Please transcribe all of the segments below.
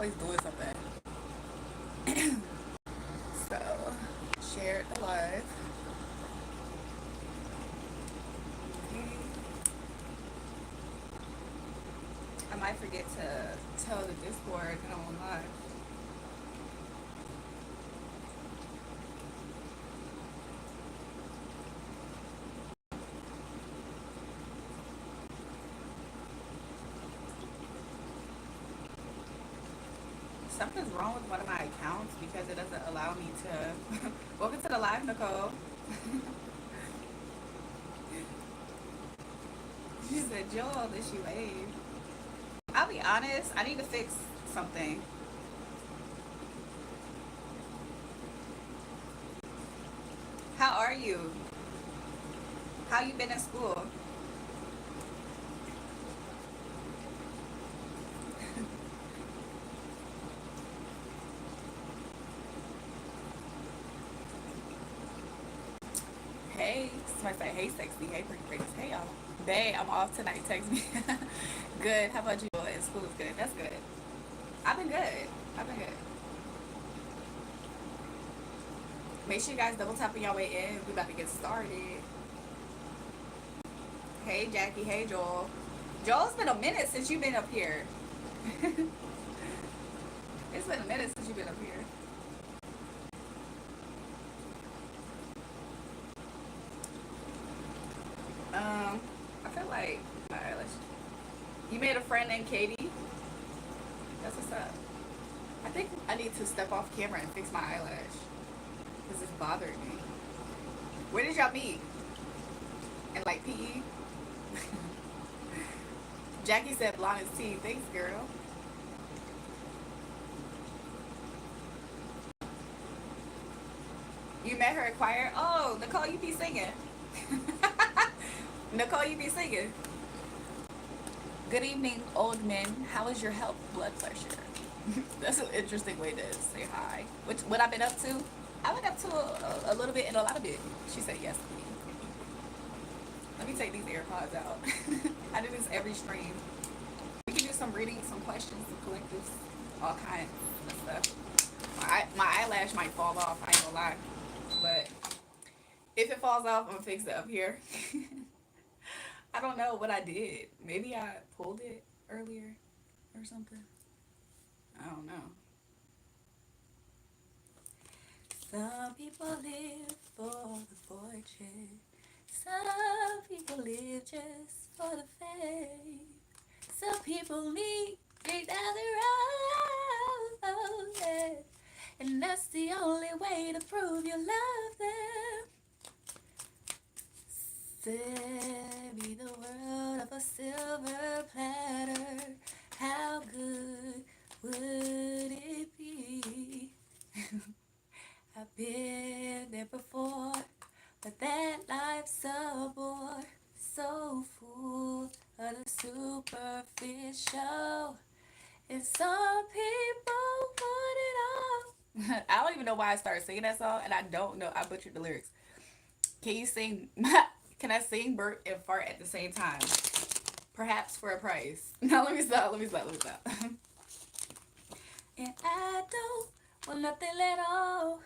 always doing something. So, share the live. I might forget to tell the Discord that I'm on live. Something's wrong with one of my accounts because it doesn't allow me to. Welcome to the live, Nicole. She said, Joel, did she wave? I'll be honest, I need to fix something. How are you? How you been in school? Hey, somebody say, hey, sexy, hey, pretty face, hey, y'all. Bae, I'm off tonight, text me. Good, how about you? In school is good, that's good. I've been good. I've been good. Make sure you guys double tap on your way in. We about to get started. Hey, Jackie, hey, Joel. Joel, it's been a minute since you've been up here. It's been a minute since you've been up here. I feel like, alright, you made a friend named Katie? That's what's up. I think I need to step off camera and fix my eyelash. Because it's bothering me. Where did y'all meet? In like PE? Jackie said blonde is tea. Thanks, girl. You met her at choir? Oh, Nicole, you be singing. Nicole, you be singing. Good evening, old men. How is your health, blood pressure? That's an interesting way to say hi. What I've been up to? I went up to a little bit and a lot of it. She said yes to me. Let me take these AirPods out. I do this every stream. We can do some reading, some questions, some collectives, all kinds of stuff. My eyelash might fall off, I ain't gonna lie. But if it falls off, I'm gonna fix it up here. I don't know what I did. Maybe I pulled it earlier or something. I don't know. Some people live for the fortune. Some people live just for the fame. Some people meet straight down the road. And that's the only way to prove you love them. Send me the world of a silver platter. How good would it be? I've been there before, but that life's a bore, so full of the superficial. And some people want it all. I don't even know why I started singing that song, and I don't know. I butchered the lyrics. Can you sing? Can I sing, burp, and fart at the same time? Perhaps for a price. No, let me stop. Let me stop. Let me stop. And I don't want nothing at all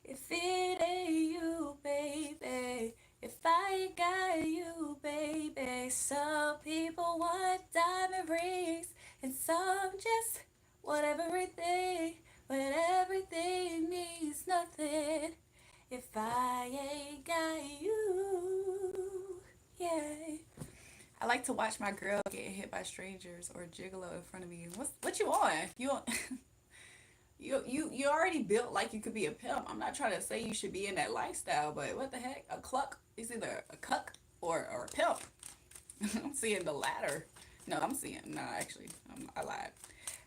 if it ain't you, baby. If I ain't got you, baby. Some people want diamond rings, and some just want everything. But everything means nothing if I ain't got you. Yeah. I like to watch my girl get hit by strangers or gigolo in front of me. What you on? You on? You already built like you could be a pimp. I'm not trying to say you should be in that lifestyle, but what the heck? A cluck is either a cuck or a pimp. I'm seeing the latter. No, I'm seeing no. Actually, I lied.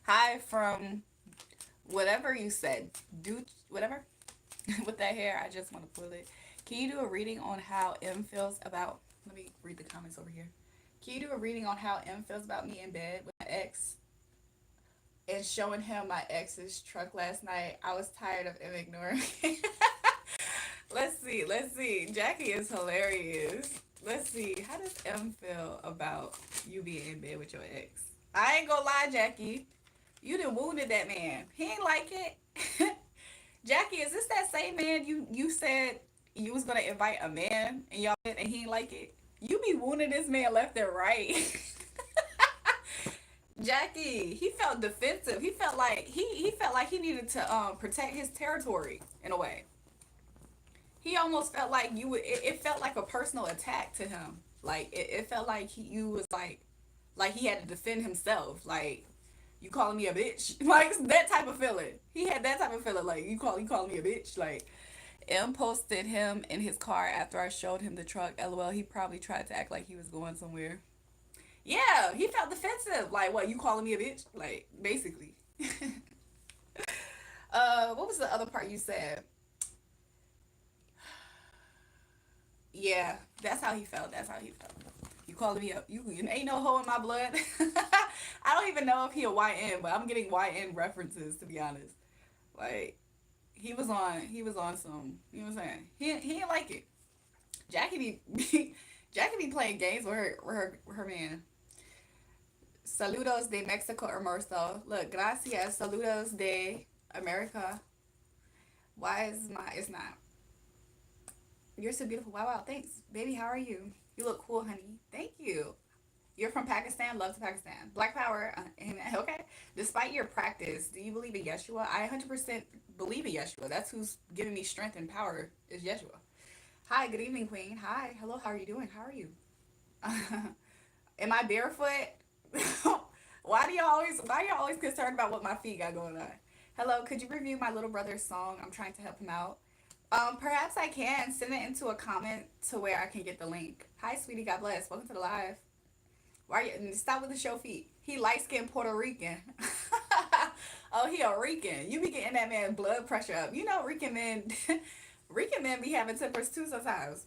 Hi from whatever you said. Do whatever with that hair. I just want to pull it. Can you do a reading on how M feels about? Let me read the comments over here. Can you do a reading on how M feels about me in bed with my ex? And showing him my ex's truck last night. I was tired of him ignoring me. Let's see. Let's see. Jackie is hilarious. Let's see. How does M feel about you being in bed with your ex? I ain't gonna lie, Jackie. You done wounded that man. He ain't like it. Jackie, is this that same man you said you was gonna invite a man and y'all did and he ain't like it? You be wounding this man left and right. Jackie, he felt defensive. He felt like he needed to protect his territory in a way. He almost felt like it felt like a personal attack to him. Like it felt like you was like he had to defend himself. Like you calling me a bitch, like that type of feeling. He had that type of feeling. Like you calling me a bitch. Like M posted him in his car after I showed him the truck. LOL. He probably tried to act like he was going somewhere. Yeah, he felt defensive. Like what? You calling me a bitch? Like basically. What was the other part you said? Yeah, that's how he felt. That's how he felt. You calling me up? You ain't no hoe in my blood. I don't even know if he a YN, but I'm getting YN references to be honest. Like he was on some. You know what I'm saying? He didn't like it. Jackie be Jackie be playing games with her man. Saludos de Mexico hermoso. Look, gracias. Saludos de America. Why is my it's not? You're so beautiful. Wow, wow. Thanks, baby. How are you? You look cool, honey. Thank you. You're from Pakistan. Love to Pakistan. Black power. Amen. Okay. Despite your practice, do you believe in Yeshua? I 100% believe in Yeshua. That's who's giving me strength and power is Yeshua. Hi. Good evening, Queen. Hi. Hello. How are you doing? How are you? Am I barefoot? Why do y'all always concerned about what my feet got going on? Hello. Could you review my little brother's song? I'm trying to help him out. Perhaps I can send it into a comment to where I can get the link. Hi, sweetie. God bless. Welcome to the live. Why are you stop with the show feet? He light skinned Puerto Rican. Oh, he a Rican. You be getting that man blood pressure up. You know Rican men Rican men be having tempers too sometimes.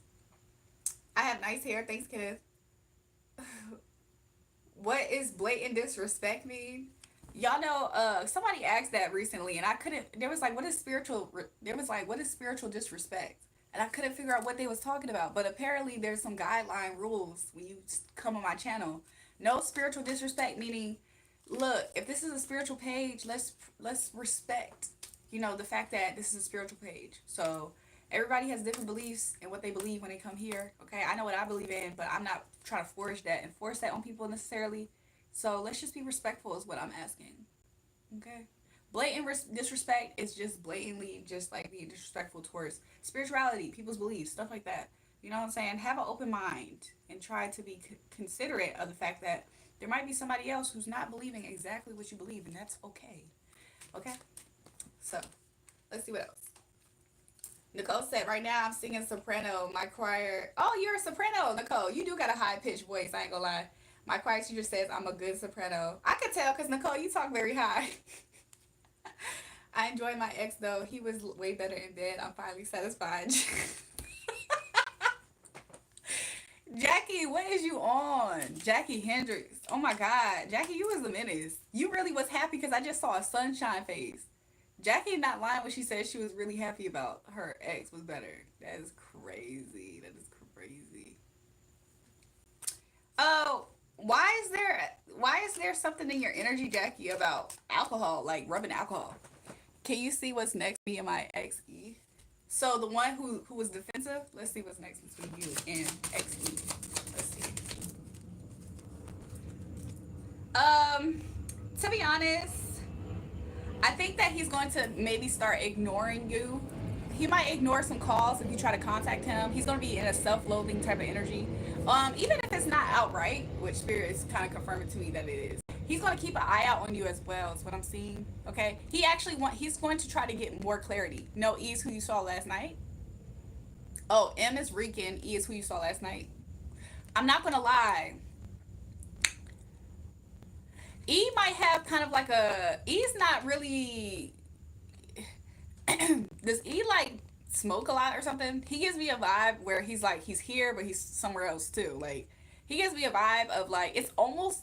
I have nice hair, thanks kid. What is blatant disrespect mean? Y'all know somebody asked that recently and I couldn't there was like what is spiritual disrespect? And I couldn't figure out what they was talking about. But apparently there's some guideline rules when you come on my channel. No spiritual disrespect meaning look, if this is a spiritual page, let's respect, the fact that this is a spiritual page. So everybody has different beliefs and what they believe when they come here. Okay, I know what I believe in, but I'm not trying to force that on people necessarily. So let's just be respectful is what I'm asking. Okay. Blatant disrespect is just blatantly just like being disrespectful towards spirituality, people's beliefs, stuff like that. You know what I'm saying? Have an open mind and try to be considerate of the fact that there might be somebody else who's not believing exactly what you believe, and that's okay. Okay? So, let's see what else. Nicole said, right now I'm singing soprano. My choir. Oh, you're a soprano, Nicole. You do got a high pitched voice. I ain't gonna lie. My choir teacher says I'm a good soprano. I could tell because, Nicole, you talk very high. I enjoy my ex, though. He was way better in bed. I'm finally satisfied. Jackie, what is you on? Jackie Hendricks. Oh my God. Jackie, you was a menace. You really was happy because I just saw a sunshine face. Jackie not lying when she said she was really happy about her ex was better. That is crazy. That is crazy. Oh, why is there something in your energy, Jackie, about alcohol, like rubbing alcohol? Can you see what's next me and my ex E? So the one who was defensive, let's see what's next between you and ex E. Let's see. Um, to be honest, I think that he's going to maybe start ignoring you. He might ignore some calls if you try to contact him. He's going to be in a self-loathing type of energy. Even if it's not outright, which spirit is kind of confirming to me that it is. He's going to keep an eye out on you as well. Is what I'm seeing. Okay. He's going to try to get more clarity. No, E is who you saw last night. Oh, M is Rican. E is who you saw last night. I'm not going to lie. E might have kind of like E's not really. Does E like smoke a lot or something? He gives me a vibe where he's like he's here but he's somewhere else too. Like he gives me a vibe of like it's almost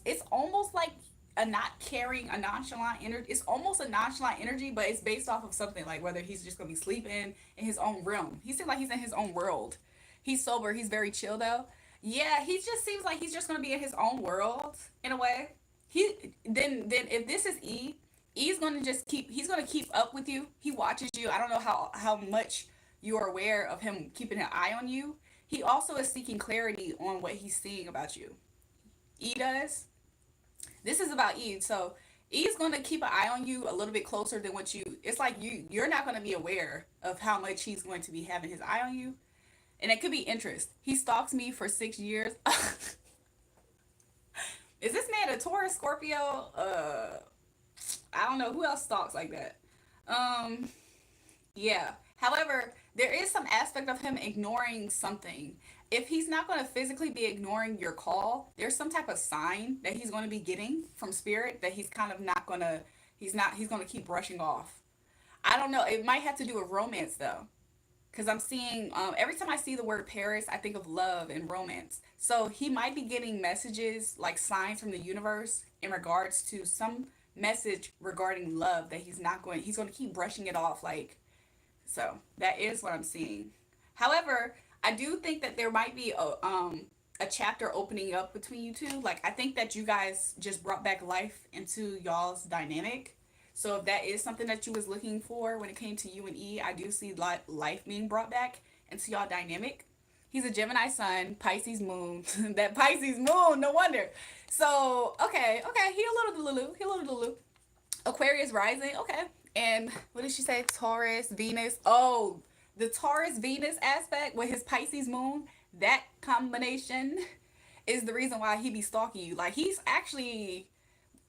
like a not caring, a nonchalant energy. It's almost a nonchalant energy, but it's based off of something like whether he's just gonna be sleeping in his own realm. He seems like he's in his own world. He's sober. He's very chill though. Yeah, he just seems like he's just gonna be in his own world in a way. He then if this is E, He's gonna just keep. He's gonna keep up with you. He watches you. I don't know how much you are aware of him keeping an eye on you. He also is seeking clarity on what he's seeing about you. E does. This is about E. So E's gonna keep an eye on you a little bit closer than what you. It's like you're not gonna be aware of how much he's going to be having his eye on you, and it could be interest. He stalks me for 6 years. Is this man a Taurus, Scorpio? I don't know who else stalks like that. Um, yeah. However, there is some aspect of him ignoring something. If he's not going to physically be ignoring your call, there's some type of sign that he's going to be getting from spirit that he's kind of not going to. He's going to keep brushing off. I don't know. It might have to do with romance though, because I'm seeing every time I see the word Paris, I think of love and romance. So he might be getting messages like signs from the universe in regards to some message regarding love that he's going to keep brushing it off like. So that is what I'm seeing. However, I do think that there might be a chapter opening up between you two. Like I think that you guys just brought back life into y'all's dynamic. So if that is something that you was looking for when it came to you and E, I do see life being brought back into y'all dynamic. He's a Gemini sun, Pisces moon. That Pisces moon, no wonder. So okay, he a little Lulu, he a little Lulu. Aquarius rising, okay. And what did she say? Taurus, Venus. Oh, the Taurus Venus aspect with his Pisces moon, that combination is the reason why he be stalking you. Like he's actually,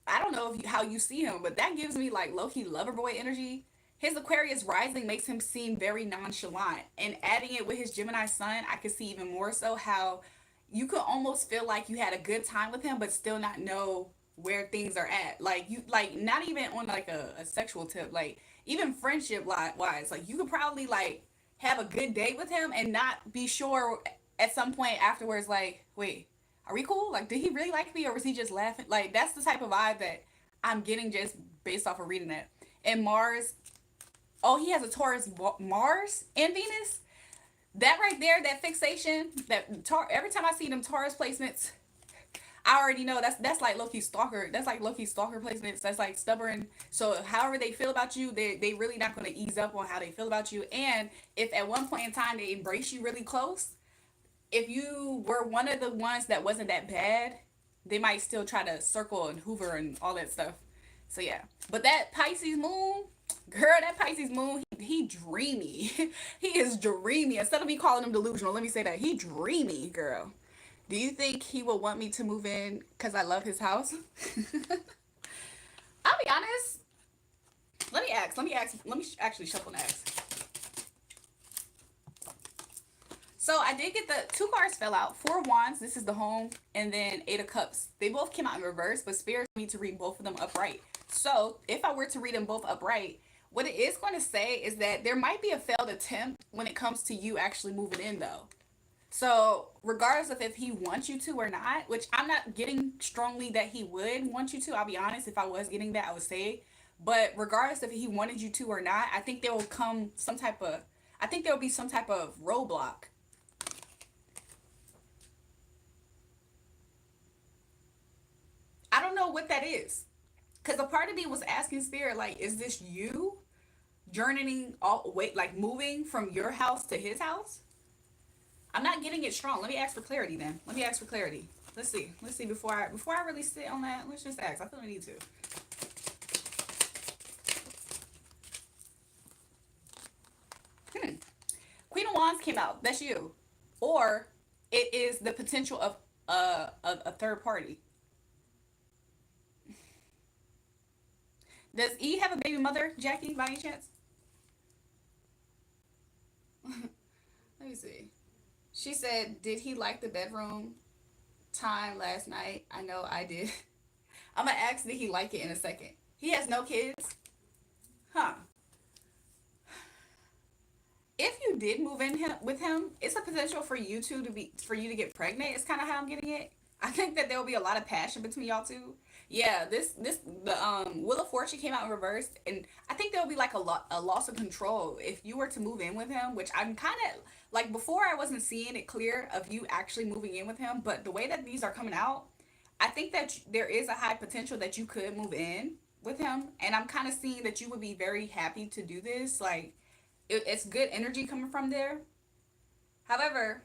I don't know if how you see him, but that gives me like low key lover boy energy. His Aquarius rising makes him seem very nonchalant, and adding it with his Gemini sun, I could see even more so how you could almost feel like you had a good time with him, but still not know where things are at. Like you, like not even on like a sexual tip, like even friendship wise, like you could probably like have a good date with him and not be sure at some point afterwards, like, wait, are we cool? Like, did he really like me or was he just laughing? Like, that's the type of vibe that I'm getting just based off of reading that. And Mars, oh, he has a Taurus Mars and Venus. That right there, that fixation, every time I see them Taurus placements, I already know that's like Loki stalker. That's like Loki stalker placements. That's like stubborn. So however they feel about you, they really not going to ease up on how they feel about you. And if at one point in time they embrace you really close, if you were one of the ones that wasn't that bad, they might still try to circle and hoover and all that stuff. So yeah, but that Pisces moon, girl, that Pisces moon, he dreamy. He is dreamy. Instead of me calling him delusional, let me say that he dreamy, girl. Do you think he will want me to move in because I love his house? I'll be honest. Let me ask. Let me ask. Let me actually shuffle and ask. So I did get the two cards fell out. Four of Wands, this is the home, and then Eight of Cups. They both came out in reverse, but Spirit me to read both of them upright. So if I were to read them both upright, what it is going to say is that there might be a failed attempt when it comes to you actually moving in, though. So regardless of if he wants you to or not, which I'm not getting strongly that he would want you to, I'll be honest, if I was getting that, I would say. But regardless if he wanted you to or not, I think there will come some type of, I think there will be some type of roadblock. I don't know what that is. Because a part of me was asking Spirit, like, is this you journeying all wait, like moving from your house to his house? I'm not getting it strong. Let me ask for clarity then. Let me ask for clarity. Let's see. Let's see before I really sit on that. Let's just ask. I feel I need to. Hmm. Queen of Wands came out. That's you. Or it is the potential of a third party. Does E have a baby mother, Jackie, by any chance? Let me see. She said, did he like the bedroom time last night? I know I did. I'm gonna ask, did he like it in a second? He has no kids? Huh. If you did move in with him, it's a potential for you two to be for you to get pregnant. It's kind of how I'm getting it. I think that there will be a lot of passion between y'all two. Yeah, this the Wheel of Fortune came out in reverse, and I think there will be like a loss of control if you were to move in with him. Which I'm kind of like before I wasn't seeing it clear of you actually moving in with him, but the way that these are coming out, I think that there is a high potential that you could move in. with him, and I'm kind of seeing that you would be very happy to do this. Like, it's good energy coming from there. However,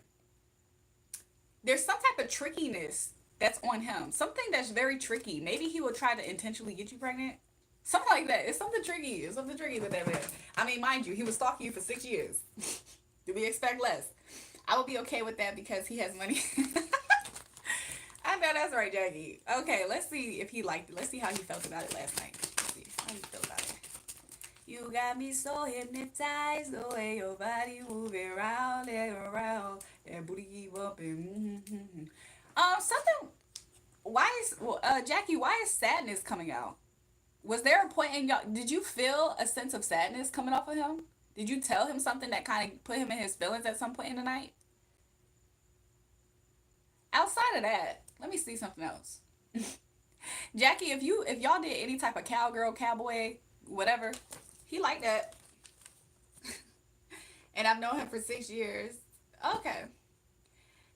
there's some type of trickiness that's on him. Something that's very tricky. Maybe he will try to intentionally get you pregnant. Something like that. It's something tricky. It's something tricky with that man. I mean, mind you, he was stalking you for 6 years. Do we expect less? I would be okay with that because he has money. I know that's right, Jackie. Okay, let's see if he liked it. Let's see how he felt about it last night. Let's see how he felt about it. You got me so hypnotized the way your body moving around and around. That booty keep bumping. Something. Why is Jackie? Why is sadness coming out? Was there a point in y'all? Did you feel a sense of sadness coming off of him? Did you tell him something that kind of put him in his feelings at some point in the night? Outside of that, let me see something else. Jackie, if y'all did any type of cowgirl, cowboy, whatever, he liked that. And I've known him for 6 years. Okay.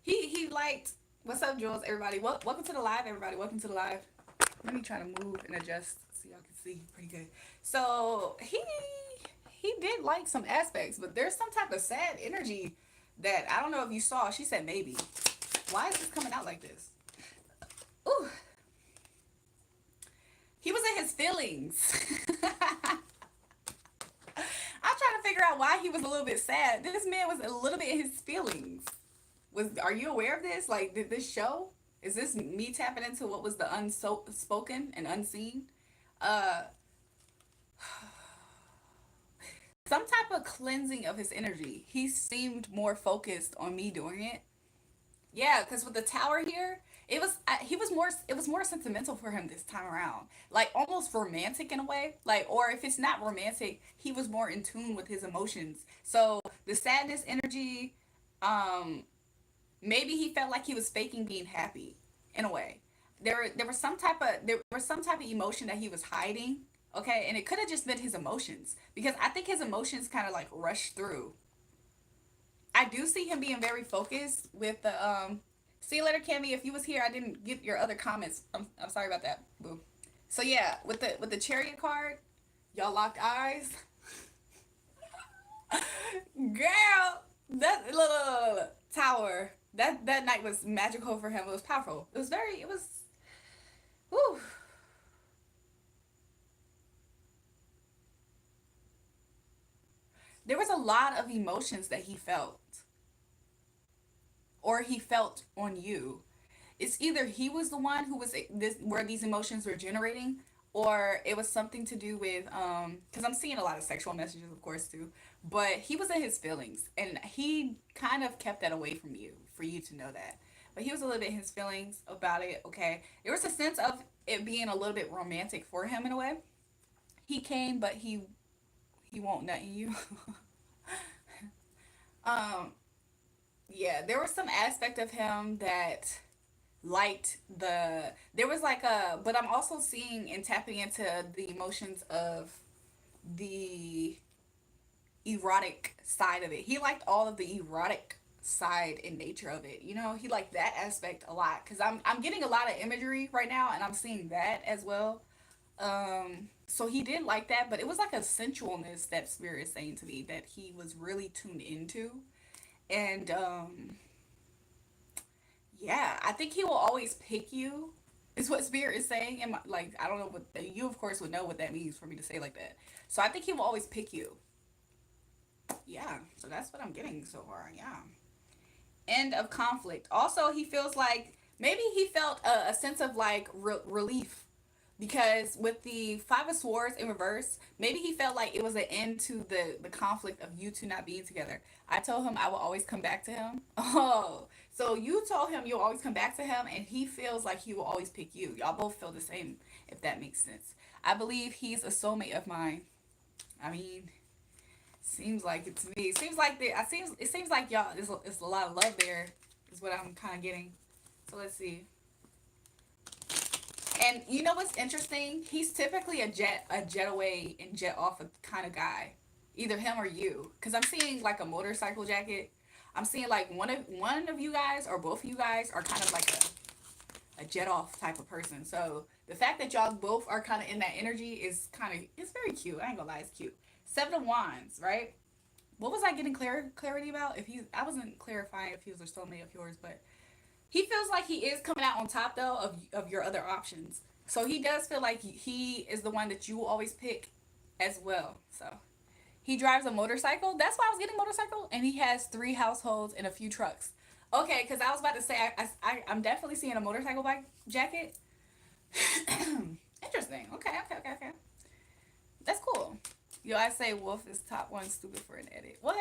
He liked. What's up, Jules? Everybody, welcome to the live. Everybody, welcome to the live. Let me try to move and adjust so y'all can see pretty good. So he did like some aspects, but there's some type of sad energy that I don't know if you saw. She said maybe. Why is this coming out like this? Ooh, he was in his feelings. I'm trying to figure out why he was a little bit sad. This man was a little bit in his feelings. Are you aware of this? Like, did this show? Is this me tapping into what was the unspoken and unseen? Uh, some type of cleansing of his energy. He seemed more focused on me doing it. Yeah, because with the tower here, he was more it was more sentimental for him this time around, like almost romantic in a way. Like, or if it's not romantic, he was more in tune with his emotions. So the sadness energy, um, maybe he felt like he was faking being happy in a way. There was some type of emotion that he was hiding. Okay, and it could have just been his emotions because I think his emotions kind of like rushed through. I do see him being very focused with the see you later, Cammy. If you was here, I didn't get your other comments. I'm sorry about that. Boo. So yeah, with the chariot card, y'all locked eyes. Girl, that little tower. That night was magical for him. It was powerful. It was very. It was. Whew. There was a lot of emotions that he felt, or he felt on you. It's either he was the one who was this where these emotions were generating, or it was something to do with because I'm seeing a lot of sexual messages, of course, too. But he was in his feelings, and he kind of kept that away from you for you to know that. But he was a little bit in his feelings about it. Okay, there was a sense of it being a little bit romantic for him in a way. He came, but he won't nut in you. um, yeah, there was some aspect of him that liked there was like a but I'm also seeing and tapping into the emotions of the erotic side of it. He liked all of the erotic side and nature of it. You know, he liked that aspect a lot because I'm getting a lot of imagery right now and I'm seeing that as well. So he did like that, but it was like a sensualness that spirit is saying to me that he was really tuned into. And yeah, I think he will always pick you. Is what spirit is saying. And like I don't know what you of course would know what that means for me to say like that. So I think he will always pick you. Yeah. So that's what I'm getting so far. Yeah. End of conflict. Also, he feels like maybe he felt a sense of like relief because with the Five of Swords in reverse, maybe he felt like it was an end to the conflict of you two not being together. I told him I will always come back to him. Oh, so you told him you'll always come back to him, and he feels like he will always pick you. Y'all both feel the same, if that makes sense. I believe he's a soulmate of mine. I mean, seems like it's me. It seems like y'all. It's a lot of love there. Is what I'm kind of getting. So let's see. And you know what's interesting? He's typically a jet away and jet off kind of guy. Either him or you. Because I'm seeing like a motorcycle jacket. I'm seeing like one of you guys or both of you guys are kind of like a jet off type of person. So the fact that y'all both are kind of in that energy is it's very cute. I ain't gonna lie, it's cute. Seven of Wands, right? What was I getting clarity about? If he, I wasn't clarifying if he was a soulmate of yours, but he feels like he is coming out on top though of your other options. So he does feel like he is the one that you will always pick as well. So he drives a motorcycle. That's why I was getting motorcycle. And he has 3 households and a few trucks. Okay, because I was about to say, I'm definitely seeing a motorcycle bike jacket. Interesting. Okay. That's cool. Yo, I say Wolf is top 1 stupid for an edit. What?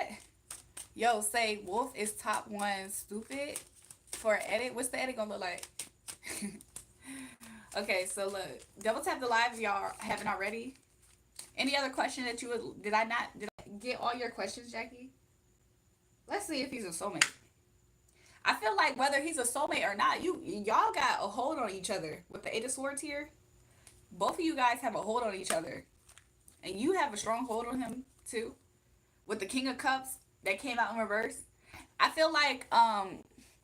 Yo, say Wolf is top 1 stupid for an edit. What's the edit gonna look like? Okay, so look. Double tap the live if y'all haven't already. Any other question that you would... Did I get all your questions, Jackie? Let's see if he's a soulmate. I feel like whether he's a soulmate or not, y'all got a hold on each other. With the 8 of Swords here, both of you guys have a hold on each other. And you have a strong hold on him, too. With the King of Cups that came out in reverse. I feel like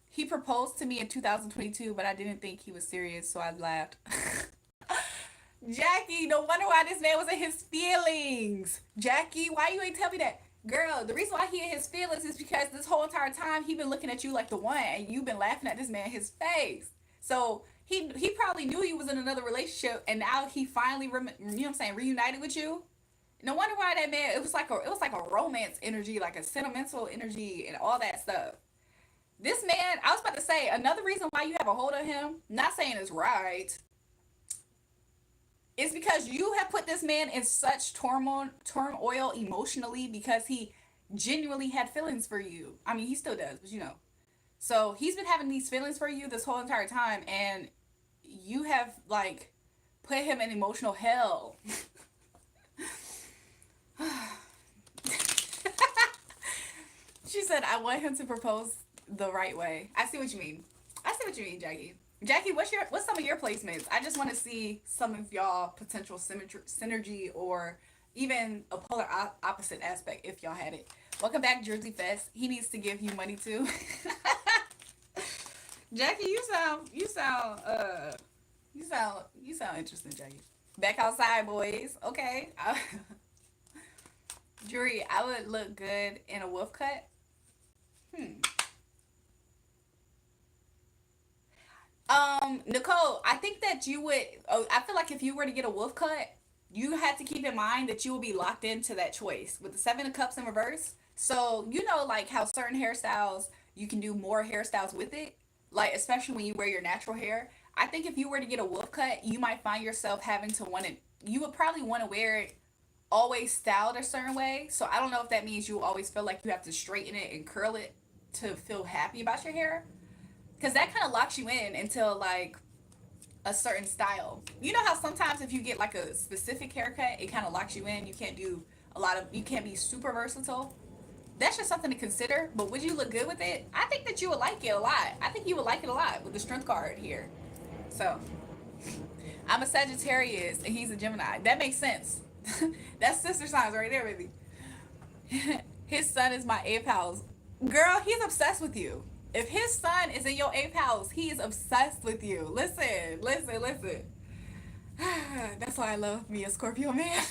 he proposed to me in 2022, but I didn't think he was serious, so I laughed. Jackie, no wonder why this man was in his feelings. Jackie, why you ain't tell me that? Girl, the reason why he in his feelings is because this whole entire time he been looking at you like the one, and you've been laughing at this man his face. So he probably knew you was in another relationship, and now he finally you know what I'm saying, reunited with you. No wonder why that man, it was like a romance energy, like a sentimental energy, and all that stuff. This man, I was about to say, another reason why you have a hold of him, not saying it's right, is because you have put this man in such turmoil emotionally because he genuinely had feelings for you. I mean, he still does, but you know. So he's been having these feelings for you this whole entire time, and you have, like, put him in emotional hell. She said, I want him to propose the right way. I see what you mean. Jackie. Jackie, what's some of your placements? I just want to see some of y'all potential synergy or even a polar opposite aspect if y'all had it. Welcome back, Jersey Fest. He needs to give you money too. Jackie, you sound interesting, Jackie. Back outside, boys. Okay. Julrae, I would look good in a wolf cut. Nicole, I think that you would. Oh, I feel like if you were to get a wolf cut, you had to keep in mind that you will be locked into that choice with the 7 of Cups in reverse. So you know, like how certain hairstyles you can do more hairstyles with it, like especially when you wear your natural hair. I think if you were to get a wolf cut, you might find yourself having to want it. You would probably want to wear it always styled a certain way. So I don't know if that means you always feel like you have to straighten it and curl it to feel happy about your hair, because that kind of locks you in until like a certain style. You know how sometimes if you get like a specific haircut, it kind of locks you in. You can't do you can't be super versatile. That's just something to consider. But would you look good with it? I think that you would like it a lot. I think you would like it a lot with the strength card here. So I'm a Sagittarius and he's a Gemini. That makes sense. That's sister signs right there, baby. His son is my 8th house. Girl, he's obsessed with you. If his son is in your 8th house, he is obsessed with you. Listen. That's why I love me a Scorpio man.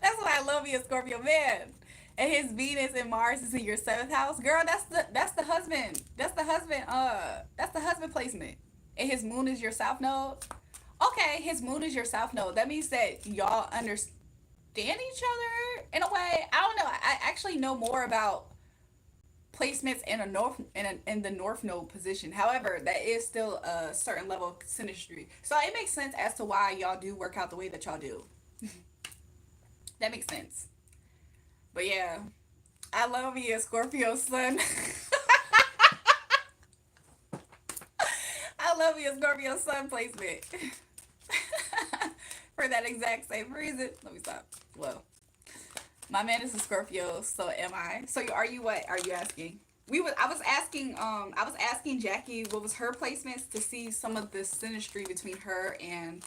That's why I love me a Scorpio man. And his Venus and Mars is in your 7th house. Girl, that's the husband. That's the husband placement. And his moon is your south node. Okay, his moon is your south node. That means that y'all understand each other in a way. I don't know. I actually know more about placements in in the north node position. However, that is still a certain level of synastry. So it makes sense as to why y'all do work out the way that y'all do. That makes sense. But yeah, I love me a Scorpio sun. I love me a Scorpio sun placement. For that exact same reason. Let me stop. Well, my man is a Scorpio, so am I. So are you, what are you asking? I was asking Jackie what was her placements to see some of the synastry between her and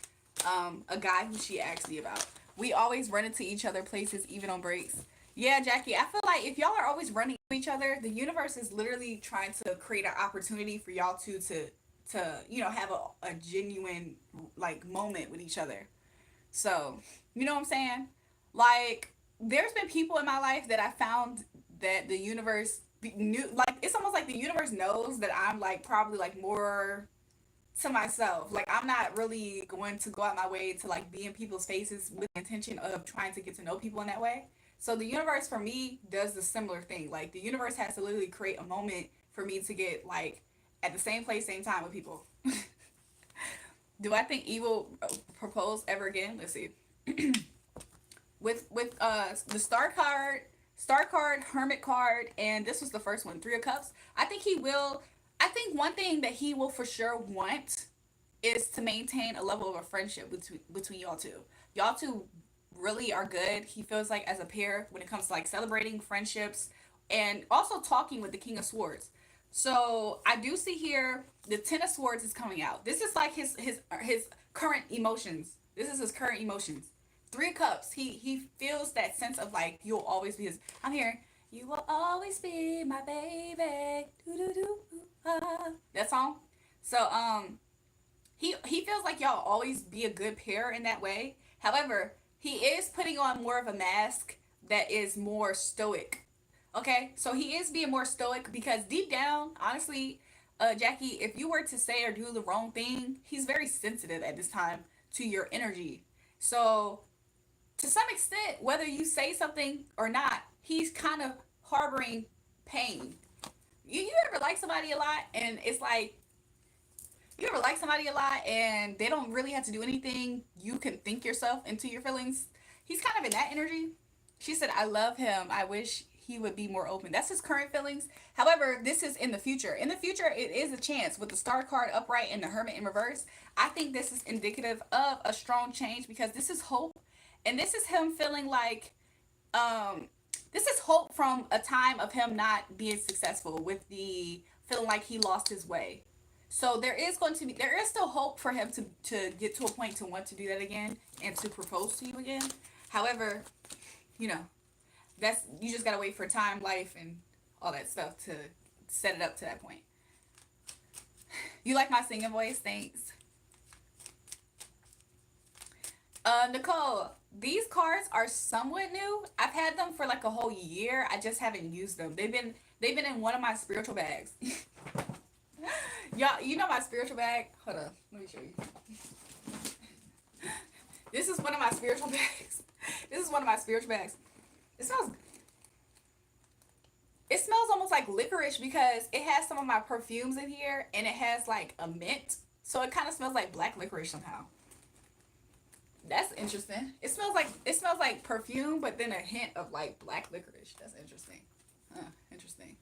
a guy who she asked me about. We always run into each other places, even on breaks. Yeah, Jackie, I feel like if y'all are always running to each other, the universe is literally trying to create an opportunity for y'all to have a genuine like moment with each other. So, you know what I'm saying? Like, there's been people in my life that I found that the universe knew, like, it's almost like the universe knows that I'm, like, probably, like, more to myself. Like, I'm not really going to go out my way to, like, be in people's faces with the intention of trying to get to know people in that way. So, the universe for me does the similar thing. Like, the universe has to literally create a moment for me to get, like, at the same place, same time with people. Do I think evil propose ever again? Let's see. With the star card, hermit card, and this was the first one, 3 of cups. I think he will. I think one thing that he will for sure want is to maintain a level of a friendship between y'all two. Y'all two really are good. He feels like as a pair when it comes to like celebrating friendships and also talking with the King of Swords. So I do see here the Ten of Swords is coming out. This is like his current emotions. This is his current emotions. 3 of Cups. He feels that sense of like you'll always be his. I'm here. You will always be my baby. Do do do. That song. So he feels like y'all always be a good pair in that way. However, he is putting on more of a mask that is more stoic. Okay, so he is being more stoic because deep down, honestly, Jackie, if you were to say or do the wrong thing, he's very sensitive at this time to your energy. So to some extent, whether you say something or not, he's kind of harboring pain. You ever like somebody a lot and it's like you ever like somebody a lot and they don't really have to do anything, you can think yourself into your feelings. He's kind of in that energy. She said, I love him. I wish he would be more open. That's his current feelings. However, this is in the future. In the future, it is a chance with the star card upright and the hermit in reverse. I think this is indicative of a strong change because this is hope. And this is him feeling like um this is hope from a time of him not being successful with the feeling like he lost his way. So there is still hope for him to get to a point to want to do that again and to propose to you again. However, you know, that's you just gotta wait for time, life, and all that stuff to set it up to that point. You like my singing voice? Thanks. Nicole, these cards are somewhat new. I've had them for like a whole year. I just haven't used them. They've been in one of my spiritual bags. Y'all, you know my spiritual bag? Hold on, let me show you. This is one of my spiritual bags. This is one of my spiritual bags. It smells it smells almost like licorice because it has some of my perfumes in here and it has like a mint. So it kind of smells like black licorice somehow. That's interesting. It smells like perfume, but then a hint of like black licorice. That's interesting. Interesting.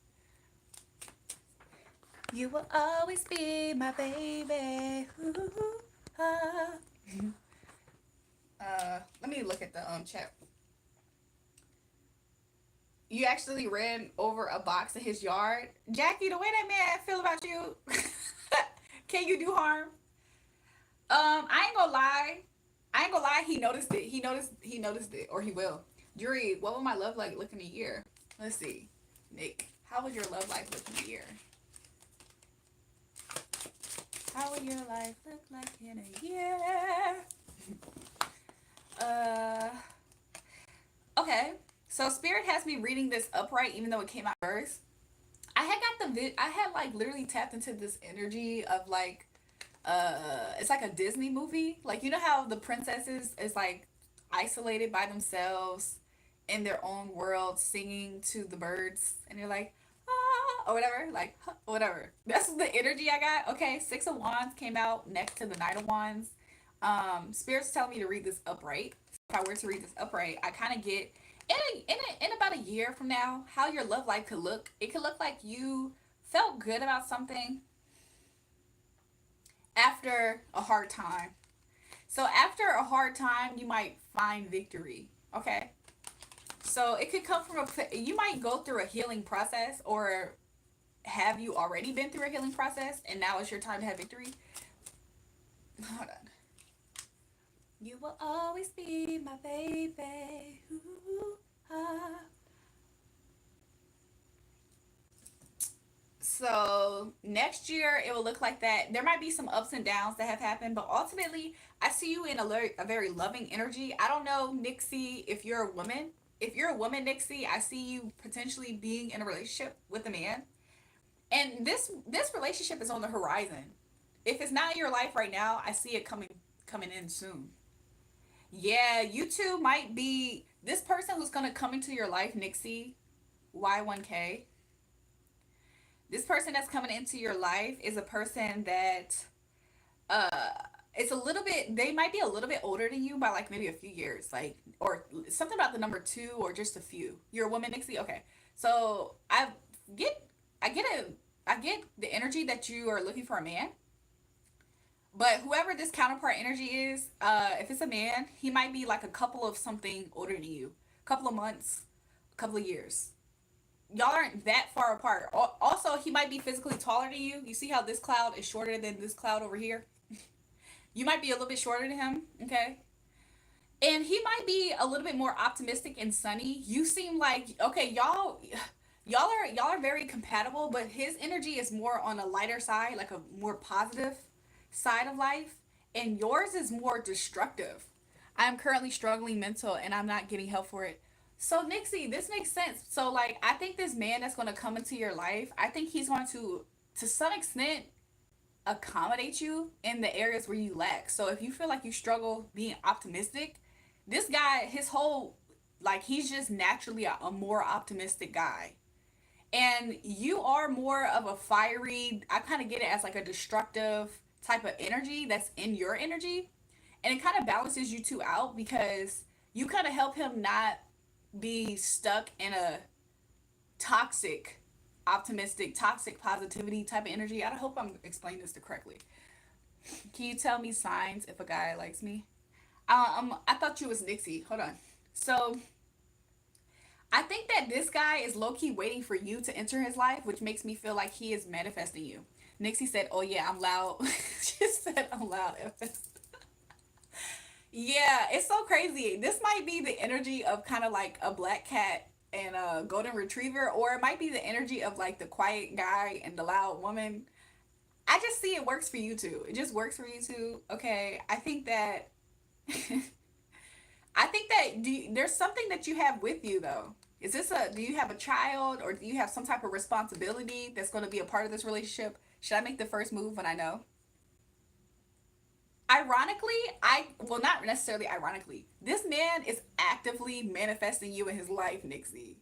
You will always be my baby. Ooh, ah. Let me look at the chat. You actually ran over a box in his yard, Jackie. The way that man feel about you, can you do harm? I ain't gonna lie. I ain't gonna lie. He noticed it. He noticed it, or he will. Yuri, what will my love like look in a year? Let's see. Nick, how would your love life look in a year? How will your life look like in a year? Uh, okay. So Spirit has me reading this upright, even though it came out first. I had like literally tapped into this energy of like, it's like a Disney movie. Like you know how the princesses is like isolated by themselves in their own world, singing to the birds, and they're like, or whatever, like whatever. That's the energy I got. Okay, 6 of Wands came out next to the Knight of Wands. Spirit's telling me to read this upright. If I were to read this upright, I kind of get in about a year from now how your love life could look. It could look like you felt good about something after a hard time. So after a hard time, you might find victory. Okay. So it could come from you might go through a healing process, or have you already been through a healing process and now it's your time to have victory? Hold on. You will always be my baby. Ooh, ah. So next year it will look like that. There might be some ups and downs that have happened, but ultimately I see you in a very loving energy. I don't know, Nixie, if you're a woman. If you're a woman, Nixie, I see you potentially being in a relationship with a man. And this relationship is on the horizon. If it's not in your life right now, I see it coming in soon. Yeah, you two might be this person who's gonna come into your life, Nixie, Y1K. This person that's coming into your life is a person that uh it's a little bit, they might be a little bit older than you by like maybe a few years, like, or something about the number two or just a few. You're a woman, Nixie? Okay. So get I get a I get the energy that you are looking for a man. But whoever this counterpart energy is, if it's a man, he might be like a couple of something older than you. A couple of months, a couple of years. Y'all aren't that far apart. Also, he might be physically taller than you. You see how this cloud is shorter than this cloud over here? You might be a little bit shorter than him, okay? And he might be a little bit more optimistic and sunny. You seem like, okay, y'all are very compatible, but his energy is more on a lighter side, like a more positive side of life, and yours is more destructive. I'm currently struggling mental and I'm not getting help for it. So Nixie, this makes sense. So like I think this man that's going to come into your life, I think he's going to some extent accommodate you in the areas where you lack. So if you feel like you struggle being optimistic, this guy, his whole, like, he's just naturally a more optimistic guy. And you are more of a fiery, I kind of get it as like a destructive type of energy that's in your energy. And it kind of balances you two out because you kind of help him not be stuck in a toxic, optimistic, toxic positivity type of energy. I hope I'm explaining this correctly. Can you tell me signs if a guy likes me? I thought you was Nixie. Hold on. So I think that this guy is low key waiting for you to enter his life, which makes me feel like he is manifesting you. Nixie said, "Oh yeah, I'm loud." She said, "I'm loud." Yeah, it's so crazy. This might be the energy of kind of like a black cat and a golden retriever, or it might be the energy of like the quiet guy and the loud woman. I just see it works for you two. It just works for you two. Okay, I think that there's something that you have with you though. Is this a do you have a child or do you have some type of responsibility that's going to be a part of this relationship? Should I make the first move when I know? Ironically, I well not necessarily ironically. This man is actively manifesting you in his life, Nixie.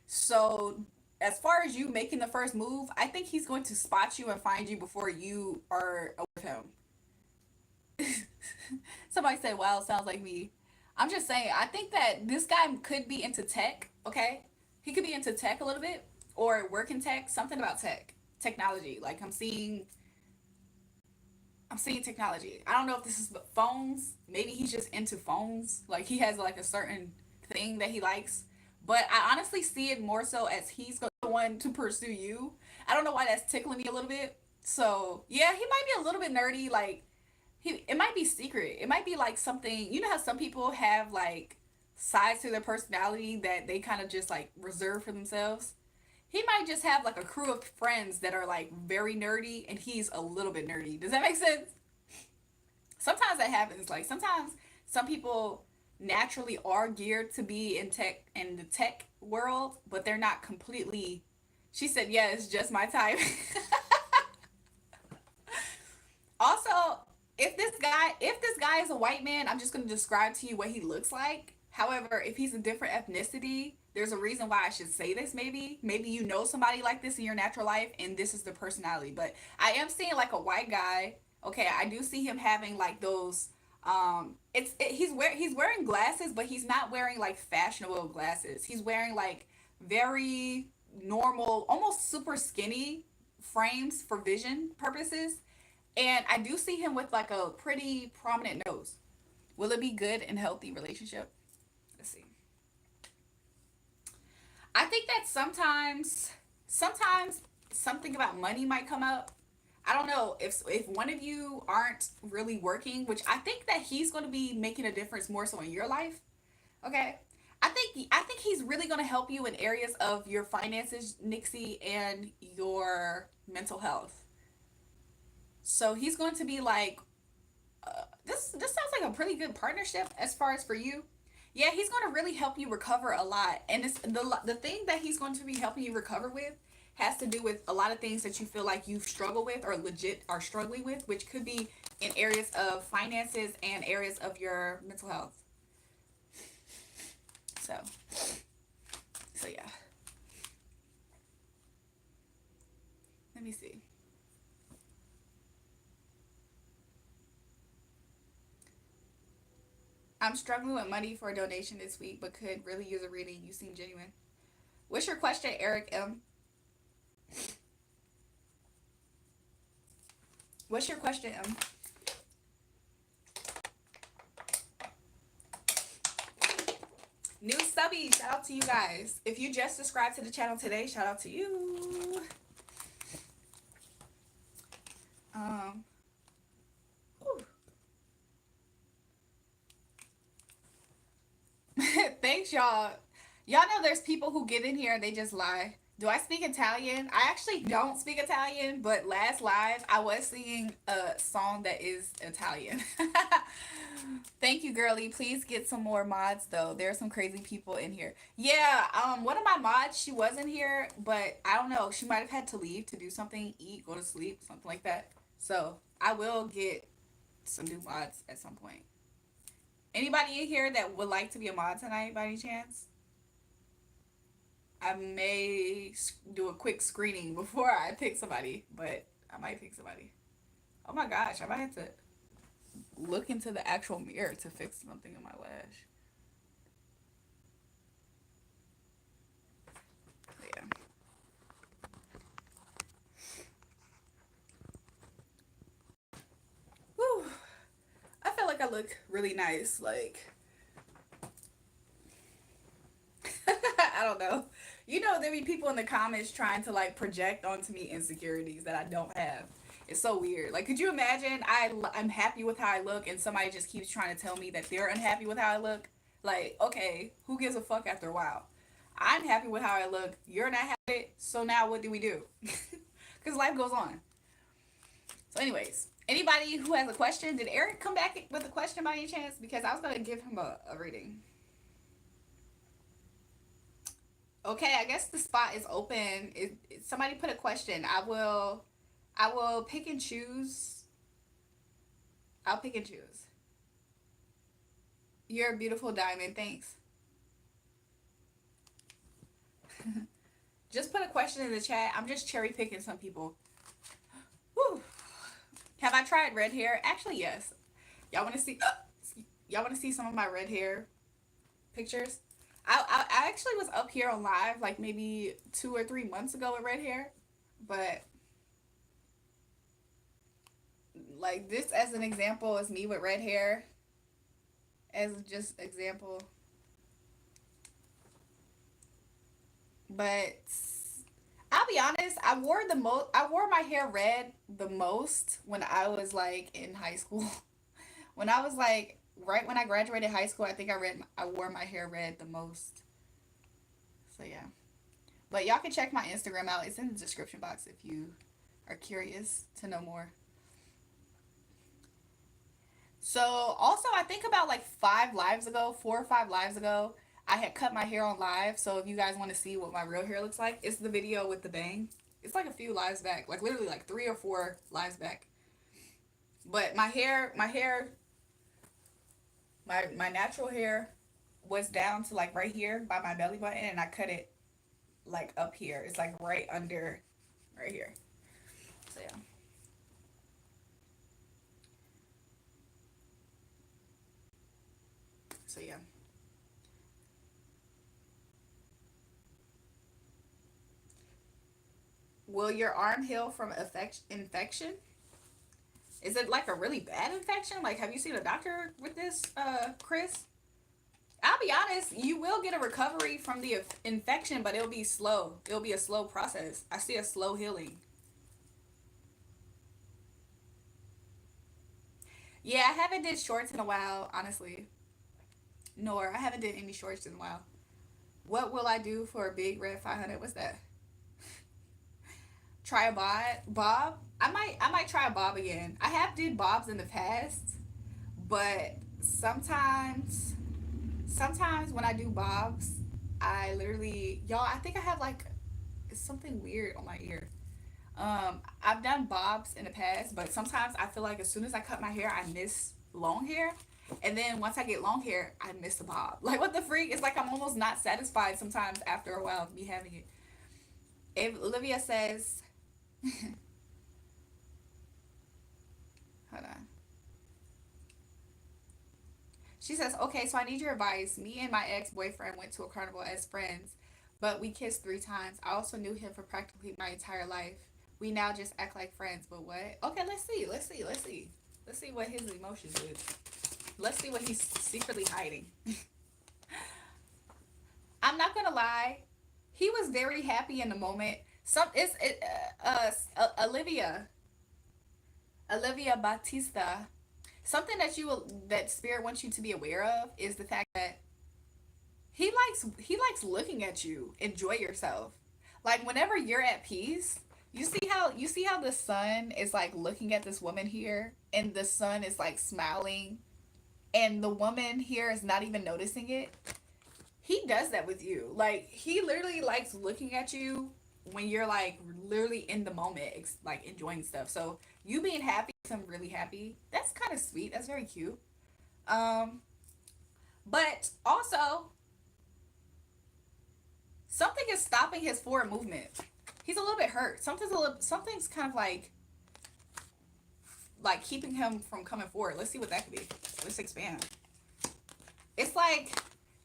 So as far as you making the first move, I think he's going to spot you and find you before you are aware of him. Somebody said, "Wow, sounds like me." I'm just saying. I think that this guy could be into tech. Okay, he could be into tech a little bit or work in tech. Something about tech, technology. Like I'm seeing technology. I don't know if this is phones. Maybe he's just into phones. Like he has like a certain thing that he likes. But I honestly see it more so as he's the one to pursue you. I don't know why that's tickling me a little bit. So yeah, he might be a little bit nerdy. Like it might be secret. It might be like something. You know how some people have like sides to their personality that they kind of just like reserve for themselves. He might just have like a crew of friends that are like very nerdy, and he's a little bit nerdy. Does that make sense? Sometimes that happens. Like sometimes some people naturally are geared to be in the tech world, but they're not completely. She said, "Yeah, it's just my type." Also, if this guy is a white man, I'm just going to describe to you what he looks like. However, if he's a different ethnicity, there's a reason why I should say this. Maybe you know somebody like this in your natural life, and this is the personality. But I am seeing like a white guy. Okay, I do see him having like those. He's wearing glasses, but he's not wearing like fashionable glasses. He's wearing like very normal, almost super skinny frames for vision purposes. And I do see him with like a pretty prominent nose. Will it be good and healthy relationship? Let's see. I think that sometimes something about money might come up. I don't know if one of you aren't really working, which I think that he's going to be making a difference more so in your life. Okay. I think he's really going to help you in areas of your finances, Nixie, and your mental health. So he's going to be like, this sounds like a pretty good partnership as far as for you. Yeah, he's going to really help you recover a lot, and it's the thing that he's going to be helping you recover with has to do with a lot of things that you feel like you've struggled with or legit are struggling with, which could be in areas of finances and areas of your mental health. So, so yeah. Let me see. I'm struggling with money for a donation this week, but could really use a reading. You seem genuine. What's your question, Eric M? What's your question, M? New subby, shout out to you guys. If you just subscribed to the channel today, shout out to you. Um, Thanks, y'all. Y'all know there's people who get in here and they just lie. Do I speak Italian? I actually don't speak Italian, but last live I was singing a song that is Italian. Thank you, girly. Please get some more mods though. There are some crazy people in here. Yeah, one of my mods, she was in here, but I don't know. She might have had to leave to do something, eat, go to sleep, something like that. So I will get some new mods at some point. Anybody in here that would like to be a mod tonight by any chance? I may do a quick screening before I pick somebody, but I might pick somebody. Oh my gosh, I might have to look into the actual mirror to fix something in my lash. But yeah. Woo. I feel like I look really nice. Like, I don't know. You know, there be people in the comments trying to like project onto me insecurities that I don't have. It's so weird. Like, could you imagine I'm happy with how I look and somebody just keeps trying to tell me that they're unhappy with how I look? Like, okay, who gives a fuck after a while? I'm happy with how I look. You're not happy. So now what do we do? Because life goes on. So, anyways, anybody who has a question, did Eric come back with a question by any chance? Because I was going to give him a reading. Okay, I guess the spot is open. Somebody put a question. I will pick and choose. I'll pick and choose. You're a beautiful diamond. Thanks. Just put a question in the chat. I'm just cherry picking some people. Woo. Have I tried red hair? Actually, yes. Y'all want to see? Y'all want to see some of my red hair pictures? I actually was up here on live like maybe 2 or 3 months ago with red hair, but like this as an example is me with red hair as just example. But I'll be honest, I wore my hair red the most when I was like in high school. When I was like right when I graduated high school, I think I wore my hair red the most. So yeah. But y'all can check my Instagram out. It's in the description box if you are curious to know more. So also I think about like 5 lives ago, 4 or 5 lives ago, I had cut my hair on live. So if you guys want to see what my real hair looks like, it's the video with the bang. It's like a few lives back, like literally like 3 or 4 lives back. But my natural hair was down to like right here by my belly button, and I cut it like up here. It's like right under, right here. So yeah. So yeah. Will your arm heal from infection? Is it like a really bad infection? Like, have you seen a doctor with this, Chris? I'll be honest, you will get a recovery from the infection, but it'll be slow. It'll be a slow process. I see a slow healing. Yeah, I haven't did shorts in a while, honestly. Nor I haven't did any shorts in a while. What will I do for a big red 500? What's that? Try a bob. I might try a bob again. I have did bobs in the past, but sometimes when I do bobs, I literally, y'all, I think I have like something weird on my ear. I've done bobs in the past, but sometimes I feel like as soon as I cut my hair, I miss long hair. And then once I get long hair, I miss the bob. Like, what the freak? It's like I'm almost not satisfied sometimes after a while of me having it. If Olivia says, hold on. She says, okay, so I need your advice. Me and my ex boyfriend went to a carnival as friends, but we kissed 3 times. I also knew him for practically my entire life. We now just act like friends, but what? Okay, let's see. Let's see what his emotions is. Let's see what he's secretly hiding. I'm not gonna lie. He was very happy in the moment. Olivia Olivia Batista. Something that spirit wants you to be aware of is the fact that he likes looking at you enjoy yourself. Like whenever you're at peace, you see how the sun is like looking at this woman here, and the sun is like smiling, and the woman here is not even noticing it. He does that with you. Like he literally likes looking at you when you're like literally in the moment, like enjoying stuff. So you being happy, I'm really happy. That's kind of sweet. That's very cute. Um, but also something is stopping his forward movement. He's a little bit hurt. Something's kind of like keeping him from coming forward. Let's see what that could be. Let's expand. It's like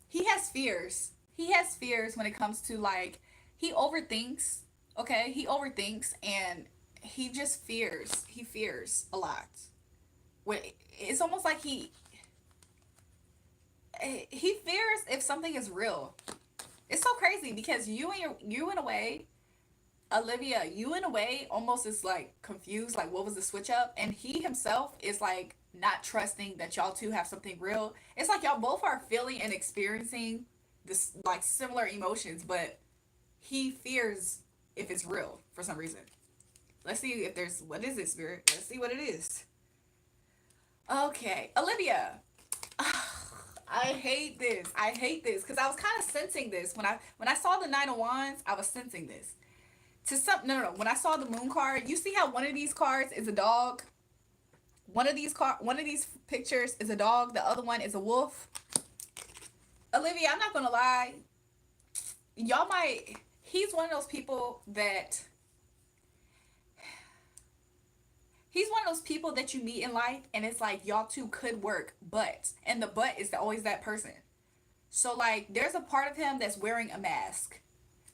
he has fears. He has fears when it comes to like he overthinks. Okay, he overthinks and he just fears. He fears a lot. When it's almost like he fears if something is real. It's so crazy because you in a way, Olivia, you in a way almost is like confused, like what was the switch up? And he himself is like not trusting that y'all two have something real. It's like y'all both are feeling and experiencing this like similar emotions, but he fears if it's real for some reason. Let's see if there's what is it, spirit? Let's see what it is. Okay, Olivia. I hate this. I hate this because I was kind of sensing this when I saw the Nine of Wands. I was sensing this. To some no. When I saw the Moon card, you see how one of these cards is a dog. One of these pictures is a dog. The other one is a wolf. Olivia, I'm not gonna lie. Y'all might. He's one of those people that he's one of those people that you meet in life, and it's like y'all two could work, and the but is always that person. So like, there's a part of him that's wearing a mask.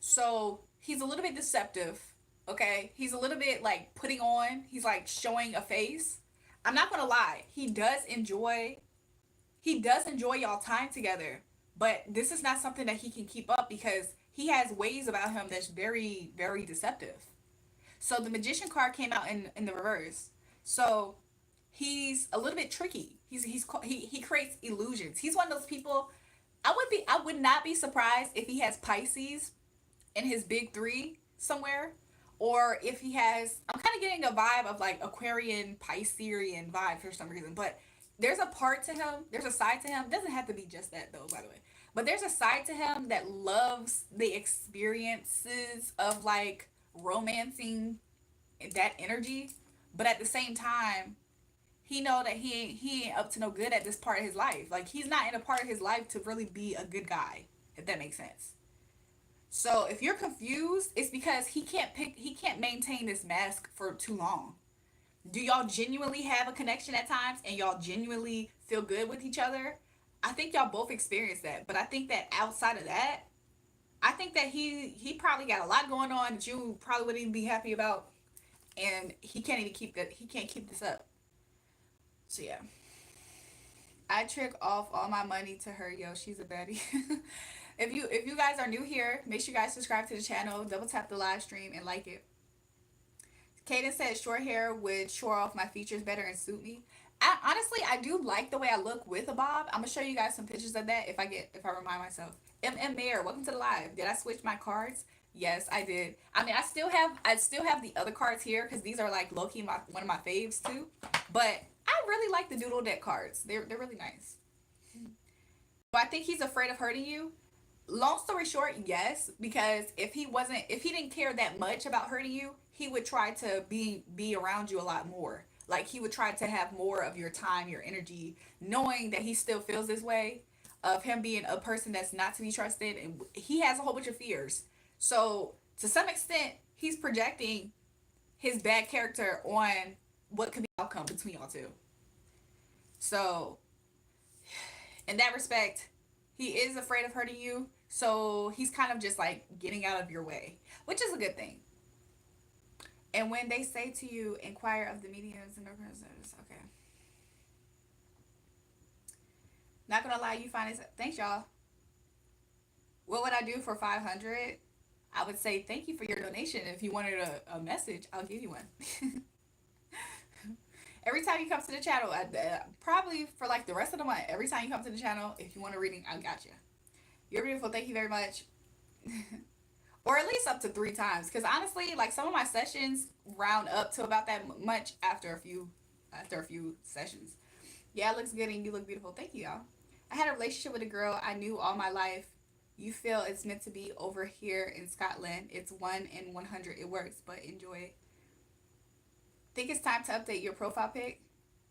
So he's a little bit deceptive. Okay, he's a little bit like putting on. He's like showing a face. I'm not gonna lie. He does enjoy y'all time together, but this is not something that he can keep up because he has ways about him that's very very deceptive. So the magician card came out in the reverse. So he's a little bit tricky. He creates illusions. He's one of those people. I would not be surprised if he has Pisces in his big three somewhere, or if he has. I'm kind of getting a vibe of like Aquarian Piscean vibe for some reason, but there's a part to him. There's a side to him. It doesn't have to be just that though, by the way. But there's a side to him that loves the experiences of like romancing that energy, but at the same time, he know that he ain't up to no good at this part of his life. Like he's not in a part of his life to really be a good guy, if that makes sense. So if you're confused, it's because he can't maintain this mask for too long. Do y'all genuinely have a connection at times and y'all genuinely feel good with each other? I think y'all both experience that, but I think that outside of that, I think that he probably got a lot going on that you probably wouldn't even be happy about, and he can't even keep that. He can't keep this up. So yeah, I trick off all my money to her. Yo, she's a baddie. If you guys are new here, make sure you guys subscribe to the channel, double tap the live stream, and like it. Kaden said short hair would shore off my features better and suit me. Honestly, I do like the way I look with a bob. I'm gonna show you guys some pictures of that if I remind myself. M. Mayor, welcome to the live. Did I switch my cards? Yes, I did. I mean, I still have the other cards here because these are like low key one of my faves too. But I really like the doodle deck cards. They're really nice. But I think he's afraid of hurting you. Long story short, yes, because if he didn't care that much about hurting you, he would try to be around you a lot more. Like he would try to have more of your time, your energy, knowing that he still feels this way of him being a person that's not to be trusted, and he has a whole bunch of fears. So to some extent, he's projecting his bad character on what could be the outcome between y'all two. So in that respect, he is afraid of hurting you. So he's kind of just like getting out of your way, which is a good thing. And when they say to you, inquire of the mediums and organizers, okay. Not gonna lie, you find it. Thanks, y'all. What would I do for 500? I would say thank you for your donation. If you wanted a message, I'll give you one. Every time you come to the channel, probably for like the rest of the month, every time you come to the channel, if you want a reading, I got you. You're beautiful. Thank you very much. Or at least up to 3 times. Because honestly, like some of my sessions round up to about that much after a few sessions. Yeah, it looks good and you look beautiful. Thank you, y'all. I had a relationship with a girl I knew all my life. You feel it's meant to be over here in Scotland. It's 1 in 100. It works, but enjoy it. Think it's time to update your profile pic.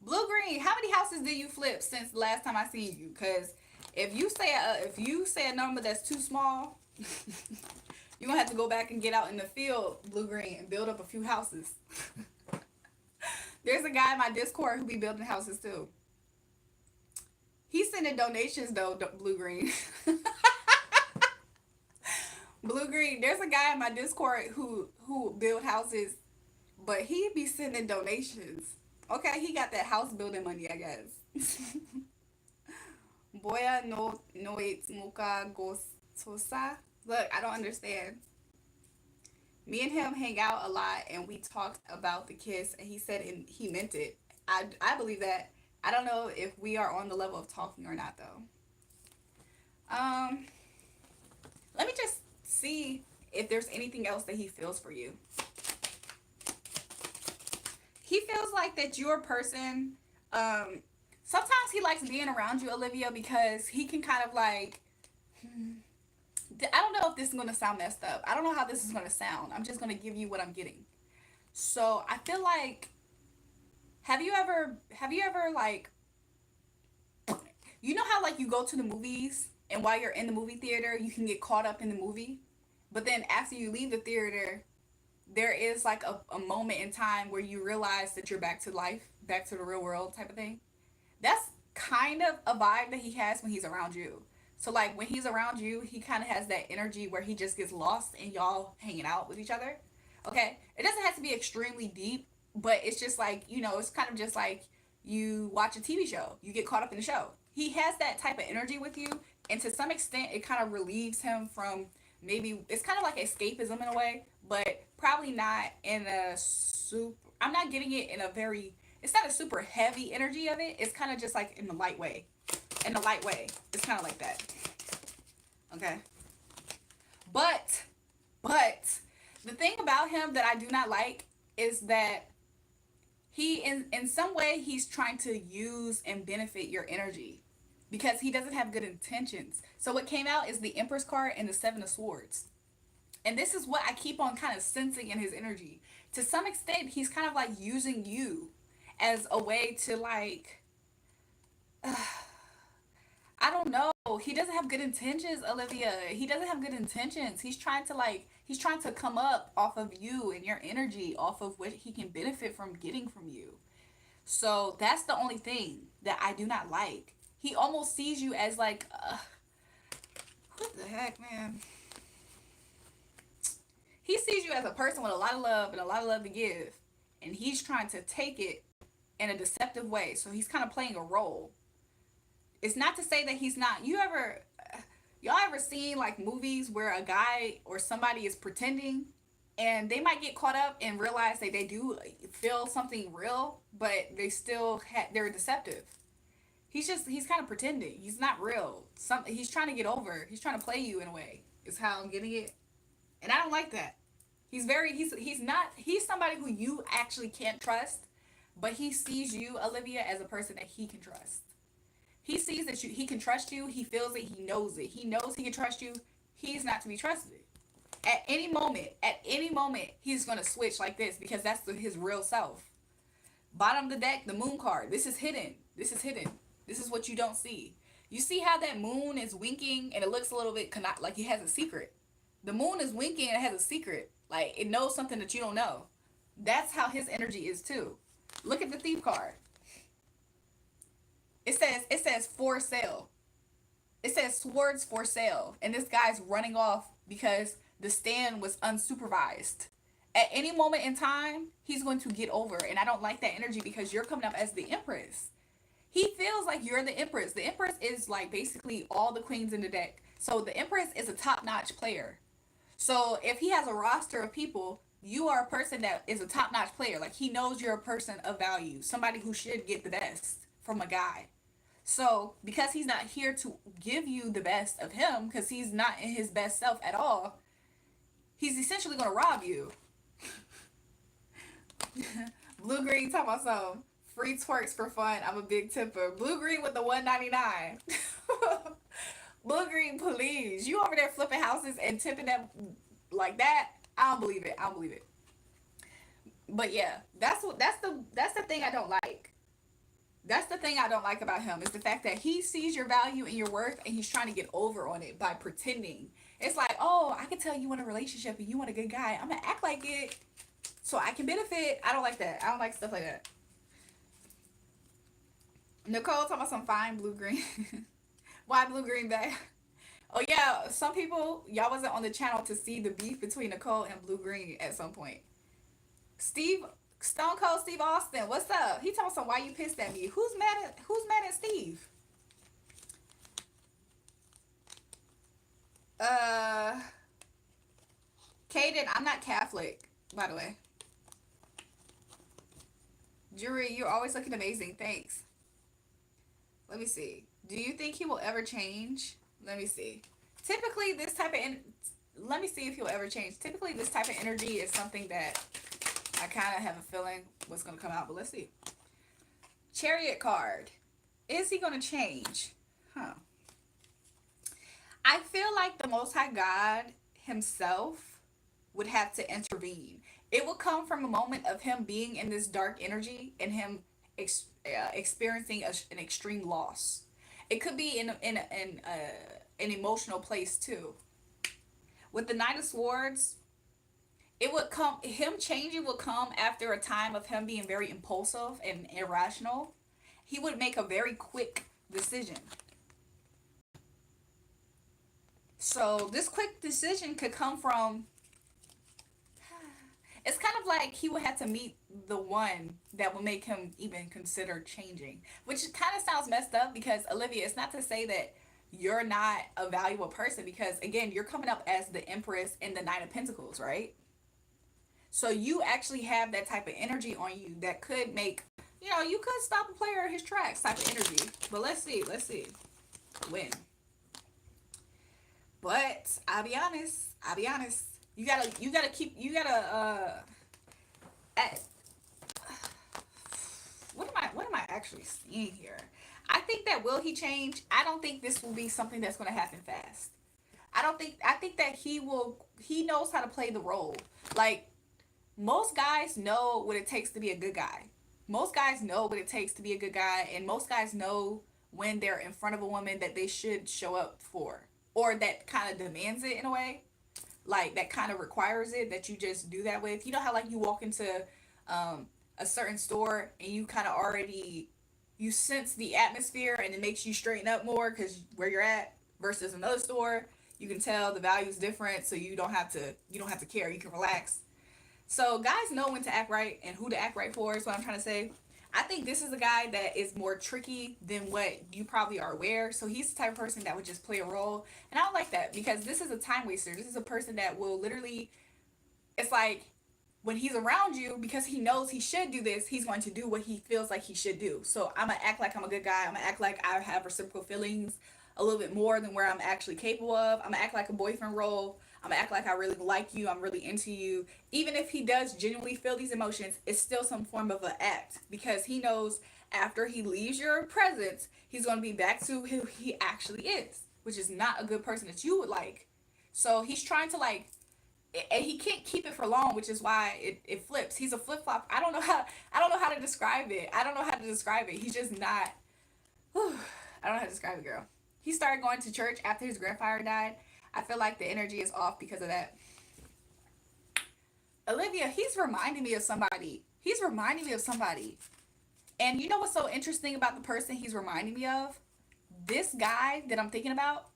Blue Green, how many houses did you flip since the last time I seen you? Cause if you say a number that's too small, you're gonna have to go back and get out in the field, Blue Green, and build up a few houses. There's a guy in my Discord who be building houses too. He's sending donations though, Blue Green. Blue Green, there's a guy in my Discord who build houses, but he be sending donations. Okay, he got that house building money, I guess. Boya no it's muka gososa. Look, I don't understand. Me and him hang out a lot, and we talked about the kiss, and he said and he meant it. I believe that. I don't know if we are on the level of talking or not though. Um, Let me just see if there's anything else that he feels for you. He feels like that you're a person. Um, Sometimes he likes being around you, Olivia, because he can kind of like. I don't know if this is gonna sound messed up. I don't know how this is gonna sound. I'm just gonna give you what I'm getting. So I feel like, have you ever like, you know how like you go to the movies and while you're in the movie theater you can get caught up in the movie, but then after you leave the theater there is like a moment in time where you realize that you're back to life, back to the real world type of thing. That's kind of a vibe that he has when he's around you. So like when he's around you, he kind of has that energy where he just gets lost and y'all hanging out with each other. Okay, it doesn't have to be extremely deep, but it's just like, it's kind of just like you watch a TV show, you get caught up in the show. He has that type of energy with you, and to some extent, it kind of relieves him from, maybe it's kind of like escapism in a way, but probably not in a super. I'm not getting it in a very. It's not a super heavy energy of it. It's kind of just like in the light way. In the light way, it's kind of like that. Okay, but but the thing about him that I do not like is that he in some way he's trying to use and benefit your energy because he doesn't have good intentions. So what came out is the Empress card and the Seven of Swords. And this is what I keep on kind of sensing in his energy. To some extent, he's kind of like using you as a way to like, I don't know. He doesn't have good intentions, Olivia. He doesn't have good intentions. He's trying to come up off of you and your energy, off of what he can benefit from getting from you. So that's the only thing that I do not like. He almost sees you as like, what the heck, man? He sees you as a person with a lot of love and a lot of love to give, and he's trying to take it in a deceptive way. So he's kind of playing a role. It's not to say that he's not. Y'all ever seen like movies where a guy or somebody is pretending, and they might get caught up and realize that they do feel something real, but they're deceptive. He's kind of pretending. He's not real. He's trying to get over. He's trying to play you in a way. Is how I'm getting it. And I don't like that. He's somebody who you actually can't trust, but he sees you, Olivia, as a person that he can trust. He sees that he can trust you. He feels it. He knows it. He knows he can trust you. He's not to be trusted. At any moment, he's gonna switch like this because that's his real self. Bottom of the deck, the moon card. This is hidden. This is hidden. This is what you don't see. You see how that moon is winking and it looks a little bit like it has a secret. The moon is winking and it has a secret. Like it knows something that you don't know. That's how his energy is too. Look at the thief card. It says for sale. It says swords for sale. And this guy's running off because the stand was unsupervised. At any moment in time, he's going to get over. And I don't like that energy because you're coming up as the Empress. He feels like you're the Empress. The Empress is like basically all the queens in the deck. So the Empress is a top-notch player. So if he has a roster of people, you are a person that is a top-notch player. Like he knows you're a person of value, somebody who should get the best from a guy. So because he's not here to give you the best of him, because he's not in his best self at all, he's essentially going to rob you. Blue green talking about some free twerks for fun. I'm a big tipper. Blue green with the 199. Blue green, please. You over there flipping houses and tipping them like that? I don't believe it. I don't believe it. But yeah, that's the thing I don't like. That's the thing I don't like about him is the fact that he sees your value and your worth and he's trying to get over on it by pretending. It's like, oh, I can tell you in a relationship and you want a good guy. I'm gonna act like it so I can benefit. I don't like that. I don't like stuff like that. Nicole talking about some fine blue green. Why blue green bag? Oh yeah, some people y'all wasn't on the channel to see the beef between Nicole and Blue Green at some point. Steve Stone Cold Steve Austin, what's up? He talking some why you pissed at me. Who's mad at Steve? Uh Kaden, I'm not Catholic, by the way. Julrae, you're always looking amazing. Thanks. Let me see. Do you think he will ever change? Let me see. Typically, this type of let me see if he'll ever change. Typically, this type of energy is something that I kind of have a feeling what's going to come out, but let's see. Chariot card. Is he going to change? Huh. I feel like the Most High God himself would have to intervene. It will come from a moment of him being in this dark energy and him experiencing an extreme loss. It could be an emotional place too. With the Knight of Swords, it would come. Him changing would come after a time of him being very impulsive and irrational. He would make a very quick decision. So this quick decision could come from. It's kind of like he would have to meet the one that would make him even consider changing, which kind of sounds messed up because Olivia, it's not to say that you're not a valuable person because again, you're coming up as the Empress and the Knight of Pentacles, right? So you actually have that type of energy on you that could make, you could stop a player in his tracks type of energy. But let's see. When. But I'll be honest. At, what am I actually seeing here? I think that will he change? I don't think this will be something that's going to happen fast. I think that he knows how to play the role. Like most guys know what it takes to be a good guy. Most guys know what it takes to be a good guy and most guys know when they're in front of a woman that they should show up for or that kind of demands it in a way. Like that kind of requires it that you just do that with. You know how like you walk into a certain store and you kind of already you sense the atmosphere and it makes you straighten up more because where you're at versus another store you can tell the value is different so you don't have to care, you can relax. So guys know when to act right and who to act right for is what I'm trying to say. I think this is a guy that is more tricky than what you probably are aware. So he's the type of person that would just play a role. And I don't like that because this is a time waster. This is a person that will literally, it's like when he's around you, because he knows he should do this, he's going to do what he feels like he should do. So I'm going to act like I'm a good guy. I'm going to act like I have reciprocal feelings a little bit more than where I'm actually capable of. I'm going to act like a boyfriend role. I'm gonna act like I really like you, I'm really into you. Even if he does genuinely feel these emotions, it's still some form of an act, because he knows after he leaves your presence, he's gonna be back to who he actually is, which is not a good person that you would like. So he's trying to like, and he can't keep it for long, which is why it flips. He's a flip flop. I don't know how to describe it. I don't know how to describe it. He's just not. Whew, I don't know how to describe it, girl. He started going to church after his grandfather died. I feel like the energy is off because of that. Olivia, he's reminding me of somebody. He's reminding me of somebody. And you know what's so interesting about the person he's reminding me of? This guy that I'm thinking about,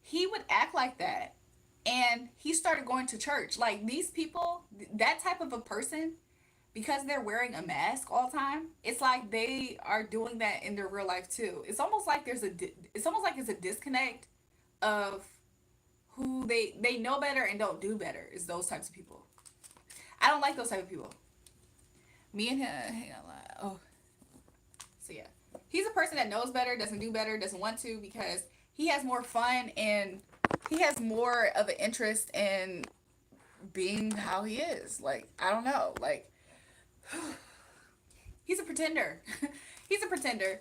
he would act like that. And he started going to church. Like these people, that type of a person, because they're wearing a mask all the time, it's like they are doing that in their real life too. It's almost like it's almost like it's a disconnect of who they know better and don't do better. Is those types of people. I don't like those type of people. Me and him, oh, so yeah, he's a person that knows better, doesn't do better, doesn't want to, because he has more fun and he has more of an interest in being how he is. Like I don't know, like he's a pretender. He's a pretender.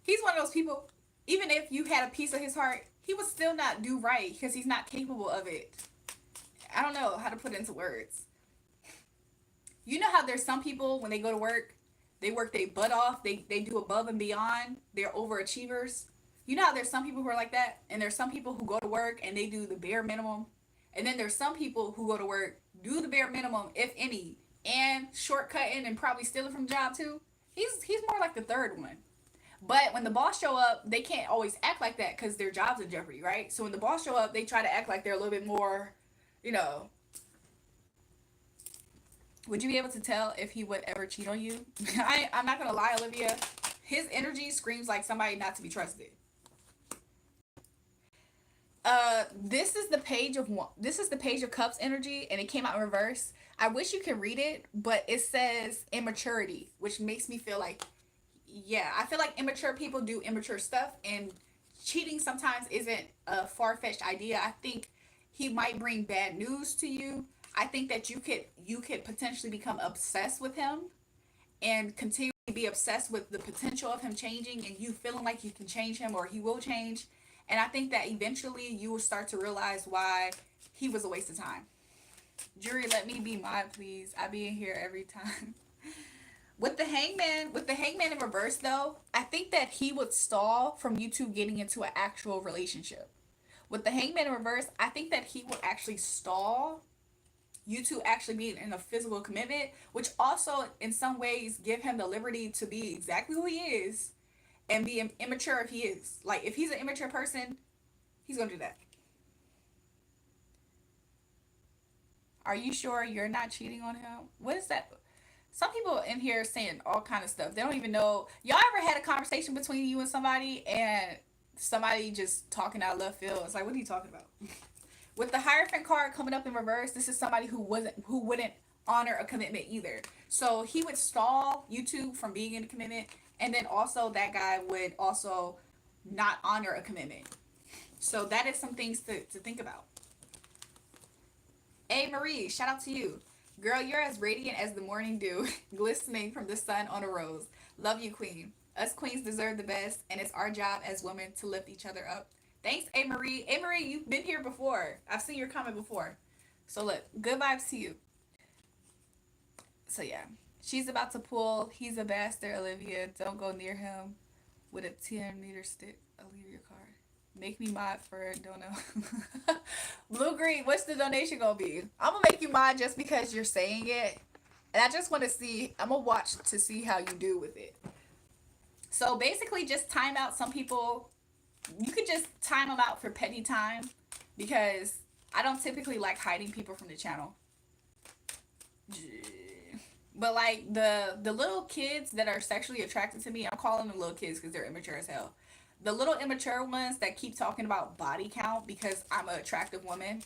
He's one of those people. Even if you had a piece of his heart, he would still not do right because he's not capable of it. I don't know how to put it into words. You know how there's some people when they go to work, they work their butt off, they do above and beyond, they're overachievers. You know how there's some people who are like that, and there's some people who go to work and they do the bare minimum, and then there's some people who go to work, do the bare minimum, if any, and shortcutting and probably stealing from the job too. He's more like the third one. But when the boss show up, they can't always act like that because their job's in jeopardy, right? So when the boss show up, they try to act like they're a little bit more, you know. Would you be able to tell if he would ever cheat on you? I'm not gonna lie, Olivia. His energy screams like somebody not to be trusted. This is the page of cups energy, and it came out in reverse. I wish you could read it, but it says immaturity, which makes me feel like, yeah, I feel like immature people do immature stuff, and cheating sometimes isn't a far-fetched idea. I think he might bring bad news to you. I think that you could potentially become obsessed with him and continue to be obsessed with the potential of him changing, and you feeling like you can change him or he will change. And I think that eventually you will start to realize why he was a waste of time. Jury, let me be mine, please. I be in here every time. With the hangman in reverse though, I think that he would stall from you two getting into an actual relationship. With the hangman in reverse, I think that he will actually stall you two actually being in a physical commitment, which also in some ways give him the liberty to be exactly who he is and be immature if he is. Like if he's an immature person, he's gonna do that. Are you sure you're not cheating on him? What is that? Some people in here saying all kind of stuff. They don't even know. Y'all ever had a conversation between you and somebody, and somebody just talking out of left field? It's like, what are you talking about? With the Hierophant card coming up in reverse, this is somebody who wouldn't honor a commitment either. So he would stall you two from being in a commitment, and then also that guy would also not honor a commitment. So that is some things to think about. Hey Marie, shout out to you. Girl, you're as radiant as the morning dew, glistening from the sun on a rose. Love you, queen. Us queens deserve the best, and it's our job as women to lift each other up. Thanks, A Marie. A Marie, you've been here before. I've seen your comment before. So look, good vibes to you. So yeah, she's about to pull. He's a bastard, Olivia. Don't go near him with a 10-meter stick. I'll leave your card. Make me mod for it. Don't know. Blue green. What's the donation gonna be? I'm gonna make you mod just because you're saying it, and I just want to see. I'm gonna watch to see how you do with it. So basically, just time out some people. You could just time them out for petty time, because I don't typically like hiding people from the channel. But like the little kids that are sexually attracted to me, I'm calling them little kids because they're immature as hell. The little immature ones that keep talking about body count because I'm an attractive woman,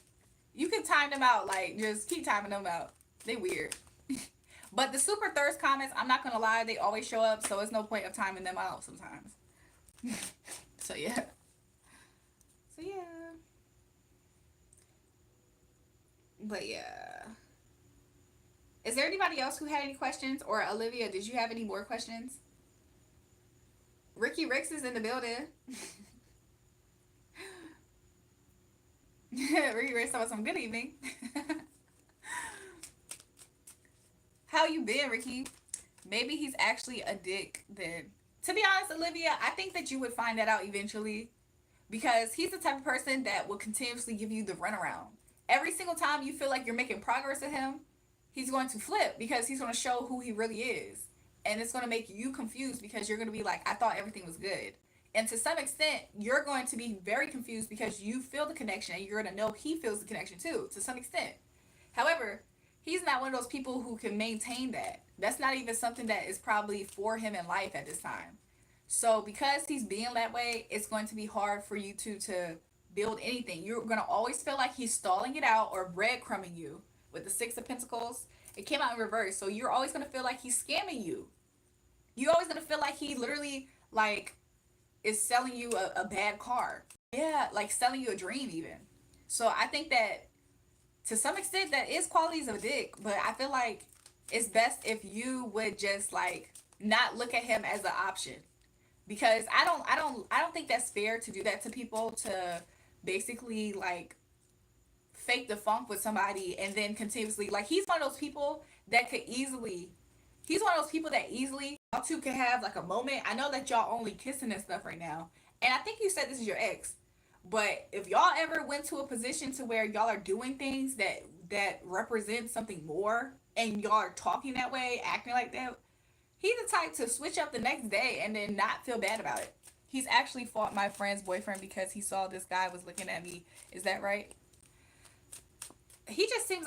you can time them out. Like just keep timing them out. They weird. But the super thirst comments, I'm not gonna lie, they always show up, so it's no point of timing them out sometimes. So yeah. So yeah. But yeah. Is there anybody else who had any questions? Or Olivia, did you have any more questions? Ricky Ricks is in the building. Ricky Ricks talking some good evening. How you been, Ricky? Maybe he's actually a dick then. To be honest, Olivia, I think that you would find that out eventually because he's the type of person that will continuously give you the runaround. Every single time you feel like you're making progress with him, he's going to flip because he's going to show who he really is. And it's going to make you confused because you're going to be like, I thought everything was good. And to some extent, you're going to be very confused because you feel the connection and you're going to know he feels the connection too, to some extent. However, he's not one of those people who can maintain that. That's not even something that is probably for him in life at this time. So because he's being that way, it's going to be hard for you to build anything. You're going to always feel like he's stalling it out or breadcrumbing you with the Six of Pentacles. It came out in reverse. So you're always going to feel like he's scamming you. You're always going to feel like he literally like is selling you a bad car. Yeah, like selling you a dream even. So I think that to some extent that is qualities of a dick, but I feel like it's best if you would just like not look at him as an option because I don't think that's fair to do that to people to basically like fake the funk with somebody and then continuously like he's one of those people that could easily he's one of those people that easily y'all two can have like a moment. I know that y'all only kissing and stuff right now, and I think you said this is your ex, but if y'all ever went to a position to where y'all are doing things that represent something more and y'all are talking that way, acting like that, he's the type to switch up the next day and then not feel bad about it. He's actually fought my friend's boyfriend because he saw this guy was looking at me. Is that right? He just seems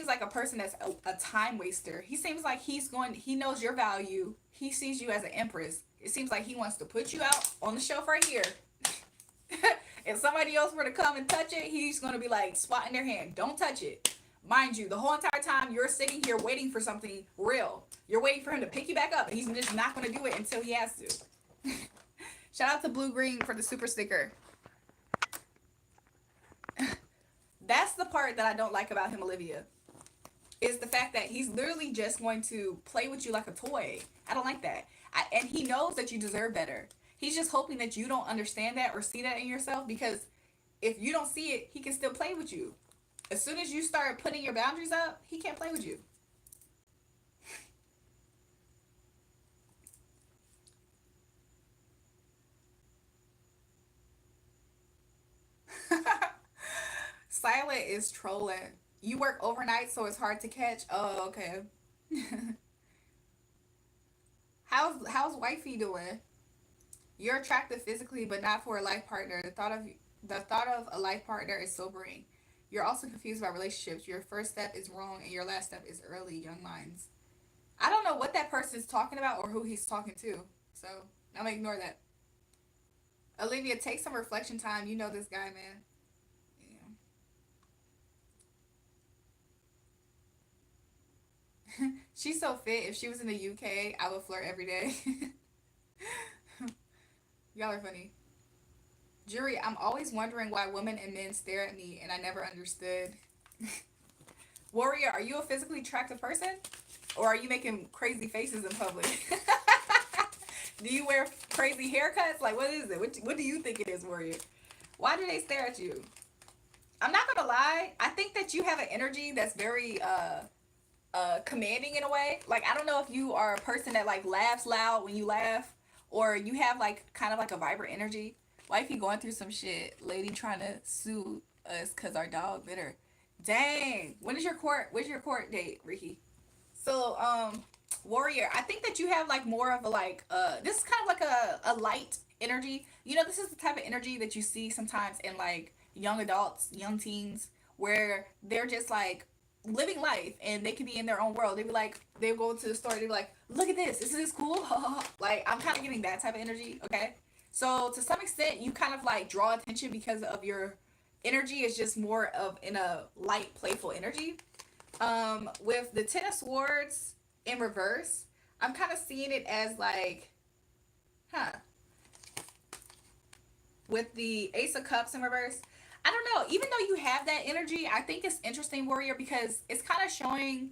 like a person that's a time waster. He seems like he knows your value. He sees you as an empress. It seems like he wants to put you out on the shelf right here. If somebody else were to come and touch it, he's going to be like swatting their hand. Don't touch it. Mind you, the whole entire time you're sitting here waiting for something real. You're waiting for him to pick you back up, and he's just not going to do it until he has to. Shout out to Blue Green for the super sticker. That's the part that I don't like about him, Olivia. Is the fact that he's literally just going to play with you like a toy. I don't like that. And he knows that you deserve better. He's just hoping that you don't understand that or see that in yourself because if you don't see it, he can still play with you. As soon as you start putting your boundaries up, he can't play with you. Silent is trolling. You work overnight, so it's hard to catch. Oh, okay. How's wifey doing? You're attractive physically, but not for a life partner. The thought of a life partner is sobering. You're also confused about relationships. Your first step is wrong, and your last step is early. Young minds. I don't know what that person is talking about or who he's talking to. So I'm gonna ignore that. Olivia, take some reflection time. You know this guy, man. Yeah. She's so fit. If she was in the UK, I would flirt every day. Y'all are funny. Jury, I'm always wondering why women and men stare at me, and I never understood. Warrior, are you a physically attractive person? Or are you making crazy faces in public? Do you wear crazy haircuts? Like, what is it? What do you think it is, Warrior? Why do they stare at you? I'm not gonna lie. I think that you have an energy that's very commanding in a way. Like, I don't know if you are a person that like laughs loud when you laugh, or you have like kind of like a vibrant energy. Wifey going through some shit. Lady trying to sue us because our dog bit her. Dang. When is your court? When's your court date, Ricky? So, Warrior, I think that you have like more of a like this is kind of like a light energy. You know, this is the type of energy that you see sometimes in like young adults, young teens, where they're just like living life and they could be in their own world. They'd be like, they'll go to the store, they'd be like, look at this, isn't this cool? Like, I'm kind of getting that type of energy, okay? So to some extent, you kind of like draw attention because of your energy is just more of in a light, playful energy. With the Ten of Swords in reverse, I'm kind of seeing it as like, huh. With the Ace of Cups in reverse, I don't know. Even though you have that energy, I think it's interesting, warrior, because it's kind of showing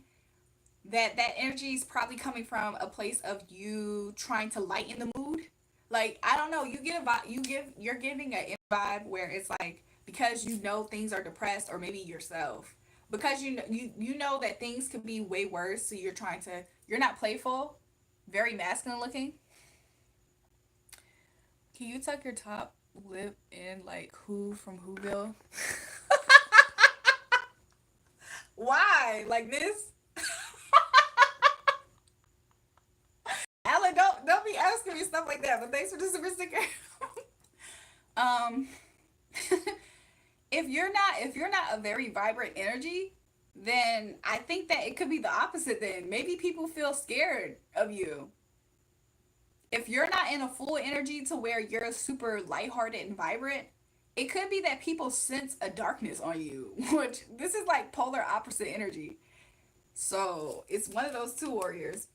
that that energy is probably coming from a place of you trying to lighten the mood. Like, I don't know, you get a vibe, you're giving a vibe where it's like, because you know things are depressed, or maybe yourself, because you know that things could be way worse, so you're trying to, you're not playful, very masculine looking. Can you tuck your top lip in like Who from Whoville? Why? Like this? Alan, don't be asking me stuff like that. But thanks for the super sticker. um, if you're not a very vibrant energy, then I think that it could be the opposite. Then maybe people feel scared of you. If you're not in a full energy to where you're super lighthearted and vibrant, it could be that people sense a darkness on you, which this is like polar opposite energy. So it's one of those two warriors.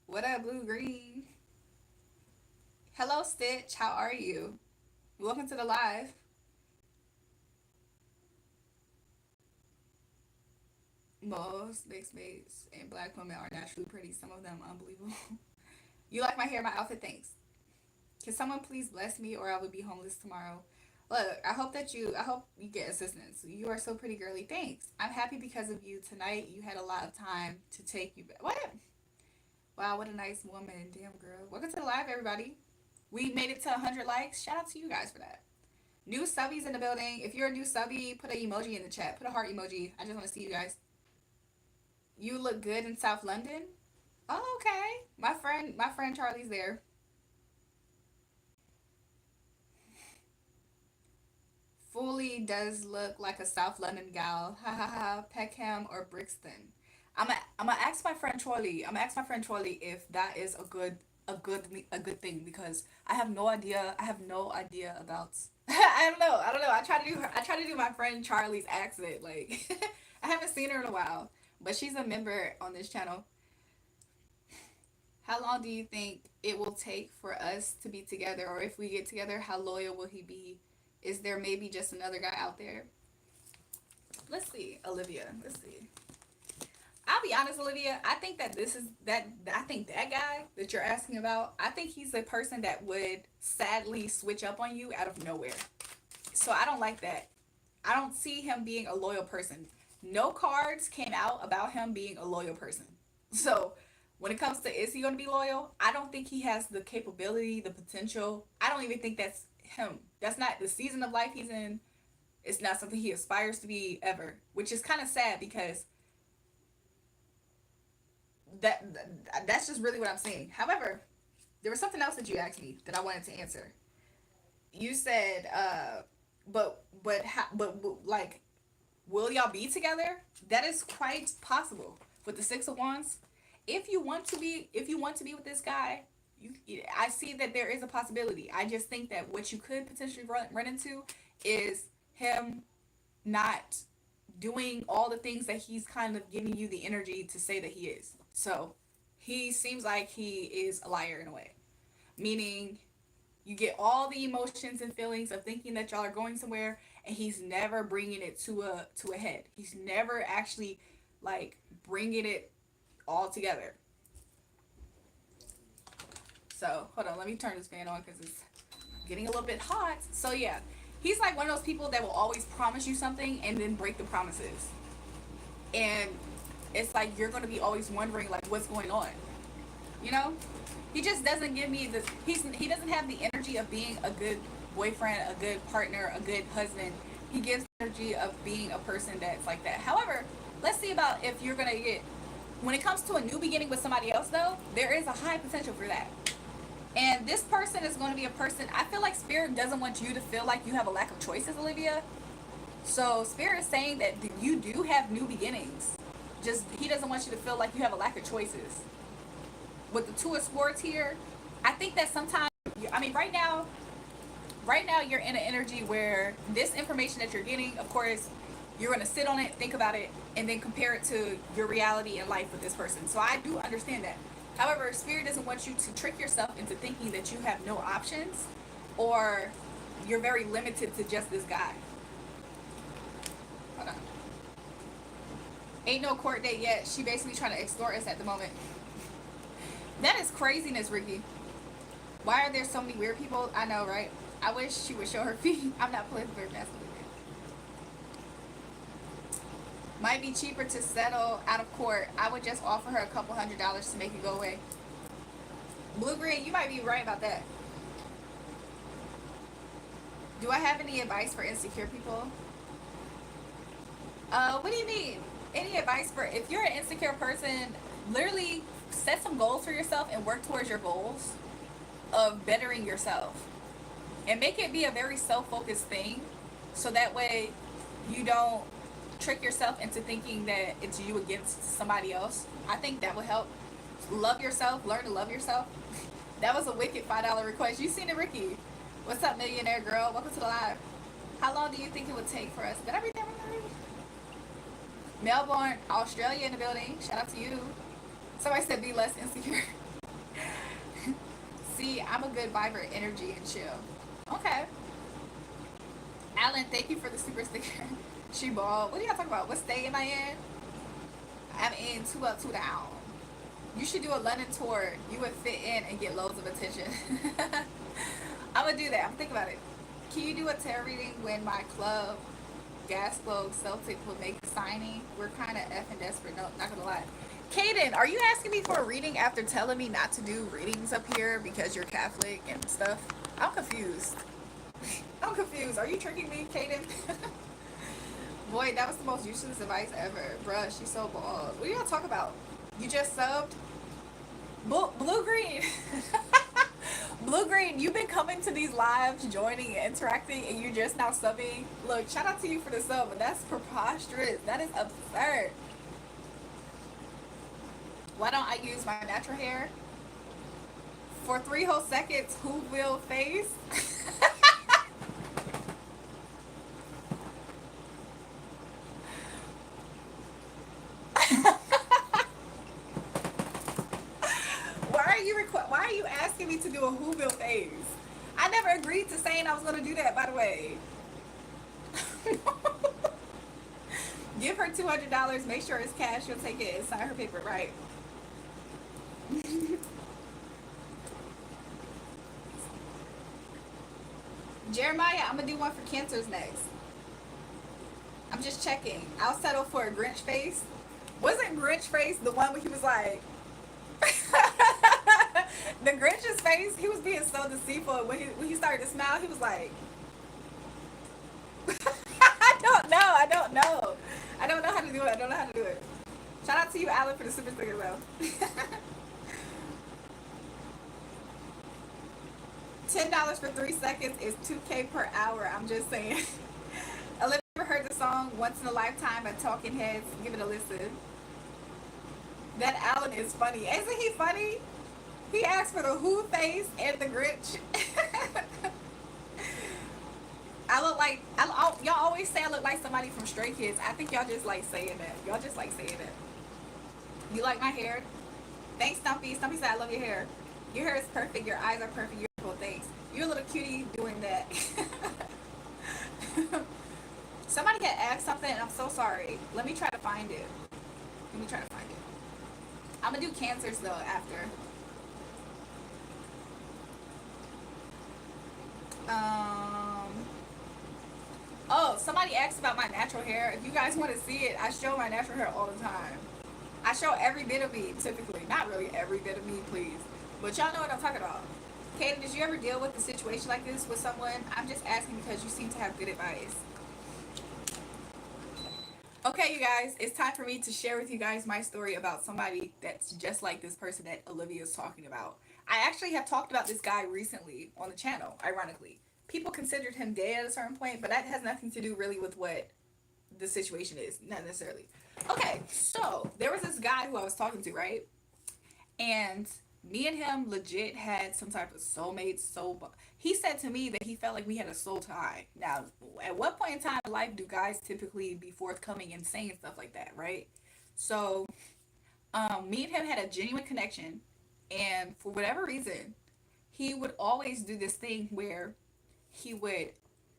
What up, Blue Green? Hello, Stitch. How are you? Welcome to the live. Most mixed mates and black women are naturally pretty. Some of them unbelievable. You like my hair, my outfit? Thanks. Can someone please bless me, or I will be homeless tomorrow? Look, I hope you get assistance. You are so pretty, girly. Thanks. I'm happy because of you tonight. You had a lot of time to take you back. What? Wow, what a nice woman. Damn, girl. Welcome to the live, everybody. We made it to 100 likes. Shout out to you guys for that. New subbies in the building. If you're a new subby, put an emoji in the chat. Put a heart emoji. I just want to see you guys. You look good in South London. Oh, okay. My friend Charlie's there. Fully does look like a South London gal. Ha ha ha. Peckham or Brixton. I'm gonna ask my friend Charlie. I'm gonna ask my friend Charlie if that is a good thing, because I have no idea. I have no idea about. I don't know. I don't know. I try to do my friend Charlie's accent. Like, I haven't seen her in a while, but she's a member on this channel. How long do you think it will take for us to be together, or if we get together, how loyal will he be? Is there maybe just another guy out there? Let's see, Olivia. Let's see. I'll be honest, Olivia. I think that this is that. I think that guy that you're asking about. I think he's the person that would sadly switch up on you out of nowhere. So I don't like that. I don't see him being a loyal person. No cards came out about him being a loyal person. So when it comes to is he going to be loyal, I don't think he has the capability, the potential. I don't even think that's him. That's not the season of life he's in. It's not something he aspires to be ever, which is kind of sad, because that that's just really what I'm saying. However, there was something else that you asked me that I wanted to answer. You said, but like, will y'all be together? That is quite possible with the Six of Wands. If you want to be with this guy, I see that there is a possibility. I just think that what you could potentially run into is him not doing all the things that he's kind of giving you the energy to say that he is. So he seems like he is a liar in a way, meaning you get all the emotions and feelings of thinking that y'all are going somewhere, and he's never bringing it to a head. He's never actually like bringing it all together. So hold on, let me turn this fan on because it's getting a little bit hot. So yeah, he's like one of those people that will always promise you something and then break the promises, and it's like you're gonna be always wondering like what's going on. You know, he just doesn't give me this. He doesn't have the energy of being a good boyfriend, a good partner, a good husband. He gives energy of being a person that's like that. However, let's see about if you're gonna get, when it comes to a new beginning with somebody else though, there is a high potential for that. And this person is going to be a person, I feel like Spirit doesn't want you to feel like you have a lack of choices, Olivia. So Spirit is saying that you do have new beginnings. Just, he doesn't want you to feel like you have a lack of choices. With the Two of Swords here, I think that sometimes, I mean, right now you're in an energy where this information that you're getting, of course, you're going to sit on it, think about it, and then compare it to your reality in life with this person. So I do understand that. However, Spirit doesn't want you to trick yourself into thinking that you have no options. or you're very limited to just this guy. Hold on. Ain't no court date yet. She basically trying to extort us at the moment. That is craziness, Ricky. Why are there so many weird people? I know, right? I wish she would show her feet. I'm not playing very fast. Might be cheaper to settle out of court. I would just offer her a couple $100 to make it go away. Blue Green, you might be right about that. Do I have any advice for insecure people? What do you mean? Any advice for if you're an insecure person? Literally set some goals for yourself and work towards your goals of bettering yourself, and make it be a very self-focused thing, so that way you don't trick yourself into thinking that it's you against somebody else. I think that would help. Love yourself. Learn to love yourself. That was a wicked $5 request. You seen it, Ricky? What's up, millionaire girl? Welcome to the live. How long do you think it would take for us? Did I read that right? Melbourne, Australia in the building. Shout out to you. Somebody said be less insecure. See, I'm a good vibrant energy and chill. Okay. Alan, thank you for the super sticker. She bald. What are y'all talking about? What state am I in? I'm in 2 Up, 2 Down. You should do a London tour. You would fit in and get loads of attention. I'm gonna do that. I'm thinking about it. Can you do a tarot reading when my club, Gaslow Celtic, will make a signing? We're kind of effing desperate. No, not gonna lie. Kaden, are you asking me for a reading after telling me not to do readings up here because you're Catholic and stuff? I'm confused. I'm confused. Are you tricking me, Kaden? Boy, that was the most useless advice ever. Bruh, she's so bald. What are y'all talking about? You just subbed? Blue Green. Blue Green, you've been coming to these lives, joining and interacting, and you're just now subbing. Look, shout out to you for the sub, but that's preposterous. That is absurd. Why don't I use my natural hair? For 3 whole seconds, who will face? Why are you asking me to do a who will phase? I never agreed to saying I was gonna do that, by the way. Give her $200, make sure it's cash, she'll take it and sign her paper, right? Jeremiah, I'm gonna do one for cancers next. I'm just checking. I'll settle for a Grinch face. Wasn't Grinch face the one where he was like the Grinch's face, he was being so deceitful. When he started to smile, he was like I don't know. I don't know. I don't know how to do it. I don't know how to do it. Shout out to you, Alan, for the super sticker though. $10 for 3 seconds is 2K per hour. I'm just saying. Olivia heard the song Once in a Lifetime by Talking Heads. Give it a listen. That Alan is funny. Isn't he funny? He asked for the Who face and the Grinch. I look like y'all always say I look like somebody from Stray Kids. I think y'all just like saying that. Y'all just like saying that. You like my hair? Thanks, Stumpy. Stumpy said I love your hair. Your hair is perfect. Your eyes are perfect. You're beautiful. Thanks. You're a little cutie doing that. Somebody had asked something, and I'm so sorry. Let me try to find it. Let me try to find it. I'm gonna do cancers though after. Oh, somebody asked about my natural hair. If you guys want to see it, I show my natural hair all the time. I show every bit of me, typically. Not really every bit of me, please. But y'all know what I'm talking about. Kaden, did you ever deal with a situation like this with someone? I'm just asking because you seem to have good advice. Okay, you guys, it's time for me to share with you guys my story about somebody that's just like this person that Olivia is talking about. I actually have talked about this guy recently on the channel, ironically. People considered him gay at a certain point, but that has nothing to do really with what the situation is, not necessarily. Okay, so there was this guy who I was talking to, right? And me and him legit had some type of soulmate soul. He said to me that he felt like we had a soul tie. Now, at what point in time in life do guys typically be forthcoming and saying stuff like that, right? So, me and him had a genuine connection, and for whatever reason, he would always do this thing where he would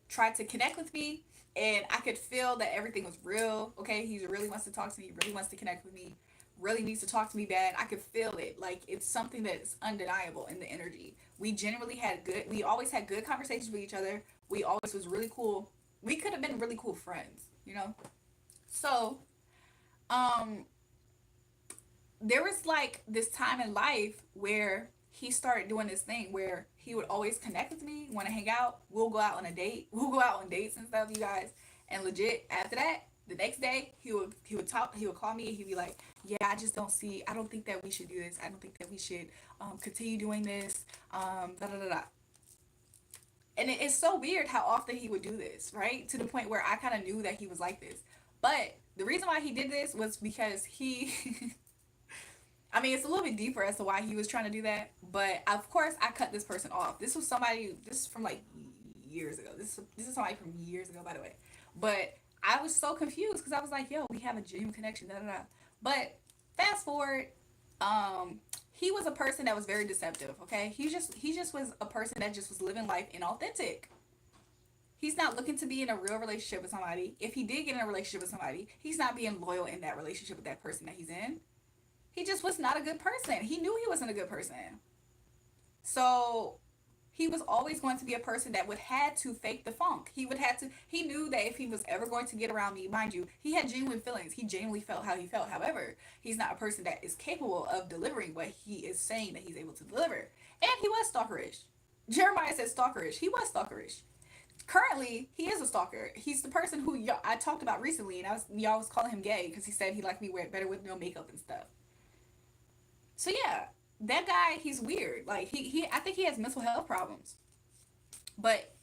try to connect with me, and I could feel that everything was real. Okay, he really wants to talk to me, really wants to connect with me, really needs to talk to me bad. I could feel it. Like, it's something that's undeniable in the energy. We always had good conversations with each other. We always was really cool. We could have been really cool friends, you know? So, um, there was like this time in life where he started doing this thing where he would always connect with me, want to hang out. We'll go out on a date. We'll go out on dates and stuff, you guys. And legit, after that, the next day, he would call me, and he'd be like, "Yeah, I don't think that we should do this. I don't think that we should continue doing this. Da da da da." And it's so weird how often he would do this, right? To the point where I kind of knew that he was like this. But the reason why he did this was because he I mean, it's a little bit deeper as to why he was trying to do that, but of course, I cut this person off. This was somebody. This is from like years ago. This is somebody from years ago, by the way. But I was so confused because I was like, "Yo, we have a genuine connection." Da da da. But fast forward, he was a person that was very deceptive. Okay, he just was a person that just was living life inauthentic. He's not looking to be in a real relationship with somebody. If he did get in a relationship with somebody, he's not being loyal in that relationship with that person that he's in. He just was not a good person. He knew he wasn't a good person. So he was always going to be a person that would had to fake the funk. He knew that if he was ever going to get around me, mind you, he had genuine feelings. He genuinely felt how he felt. However, he's not a person that is capable of delivering what he is saying that he's able to deliver. And he was stalkerish. Jeremiah said stalkerish. He was stalkerish. Currently, he is a stalker. He's the person who I talked about recently, and y'all was calling him gay because he said he liked me better with no makeup and stuff. So yeah, that guy, he's weird. Like he I think he has mental health problems. But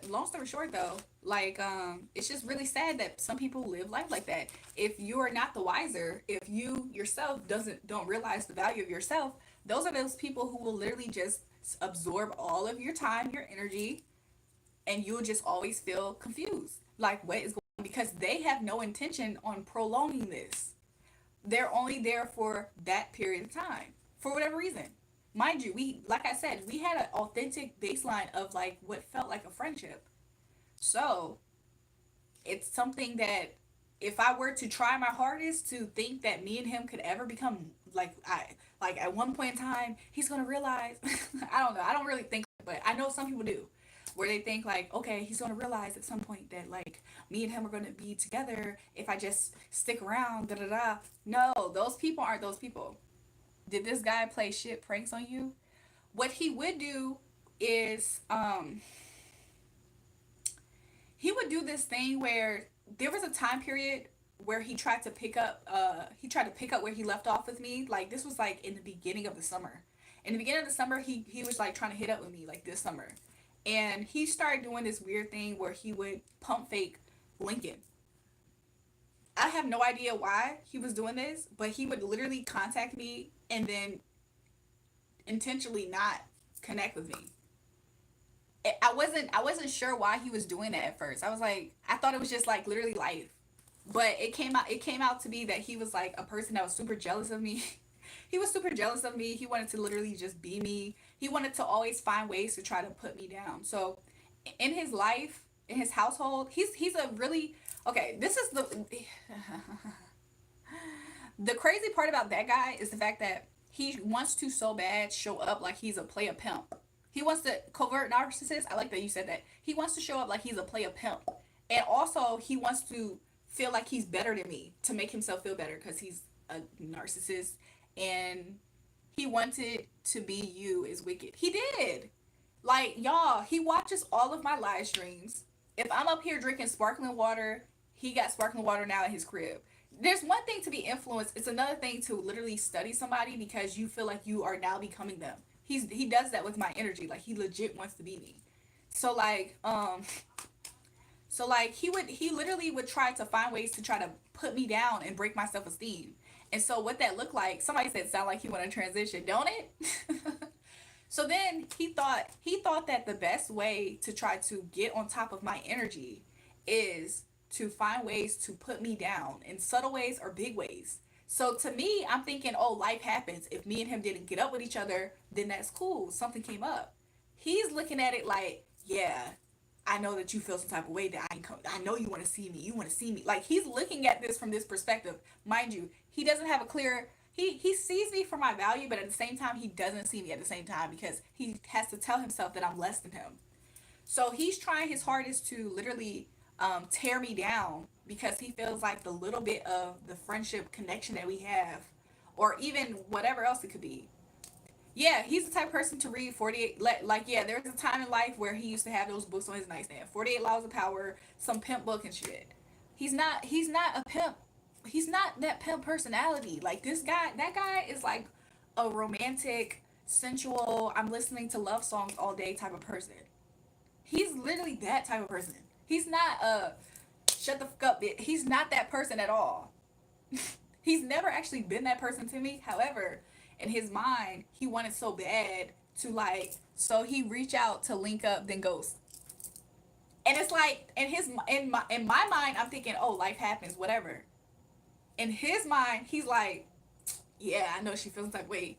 long story short though, like it's just really sad that some people live life like that. If you are not the wiser, if you yourself don't realize the value of yourself, those are those people who will literally just absorb all of your time, your energy, and you'll just always feel confused. Like what is going on, because they have no intention on prolonging this. They're only there for that period of time for whatever reason. Mind you, we like I said, we had an authentic baseline of like what felt like a friendship. So it's something that if I were to try my hardest to think that me and him could ever become like at one point in time he's gonna realize I don't know. I don't really think, but I know some people do. Where they think like, okay, he's gonna realize at some point that like me and him are gonna be together if I just stick around, da da da. No, those people aren't those people. Did this guy play shit pranks on you? What he would do is he would do this thing where there was a time period where he tried to pick up where he left off with me. Like this was like in the beginning of the summer. In the beginning of the summer, he was like trying to hit up with me like this summer. And he started doing this weird thing where he would pump fake Lincoln. I have no idea why he was doing this, but he would literally contact me and then intentionally not connect with me. I wasn't sure why he was doing that at first. I was like, I thought it was just like literally life. But it came out to be that he was like a person that was super jealous of me. He was super jealous of me. He wanted to literally just be me. He wanted to always find ways to try to put me down. So in his life, in his household, he's a really okay, this is the crazy part about that guy is the fact that he wants to so bad show up like he's a player pimp. He wants to covert narcissist. I like that you said that. He wants to show up like he's a player pimp. And also he wants to feel like he's better than me to make himself feel better because he's a narcissist and he wanted to be you is wicked. He did. Like y'all, he watches all of my live streams. If I'm up here drinking sparkling water, he got sparkling water now in his crib. There's one thing to be influenced, it's another thing to literally study somebody because you feel like you are now becoming them. He does that with my energy. Like he legit wants to be me. So like he literally would try to find ways to try to put me down and break my self-esteem. And so what that looked like, somebody said sound like he want to transition, don't it? So then he thought that the best way to try to get on top of my energy is to find ways to put me down in subtle ways or big ways. So to me, I'm thinking, oh, life happens. If me and him didn't get up with each other, then that's cool. Something came up. he's looking at it like, yeah, I know that you feel some type of way that I know you want to see me. You want to see me. Like, he's looking at this from this perspective. Mind you, he doesn't have a clear, he sees me for my value, but at the same time, he doesn't see me at the same time because he has to tell himself that I'm less than him. So he's trying his hardest to literally tear me down because he feels like the little bit of the friendship connection that we have, or even whatever else it could be. Yeah, he's the type of person to read 48. Like, yeah, there was a time in life where he used to have those books on his nightstand, 48 Laws of Power, some pimp book and shit. He's not a pimp. He's not that pimp personality. Like, this guy, that guy is like a romantic, sensual, I'm listening to love songs all day type of person. He's literally that type of person. He's not a shut the fuck up bitch. He's not that person at all. He's never actually been that person to me. However, in his mind, he wanted so bad to, like, so he reach out to link up, then ghost. And it's like, in my mind, I'm thinking, oh, life happens, whatever. In his mind, he's like, yeah, I know she feels like, wait.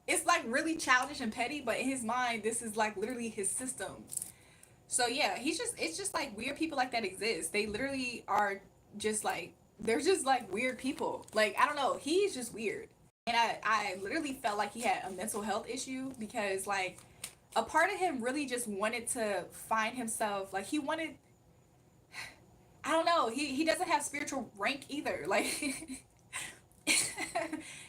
It's like really childish and petty, but in his mind, this is like literally his system. So yeah, it's just like weird people like that exist. They literally are just like, they're just like weird people. Like, I don't know, he's just weird. And I literally felt like he had a mental health issue because, like, a part of him really just wanted to find himself. Like, he wanted, I don't know, he doesn't have spiritual rank either. Like,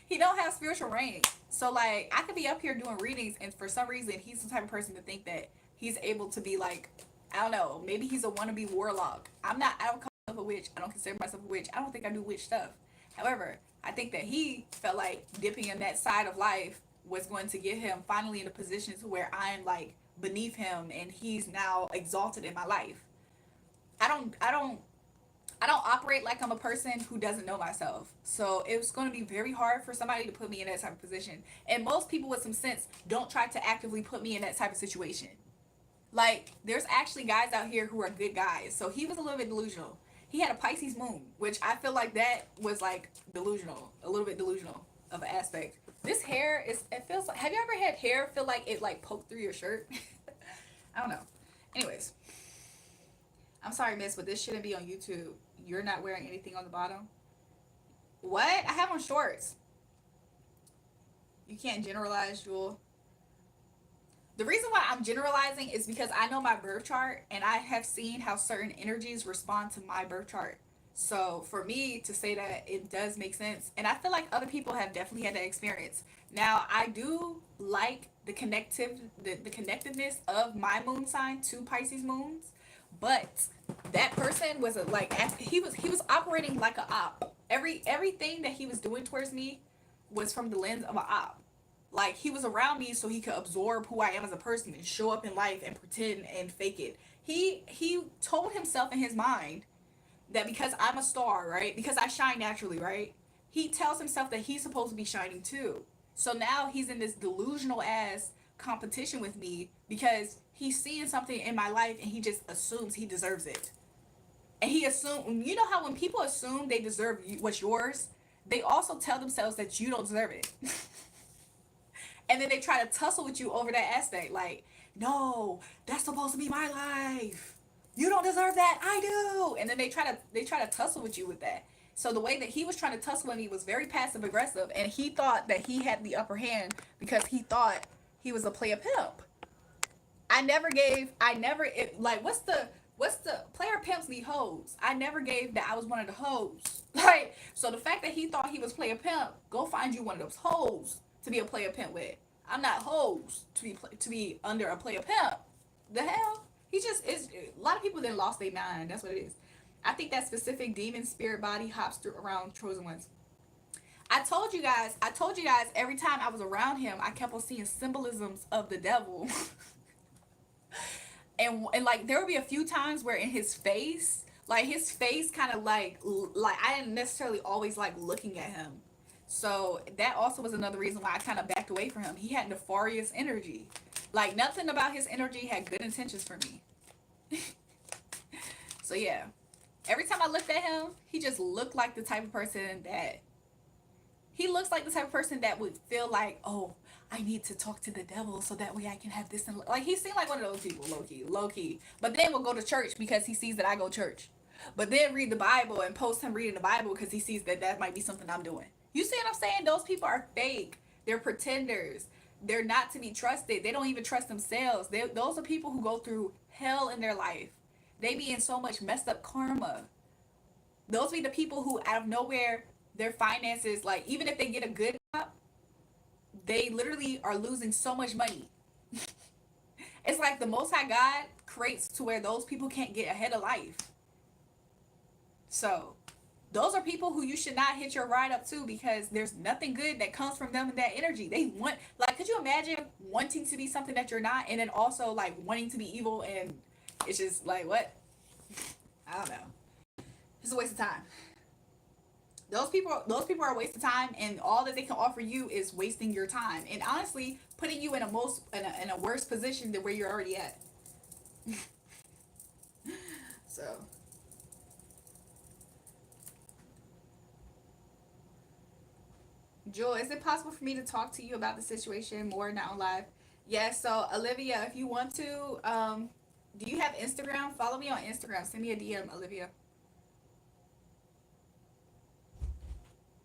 he don't have spiritual rank. So, like, I could be up here doing readings, and for some reason, he's the type of person to think that he's able to be, like, I don't know, maybe he's a wannabe warlock. I don't call myself a witch. I don't consider myself a witch. I don't think I do witch stuff. However, I think that he felt like dipping in that side of life was going to get him finally in a position to where I'm like beneath him and he's now exalted in my life. I don't I don't I don't operate like I'm a person who doesn't know myself. So it was going to be very hard for somebody to put me in that type of position. And most people with some sense don't try to actively put me in that type of situation. Like, there's actually guys out here who are good guys. So he was a little bit delusional. He had a Pisces moon, which I feel like that was like delusional, a little bit delusional of an aspect. This hair is, it feels like, have you ever had hair feel like it like poked through your shirt? I don't know. Anyways, I'm sorry, miss, but this shouldn't be on YouTube. You're not wearing anything on the bottom. What? I have on shorts. You can't generalize, Jewel. The reason why I'm generalizing is because I know my birth chart and I have seen how certain energies respond to my birth chart. So for me to say that, it does make sense. And I feel like other people have definitely had that experience. Now, I do like the connectedness of my moon sign to Pisces moons, but that person was he was operating like a op. Everything that he was doing towards me was from the lens of an op. Like, he was around me so he could absorb who I am as a person and show up in life and pretend and fake it. He told himself in his mind that because I'm a star, right? Because I shine naturally, right? He tells himself that he's supposed to be shining too. So now he's in this delusional ass competition with me because he's seeing something in my life and he just assumes he deserves it. And he assumes, you know how when people assume they deserve what's yours, they also tell themselves that you don't deserve it. And then they try to tussle with you over that aspect. Like, no, that's supposed to be my life. You don't deserve that. I do. And then they try to tussle with you with that. So the way that he was trying to tussle with me was very passive aggressive, and he thought that he had the upper hand because he thought he was a player pimp. Like, what's the player pimps need hoes? I never gave that I was one of the hoes. Right? So the fact that he thought he was player pimp, go find you one of those hoes to be a player pimp with. I'm not hoes to be under a player pimp. The hell? He just is. A lot of people then lost their mind. That's what it is. I think that specific demon spirit body hops through around chosen ones. I told you guys. Every time I was around him, I kept on seeing symbolisms of the devil. And like, there would be a few times where in his face, like, his face kind of like I didn't necessarily always like looking at him. So that also was another reason why I kind of backed away from him. He had nefarious energy. Like, nothing about his energy had good intentions for me. So yeah, every time I looked at him, he just looked like the type of person that he looks like the type of person that would feel like, oh, I need to talk to the devil so that way I can have this. And like, he seemed like one of those people, low key, low key. But then we'll go to church because he sees that I go to church. But then read the Bible and post him reading the Bible because he sees that that might be something I'm doing. You see what I'm saying? Those people are fake. They're pretenders. They're not to be trusted. They don't even trust themselves. Those are people who go through hell in their life. They be in so much messed up karma. Those be the people who out of nowhere, their finances, like even if they get a good job, they literally are losing so much money. It's like the Most High God creates to where those people can't get ahead of life. So those are people who you should not hitch your ride up to because there's nothing good that comes from them in that energy. They want, like, could you imagine wanting to be something that you're not and then also like wanting to be evil, and it's just like, what? I don't know. It's a waste of time. Those people are a waste of time, and all that they can offer you is wasting your time and honestly putting you in a worse position than where you're already at. So Jewel, is it possible for me to talk to you about the situation more now live? Yes. So Olivia, if you want to, do you have Instagram? Follow me on Instagram. Send me a DM, Olivia.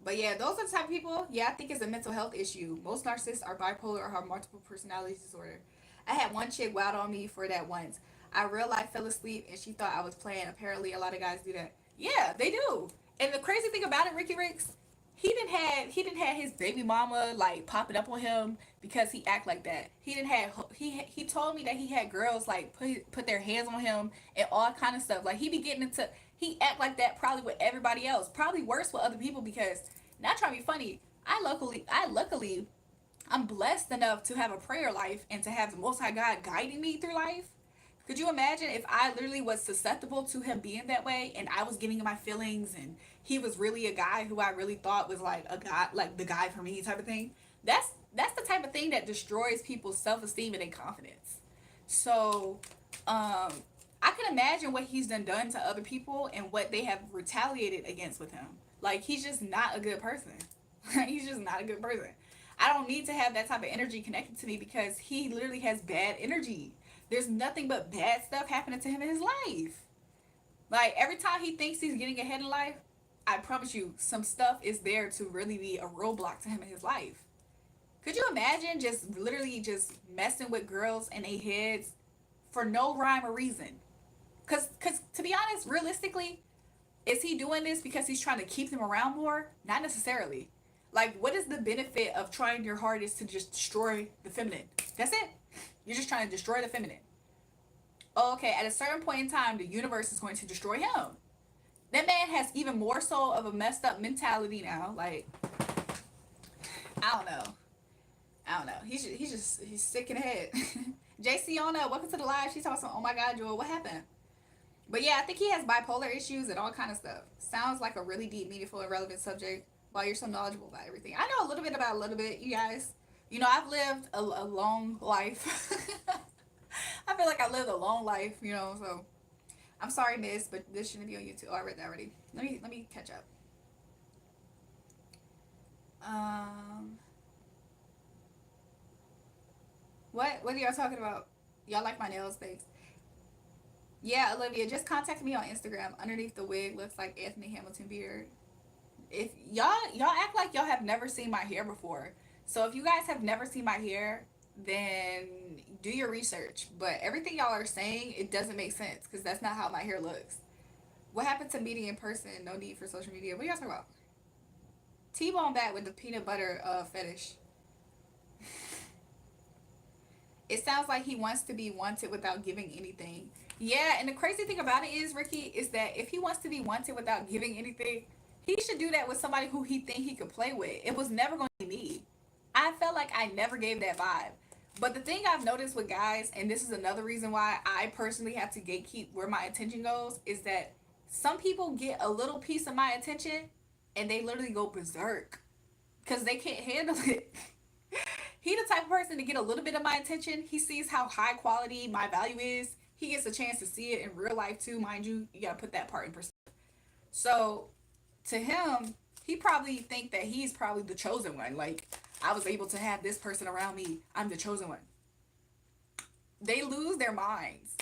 But yeah, those are the type of people. Yeah, I think it's a mental health issue. Most narcissists are bipolar or have multiple personality disorder. I had one chick wild on me for that once. I real life fell asleep and she thought I was playing. Apparently, a lot of guys do that. Yeah, they do. And the crazy thing about it, Ricky Ricks, he didn't have his baby mama like popping up on him because he act like that. He told me that he had girls like put their hands on him and all kind of stuff. Like he be getting into, he act like that probably with everybody else, probably worse with other people because, not trying to be funny, I luckily I'm blessed enough to have a prayer life and to have the Most High God guiding me through life. Could you imagine if I literally was susceptible to him being that way and I was getting in my feelings and he was really a guy who I really thought was like a guy, like the guy for me type of thing? That's the type of thing that destroys people's self-esteem and their confidence. So, I can imagine what he's done to other people and what they have retaliated against with him. Like he's just not a good person. He's just not a good person. I don't need to have that type of energy connected to me because he literally has bad energy. There's nothing but bad stuff happening to him in his life. Like every time he thinks he's getting ahead in life, I promise you, some stuff is there to really be a roadblock to him in his life. Could you imagine just literally just messing with girls in their heads for no rhyme or reason? Cause to be honest, realistically, is he doing this because he's trying to keep them around more? Not necessarily. Like, what is the benefit of trying your hardest to just destroy the feminine? That's it. You're just trying to destroy the feminine. Oh, okay, at a certain point in time, the universe is going to destroy him. That man has even more so of a messed up mentality now. Like, I don't know. I don't know. He's sick in the head. JC welcome to the live. She's talking. Oh my God, Joel, what happened? But yeah, I think he has bipolar issues and all kind of stuff. Sounds like a really deep, meaningful, and relevant subject. While you're so knowledgeable about everything, I know a little bit about a little bit. You guys, I've lived a long life. I feel like I lived a long life. So I'm sorry, Miss, but this shouldn't be on YouTube. Oh, I read that already. Let me catch up. Um, what are y'all talking about? Y'all like my nails? Thanks. Yeah, Olivia, just contact me on Instagram. Underneath the wig looks like Anthony Hamilton beard. If y'all act like y'all have never seen my hair before. So if you guys have never seen my hair, then do your research. But everything y'all are saying, it doesn't make sense because that's not how my hair looks. What happened to meeting in person? No need for social media. What are y'all talking about? T-bone back with the peanut butter fetish. It sounds like he wants to be wanted without giving anything. Yeah, and the crazy thing about it is, Ricky, is that if he wants to be wanted without giving anything, he should do that with somebody who he think he could play with. It was never going to be me. I felt like I never gave that vibe. But the thing I've noticed with guys, and this is another reason why I personally have to gatekeep where my attention goes, is that some people get a little piece of my attention and they literally go berserk because they can't handle it. He the type of person to get a little bit of my attention. He sees how high quality my value is. He gets a chance to see it in real life too, mind you. You gotta put that part in perspective. So to him, he probably think that he's probably the chosen one. Like, I was able to have this person around me. I'm the chosen one. They lose their minds.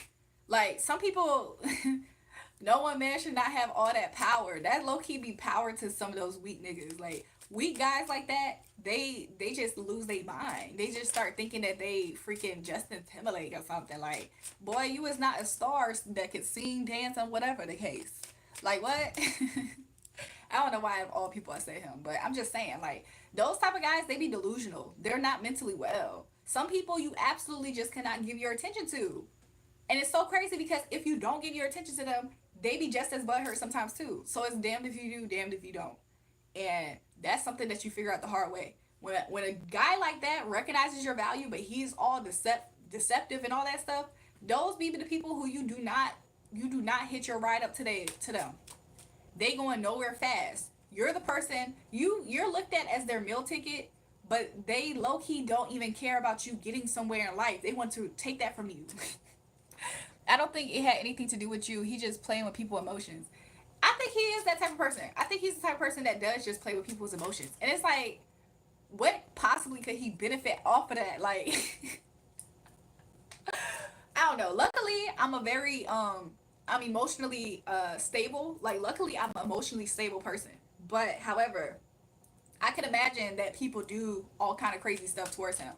Like some people, no one man should not have all that power. That low key be power to some of those weak niggas. Like weak guys like that, they just lose their mind. They just start thinking that they freaking Justin Timberlake or something. Like, boy, you is not a star that could sing, dance, and whatever the case. Like what? I don't know why of all people I say him, but I'm just saying, like, those type of guys, they be delusional. They're not mentally well. Some people you absolutely just cannot give your attention to. And it's so crazy because if you don't give your attention to them, they be just as butthurt sometimes too. So it's damned if you do, damned if you don't. And that's something that you figure out the hard way. When a guy like that recognizes your value, but he's all deceptive and all that stuff, those be the people who you do not hit your ride up today to them. They going nowhere fast. You're the person you're looked at as their meal ticket, but they low key don't even care about you getting somewhere in life. They want to take that from you. I don't think it had anything to do with you. He just playing with people's emotions. I think he is that type of person. I think he's the type of person that does just play with people's emotions. And it's like, what possibly could he benefit off of that? Like, I don't know. Luckily, I'm emotionally stable. Like, luckily, I'm an emotionally stable person. But however, I can imagine that people do all kind of crazy stuff towards him.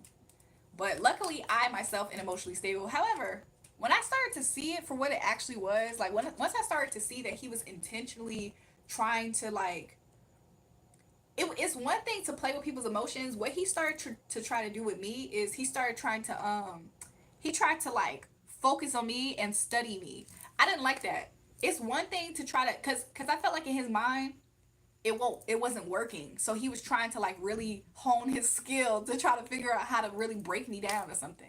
But luckily, I myself am emotionally stable. However, when I started to see it for what it actually was, like once I started to see that he was intentionally trying to like, it's one thing to play with people's emotions. What he started to try to do with me is he started trying to he tried to like focus on me and study me. I didn't like that. It's one thing to try to cuz I felt like in his mind it wasn't working. So he was trying to like really hone his skill to try to figure out how to really break me down or something.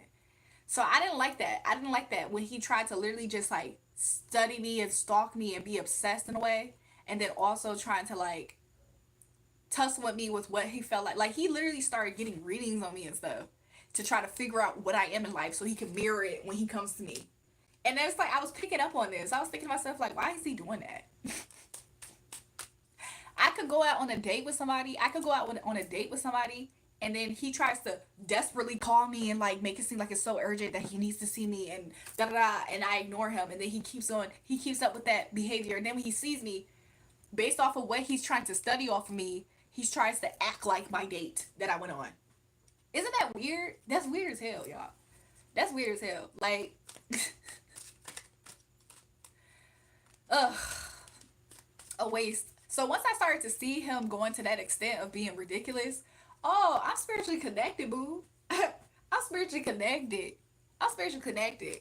So I didn't like that. I didn't like that when he tried to literally just like study me and stalk me and be obsessed in a way, and then also trying to like tussle with me with what he felt like. Like he literally started getting readings on me and stuff to try to figure out what I am in life so he could mirror it when he comes to me. And it's like I was picking up on this. I was thinking to myself like, why is he doing that? I could go out on a date with somebody. I could go out on a date with somebody, and then he tries to desperately call me and like make it seem like it's so urgent that he needs to see me and da da da. And I ignore him, and then he keeps on. He keeps up with that behavior, and then when he sees me, based off of what he's trying to study off of me, he tries to act like my date that I went on. Isn't that weird? That's weird as hell, y'all. That's weird as hell. Like, ugh, a waste. So once I started to see him going to that extent of being ridiculous, oh, I'm spiritually connected, boo. I'm spiritually connected. I'm spiritually connected.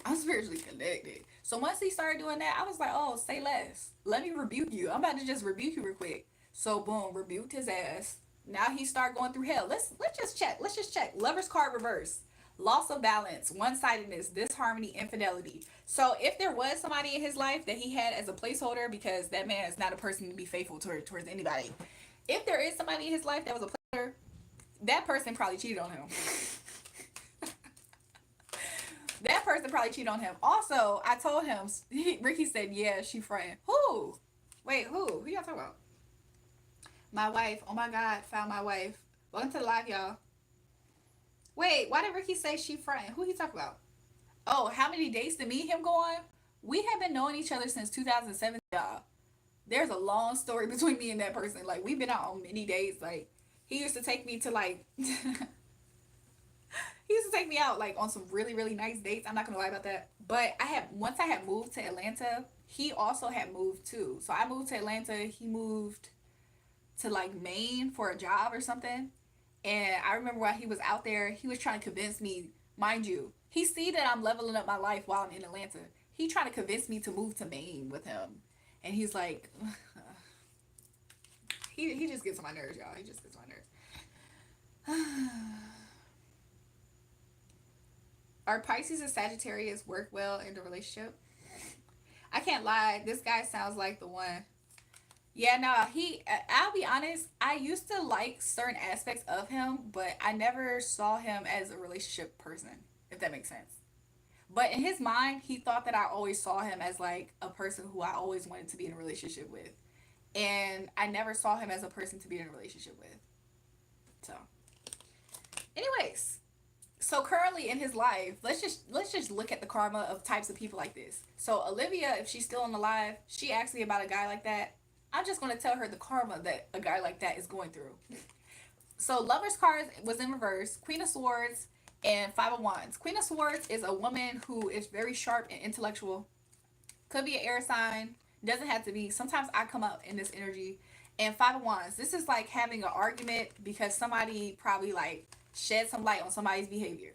I'm spiritually connected. So once he started doing that, I was like, oh, say less. Let me rebuke you. I'm about to just rebuke you real quick. So boom, rebuked his ass. Now he started going through hell. Let's just check. Let's just check. Lover's card reverse. Loss of balance, one-sidedness, disharmony, infidelity. So if there was somebody in his life that he had as a placeholder, because that man is not a person to be faithful towards anybody. If there is somebody in his life that was a placeholder, that person probably cheated on him. That person probably cheated on him. Also, I told him, Ricky said, yeah, she friend. Who? Wait, who? Who y'all talking about? My wife. Oh my God, found my wife. Welcome to the live, y'all. Wait, why did Ricky say she friend? Who he talk about? Oh, how many dates did me and him go on? We have been knowing each other since 2007, y'all. There's a long story between me and that person. Like, we've been out on many dates. Like, he used to take me to, like, he used to take me out, like, on some really, really nice dates. I'm not going to lie about that. But once I had moved to Atlanta, he also had moved too. So I moved to Atlanta. He moved to, like, Maine for a job or something. And I remember while he was out there, he was trying to convince me, mind you, he see that I'm leveling up my life while I'm in Atlanta. He trying to convince me to move to Maine with him. And he's like, he just gets on my nerves, y'all. He just gets on my nerves. Are Pisces and Sagittarius work well in the relationship? I can't lie. This guy sounds like the one. Yeah, no, I'll be honest, I used to like certain aspects of him, but I never saw him as a relationship person, if that makes sense. But in his mind, he thought that I always saw him as like a person who I always wanted to be in a relationship with. And I never saw him as a person to be in a relationship with. So. Anyways, so currently in his life, let's just look at the karma of types of people like this. So Olivia, if she's still on the live, she asks me about a guy like that. I'm just gonna tell her the karma that a guy like that is going through. So Lover's card was in reverse, Queen of Swords, and Five of Wands. Queen of Swords is a woman who is very sharp and intellectual. Could be an air sign. Doesn't have to be. Sometimes I come up in this energy. And Five of Wands. This is like having an argument because somebody probably like shed some light on somebody's behavior.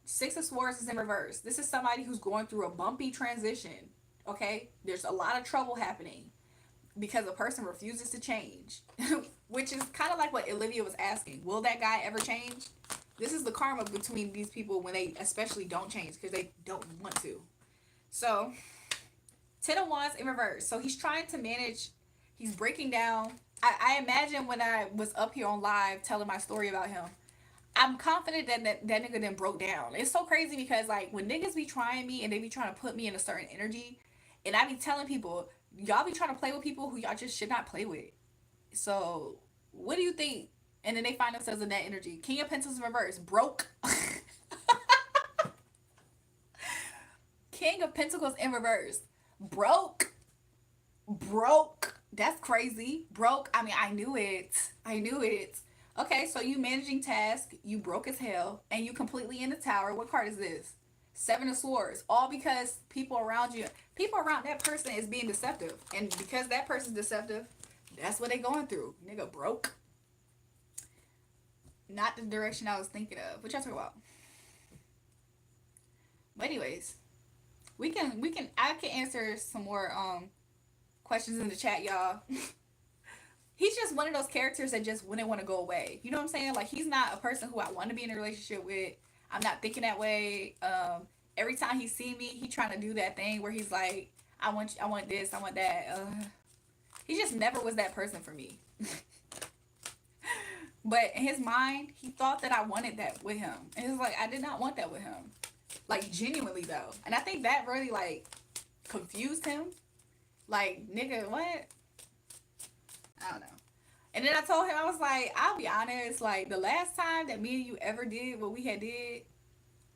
Six of Swords is in reverse. This is somebody who's going through a bumpy transition. Okay? There's a lot of trouble happening because a person refuses to change. Which is kind of like what Olivia was asking. Will that guy ever change? This is the karma between these people when they especially don't change because they don't want to. So, Ten of Wands in reverse. So he's trying to manage, he's breaking down. I imagine when I was up here on live telling my story about him, I'm confident that nigga then broke down. It's so crazy because like when niggas be trying me and they be trying to put me in a certain energy, and I be telling people, y'all be trying to play with people who y'all just should not play with. So what do you think? And then they find themselves in that energy. King of Pentacles in reverse, broke. King of Pentacles in reverse, broke, broke. That's crazy. Broke. I mean, I knew it. I knew it. Okay, so you managing task, you broke as hell, and you completely in the tower. What card is this? Seven of Swords. All because people around that person is being deceptive. And because that person's deceptive, that's what they going through. Nigga broke. Not the direction I was thinking of. What y'all talking about? But anyways, I can answer some more questions in the chat, y'all. He's just one of those characters that just wouldn't want to go away. You know what I'm saying? Like he's not a person who I want to be in a relationship with. I'm not thinking that way. Every time he see me, he trying to do that thing where he's like, I want this, I want that. He just never was that person for me. But in his mind, he thought that I wanted that with him. And it's like I did not want that with him. Like genuinely though. And I think that really like confused him. Like, nigga, what? I don't know. And then I told him, I was like, I'll be honest, like the last time that me and you ever did what we had did,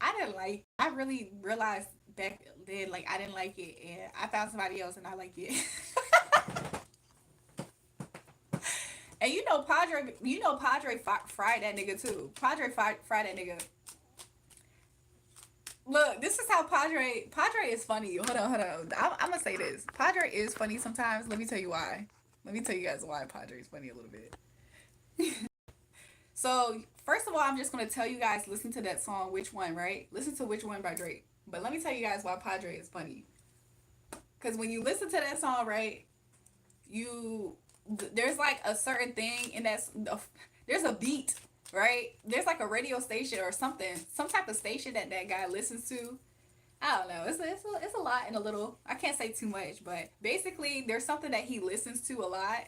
I didn't like. I really realized back then, like I didn't like it, and I found somebody else, and I liked it. And Padre fried that nigga too. Padre fried that nigga. Look, this is how Padre is funny. Hold on. I'm gonna say this. Padre is funny sometimes. Let me tell you why. Let me tell you guys why Padre is funny a little bit. So first of all, I'm just gonna tell you guys listen to that song. Which one, right? Listen to Which One by Drake. But let me tell you guys why Padre is funny. Because when you listen to that song, right, you there's like a certain thing in that there's a beat, right? There's like a radio station or something, some type of station that guy listens to. I don't know. It's a lot and a little. I can't say too much, but basically there's something that he listens to a lot,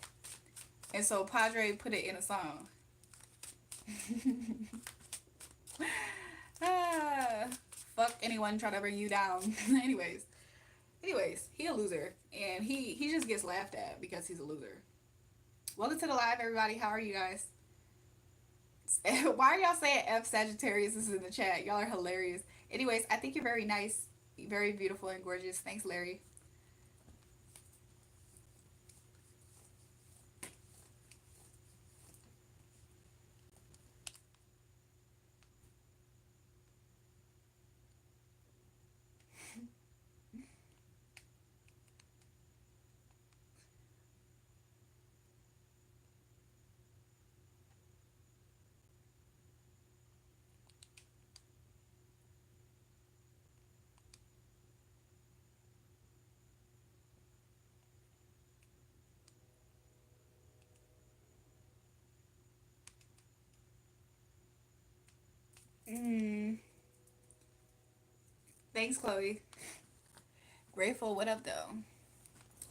and so Padre put it in a song. ah, fuck anyone trying to bring you down. anyways, he a loser, and he just gets laughed at because he's a loser. Welcome to the live, everybody. How are you guys? Why are y'all saying F Sagittarius? This is in the chat. Y'all are hilarious. Anyways, I think you're very nice, very beautiful and gorgeous. Thanks, Larry. Mm. Thanks, Chloe. Grateful. What up, though?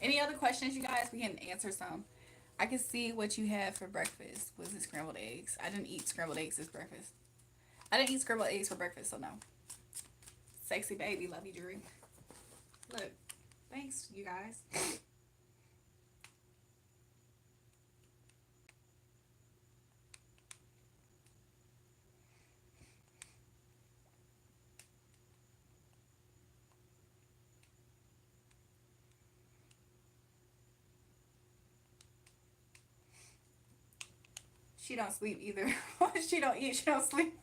Any other questions, you guys? We can answer some. I can see what you had for breakfast. Was it scrambled eggs? I didn't eat scrambled eggs as breakfast. I didn't eat scrambled eggs for breakfast, so no. Sexy baby, love you, Drew. Look, thanks, you guys. She don't sleep either. She don't eat. She don't sleep.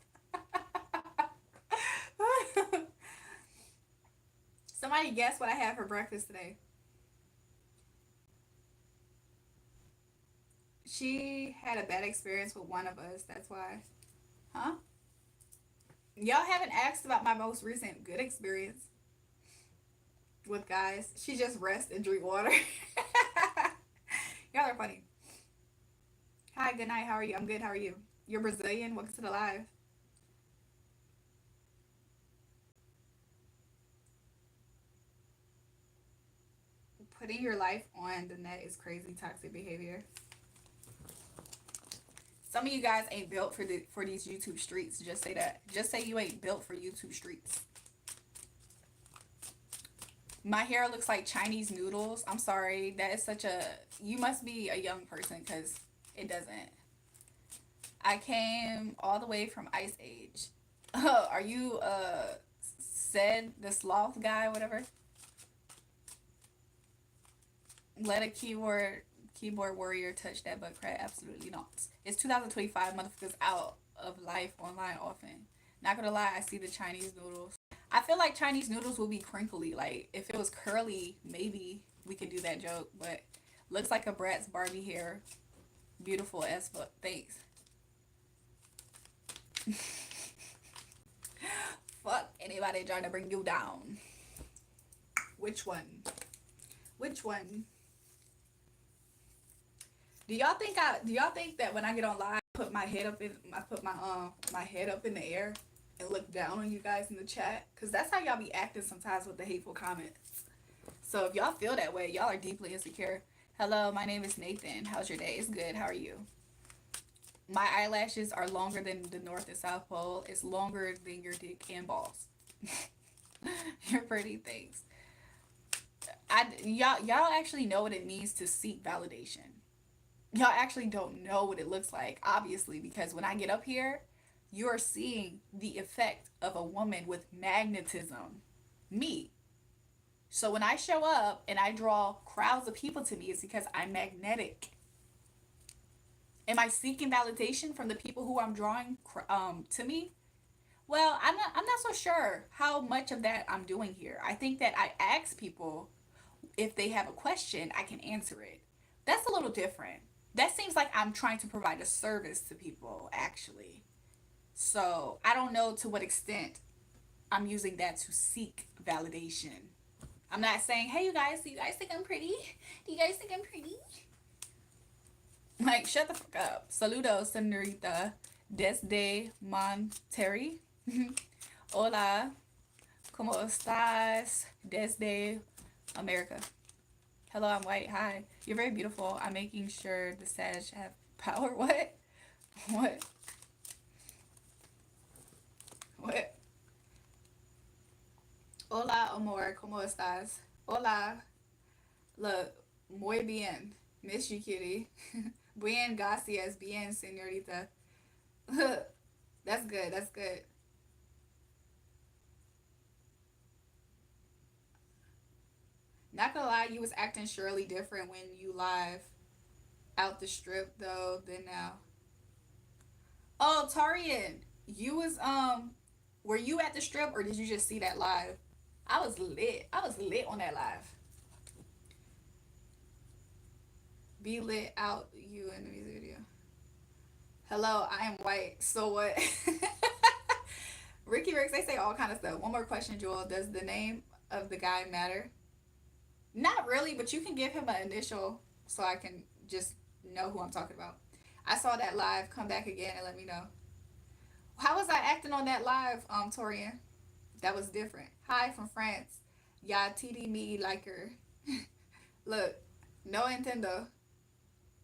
Somebody guess what I had for breakfast today. She had a bad experience with one of us. That's why. Huh? Y'all haven't asked about my most recent good experience with guys. She just rest and drink water. Y'all are funny. Hi, good night. How are you? I'm good. How are you? You're Brazilian. Welcome to the live. Putting your life on the net is crazy toxic behavior. Some of you guys ain't built for these YouTube streets. Just say that. Just say you ain't built for YouTube streets. My hair looks like Chinese noodles. I'm sorry. That is such a... You must be a young person because it doesn't. I came all the way from Ice Age. Are you said the sloth guy, whatever? Let a keyboard warrior touch that butt crack? Absolutely not. It's 2025. Motherfuckers out of life online often. Not gonna lie, I see the Chinese noodles. I feel like Chinese noodles will be crinkly. Like if it was curly, maybe we could do that joke. But looks like a Bratz Barbie hair. Beautiful as fuck. Thanks. Fuck anybody trying to bring you down. Which one? Which one? Do y'all think that when I get on live, I put my head up in the air and look down on you guys in the chat? Cause that's how y'all be acting sometimes with the hateful comments. So if y'all feel that way, y'all are deeply insecure. Hello, my name is Nathan. How's your day? It's good. How are you? My eyelashes are longer than the North and South Pole. It's longer than your dick and balls. You're pretty. Thanks. Y'all actually know what it means to seek validation. Y'all actually don't know what it looks like, obviously, because when I get up here, you're seeing the effect of a woman with magnetism. Me. So when I show up and I draw crowds of people to me, it's because I'm magnetic. Am I seeking validation from the people who I'm drawing to me? Well, I'm not so sure how much of that I'm doing here. I think that I ask people if they have a question, I can answer it. That's a little different. That seems like I'm trying to provide a service to people, actually. So I don't know to what extent I'm using that to seek validation. I'm not saying, hey, you guys, do you guys think I'm pretty? Do you guys think I'm pretty? Like, shut the fuck up. Saludos, senorita. Desde Monterrey. Hola. ¿Cómo estás? Desde America. Hello, I'm white. Hi. You're very beautiful. I'm making sure the Sag have power. What? What? What? Hola, amor. ¿Cómo estás? Hola. Look, muy bien. Miss you, kitty. Bien, gracias. Bien, señorita. That's good. That's good. Not gonna lie, you was acting surely different when you live out the strip though than now. Oh, Tarian, you was were you at the strip or did you just see that live? I was lit. I was lit on that live. Be lit out you in the music video. Hello, I am white. So what? Ricky Ricks, they say all kind of stuff. One more question, Joel. Does the name of the guy matter? Not really, but you can give him an initial so I can just know who I'm talking about. I saw that live. Come back again and let me know. How was I acting on that live, Torian? That was different. Hi from France. Ya TD me like her. Look, no Nintendo.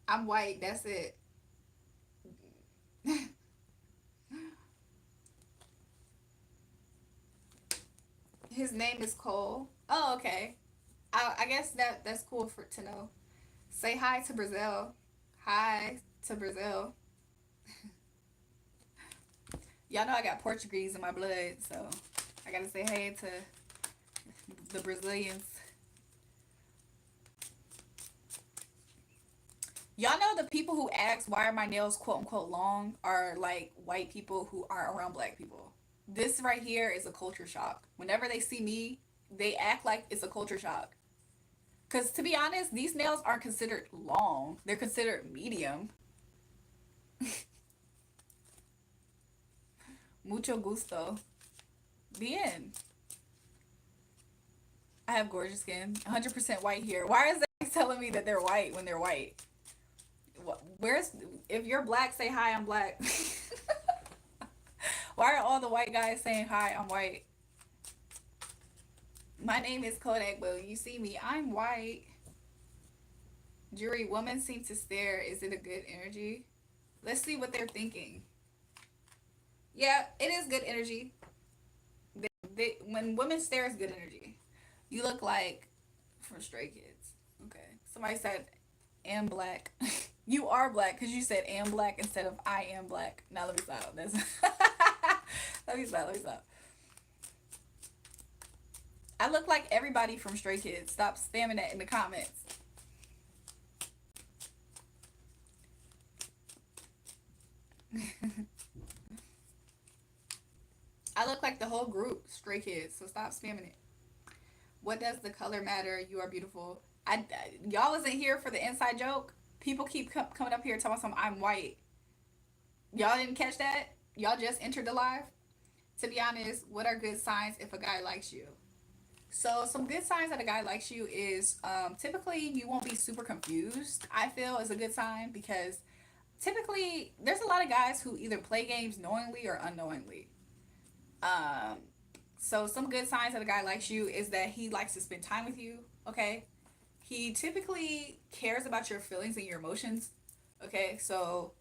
I'm white. That's it. His name is Cole. Oh, okay. I guess that's cool for to know. Say hi to Brazil. Hi to Brazil. Y'all know I got Portuguese in my blood, so I gotta say hey to the Brazilians. Y'all know the people who ask why are my nails quote unquote long are like white people who aren't around black people. This right here is a culture shock. Whenever they see me, they act like it's a culture shock. Because to be honest, these nails aren't considered long, they're considered medium. Mucho gusto. The end. I have gorgeous skin. 100% white here. Why is they telling me that they're white when they're white? Where's if you're black, say hi, I'm black. Why are all the white guys saying hi, I'm white? My name is Kodak, but you see me, I'm white. Jury, women seem to stare. Is it a good energy? Let's see what they're thinking. Yeah, it is good energy. When women stare, it's good energy. You look like from Stray Kids. Okay. Somebody said, am black. You are black because you said am black instead of I am black. Now let me stop. That's let me stop. Let me stop. I look like everybody from Stray Kids. Stop spamming that in the comments. I look like the whole group, Stray Kids. So stop spamming it. What does the color matter? You are beautiful. Y'all wasn't here for the inside joke. People keep coming up here telling some I'm white. Y'all didn't catch that. Y'all just entered the live. To be honest, what are good signs if a guy likes you? So some good signs that a guy likes you is typically you won't be super confused. I feel is a good sign because typically there's a lot of guys who either play games knowingly or unknowingly. Um, so some good signs that a guy likes you is that he likes to spend time with you. Okay, he typically cares about your feelings and your emotions. Okay, so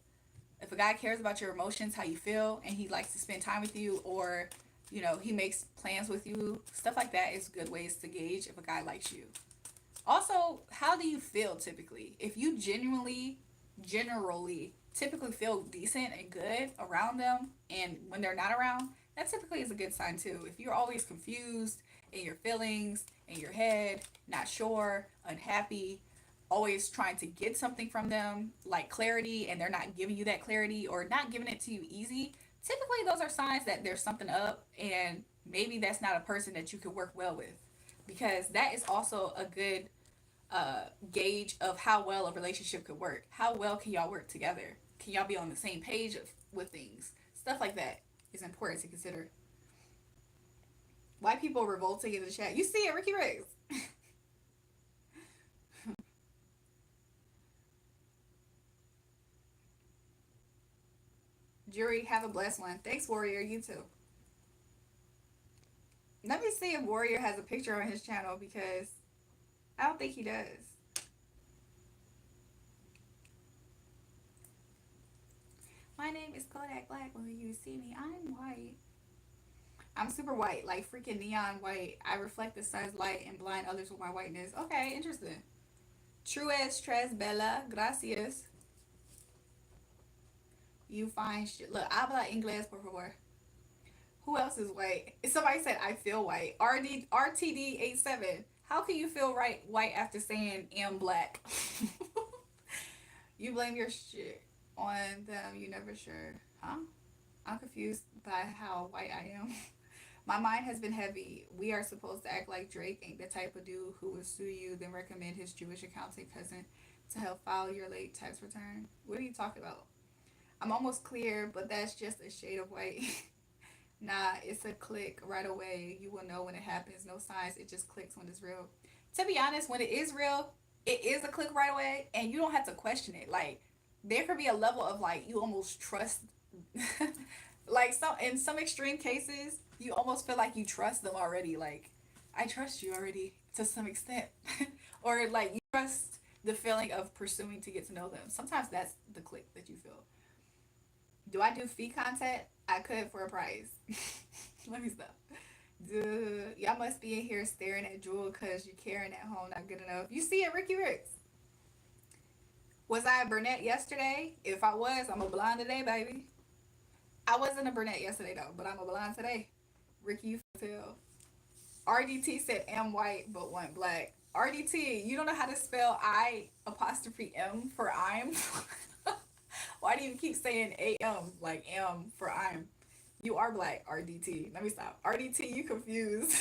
if a guy cares about your emotions, how you feel, and he likes to spend time with you, or he makes plans with you, stuff like that is good ways to gauge if a guy likes you. Also, how do you feel typically? If you generally, typically feel decent and good around them, and when they're not around, that typically is a good sign too. If you're always confused in your feelings, in your head, not sure, unhappy, always trying to get something from them, like clarity, and they're not giving you that clarity or not giving it to you easy, typically those are signs that there's something up, and maybe that's not a person that you could work well with, because that is also a good gauge of how well a relationship could work. How well can y'all work together? Can y'all be on the same page with things? Stuff like that is important to consider. Why people revolting in the chat? You see it, Ricky Riggs. Jury, have a blessed one. Thanks, Warrior. You too. Let me see if Warrior has a picture on his channel because I don't think he does. My name is Kodak Black. When you see me, I'm white. I'm super white, like freaking neon white. I reflect the sun's light and blind others with my whiteness. Okay, interesting. True as tres bella. Gracias. You fine shit. Look, habla inglés, por favor. Who else is white? Somebody said I feel white. RTD87. How can you feel white after saying am black? You blame your shit on them. You never sure. Huh? I'm confused by how white I am. My mind has been heavy. We are supposed to act like Drake ain't the type of dude who would sue you, then recommend his Jewish accountant cousin to help file your late tax return. What are you talking about? I'm almost clear, but that's just a shade of white. Nah, it's a click right away. You will know when it happens. No signs. It just clicks when it's real. To be honest, when it is real, it is a click right away, and you don't have to question it. Like there could be a level of like you almost trust, like some in some extreme cases, you almost feel like you trust them already. Like I trust you already to some extent, or like you trust the feeling of pursuing to get to know them. Sometimes that's the click that you feel. Do I do fee content? I could for a price. Let me stop. Dude, y'all must be in here staring at Jewel because you're carrying at home not good enough. You see it, Ricky Ricks. Was I a brunette yesterday? If I was, I'm a blonde today, baby. I wasn't a brunette yesterday though, but I'm a blonde today. Ricky, you tell. RDT said am white but want black. RDT, you don't know how to spell I apostrophe M for I'm? Why do you keep saying AM like M for I'm? You are black, RDT. Let me stop. RDT, you confused.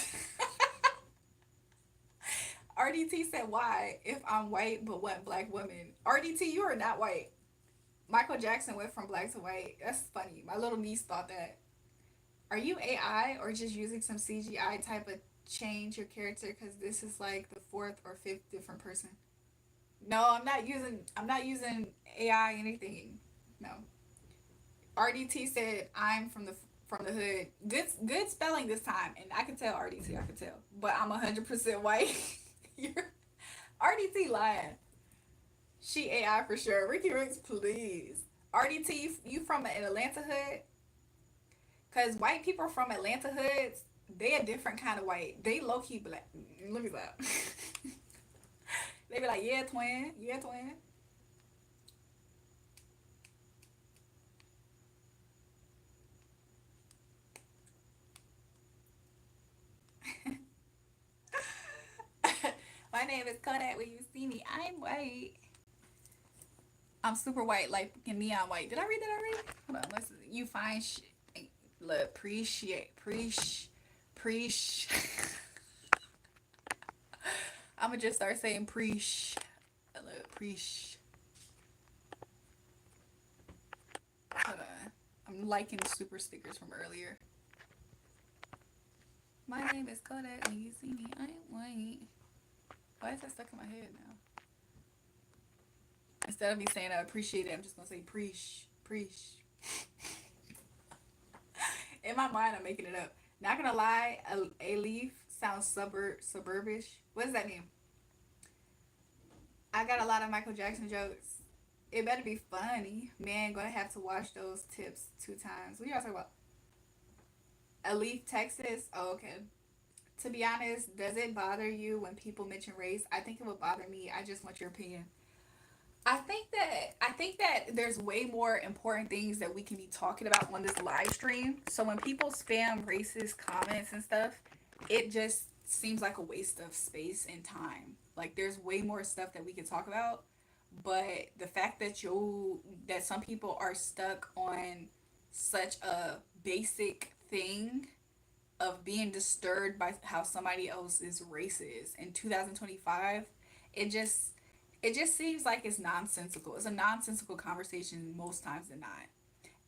RDT said why if I'm white but want black women. RDT, you are not white. Michael Jackson went from black to white. That's funny. My little niece thought that. Are you AI or just using some CGI type of change your character? Because this is like the fourth or fifth different person. No, I'm not using. I'm not using AI anything. No. RDT said I'm from the hood. Good spelling this time, and I can tell RDT. I can tell, but I'm 100% white. You're RDT lying. She AI for sure. Ricky Ricks, please. RDT, you from an Atlanta hood? Cause white people from Atlanta hoods, they a different kind of white. They low key black. Let me stop. They be like, yeah, twin, yeah, twin. My name is Kodak. When you see me, I'm white. I'm super white, like neon white. Did I read that already? Hold on, listen. You find look, preach. I'm gonna just start saying preach. Look, preach. Hold on. I'm liking super stickers from earlier. My name is Kodak. When you see me, I'm white. Why is that stuck in my head now? Instead of me saying I appreciate it, I'm just gonna say preach. In my mind, I'm making it up. Not gonna lie, a leaf sounds suburbish. What does that mean? I got a lot of Michael Jackson jokes. It better be funny. Man, gonna have to watch those tips 2 times. What y'all talking about? A leaf, Texas. Oh, okay. To be honest, does it bother you when people mention race? I think it would bother me. I just want your opinion. I think that there's way more important things that we can be talking about on this live stream. So when people spam racist comments and stuff, it just seems like a waste of space and time. Like there's way more stuff that we can talk about, but the fact that some people are stuck on such a basic thing of being disturbed by how somebody else's race is in 2025, it just it just seems like it's nonsensical. It's a nonsensical conversation most times than not.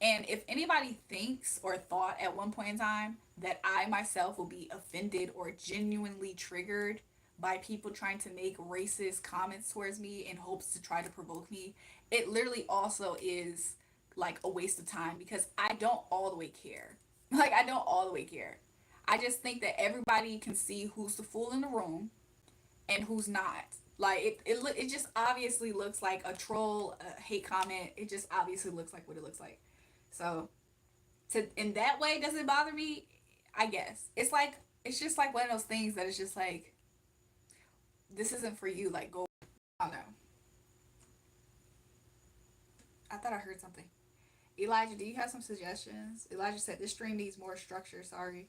And if anybody thinks or thought at one point in time that I myself will be offended or genuinely triggered by people trying to make racist comments towards me in hopes to try to provoke me, it literally also is like a waste of time because I don't all the way care. Like, I don't all the way care. I just think that everybody can see who's the fool in the room and who's not. Like it just obviously looks like a troll, a hate comment. It just obviously looks like what it looks like. So to in that way, does it bother me? I guess it's just like one of those things that is just like this isn't for you. Like go, I don't know. I thought I heard something. Elijah, do you have some suggestions? Elijah said this stream needs more structure. Sorry.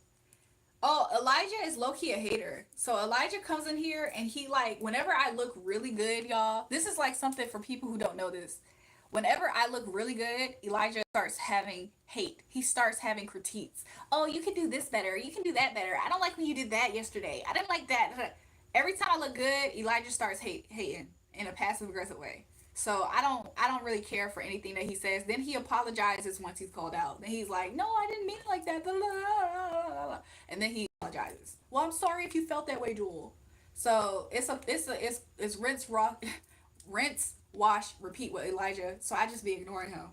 Oh, Elijah is low key a hater. So Elijah comes in here and he like whenever I look really good, y'all. This is like something for people who don't know this. Whenever I look really good, Elijah starts having hate. He starts having critiques. Oh, you can do this better. You can do that better. I don't like when you did that yesterday. I didn't like that. Every time I look good, Elijah starts hating in a passive aggressive way. So I don't really care for anything that he says. Then he apologizes once he's called out. Then he's like, "No, I didn't mean it like that." And then he apologizes. Well, I'm sorry if you felt that way, Jewel. So it's rinse rock, rinse wash repeat with Elijah. So I just be ignoring him.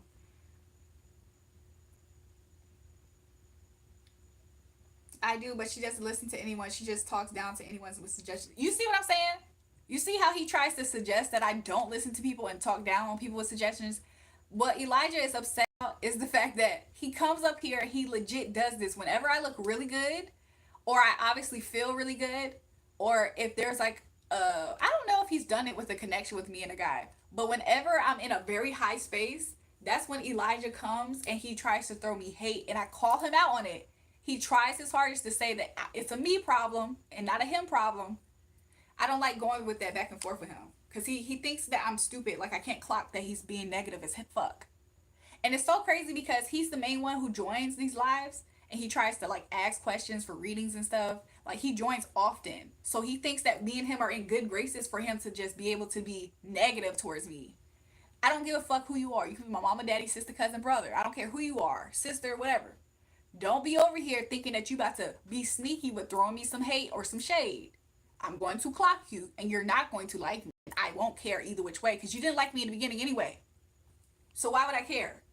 I do, but she doesn't listen to anyone. She just talks down to anyone with suggestions. You see what I'm saying? You see how he tries to suggest that I don't listen to people and talk down on people with suggestions? What Elijah is upset about is the fact that he comes up here and he legit does this whenever I look really good, or I obviously feel really good, or if there's like I don't know if he's done it with a connection with me and a guy, but whenever I'm in a very high space, that's when Elijah comes and he tries to throw me hate and I call him out on it. He tries his hardest to say that it's a me problem and not a him problem. I don't like going with that back and forth with him because he thinks that I'm stupid. Like I can't clock that he's being negative as fuck. And it's so crazy because he's the main one who joins these lives and he tries to like ask questions for readings and stuff. Like he joins often. So he thinks that me and him are in good graces for him to just be able to be negative towards me. I don't give a fuck who you are. You can be my mama, daddy, sister, cousin, brother. I don't care who you are, sister, whatever. Don't be over here thinking that you about to be sneaky with throwing me some hate or some shade. I'm going to clock you and you're not going to like me. I won't care either which way because you didn't like me in the beginning anyway. So why would I care?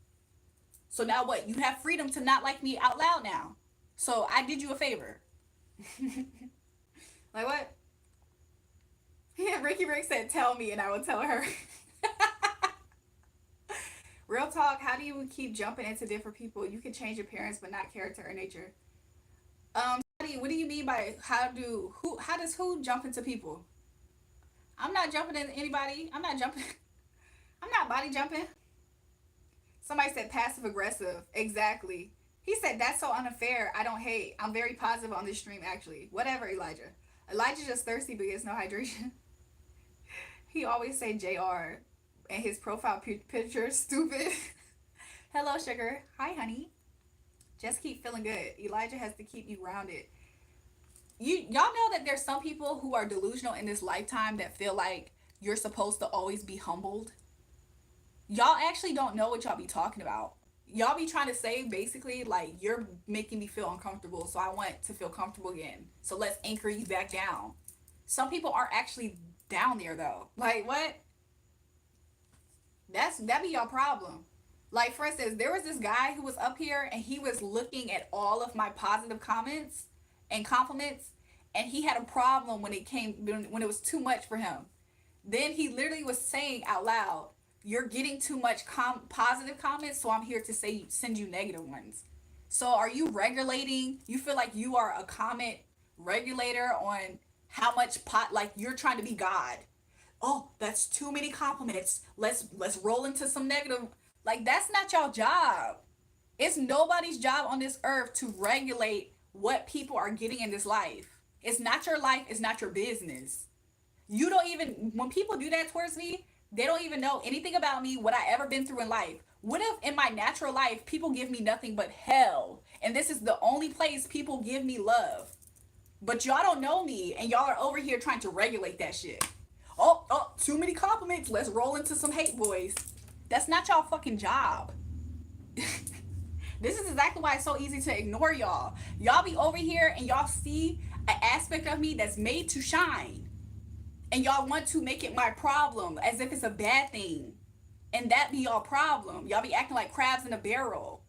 So now what? You have freedom to not like me out loud now. So I did you a favor. Like what? Yeah, Ricky Rick said, tell me and I will tell her. Real talk, how do you keep jumping into different people? You can change appearance but not character or nature. What do you mean by how does who jump into people? I'm not jumping into anybody. I'm not jumping. I'm not body jumping. Somebody said passive aggressive. Exactly. He said that's so unfair. I don't hate. I'm very positive on this stream actually. Whatever, Elijah. Elijah's just thirsty but gets no hydration. He always say JR and his profile picture stupid. Hello, sugar. Hi, honey. Just keep feeling good. Elijah has to keep you grounded. Y'all know that there's some people who are delusional in this lifetime that feel like you're supposed to always be humbled. Y'all actually don't know what y'all be talking about. Y'all be trying to say basically like you're making me feel uncomfortable, so I want to feel comfortable again. So let's anchor you back down. Some people aren't actually down there though. Like what? That be your problem. Like for instance, there was this guy who was up here and he was looking at all of my positive comments and compliments, and he had a problem when it was too much for him. Then he literally was saying out loud, "You're getting too much positive comments, so I'm here to send you negative ones." So are you regulating? You feel like you are a comment regulator on how much like you're trying to be God. Oh, that's too many compliments. Let's roll into some negative. Like that's not your job. It's nobody's job on this earth to regulate what people are getting in this life. It's not your life, it's not your business. You don't even when people do that towards me, they don't even know anything about me, what I ever been through in life. What if in my natural life people give me nothing but hell? And this is the only place people give me love. But y'all don't know me and y'all are over here trying to regulate that shit. Oh, too many compliments. Let's roll into some hate boys. That's not y'all fucking job. This is exactly why it's so easy to ignore y'all. Y'all be over here and y'all see an aspect of me that's made to shine. And y'all want to make it my problem as if it's a bad thing. And that be y'all problem. Y'all be acting like crabs in a barrel.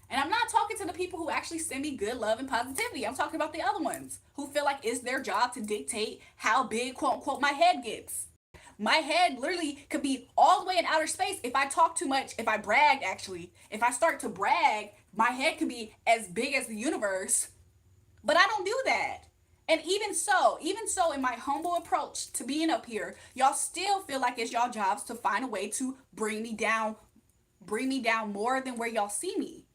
And I'm not talking to the people who actually send me good love and positivity. I'm talking about the other ones who feel like it's their job to dictate how big, quote unquote, my head gets. My head literally could be all the way in outer space if I talk too much, if I brag actually. If I start to brag, my head could be as big as the universe. But I don't do that. And even so in my humble approach to being up here, y'all still feel like it's y'all jobs to find a way to bring me down more than where y'all see me.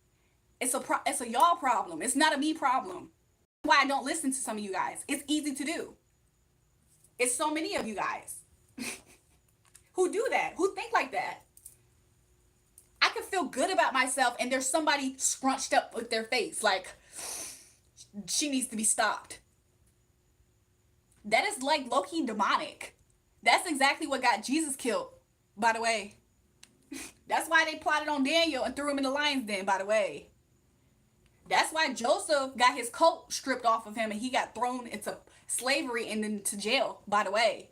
It's a y'all problem. It's not a me problem. That's why I don't listen to some of you guys. It's easy to do. It's so many of you guys who do that, who think like that. I can feel good about myself and there's somebody scrunched up with their face like she needs to be stopped. That is like low-key demonic. That's exactly what got Jesus killed, by the way. That's why they plotted on Daniel and threw him in the lion's den, by the way. That's why Joseph got his coat stripped off of him and he got thrown into slavery and then to jail, by the way.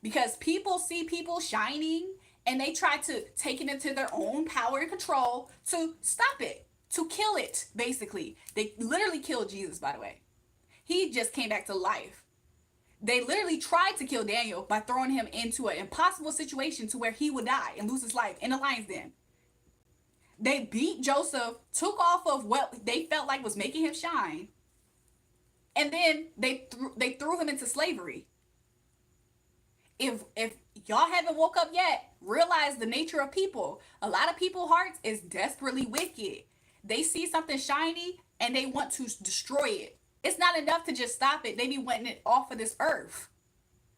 Because people see people shining and they try to take it into their own power and control to stop it, to kill it, basically. They literally killed Jesus, by the way. He just came back to life. They literally tried to kill Daniel by throwing him into an impossible situation to where he would die and lose his life in the lion's den. They beat Joseph, took off of what they felt like was making him shine, and then they threw him into slavery. If y'all haven't woke up yet, realize the nature of people. A lot of people's hearts is desperately wicked. They see something shiny and they want to destroy it. It's not enough to just stop it. They be wanting it off of this earth.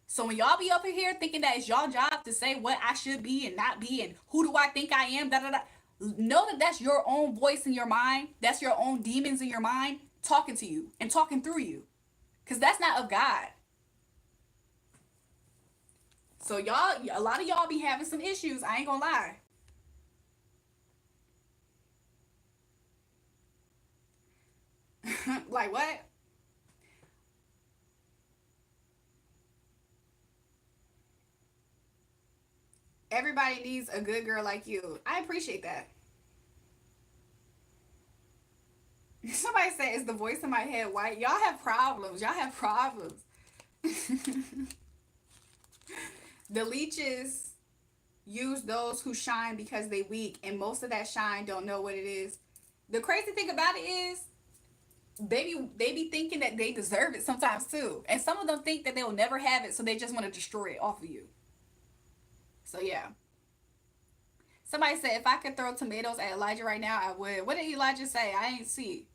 So when y'all be up in here thinking that it's y'all job to say what I should be and not be and who do I think I am, da da da, know that that's your own voice in your mind. That's your own demons in your mind talking to you and talking through you, because that's not of God. So y'all, a lot of y'all be having some issues. I ain't gonna lie. Like what? Everybody needs a good girl like you. I appreciate that. Somebody said, "Is the voice in my head white?" Y'all have problems. Y'all have problems. The leeches use those who shine because they weak, and most of that shine don't know what it is. The crazy thing about it is they be thinking that they deserve it sometimes too, and some of them think that they will never have it, so they just want to destroy it off of you. So yeah. Somebody said if I could throw tomatoes at Elijah right now, I would. What did Elijah say? I ain't see.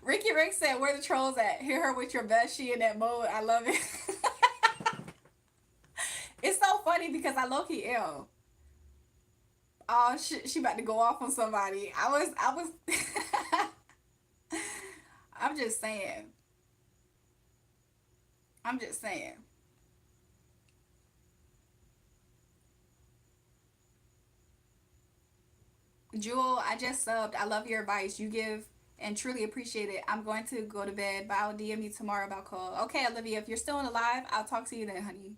Ricky Rick said, "Where the trolls at? Hear her with your best. She in that mode. I love it." It's so funny because I low key ill. Oh, she about to go off on somebody. I'm just saying. I'm just saying. Jewel, I just subbed. I love your advice you give and truly appreciate it. I'm going to go to bed, but I'll DM you tomorrow about call. Okay, Olivia, if you're still alive, I'll talk to you then, honey.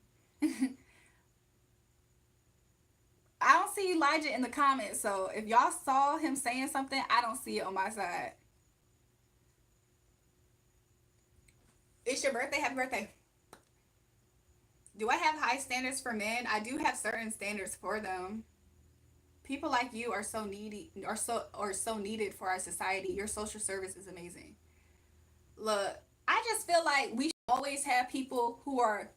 I don't see Elijah in the comments, so if y'all saw him saying something, I don't see it on my side. It's your birthday. Happy birthday. Do I have high standards for men? I do have certain standards for them. People like you are so needy, or so needed for our society. Your social service is amazing. Look, I just feel like we should always have people who are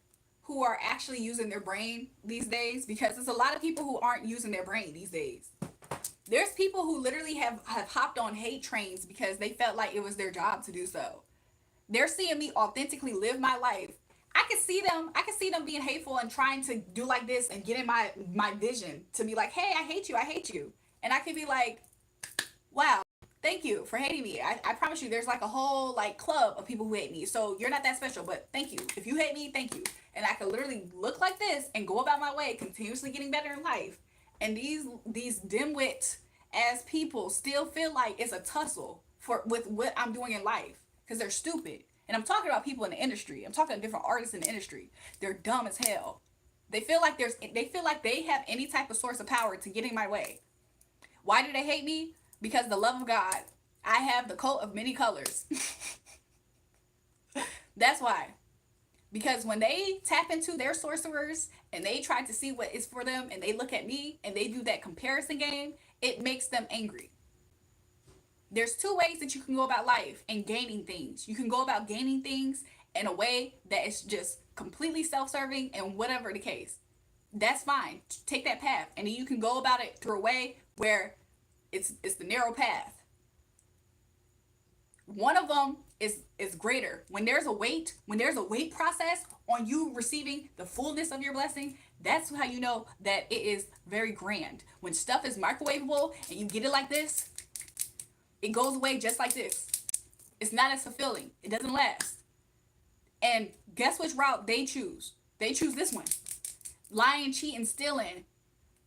actually using their brain these days, because there's a lot of people who aren't using their brain these days. There's people who literally have hopped on hate trains because they felt like it was their job to do so. They're seeing me authentically live my life. I can see them being hateful and trying to do like this and get in my vision to be like, hey, I hate you. And I can be like, wow, thank you for hating me. I promise you there's like a whole like club of people who hate me. So you're not that special, but thank you. If you hate me, thank you. And I could literally look like this and go about my way, continuously getting better in life. And these dimwit as people still feel like it's a tussle for with what I'm doing in life because they're stupid. And I'm talking about people in the industry. I'm talking to different artists in the industry. They're dumb as hell. They feel like they have any type of source of power to get in my way. Why do they hate me? Because the love of God. I have the coat of many colors. That's why. Because when they tap into their sorcerers and they try to see what is for them and they look at me and they do that comparison game, it makes them angry. There's two ways that you can go about life and gaining things. You can go about gaining things in a way that is just completely self-serving and whatever the case. That's fine. Take that path. And then you can go about it through a way where it's the narrow path. One of them is greater. When there's a weight process on you receiving the fullness of your blessing, that's how you know that it is very grand. When stuff is microwavable and you get it like this, it goes away just like this. It's not as fulfilling. It doesn't last. And guess which route they choose? They choose this one. Lying, cheating, stealing,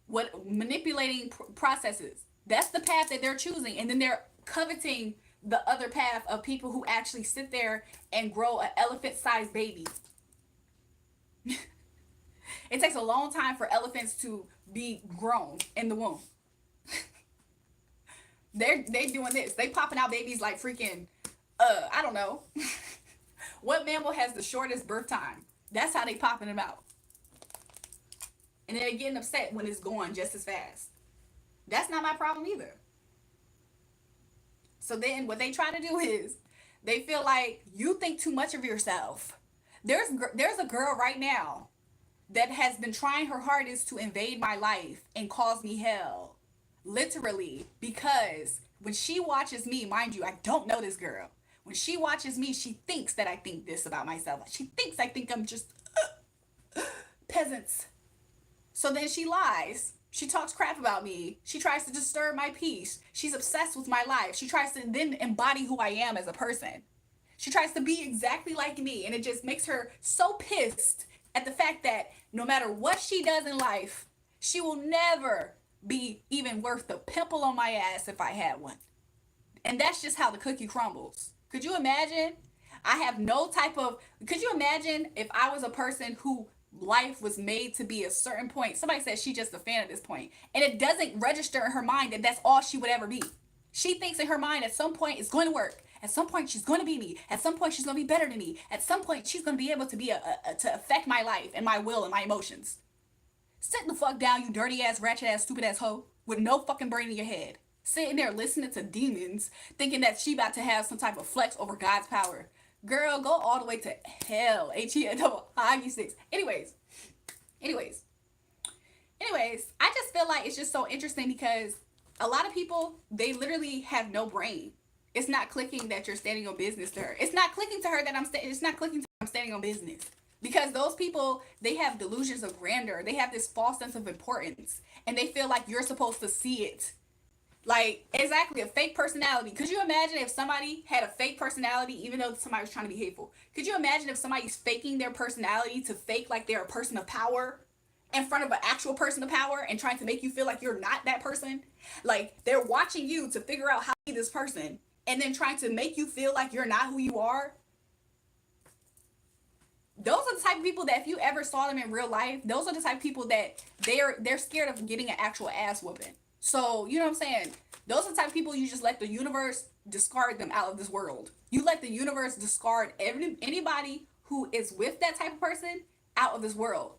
what manipulating processes. That's the path that they're choosing, and then they're coveting the other path of people who actually sit there and grow an elephant-sized baby. It takes a long time for elephants to be grown in the womb. They doing this. They popping out babies like freaking I don't know. What mammal has the shortest birth time? That's how they popping them out. And they're getting upset when it's going just as fast. That's not my problem either. So then what they try to do is they feel like you think too much of yourself. There's a girl right now that has been trying her hardest to invade my life and cause me hell. Literally, because when she watches me, mind you, I don't know this girl. When she watches me, she thinks that I think this about myself. She thinks I think I'm just peasants. So then she lies. She talks crap about me. She tries to disturb my peace. She's obsessed with my life. She tries to then embody who I am as a person. She tries to be exactly like me, and it just makes her so pissed at the fact that no matter what she does in life, she will never be even worth the pimple on my ass if I had one. And that's just how the cookie crumbles. Could you imagine? I have no type of. Could you imagine if I was a person who life was made to be a certain point? Somebody said she's just a fan at this point, and it doesn't register in her mind that that's all she would ever be. She thinks in her mind at some point it's going to work. At some point she's going to be me. At some point she's going to be better than me. At some point she's going to be able to be to affect my life and my will and my emotions. Sit the fuck down, you dirty ass, ratchet ass, stupid ass hoe with no fucking brain in your head. Sitting there listening to demons, thinking that she about to have some type of flex over God's power. Girl, go all the way to hell. H-E-double-I-G-6. Anyways, I just feel like it's just so interesting because a lot of people, they literally have no brain. It's not clicking that you're standing on business to her. It's not clicking to her that it's not clicking to her I'm standing on business. Because those people, they have delusions of grandeur. They have this false sense of importance. And they feel like you're supposed to see it. Like, exactly, a fake personality. Could you imagine if somebody had a fake personality, even though somebody was trying to be hateful? Could you imagine if somebody's faking their personality to fake like they're a person of power in front of an actual person of power and trying to make you feel like you're not that person? Like, they're watching you to figure out how to be this person and then trying to make you feel like you're not who you are. Those are the type of people that if you ever saw them in real life, those are the type of people that they're scared of getting an actual ass whooping. So, you know what I'm saying? Those are the type of people you just let the universe discard them out of this world. You let the universe discard anybody who is with that type of person out of this world.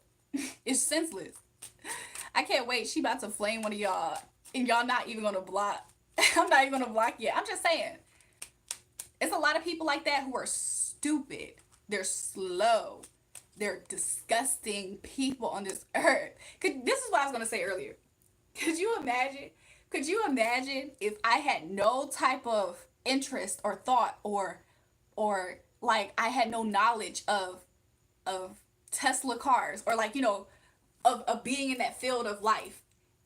It's senseless. I can't wait. She about to flame one of y'all. And y'all not even going to block. I'm not even going to block yet. I'm just saying. It's a lot of people like that who are stupid. They're slow. They're disgusting people on this earth. This is what I was going to say earlier. Could you imagine if I had no type of interest or thought or like I had no knowledge of Tesla cars or like, you know, of being in that field of life,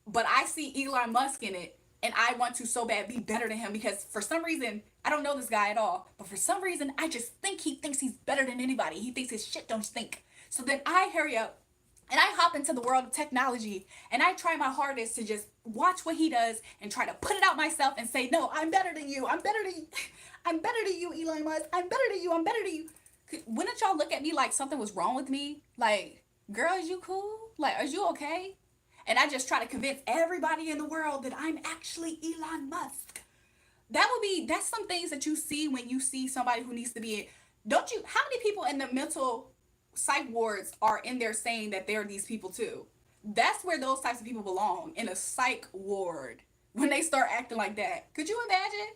but I see Elon Musk in it and I want to so bad be better than him because for some reason, I don't know this guy at all, but for some reason I just think he thinks he's better than anybody. He thinks his shit don't stink. So then I hurry up and I hop into the world of technology and I try my hardest to just watch what he does and try to put it out myself and say, no, I'm better than you. I'm better than you. I'm better than you, Elon Musk. I'm better than you. I'm better than you. Wouldn't y'all look at me like something was wrong with me? Like, girl, is you cool? Like, are you okay? And I just try to convince everybody in the world that I'm actually Elon Musk. That's some things that you see when you see somebody who needs to be, don't you, how many people in the mental psych wards are in there saying that they're these people too? That's where those types of people belong, in a psych ward, when they start acting like that. Could you imagine?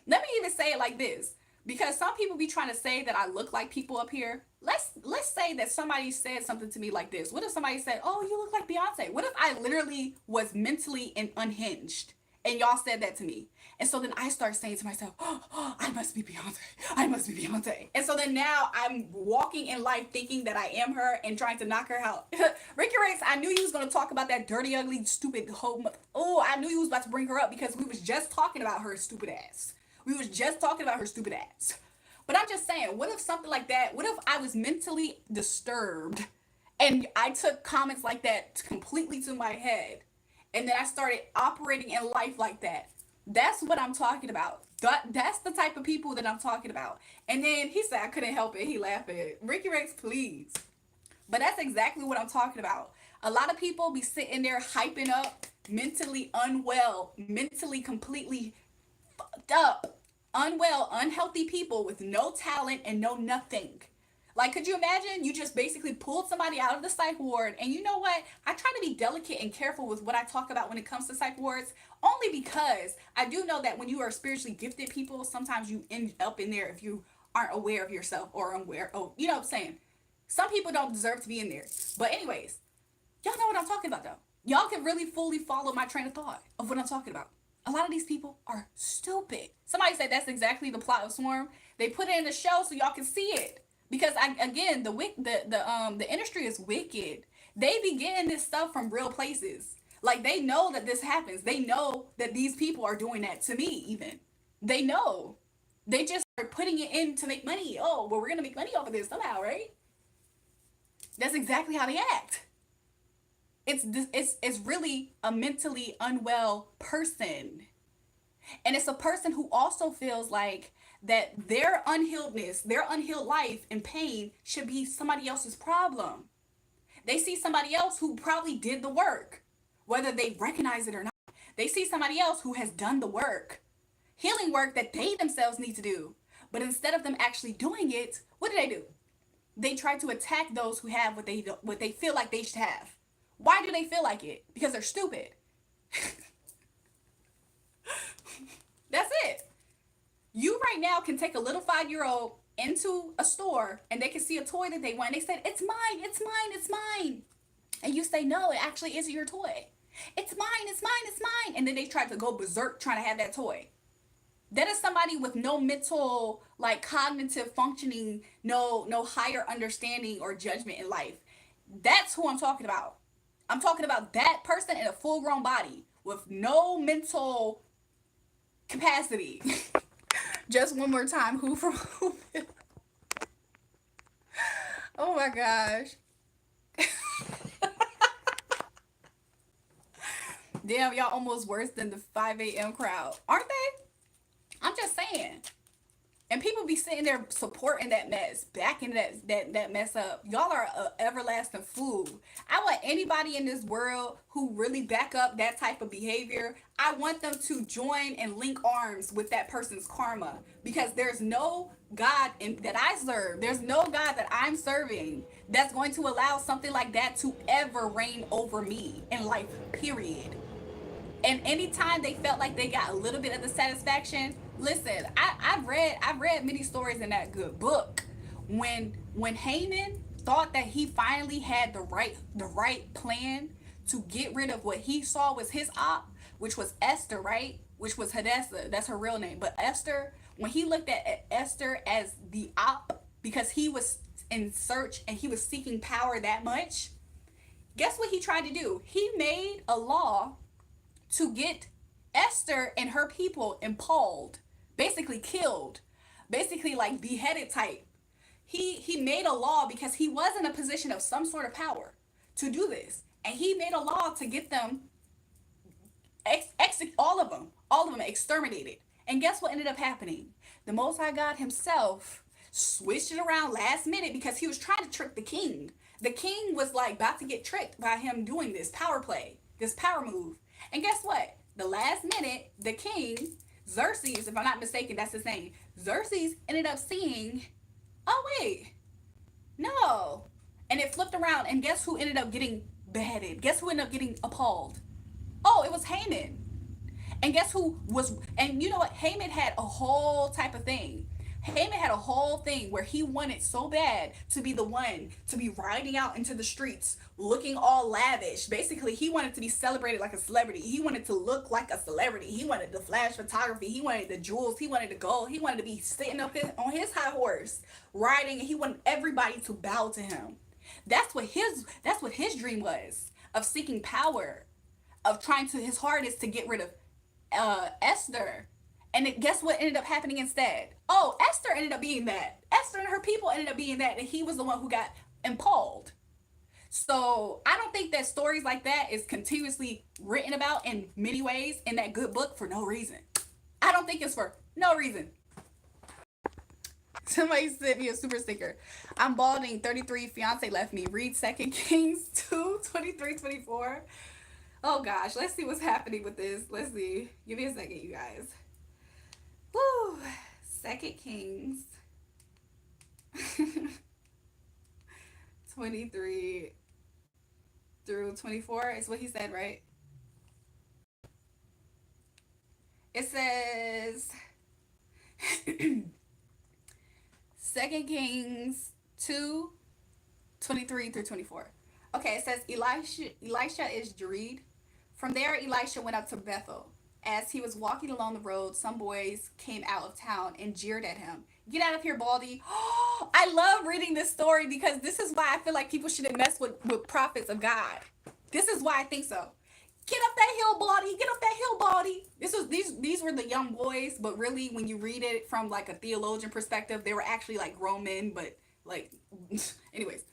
Let me even say it like this, because some people be trying to say that I look like people up here. Let's say that somebody said something to me like this. What if somebody said, oh, you look like Beyonce? What if I literally was mentally unhinged and y'all said that to me? And so then I start saying to myself, oh, I must be Beyonce. I must be Beyonce. And so then now I'm walking in life thinking that I am her and trying to knock her out. Ricky Riggs, I knew you was going to talk about that dirty, ugly, stupid hoe. Oh, I knew you was about to bring her up because we was just talking about her stupid ass. But I'm just saying, what if something like that, what if I was mentally disturbed and I took comments like that completely to my head and then I started operating in life like that? That's what I'm talking about. That's the type of people that I'm talking about. And then he said I couldn't help it. He laughed at it. Ricky Rex, please. But that's exactly what I'm talking about. A lot of people be sitting there hyping up mentally unwell, mentally completely fucked up, unwell, unhealthy people with no talent and no nothing. Like, could you imagine you just basically pulled somebody out of the psych ward? And you know what? I try to be delicate and careful with what I talk about when it comes to psych wards, only because I do know that when you are spiritually gifted people, sometimes you end up in there if you aren't aware of yourself or unaware. Oh, you know what I'm saying? Some people don't deserve to be in there. But anyways, y'all know what I'm talking about though. Y'all can really fully follow my train of thought of what I'm talking about. A lot of these people are stupid. Somebody said that's exactly the plot of Swarm. They put it in the show so y'all can see it. Because again, the industry is wicked. They be getting this stuff from real places. Like they know that this happens. They know that these people are doing that to me. Even they know. They just are putting it in to make money. Oh, well, we're gonna make money off of this somehow, right? That's exactly how they act. It's really a mentally unwell person. And it's a person who also feels like that their unhealedness, their unhealed life and pain should be somebody else's problem. They see somebody else who probably did the work, whether they recognize it or not. They see somebody else who has done the work, healing work that they themselves need to do. But instead of them actually doing it, what do? They try to attack those who have what they feel like they should have. Why do they feel like it? Because they're stupid. That's it. You right now can take a little 5-year-old into a store and they can see a toy that they want. And they said, it's mine, it's mine, it's mine. And you say, no, it actually isn't your toy. It's mine, it's mine, it's mine. And then they try to go berserk trying to have that toy. That is somebody with no mental, like cognitive functioning, no higher understanding or judgment in life. That's who I'm talking about. I'm talking about that person in a full grown body with no mental capacity. Just one more time. Who from who? Oh my gosh. Damn, y'all almost worse than the 5 a.m. crowd. Aren't they? I'm just saying. And people be sitting there supporting that mess, backing that mess up. Y'all are an everlasting fool. I want anybody in this world who really back up that type of behavior, I want them to join and link arms with that person's karma. Because there's no God that I serve, there's no God that I'm serving that's going to allow something like that to ever reign over me in life, period. And anytime they felt like they got a little bit of the satisfaction, listen, I've read many stories in that good book. When Haman thought that he finally had the right plan to get rid of what he saw was his op, which was Esther, right? Which was Hadassah, that's her real name. But Esther, when he looked at Esther as the op, because he was in search and he was seeking power that much, guess what he tried to do? He made a law to get Esther and her people impaled, basically killed, basically like beheaded type. He made a law because he was in a position of some sort of power to do this, and he made a law to get them all of them exterminated. And guess what ended up happening? The Most High God Himself switched it around last minute because he was trying to trick the king. The king was like about to get tricked by him doing this power play, this power move. And guess what? The last minute, the king, Xerxes, if I'm not mistaken, that's his name. Xerxes ended up seeing, oh wait, no. And it flipped around, and guess who ended up getting beheaded? Guess who ended up getting appalled? Oh, it was Haman. And guess who was, and you know what? Haman had a whole type of thing. Haman had a whole thing where he wanted so bad to be the one to be riding out into the streets looking all lavish. Basically, he wanted to be celebrated like a celebrity. He wanted to look like a celebrity. He wanted the flash photography. He wanted the jewels. He wanted the gold. He wanted to be sitting up on his high horse riding, and he wanted everybody to bow to him. That's what his dream was, of seeking power, of trying to his hardest to get rid of Esther. And guess what ended up happening instead? Oh, Esther ended up being that. Esther and her people ended up being that, and he was the one who got impaled. So I don't think that stories like that is continuously written about in many ways in that good book for no reason. I don't think it's for no reason. Somebody sent me a super sticker. I'm balding, 33, fiance left me. Read 2 Kings 2, 23, 24. Oh gosh, let's see what's happening with this. Let's see. Give me a second, you guys. Woo. 2 Kings 23 through 24 is what he said, right? It says 2 Kings 2, 23 through 24. Okay, it says Elisha is Jared. From there, Elisha went up to Bethel. As he was walking along the road, some boys came out of town and jeered at him. Get out of here, Baldy. I love reading this story because this is why I feel like people shouldn't mess with prophets of God. This is why I think so. Get up that hill, Baldy. Get up that hill, Baldy. These were the young boys, but really when you read it from like a theologian perspective, they were actually like grown men, but like anyways.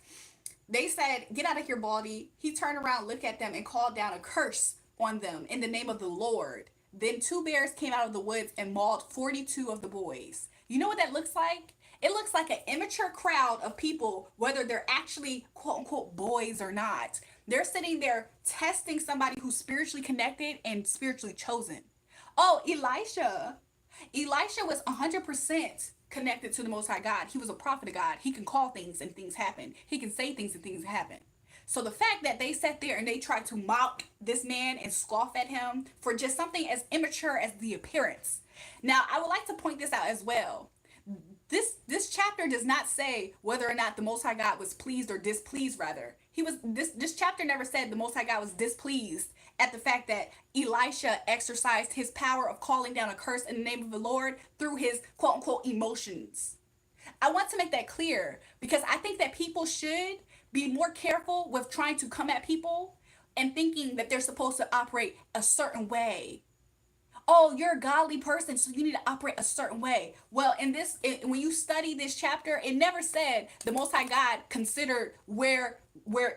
They said, get out of here, Baldy. He turned around, looked at them, and called down a curse on them in the name of the Lord. Then two bears came out of the woods and mauled 42 of the boys. You know what that looks like? It looks like an immature crowd of people, whether they're actually quote unquote boys or not. They're sitting there testing somebody who's spiritually connected and spiritually chosen. Oh, Elisha. Elisha was 100% connected to the Most High God. He was a prophet of God. He can call things and things happen. He can say things and things happen. So the fact that they sat there and they tried to mock this man and scoff at him for just something as immature as the appearance. Now, I would like to point this out as well. This chapter does not say whether or not the Most High God was pleased or displeased. Rather, this chapter never said the Most High God was displeased at the fact that Elisha exercised his power of calling down a curse in the name of the Lord through his quote unquote emotions. I want to make that clear because I think that people should be more careful with trying to come at people and thinking that they're supposed to operate a certain way. Oh, you're a godly person, so you need to operate a certain way. Well, when you study this chapter, it never said the Most High God considered where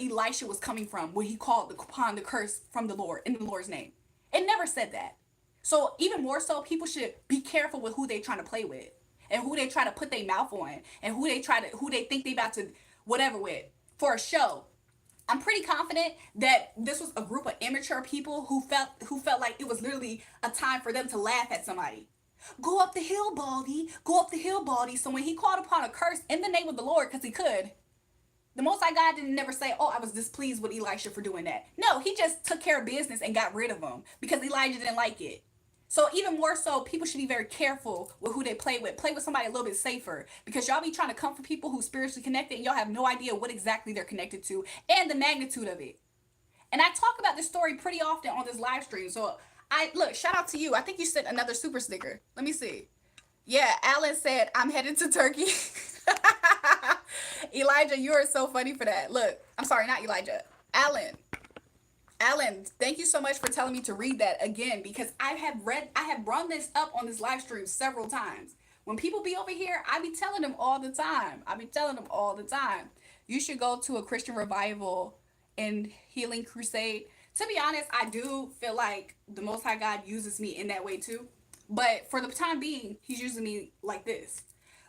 Elisha was coming from when he called upon the curse from the Lord in the Lord's name. It never said that. So even more so, people should be careful with who they trying to play with and who they try to put their mouth on and who they think they about to whatever with for a show. I'm pretty confident that this was a group of immature people who felt like it was literally a time for them to laugh at somebody. Go up the hill, Baldy. Go up the hill, Baldy. So when he called upon a curse in the name of the Lord, because he could, the Most High God didn't never say, oh, I was displeased with Elisha for doing that. No, he just took care of business and got rid of him because Elijah didn't like it. So even more so, people should be very careful with who they play with. Play with somebody a little bit safer because y'all be trying to come for people who's spiritually connected and y'all have no idea what exactly they're connected to and the magnitude of it. And I talk about this story pretty often on this live stream. So shout out to you. I think you sent another super sticker. Let me see. Yeah, Alan said, I'm headed to Turkey. Elijah, you are so funny for that. Look, I'm sorry, not Elijah. Alan, thank you so much for telling me to read that again because I have run this up on this live stream several times. When people be over here, I be telling them all the time. You should go to a Christian revival and healing crusade. To be honest, I do feel like the Most High God uses me in that way too. But for the time being, he's using me like this.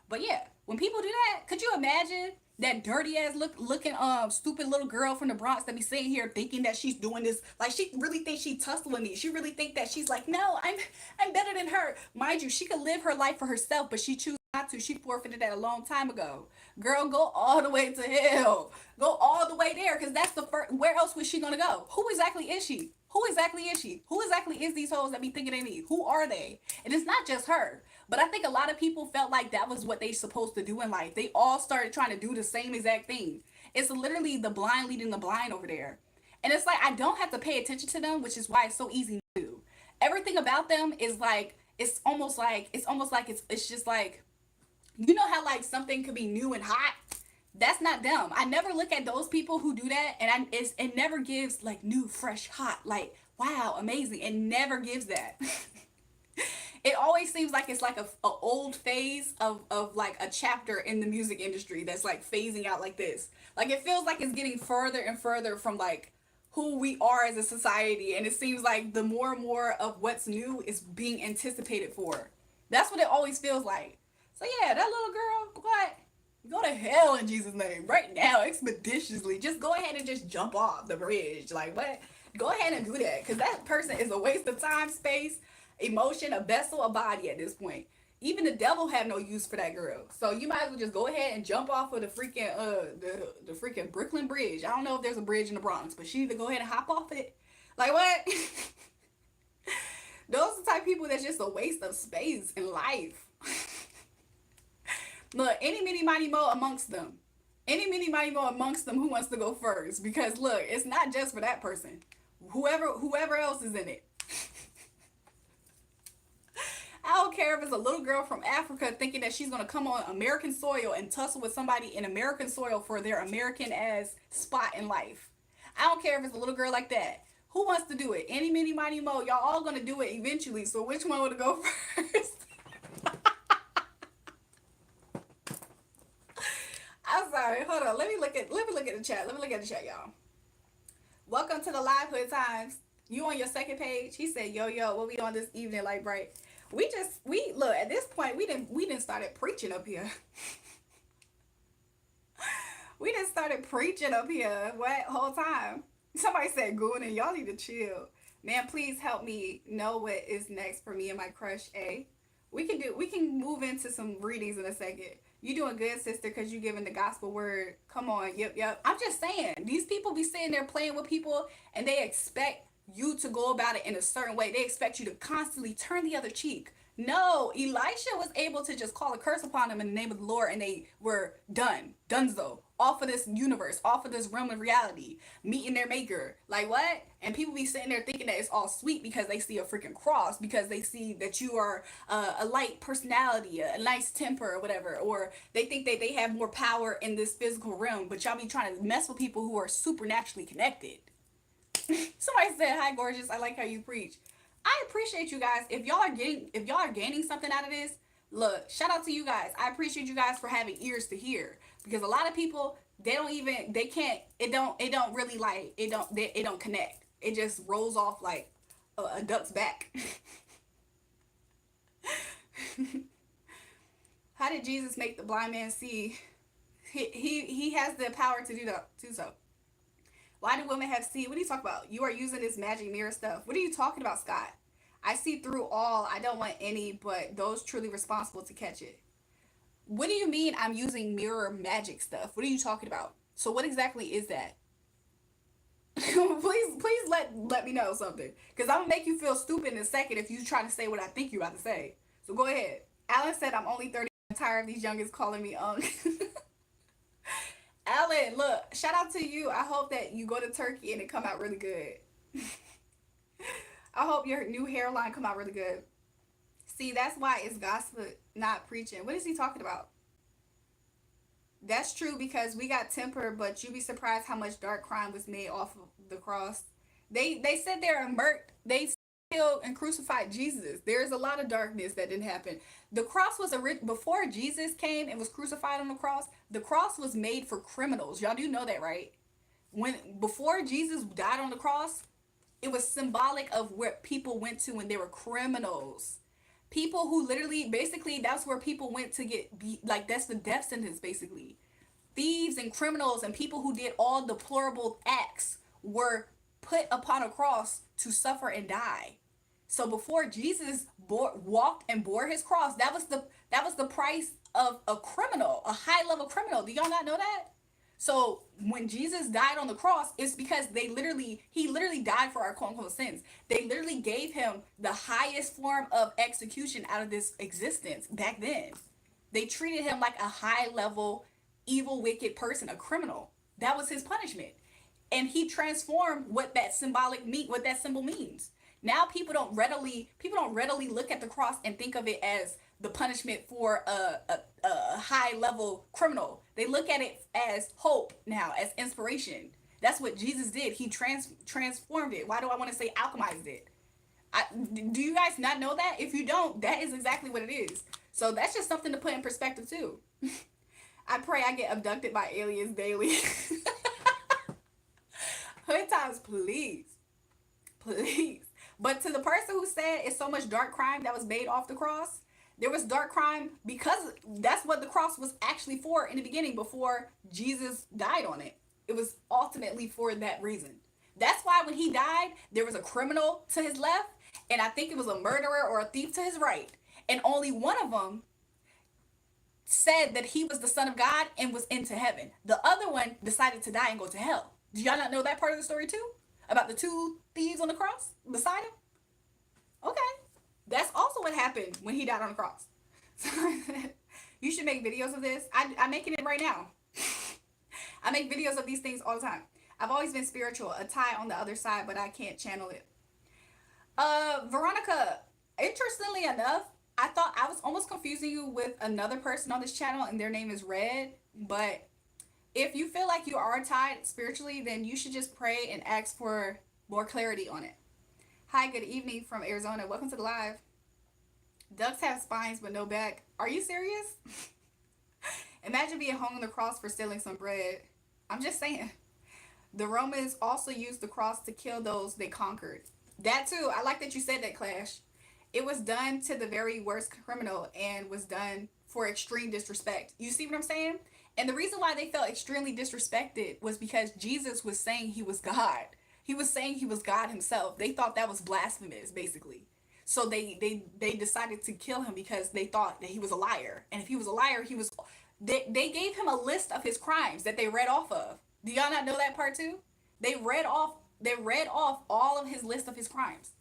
But yeah, when people do that, could you imagine that dirty ass looking stupid little girl from the Bronx that be sitting here thinking that she's doing this, like she really thinks she's tussling me. She really think that she's like, no, I'm better than her. Mind you, she could live her life for herself, but she chooses not to. She forfeited that a long time ago. Girl, go all the way to hell. Go all the way there, because that's the first. Where else was she gonna go? Who exactly is she? Who exactly is she? Who exactly is these hoes that be thinking they me? Who are they? And it's not just her. But I think a lot of people felt like that was what they supposed to do in life. They all started trying to do the same exact thing. It's literally the blind leading the blind over there. And it's like I don't have to pay attention to them, which is why it's so easy to do. Everything about them is like it's just like you know how like something could be new and hot? That's not them. I never look at those people who do that and it never gives like new, fresh, hot, like wow, amazing. It never gives that. It always seems like it's like a old phase of like a chapter in the music industry that's like phasing out like this. Like it feels like it's getting further and further from like who we are as a society, and it seems like the more and more of what's new is being anticipated for. That's what it always feels like. So yeah, that little girl, what? Go to hell in Jesus' name right now, expeditiously. Just go ahead and just jump off the bridge. Like what? Go ahead and do that, because that person is a waste of time, space, emotion, a vessel, a body at this point. Even the devil had no use for that girl. So you might as well just go ahead and jump off of the freaking the freaking Brooklyn Bridge. I don't know if there's a bridge in the Bronx, but she need to go ahead and hop off it. Like what? Those are the type of people that's just a waste of space in life. Look, any mini mighty mo amongst them. Any mini mighty mo amongst them who wants to go first. Because look, it's not just for that person. Whoever else is in it. I don't care if it's a little girl from Africa thinking that she's gonna come on American soil and tussle with somebody in American soil for their American ass spot in life. I don't care if it's a little girl like that. Who wants to do it? Any, mini, mighty, mo. Y'all all gonna do it eventually. So which one would go first? I'm sorry. Hold on. Let me look at the chat. Let me look at the chat, y'all. Welcome to the Live Hood Times. You on your second page? He said, "Yo, yo, what we on this evening, Light Bright?" We look at this point. We didn't started preaching up here. We just started preaching up here. What whole time? Somebody said, "Good," and y'all need to chill. Man, please help me know what is next for me and my crush. A. We can move into some readings in a second. You doing good, sister, because you giving the gospel word. Come on, yep, yep. I'm just saying, these people be sitting there playing with people and they expect you to go about it in a certain way. They expect you to constantly turn the other cheek. No, Elisha was able to just call a curse upon them in the name of the Lord, and they were done, donezo, off of this universe, off of this realm of reality, meeting their maker. Like what? And people be sitting there thinking that it's all sweet because they see a freaking cross, because they see that you are a light personality, a nice temper, or whatever, or they think that they have more power in this physical realm. But y'all be trying to mess with people who are supernaturally connected. Somebody said, "Hi, gorgeous. I like how you preach." I appreciate you guys. If y'all are gaining something out of this, look, shout out to you guys. I appreciate you guys for having ears to hear, because a lot of people, they can't, it don't really, like, it don't connect. It just rolls off like a duck's back. How did Jesus make the blind man see? He has the power to do so. Why do women have seed? What are you talking about? You are using this magic mirror stuff. What are you talking about, Scott? I see through all. I don't want any but those truly responsible to catch it. What do you mean I'm using mirror magic stuff? What are you talking about? So what exactly is that? Please let me know something. Because I'm going to make you feel stupid in a second if you try to say what I think you're about to say. So go ahead. Alan said, "I'm only 30. I'm tired of these youngins calling me unk." Alan, look, shout out to you. I hope that you go to Turkey and it come out really good. I hope your new hairline come out really good. See, that's why it's gospel, not preaching. What is he talking about? That's true, because we got temper, but you be surprised how much dark crime was made off of the cross. They said they're murked. They killed and crucified Jesus. There's a lot of darkness that didn't happen. The cross was before Jesus came and was crucified on the cross. The cross was made for criminals. Y'all do know that, right? When before Jesus died on the cross, it was symbolic of where people went to when they were criminals. People who literally, basically, that's where people went to like, that's the death sentence, basically. Thieves and criminals and people who did all deplorable acts were put upon a cross to suffer and die. So before Jesus walked and bore his cross, that was the price of a criminal, a high level criminal. Do y'all not know that? So when Jesus died on the cross, it's because he literally died for our quote unquote sins. They literally gave him the highest form of execution out of this existence back then. They treated him like a high level, evil, wicked person, a criminal. That was his punishment. And he transformed what that symbol means. Now people don't readily look at the cross and think of it as the punishment for a high level criminal. They look at it as hope now, as inspiration. That's what Jesus did. He transformed it. Why do I want to say alchemized it? Do you guys not know that? If you don't, that is exactly what it is. So that's just something to put in perspective too. I pray I get abducted by aliens daily. Hood times, please. Please. But to the person who said it's so much dark crime that was made off the cross, there was dark crime because that's what the cross was actually for in the beginning, before Jesus died on it. It was ultimately for that reason. That's why when he died, there was a criminal to his left, and I think it was a murderer or a thief to his right. And only one of them said that he was the son of God and was into heaven. The other one decided to die and go to hell. Do y'all not know that part of the story too? About the two thieves on the cross beside him? Okay. That's also what happened when he died on the cross. You should make videos of this. I'm making it right now. I make videos of these things all the time. I've always been spiritual, a tie on the other side, but I can't channel it. Veronica, interestingly enough, I thought I was almost confusing you with another person on this channel, and their name is Red. But if you feel like you are tied spiritually, then you should just pray and ask for more clarity on it. Hi, good evening from Arizona. Welcome to the live. Ducks have spines but no back. Are you serious? Imagine being hung on the cross for stealing some bread. I'm just saying. The Romans also used the cross to kill those they conquered. That too. I like that you said that, Clash. It was done to the very worst criminal and was done for extreme disrespect. You see what I'm saying? And the reason why they felt extremely disrespected was because Jesus was saying he was God. He was saying he was God himself. They thought that was blasphemous, basically. So they decided to kill him because they thought that he was a liar. And if he was a liar, he was they gave him a list of his crimes that they read off of. Do y'all not know that part too? They read off all of his list of his crimes.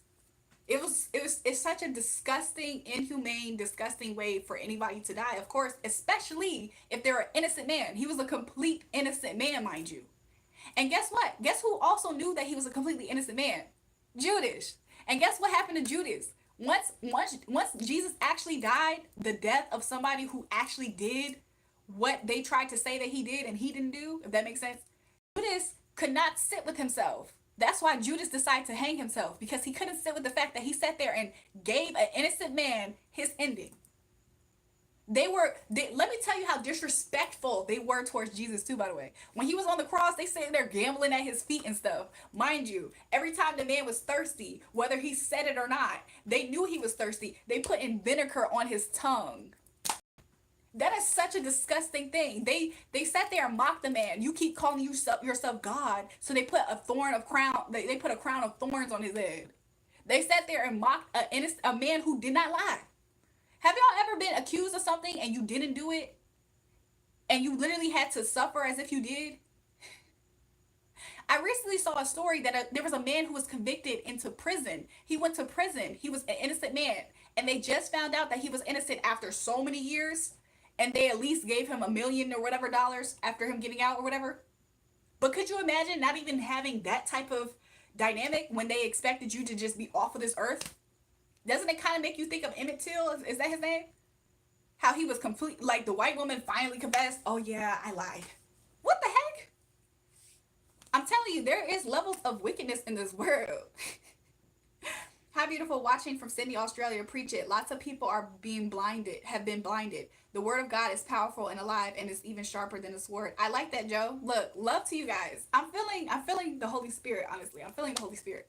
It's such a disgusting, inhumane, disgusting way for anybody to die. Of course, especially if they're an innocent man. He was a complete innocent man, mind you. And guess what? Guess who also knew that he was a completely innocent man? Judas. And guess what happened to Judas? Once Jesus actually died, the death of somebody who actually did what they tried to say that he did and he didn't do, if that makes sense, Judas could not sit with himself. That's why Judas decided to hang himself, because he couldn't sit with the fact that he sat there and gave an innocent man his ending. Let me tell you how disrespectful they were towards Jesus too, by the way. When he was on the cross, they sitting there gambling at his feet and stuff. Mind you, every time the man was thirsty, whether he said it or not, they knew he was thirsty. They put in vinegar on his tongue. That is such a disgusting thing. They sat there and mocked the man. You keep calling yourself God, so they put they put a crown of thorns on his head. They sat there and mocked a man who did not lie. Have y'all ever been accused of something and you didn't do it? And you literally had to suffer as if you did? I recently saw a story that there was a man who was convicted into prison. He went to prison. He was an innocent man. And they just found out that he was innocent after so many years. And they at least gave him $1 million or whatever dollars after him getting out or whatever. But could you imagine not even having that type of dynamic when they expected you to just be off of this earth? Doesn't it kind of make you think of Emmett Till? Is that his name? How he was complete, like the white woman finally confessed, oh yeah, I lied. What the heck? I'm telling you, there is levels of wickedness in this world. Hi, beautiful, watching from Sydney, Australia. Preach it. Lots of people are being blinded, have been blinded. The word of God is powerful and alive, and is even sharper than a sword. I like that, Joe. Look, love to you guys. I'm feeling the Holy Spirit, honestly. I'm feeling the Holy Spirit.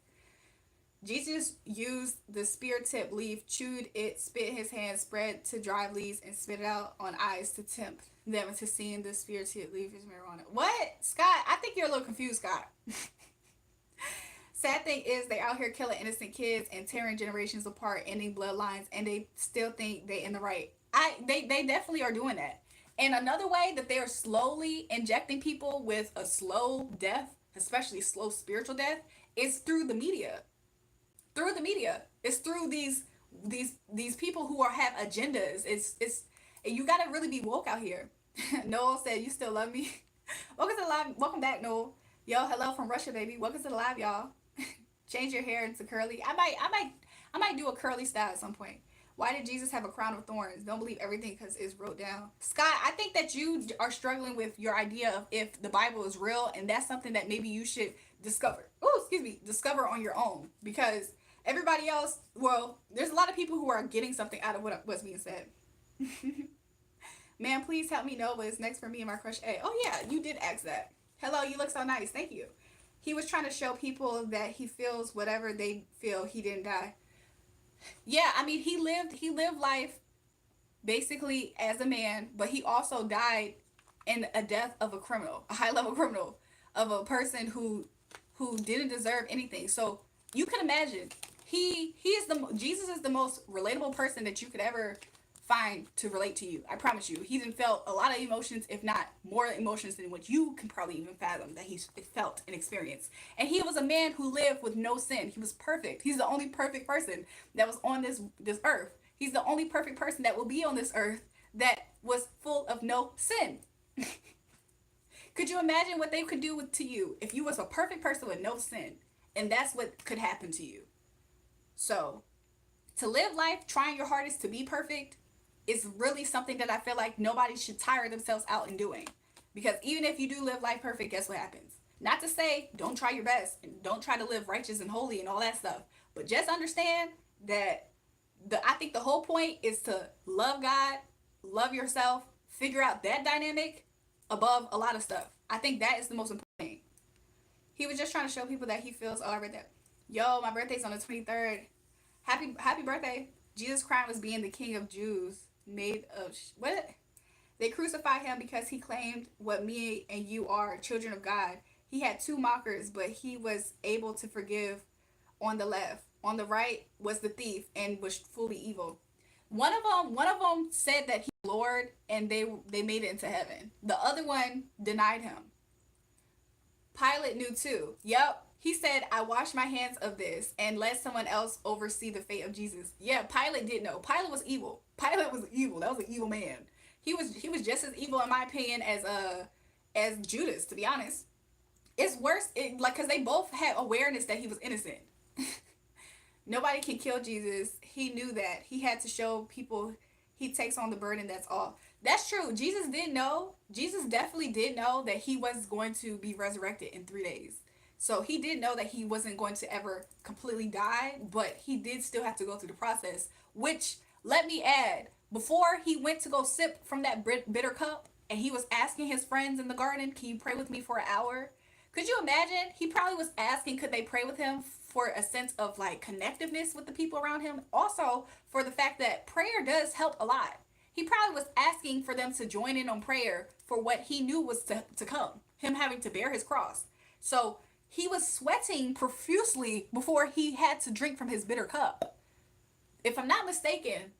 Jesus used the spear tip leaf, chewed it, spit in his hand, spread to dry leaves, and spit it out on eyes to tempt them into seeing the spear tip leaf is marijuana. What? Scott, I think you're a little confused, Scott. Sad thing is, they out here killing innocent kids and tearing generations apart, ending bloodlines, and they still think they in the right. They definitely are doing that. And another way that they are slowly injecting people with a slow death, especially slow spiritual death, is through the media. Through the media. It's through these people who have agendas. It's you gotta really be woke out here. Noel said, "You still love me." Welcome to the live. Welcome back, Noel. Yo, hello from Russia, baby. Welcome to the live, y'all. Change your hair into curly. I might do a curly style at some point. Why did Jesus have a crown of thorns? Don't believe everything because it's wrote down. Scott, I think that you are struggling with your idea of if the Bible is real, and that's something that maybe you should discover on your own, because everybody else, well, there's a lot of people who are getting something out of what's being said. Man, please help me know what is next for me and my crush A. Oh yeah, you did ask that. Hello, you look so nice. Thank you. He was trying to show people that he feels whatever they feel. He didn't die. Yeah, I mean, he lived life basically as a man, but he also died in a death of a criminal, a high level criminal, of a person who didn't deserve anything. So you can imagine, Jesus is the most relatable person that you could ever find to relate to you. I promise you. He felt a lot of emotions, if not more emotions than what you can probably even fathom that he's felt and experienced. And he was a man who lived with no sin. He was perfect. He's the only perfect person that was on this earth. He's the only perfect person that will be on this earth that was full of no sin. Could you imagine what they could do to you if you was a perfect person with no sin? And that's what could happen to you. So To live life trying your hardest to be perfect is really something that I feel like nobody should tire themselves out in doing. Because even if you do live life perfect, guess what happens? Not to say don't try your best and don't try to live righteous and holy and all that stuff, but just understand that I think the whole point is to love God, love yourself, figure out that dynamic above a lot of stuff. I think that is the most important thing. He was just trying to show people that he feels, oh, I read that. Yo, my birthday's on the 23rd. Happy birthday. Jesus Christ was being the king of Jews. Made of what? They crucified him because he claimed what me and you are, children of God. He had two mockers, but he was able to forgive on the left. On the right was the thief and was fully evil. One of them said that he was Lord and they made it into heaven. The other one denied him. Pilate knew too. Yep. He said, I wash my hands of this and let someone else oversee the fate of Jesus. Yeah, Pilate did know. Pilate was evil. Pilate was evil. That was an evil man. He was just as evil in my opinion as Judas, to be honest. It's worse, like, because they both had awareness that he was innocent. Nobody can kill Jesus. He knew that. He had to show people he takes on the burden, that's all. That's true. Jesus did know. Jesus definitely did know that he was going to be resurrected in 3 days. So he did know that he wasn't going to ever completely die, but he did still have to go through the process, which, let me add, before he went to go sip from that bitter cup and he was asking his friends in the garden, can you pray with me for an hour? Could you imagine? He probably was asking, could they pray with him for a sense of like connectiveness with the people around him? Also, for the fact that prayer does help a lot. He probably was asking for them to join in on prayer for what he knew was to come, him having to bear his cross. So he was sweating profusely before he had to drink from his bitter cup. If I'm not mistaken,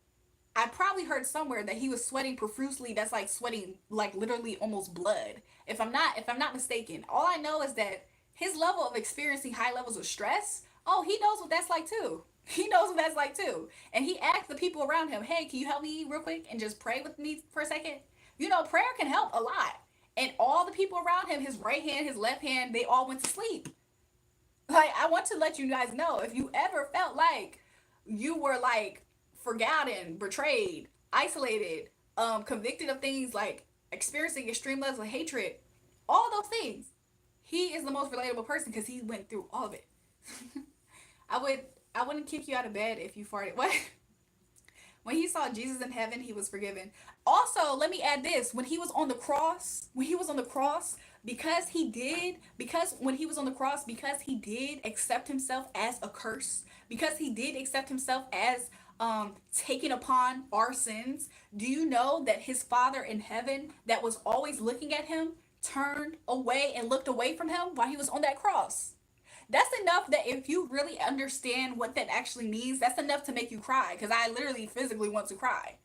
I probably heard somewhere that he was sweating profusely. That's like sweating like literally almost blood. If I'm not mistaken, all I know is that his level of experiencing high levels of stress, oh, he knows what that's like too. He knows what that's like too. And he asked the people around him, hey, can you help me real quick and just pray with me for a second? You know, prayer can help a lot. And all the people around him, his right hand, his left hand, they all went to sleep. Like, I want to let you guys know, if you ever felt like you were like forgotten, betrayed, isolated, convicted of things like experiencing extreme levels of hatred, all those things, he is the most relatable person because he went through all of it. I would I wouldn't kick you out of bed if you farted. What? When he saw Jesus in heaven, he was forgiven. Also, let me add this. Because when he was on the cross, because he did accept himself as a curse, because he did accept himself as taking upon our sins, do you know that his Father in heaven that was always looking at him turned away and looked away from him while he was on that cross? That's enough that if you really understand what that actually means, that's enough to make you cry. Because I literally physically want to cry.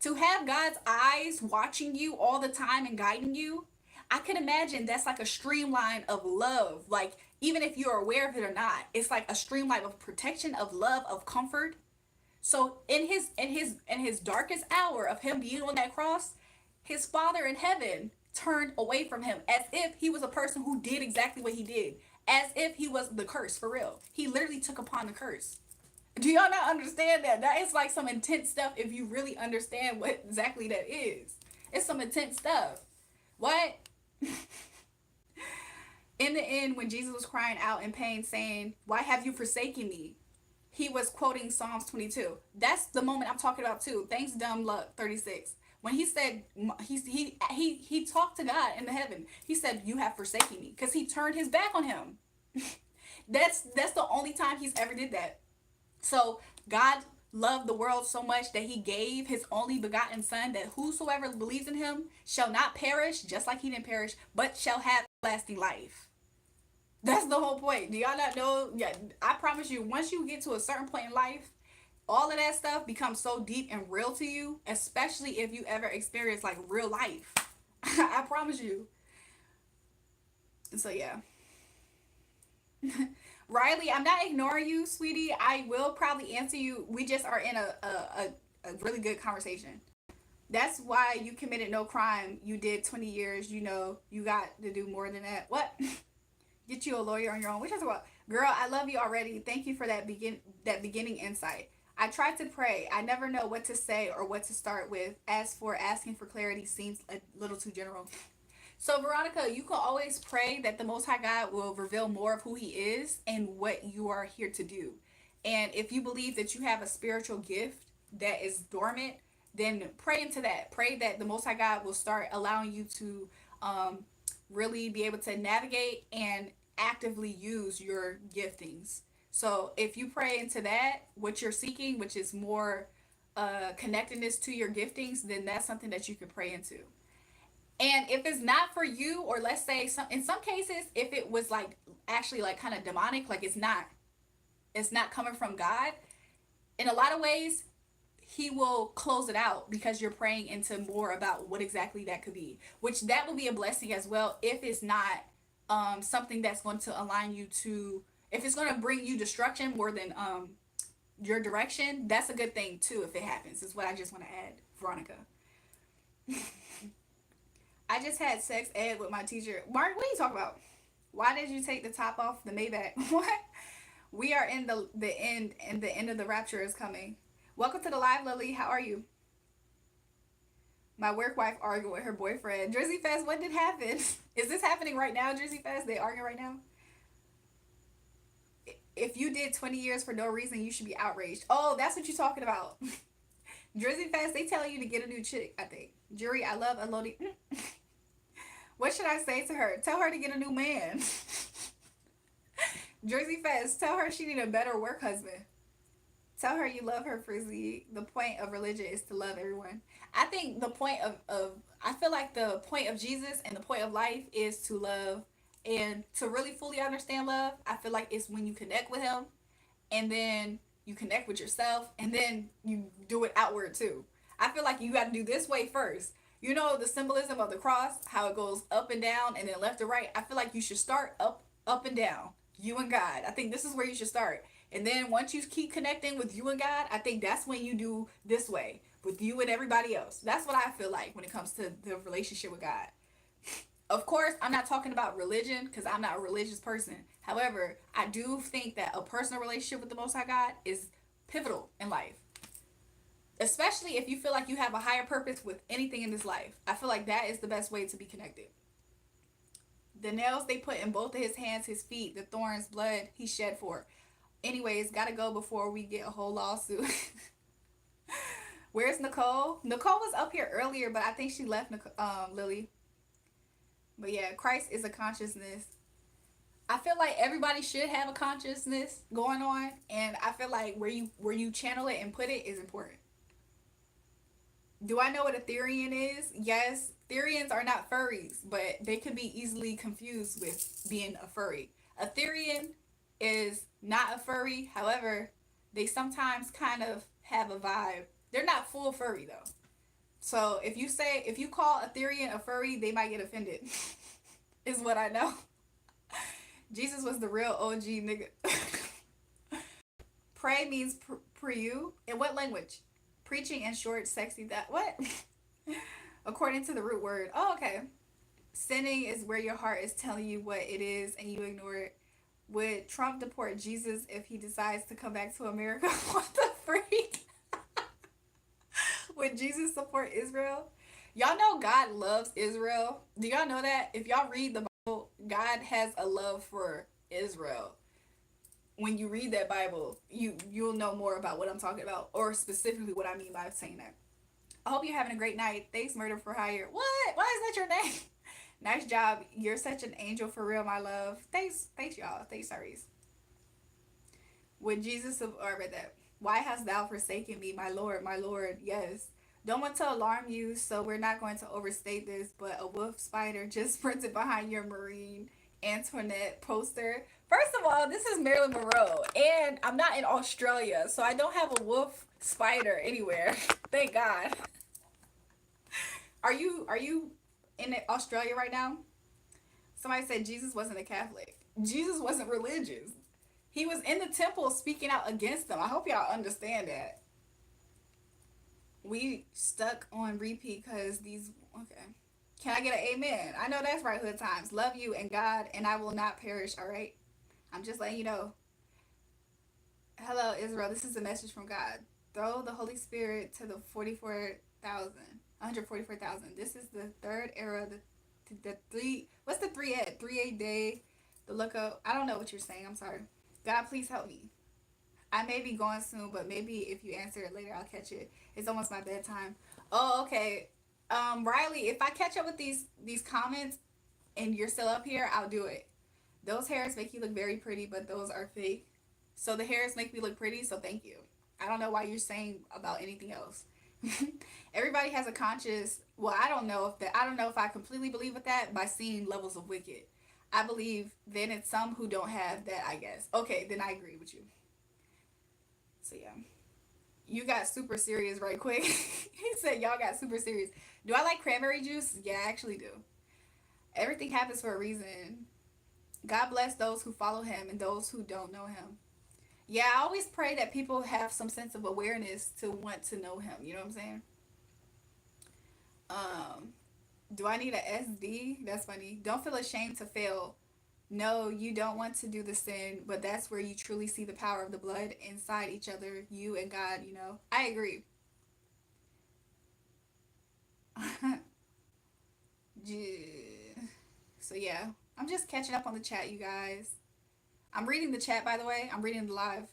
To have God's eyes watching you all the time and guiding you, I can imagine that's like a streamline of love. Like, even if you're aware of it or not, it's like a streamline of protection, of love, of comfort. So in his darkest hour of him being on that cross, his Father in heaven turned away from him as if he was a person who did exactly what he did. As if he was the curse, for real. He literally took upon the curse. Do y'all not understand that? That is like some intense stuff if you really understand what exactly that is. It's some intense stuff. What? In the end, when Jesus was crying out in pain, saying, why have you forsaken me? He was quoting Psalms 22. That's the moment I'm talking about too. Thanks, dumb luck, 36. When he said, he talked to God in the heaven. He said, you have forsaken me. Because he turned his back on him. That's the only time he's ever did that. So God loved the world so much that he gave his only begotten son, that whosoever believes in him shall not perish, just like he didn't perish, but shall have lasting life. That's the whole point. Do y'all not know? Yeah, I promise you, once you get to a certain point in life, all of that stuff becomes so deep and real to you, especially if you ever experience like real life. I promise you. And so yeah. Riley, I'm not ignoring you, sweetie. I will probably answer you. We just are in a really good conversation. That's why you committed no crime. You did 20 years. You know, you got to do more than that. What? Get you a lawyer on your own. Which is what, girl, I love you already. Thank you for that beginning insight. I tried to pray. I never know what to say or what to start with. As for asking for clarity seems a little too general. So, Veronica, you can always pray that the Most High God will reveal more of who He is and what you are here to do. And if you believe that you have a spiritual gift that is dormant, then pray into that. Pray that the Most High God will start allowing you to um, really be able to navigate and actively use your giftings. So, if you pray into that, what you're seeking, which is more connectedness to your giftings, then that's something that you can pray into. And if it's not for you, or let's say in some cases, if it was like actually like kind of demonic, like it's not coming from God, in a lot of ways, He will close it out because you're praying into more about what exactly that could be, which that will be a blessing as well if it's not something that's going to align you to, if it's going to bring you destruction more than your direction. That's a good thing too if it happens, is what I just want to add, Veronica. I just had sex ed with my teacher. Mark, what are you talking about? Why did you take the top off the Maybach? What? We are in the end, and the end of the rapture is coming. Welcome to the live, Lily. How are you? My work wife arguing with her boyfriend. Jersey Fest, what did happen? Is this happening right now, Jersey Fest? They arguing right now? If you did 20 years for no reason, you should be outraged. Oh, that's what you're talking about. Jersey Fest, they tell you to get a new chick, I think. Jury, I love unloading. What should I say to her? Tell her to get a new man. Jersey Fest, tell her she need a better work husband. Tell her you love her, Frizzy. The point of religion is to love everyone. I think the point of I feel like the point of Jesus and the point of life is to love, and to really fully understand love. I feel like it's when you connect with Him, and then you connect with yourself, and then you do it outward too. I feel like you got to do this way first. You know the symbolism of the cross, how it goes up and down and then left to right. I feel like you should start up and down. You and God. I think this is where you should start. And then once you keep connecting with you and God, I think that's when you do this way with you and everybody else. That's what I feel like when it comes to the relationship with God. Of course, I'm not talking about religion because I'm not a religious person. However, I do think that a personal relationship with the Most High God is pivotal in life. Especially if you feel like you have a higher purpose with anything in this life. I feel like that is the best way to be connected. The nails they put in both of his hands, his feet, the thorns, blood he shed for. Anyways, gotta go before we get a whole lawsuit. Where's Nicole? Nicole was up here earlier, but I think she left, Lily. But yeah, Christ is a consciousness. I feel like everybody should have a consciousness going on, and I feel like where you channel it and put it is important. Do I know what a Therian is? Yes. Therians are not furries, but they could be easily confused with being a furry. A Therian is not a furry, however, they sometimes kind of have a vibe. They're not full furry though. So if you call a Therian a furry, they might get offended. Is what I know. Jesus was the real OG nigga. Pray means you. In what language? Preaching in short, sexy, that what? According to the root word. Oh, okay. Sinning is where your heart is telling you what it is and you ignore it. Would Trump deport Jesus if he decides to come back to America? What the freak? Would Jesus support Israel? Y'all know God loves Israel. Do y'all know that? If y'all read the Bible, God has a love for Israel. When you read that Bible, you'll know more about what I'm talking about, or specifically what I mean by saying that. I hope you're having a great night. Thanks, Murder for Hire. What? Why is that your name? Nice job. You're such an angel for real, my love. Thanks, y'all. Thanks, Saris. Would Jesus have? Oh, I read that. Why hast thou forsaken me, my Lord, my Lord? Yes. Don't want to alarm you, so we're not going to overstate this, but a wolf spider just printed behind your Marine Antoinette poster. First of all, this is Marilyn Monroe, and I'm not in Australia, so I don't have a wolf spider anywhere. Thank God. Are you in Australia right now? Somebody said Jesus wasn't a Catholic. Jesus wasn't religious. He was in the temple speaking out against them. I hope y'all understand that. We stuck on repeat because these. Okay. Can I get an amen? I know that's right, Hood Times. Love you and God, and I will not perish, all right? I'm just letting you know. Hello, Israel. This is a message from God. Throw the Holy Spirit to the 44,000, 144,000. This is the third era. The three. What's the 3 at? 3 8 day. The look up. I don't know what you're saying. I'm sorry. God, please help me. I may be going soon, but maybe if you answer it later, I'll catch it. It's almost my bedtime. Oh, okay. Riley, if I catch up with these comments and you're still up here, I'll do it. Those hairs make you look very pretty, but those are fake. So the hairs make me look pretty, so thank you. I don't know why you're saying about anything else. Everybody has a conscious. Well, I don't know if I completely believe with that by seeing levels of wicked. I believe then it's some who don't have that, I guess. Okay, then I agree with you. So yeah. You got super serious right quick. He said y'all got super serious. Do I like cranberry juice? Yeah, I actually do. Everything happens for a reason. God bless those who follow him and those who don't know him. Yeah, I always pray that people have some sense of awareness to want to know him. You know what I'm saying? Um, do I need a SD? That's funny. Don't feel ashamed to fail. No, you don't want to do the sin, but that's where you truly see the power of the blood inside each other, you and God, you know. I agree. So yeah, I'm just catching up on the chat, you guys. I'm reading the chat, by the way. I'm reading the live.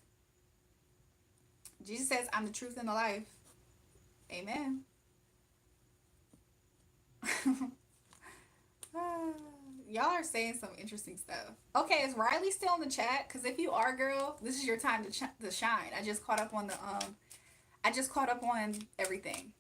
Jesus says, I'm the truth and the life. Amen. Y'all are saying some interesting stuff. Okay, is Riley still in the chat? Because if you are, girl, this is your time to shine. I just caught up on everything.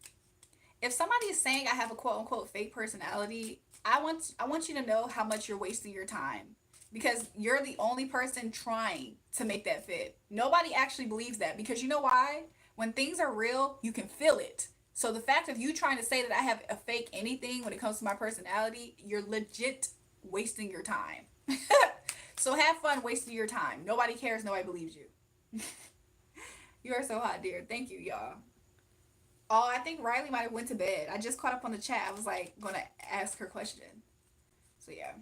If somebody is saying I have a quote unquote fake personality, I want you to know how much you're wasting your time, because you're the only person trying to make that fit. Nobody actually believes that, because you know why? When things are real, you can feel it. So the fact of you trying to say that I have a fake anything when it comes to my personality, you're legit wasting your time. So have fun wasting your time. Nobody cares. Nobody believes you. You are so hot, dear. Thank you, y'all. Oh, I think Riley might have went to bed. I just caught up on the chat. I was like gonna ask her question. So yeah.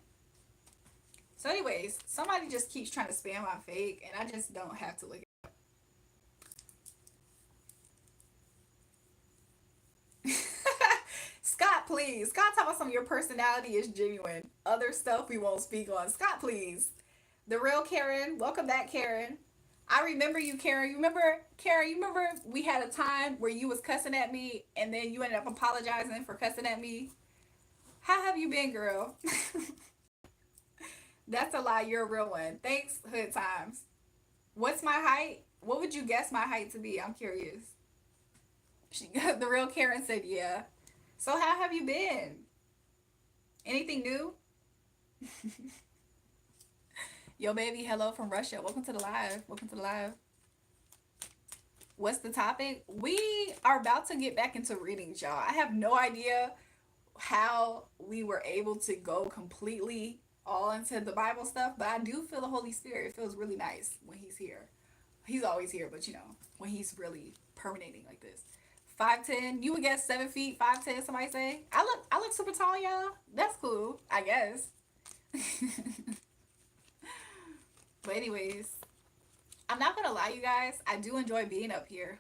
So anyways, somebody just keeps trying to spam my fake, and I just don't have to look at it. Scott, please. Scott, tell us some of your personality is genuine. Other stuff we won't speak on. Scott, please. The real Karen. Welcome back, Karen. I remember you, Karen. You remember, Karen? You remember we had a time where you was cussing at me, and then you ended up apologizing for cussing at me. How have you been, girl? That's a lie. You're a real one. Thanks, Hood Times. What's my height? What would you guess my height to be? I'm curious. The real Karen said, yeah. So how have you been? Anything new? Yo, baby, hello from Russia. Welcome to the live. Welcome to the live. What's the topic? We are about to get back into readings, y'all. I have no idea how we were able to go completely all into the Bible stuff, but I do feel the Holy Spirit. It feels really nice when he's here. He's always here, but you know, when he's really permeating like this. 5'10", you would guess 7 feet, 5'10", somebody say. I look super tall, y'all. That's cool, I guess. But anyways, I'm not gonna lie, you guys, I do enjoy being up here.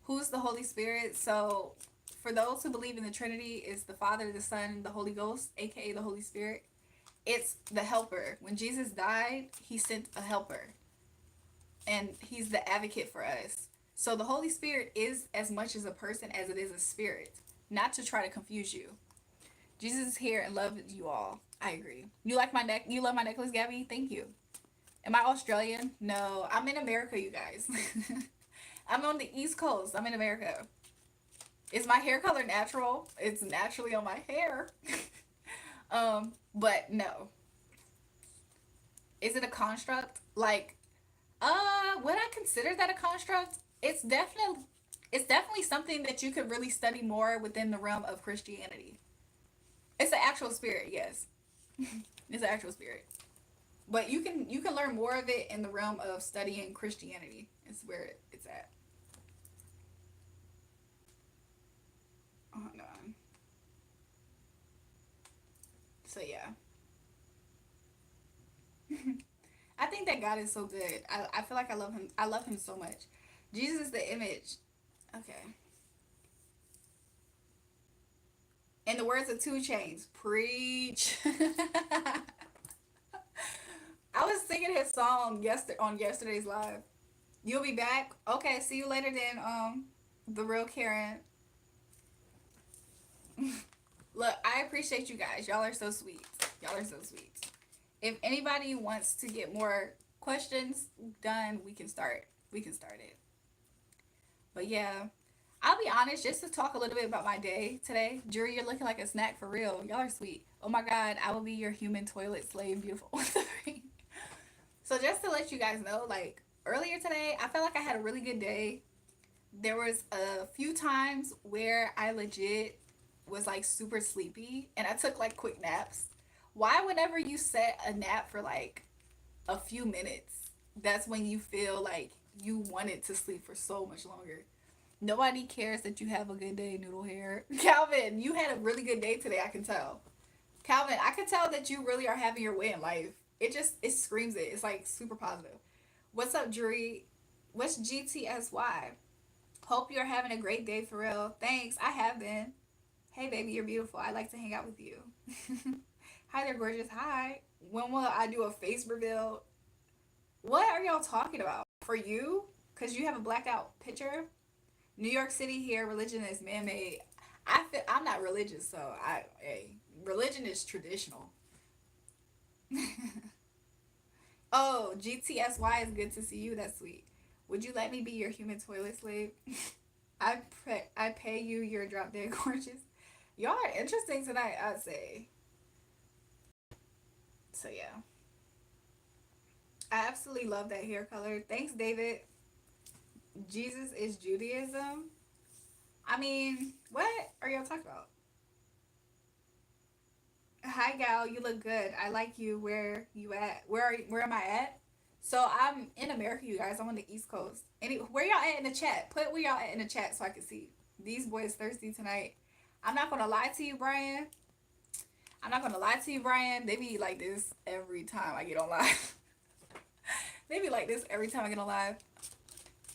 Who's the Holy Spirit? So for those who believe in the Trinity, it's the Father, the Son, the Holy Ghost, aka the Holy Spirit. It's the helper. When Jesus died, he sent a helper, and he's the advocate for us. So the Holy Spirit is as much as a person as it is a spirit. Not to try to confuse you. Jesus is here and loves you all. I agree. You like my neck? You love my necklace, Gabby? Thank you. Am I Australian? No, I'm in America, you guys. I'm on the East Coast. I'm in America. Is my hair color natural? It's naturally on my hair. But no. Is it a construct? Like, would I consider that a construct? It's definitely something that you could really study more within the realm of Christianity. It's an actual spirit, yes. It's an actual spirit. But you can learn more of it in the realm of studying Christianity. It's where it's at. Oh no. So yeah. I think that God is so good. I feel like I love him. I love him so much. Jesus is the image. Okay. In the words of 2 Chainz, preach. I was singing his song on yesterday's live. You'll be back. Okay, see you later then. The real Karen. Look, I appreciate you guys. Y'all are so sweet. Y'all are so sweet. If anybody wants to get more questions done, we can start. We can start it. But yeah, I'll be honest, just to talk a little bit about my day today. Jury, you're looking like a snack for real. Y'all are sweet. Oh my God, I will be your human toilet slave, beautiful. So just to let you guys know, like earlier today, I felt like I had a really good day. There was a few times where I legit was like super sleepy and I took like quick naps. Why, whenever you set a nap for like a few minutes, that's when you feel like you wanted to sleep for so much longer. Nobody cares that you have a good day, noodle hair. Calvin, you had a really good day today, I can tell. Calvin, I can tell that you really are having your way in life. It screams it. It's like super positive. What's up, Drury? What's GTSY? Hope you're having a great day for real. Thanks, I have been. Hey baby, you're beautiful. I like to hang out with you. Hi there, gorgeous. Hi. When will I do a face reveal? What are y'all talking about? For you? Because you have a blacked out picture? New York City here, religion is man made. I'm not religious, so hey, religion is traditional. Oh, GTSY is good to see you. That's sweet. Would you let me be your human toilet slave? I pay you. You're drop dead gorgeous. Y'all are interesting tonight, I'd say. So yeah, I absolutely love that hair color. Thanks, David. Jesus is Judaism. I mean, what are y'all talking about? Hi, gal. You look good. I like you. Where you at? Where am I at? So I'm in America, you guys. I'm on the East Coast. Where y'all at in the chat? Put where y'all at in the chat so I can see. These boys thirsty tonight. I'm not gonna lie to you, Brian. I'm not gonna lie to you, Brian. They be like this every time I get on live. They be like this every time I get on live.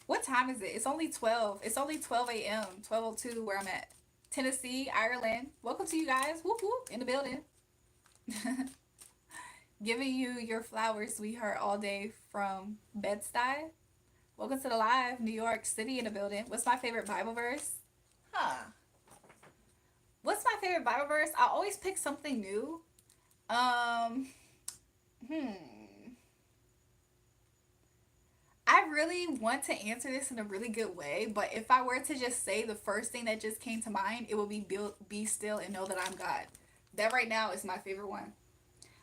What time is it? It's only 12. It's only 12 a.m. 12:02 where I'm at. Tennessee, Ireland. Welcome to you guys. Whoop whoop in the building. Giving you your flowers, sweetheart, all day from Bed-Stuy. Welcome to the live. New York City in the building. What's my favorite Bible verse? Huh. What's my favorite Bible verse? I always pick something new. Um, hmm. I really want to answer this in a really good way, but if I were to just say the first thing that just came to mind, it would be still and know that I'm God. That right now is my favorite one.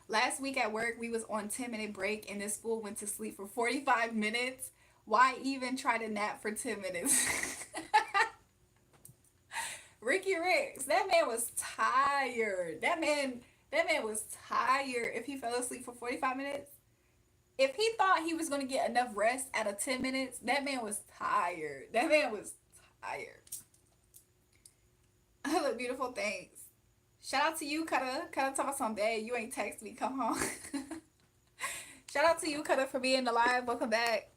Last week at work, we was on 10-minute break and this fool went to sleep for 45 minutes. Why even try to nap for 10 minutes? Ricky Ricks, that man was tired. That man was tired if he fell asleep for 45 minutes. If he thought he was going to get enough rest out of 10 minutes, that man was tired. That man was tired. I look beautiful, thanks. Shout out to you, Cutter. Cutter talk about something bad. You ain't text me. Come home. Shout out to you, Cutter, for being alive. Welcome back.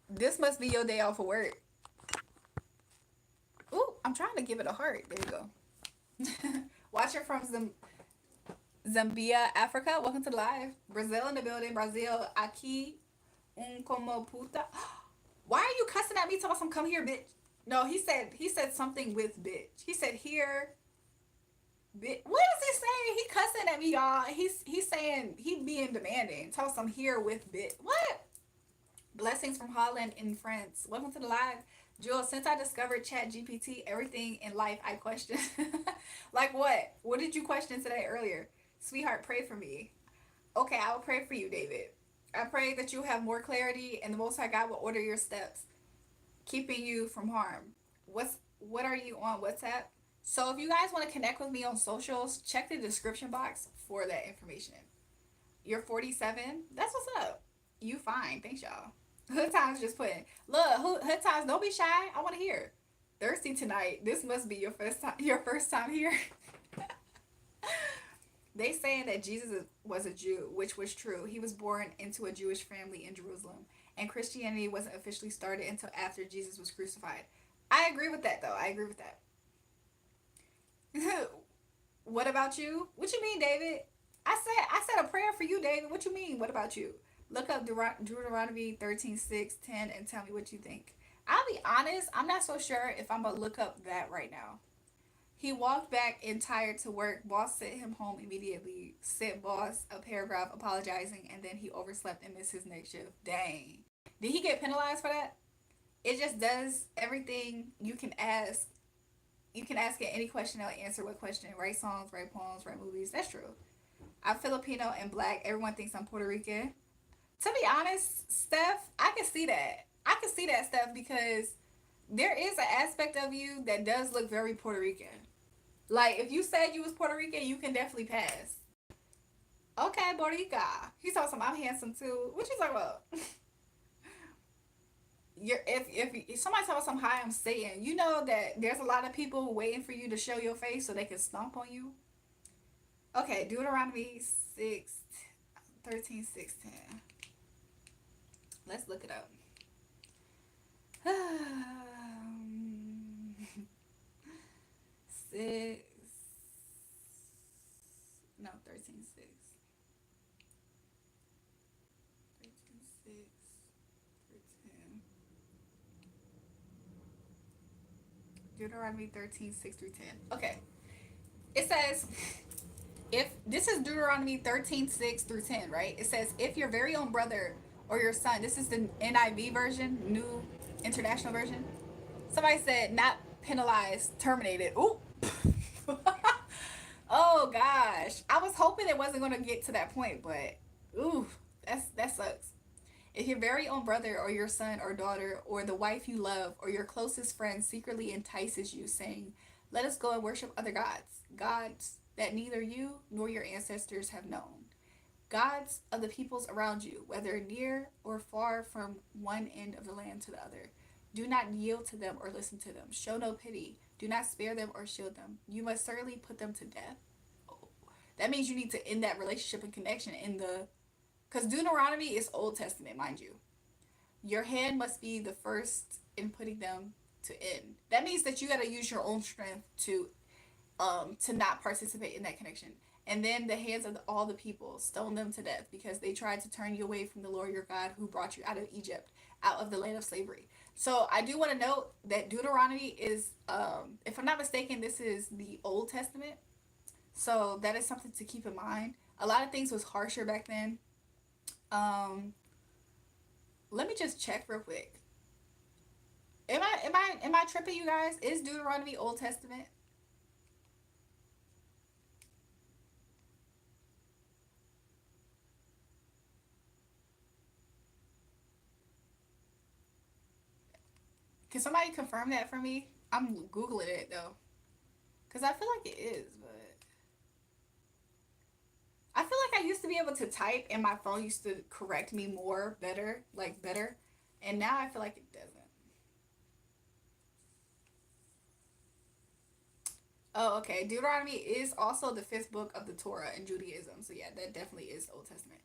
This must be your day off of work. Ooh, I'm trying to give it a heart. There you go. Watching from Zambia, Africa. Welcome to the live. Brazil in the building. Brazil. Aqui como puta. Why are you cussing at me? Talking about some come here, bitch. No, he said something with bitch. He said here. Bitch. What is he saying? He cussing at me, y'all. He's saying he being demanding. Tell some here with bitch. What? Blessings from Holland in France. Welcome to the live. Jules, since I discovered Chat GPT, everything in life I question. Like what? What did you question today earlier? Sweetheart, pray for me. Okay, I will pray for you, David. I pray that you have more clarity and the Most High God will order your steps, keeping you from harm. What are you on WhatsApp? So if you guys want to connect with me on socials, check the description box for that information. You're 47. That's what's up. You fine. Thanks, y'all. Hood Times just putting. Look, Hood Times, don't be shy. I want to hear. Thirsty tonight. This must be your first time. Your first time here. They saying that Jesus was a Jew, which was true. He was born into a Jewish family in Jerusalem, and Christianity wasn't officially started until after Jesus was crucified. I agree with that, though. I agree with that. What about you? What you mean, David? I said a prayer for you, David. What you mean? What about you? Look up Deuteronomy 13:6, 10, and tell me what you think. I'll be honest, I'm not so sure if I'm gonna look up that right now. He walked back and tired to work. Boss sent him home immediately. Sent boss a paragraph apologizing, and then he overslept and missed his next shift. Dang. Did he get penalized for that? It just does everything you can ask. You can ask it any question, they'll answer what question. Write songs, write poems, write movies. That's true. I'm Filipino and black. Everyone thinks I'm Puerto Rican. To be honest, Steph, I can see that. I can see that, Steph, because there is an aspect of you that does look very Puerto Rican. Like, if you said you was Puerto Rican, you can definitely pass. Okay, Borica. He's talking about I'm handsome too. What you talking about? If somebody talks some high, I'm saying, you know that there's a lot of people waiting for you to show your face so they can stomp on you. Okay, Deuteronomy 6, 13, 6, 10. Let's look it up. Six. No, 13, 6. 13, 6 through 10. Deuteronomy 13, 6 through 10. Okay. It says, if this is Deuteronomy 13, 6 through 10, right? It says, if your very own brother or your son, this is the NIV version, New International Version. Somebody said, not penalized, terminated. Ooh. Oh gosh. I was hoping it wasn't going to get to that point, but ooh, that sucks. If your very own brother or your son or daughter or the wife you love or your closest friend secretly entices you, saying, let us go and worship other gods, gods that neither you nor your ancestors have known, gods of the peoples around you, whether near or far from one end of the land to the other. Do not yield to them or listen to them. Show no pity. Do not spare them or shield them. You must certainly put them to death. Oh. That means you need to end that relationship and connection in the... Because Deuteronomy is Old Testament, mind you. Your hand must be the first in putting them to end. That means that you got to use your own strength to not participate in that connection. And then the hands of all the people stone them to death because they tried to turn you away from the Lord your God who brought you out of Egypt, out of the land of slavery. So I do want to note that Deuteronomy is, if I'm not mistaken, this is the Old Testament. So that is something to keep in mind. A lot of things was harsher back then. Let me just check real quick. Am I tripping, you guys? Is Deuteronomy Old Testament? Can somebody confirm that for me? I'm googling it though, cause I feel like it is, but I feel like I used to be able to type and my phone used to correct me more, better, like better, and now I feel like it doesn't. Oh, okay. Deuteronomy is also the fifth book of the Torah in Judaism, so yeah, that definitely is Old Testament.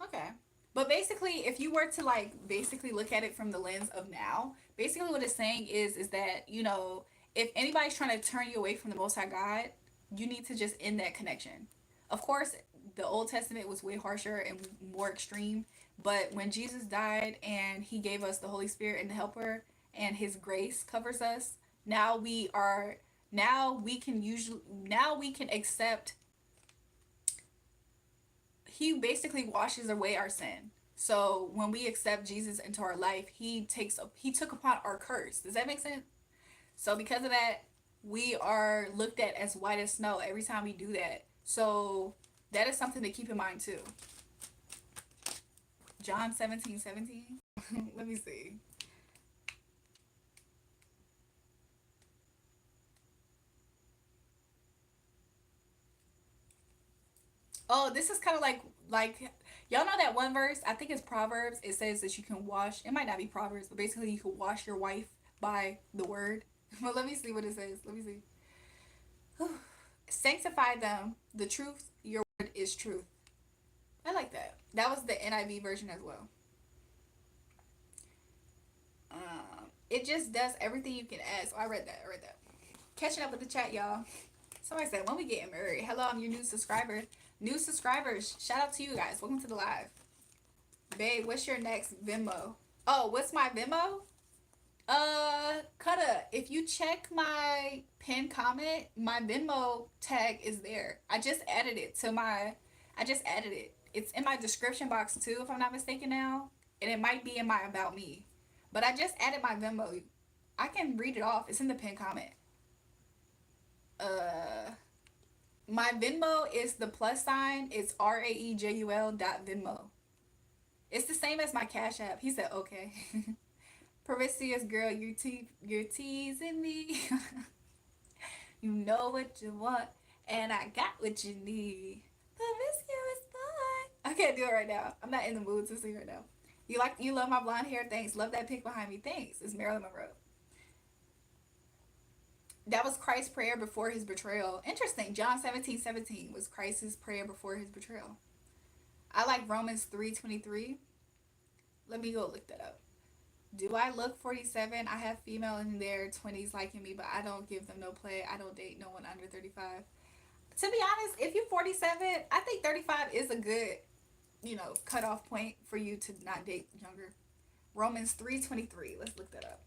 Okay. But basically, if you were to like basically look at it from the lens of now, basically what it's saying is that, you know, if anybody's trying to turn you away from the Most High God, you need to just end that connection. Of course, the Old Testament was way harsher and more extreme, but when Jesus died and he gave us the Holy Spirit and the helper and his grace covers us, now we are now we can accept. He basically washes away our sin. So when we accept Jesus into our life, he took upon our curse. Does that make sense? So because of that, we are looked at as white as snow every time we do that. So that is something to keep in mind too. John 17:17. Let me see. Oh, this is kind of like y'all know that one verse. I think it's Proverbs. It says that you can wash. It might not be Proverbs, but basically you can wash your wife by the word. Well, let me see what it says. Let me see. Sanctify them. The truth. Your is truth. I like that. That was the NIV version as well. It just does everything you can ask. Oh, I read that. I read that. Catching up with the chat, y'all. Somebody said, when we getting married? Hello, I'm your new subscriber. New subscribers, shout out to you guys. Welcome to the live. Babe, what's your next Venmo? Oh, what's my Venmo? Kutta, if you check my pinned comment, my Venmo tag is there. I just added it to my, I just added it. It's in my description box too, if I'm not mistaken now. And it might be in my About Me. But I just added my Venmo. I can read it off. It's in the pinned comment. Uh, my Venmo is the plus sign. It's RAEJUL.Venmo. It's the same as my Cash App. He said, okay. Promiscuous girl, you're teasing me. You know what you want, and I got what you need. Promiscuous boy. I can't do it right now. I'm not in the mood to sing right now. You love my blonde hair? Thanks. Love that pic behind me? Thanks. It's Marilyn Monroe. That was Christ's prayer before his betrayal. Interesting. John 17:17 was Christ's prayer before his betrayal. I like Romans 3:23. Let me go look that up. Do I look 47? I have female in their 20s liking me, but I don't give them no play. I don't date no one under 35. To be honest, if you're 47, I think 35 is a good, cutoff point for you to not date younger. Romans 3:23. Let's look that up.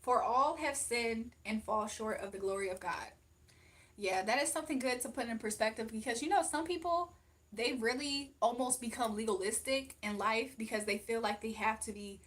For all have sinned and fall short of the glory of God. Yeah, that is something good to put in perspective because some people, they really almost become legalistic in life because they feel like they have to be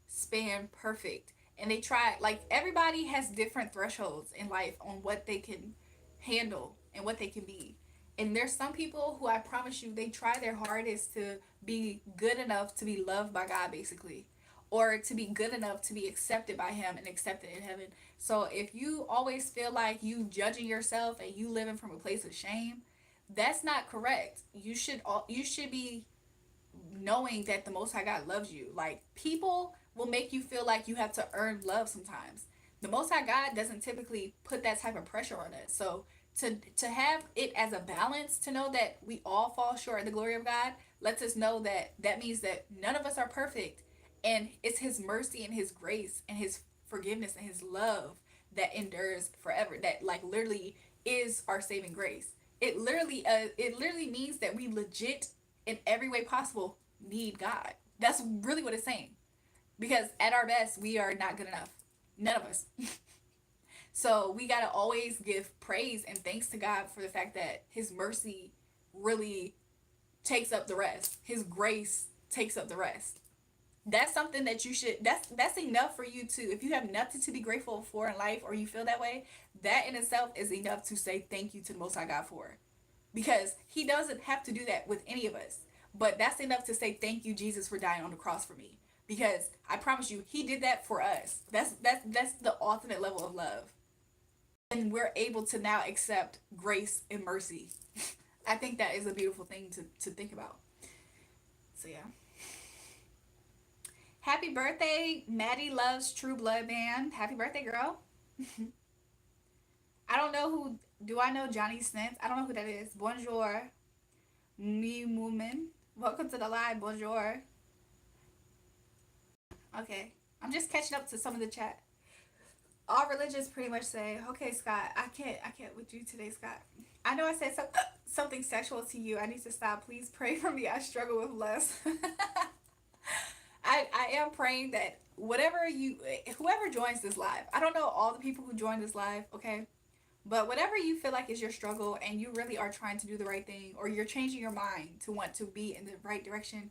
span perfect. And they try, like, everybody has different thresholds in life on what they can handle and what they can be. And there's some people who, I promise you, they try their hardest to be good enough to be loved by God, basically, or to be good enough to be accepted by him and accepted in heaven. So if you always feel like you judging yourself and you living from a place of shame, that's not correct. You should be knowing that the Most High God loves you. Like, people will make you feel like you have to earn love sometimes. The Most High God doesn't typically put that type of pressure on us. So to have it as a balance, to know that we all fall short of the glory of God, lets us know that that means that none of us are perfect, and it's his mercy and his grace and his forgiveness and his love that endures forever, that like literally is our saving grace. It literally means that we legit in every way possible need God. That's really what it's saying, because at our best we are not good enough, none of us. So we got to always give praise and thanks to God for the fact that his mercy really takes up the rest, his grace takes up the rest. That's something that you should, that's enough for you to, if you have nothing to be grateful for in life, or you feel that way, that in itself is enough to say thank you to the Most High God for, because he doesn't have to do that with any of us, but that's enough to say thank you, Jesus, for dying on the cross for me, because I promise you he did that for us. That's the ultimate level of love, and we're able to now accept grace and mercy. I think that is a beautiful thing to think about. So yeah. Happy birthday, Maddie Loves True Blood Band. Happy birthday, girl. I don't know who. Do I know Johnny Snent? I don't know who that is. Bonjour, me woman. Welcome to the live. Bonjour. Okay, I'm just catching up to some of the chat. All religions pretty much say, "Okay, Scott, I can't with you today, Scott. I know I said something sexual to you. I need to stop. Please pray for me. I struggle with lust." I am praying that whoever joins this live, I don't know all the people who join this live, okay? But whatever you feel like is your struggle and you really are trying to do the right thing, or you're changing your mind to want to be in the right direction,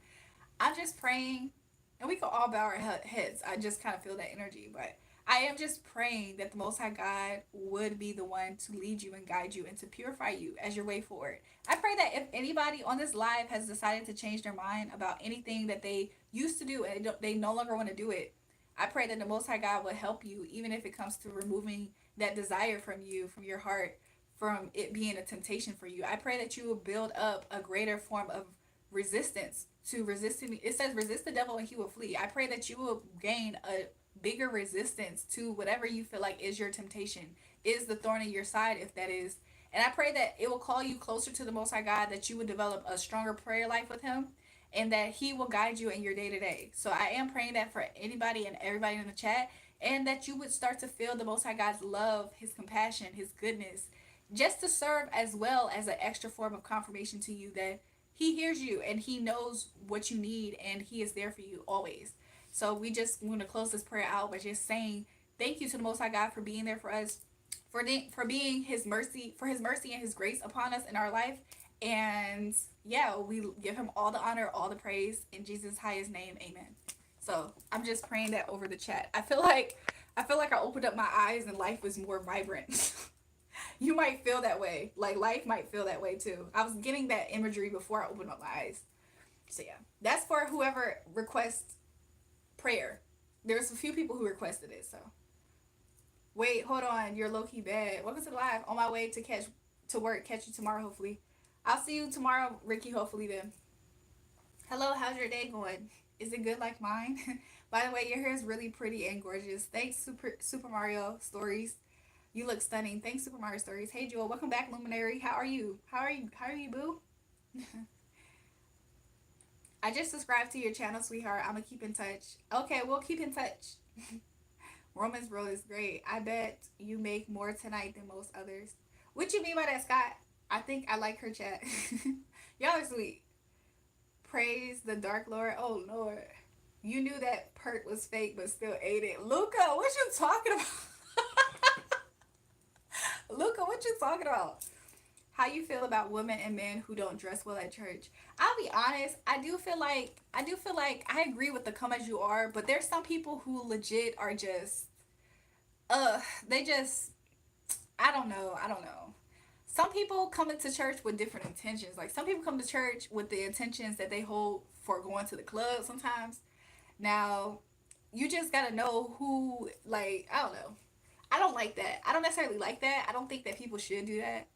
I'm just praying, and we can all bow our heads. I just kind of feel that energy, but I am just praying that the Most High God would be the one to lead you and guide you and to purify you as your way forward. I pray that if anybody on this live has decided to change their mind about anything that they used to do and they no longer want to do it, I pray that the Most High God will help you, even if it comes to removing that desire from you, from your heart, from it being a temptation for you. I pray that you will build up a greater form of resistance to resisting. It says resist the devil and he will flee. I pray that you will gain a bigger resistance to whatever you feel like is your temptation, is the thorn in your side, if that is. And I pray that it will call you closer to the Most High God, that you would develop a stronger prayer life with Him, and that He will guide you in your day to day. So I am praying that for anybody and everybody in the chat, and that you would start to feel the Most High God's love, His compassion, His goodness, just to serve as well as an extra form of confirmation to you that He hears you and He knows what you need and He is there for you always. So we just want to close this prayer out by just saying thank you to the Most High God for being there for us, for being His mercy, for His mercy and His grace upon us in our life. And yeah, we give Him all the honor, all the praise in Jesus' highest name. Amen. So I'm just praying that over the chat. I feel like I opened up my eyes and life was more vibrant. You might feel that way. Like life might feel that way too. I was getting that imagery before I opened up my eyes. So yeah, that's for whoever requests prayer. There's a few people who requested it. So wait, hold on. You're low key bad. Welcome to the live. On my way to work. Catch you tomorrow. Hopefully, I'll see you tomorrow, Ricky. Hopefully then. Hello, how's your day going? Is it good like mine? By the way, your hair is really pretty and gorgeous. Thanks, Super Mario Stories. You look stunning. Thanks, Super Mario Stories. Hey, Jewel. Welcome back, Luminary. How are you? How are you, boo? I just subscribed to your channel, sweetheart. I'm gonna keep in touch. Okay, we'll keep in touch. Roman's Road is great. I bet you make more tonight than most others. What you mean by that, Scott? I think I like her chat. Y'all are sweet. Praise the Dark Lord. Oh Lord. You knew that perk was fake but still ate it. Luca, what you talking about? Luca, what you talking about? How you feel about women and men who don't dress well at church? I'll be honest, I do feel like I agree with the come as you are, but there's some people who legit are just they just I don't know. Some people come into church with different intentions. Like some people come to church with the intentions that they hold for going to the club sometimes. Now, you just gotta know who, like, I don't know. I don't like that. I don't necessarily like that. I don't think that people should do that.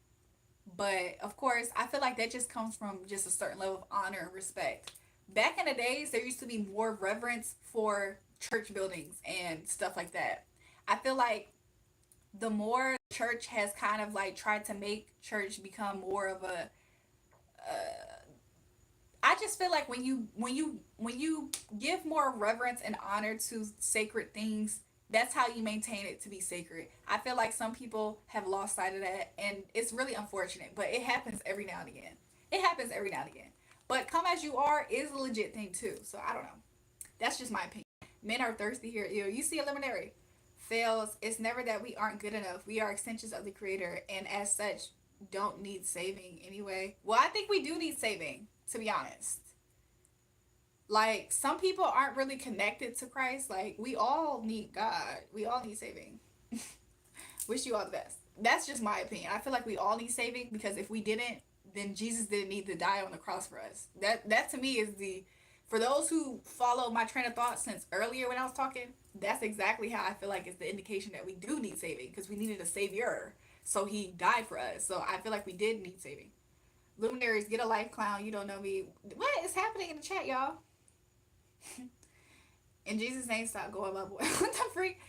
But of course, I feel like that just comes from just a certain level of honor and respect. Back in the days, there used to be more reverence for church buildings and stuff like that. I feel like the more church has kind of like tried to make church become more of a I just feel like when you give more reverence and honor to sacred things, that's how you maintain it to be sacred. I feel like some people have lost sight of that, and it's really unfortunate. But it happens every now and again. It happens every now and again. But come as you are is a legit thing too. So I don't know. That's just my opinion. Men are thirsty here. You see, eliminary fails. It's never that we aren't good enough. We are extensions of the Creator, and as such, don't need saving anyway. Well, I think we do need saving, to be honest. Like some people aren't really connected to Christ. Like we all need God. We all need saving. Wish you all the best. That's just my opinion. I feel like we all need saving because if we didn't, then Jesus didn't need to die on the cross for us. That to me is the for those who follow my train of thought since earlier when I was talking, that's exactly how I feel like it's the indication that we do need saving because we needed a savior. So he died for us. So I feel like we did need saving. Luminaries, get a life, clown. You don't know me. What is happening in the chat, y'all? In Jesus' name, stop going, my boy. What the freak?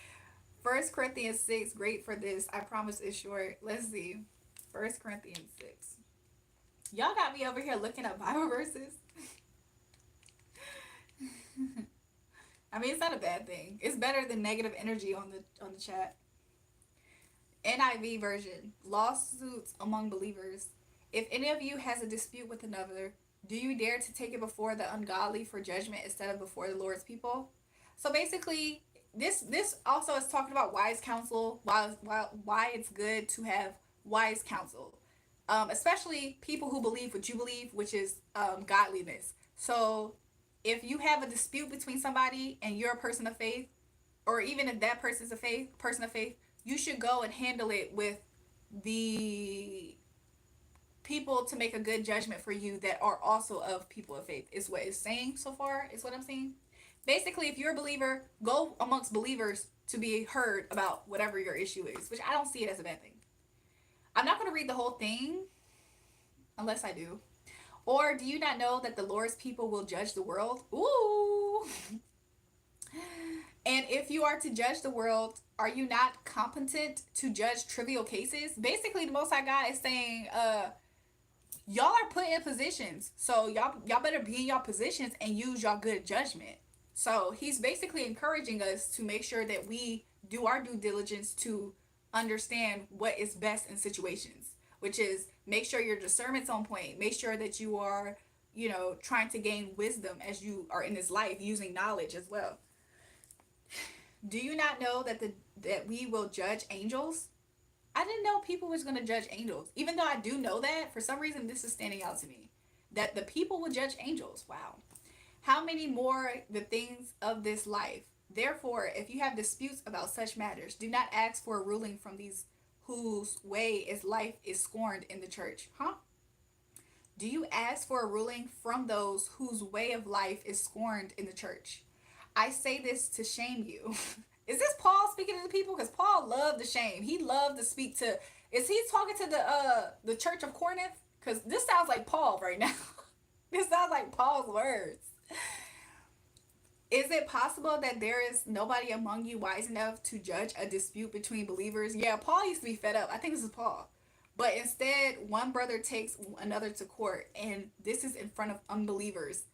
1 Corinthians 6, great for this. I promise it's short. Let's see. 1 Corinthians 6. Y'all got me over here looking up Bible verses. I mean, it's not a bad thing. It's better than negative energy on the chat. NIV version. Lawsuits among believers. If any of you has a dispute with another, do you dare to take it before the ungodly for judgment instead of before the Lord's people? So basically, this also is talking about wise counsel. Why it's good to have wise counsel, especially people who believe what you believe, which is godliness. So if you have a dispute between somebody and you're a person of faith, or even if that person's a person of faith, you should go and handle it with the people to make a good judgment for you that are also of people of faith is what it's saying so far is what I'm saying. Basically, if you're a believer, go amongst believers to be heard about whatever your issue is, which I don't see it as a bad thing. I'm not going to read the whole thing unless I do. Or do you not know that the Lord's people will judge the world? Ooh. And if you are to judge the world, are you not competent to judge trivial cases? Basically, the Most High God is saying, y'all are put in positions, so y'all better be in y'all positions and use y'all good judgment. So he's basically encouraging us to make sure that we do our due diligence to understand what is best in situations, which is make sure your discernment's on point, make sure that you are, trying to gain wisdom as you are in this life, using knowledge as well. Do you not know that we will judge angels? I didn't know people was going to judge angels. Even though I do know that, for some reason this is standing out to me. That the people will judge angels. Wow. How many more the things of this life? Therefore, if you have disputes about such matters, do not ask for a ruling from these whose way is life is scorned in the church. Huh? Do you ask for a ruling from those whose way of life is scorned in the church? I say this to shame you. Is this Paul speaking to the people? Because Paul loved to shame. He loved to speak to. Is he talking to the church of Corinth? Because this sounds like Paul right now. This sounds like Paul's words. Is it possible that there is nobody among you wise enough to judge a dispute between believers? Yeah, Paul used to be fed up. I think this is Paul. But instead, one brother takes another to court, and this is in front of unbelievers.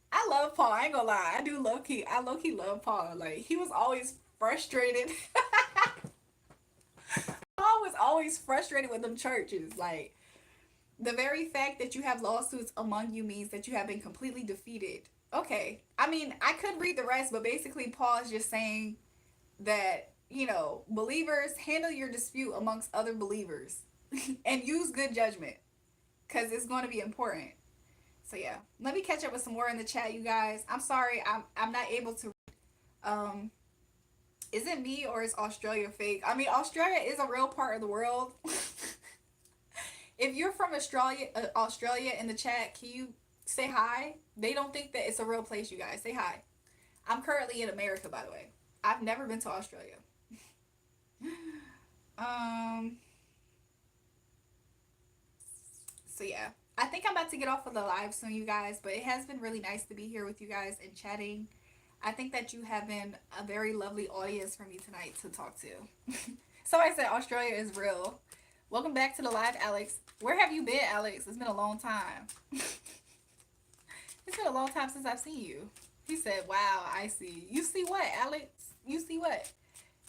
I love Paul. I ain't gonna lie. I do low key. I low key love Paul. Like, he was always frustrated. Paul was always frustrated with them churches. Like, the very fact that you have lawsuits among you means that you have been completely defeated. Okay. I mean, I could read the rest, but basically, Paul is just saying that, believers handle your dispute amongst other believers and use good judgment because it's going to be important. So yeah, let me catch up with some more in the chat, you guys. I'm sorry, I'm not able to. Um, is it me or is Australia fake? I mean, Australia is a real part of the world. If you're from Australia in the chat, can you say hi? They don't think that it's a real place, you guys. Say hi. I'm currently in America, by the way. I've never been to Australia. um. So yeah. I think I'm about to get off of the live soon, you guys, but it has been really nice to be here with you guys and chatting. I think that you have been a very lovely audience for me tonight to talk to. Somebody said Australia is real. Welcome back to the live, Alex. Where have you been, Alex? It's been a long time. It's been a long time since I've seen you. He said, wow, I see. You see what, Alex? You see what?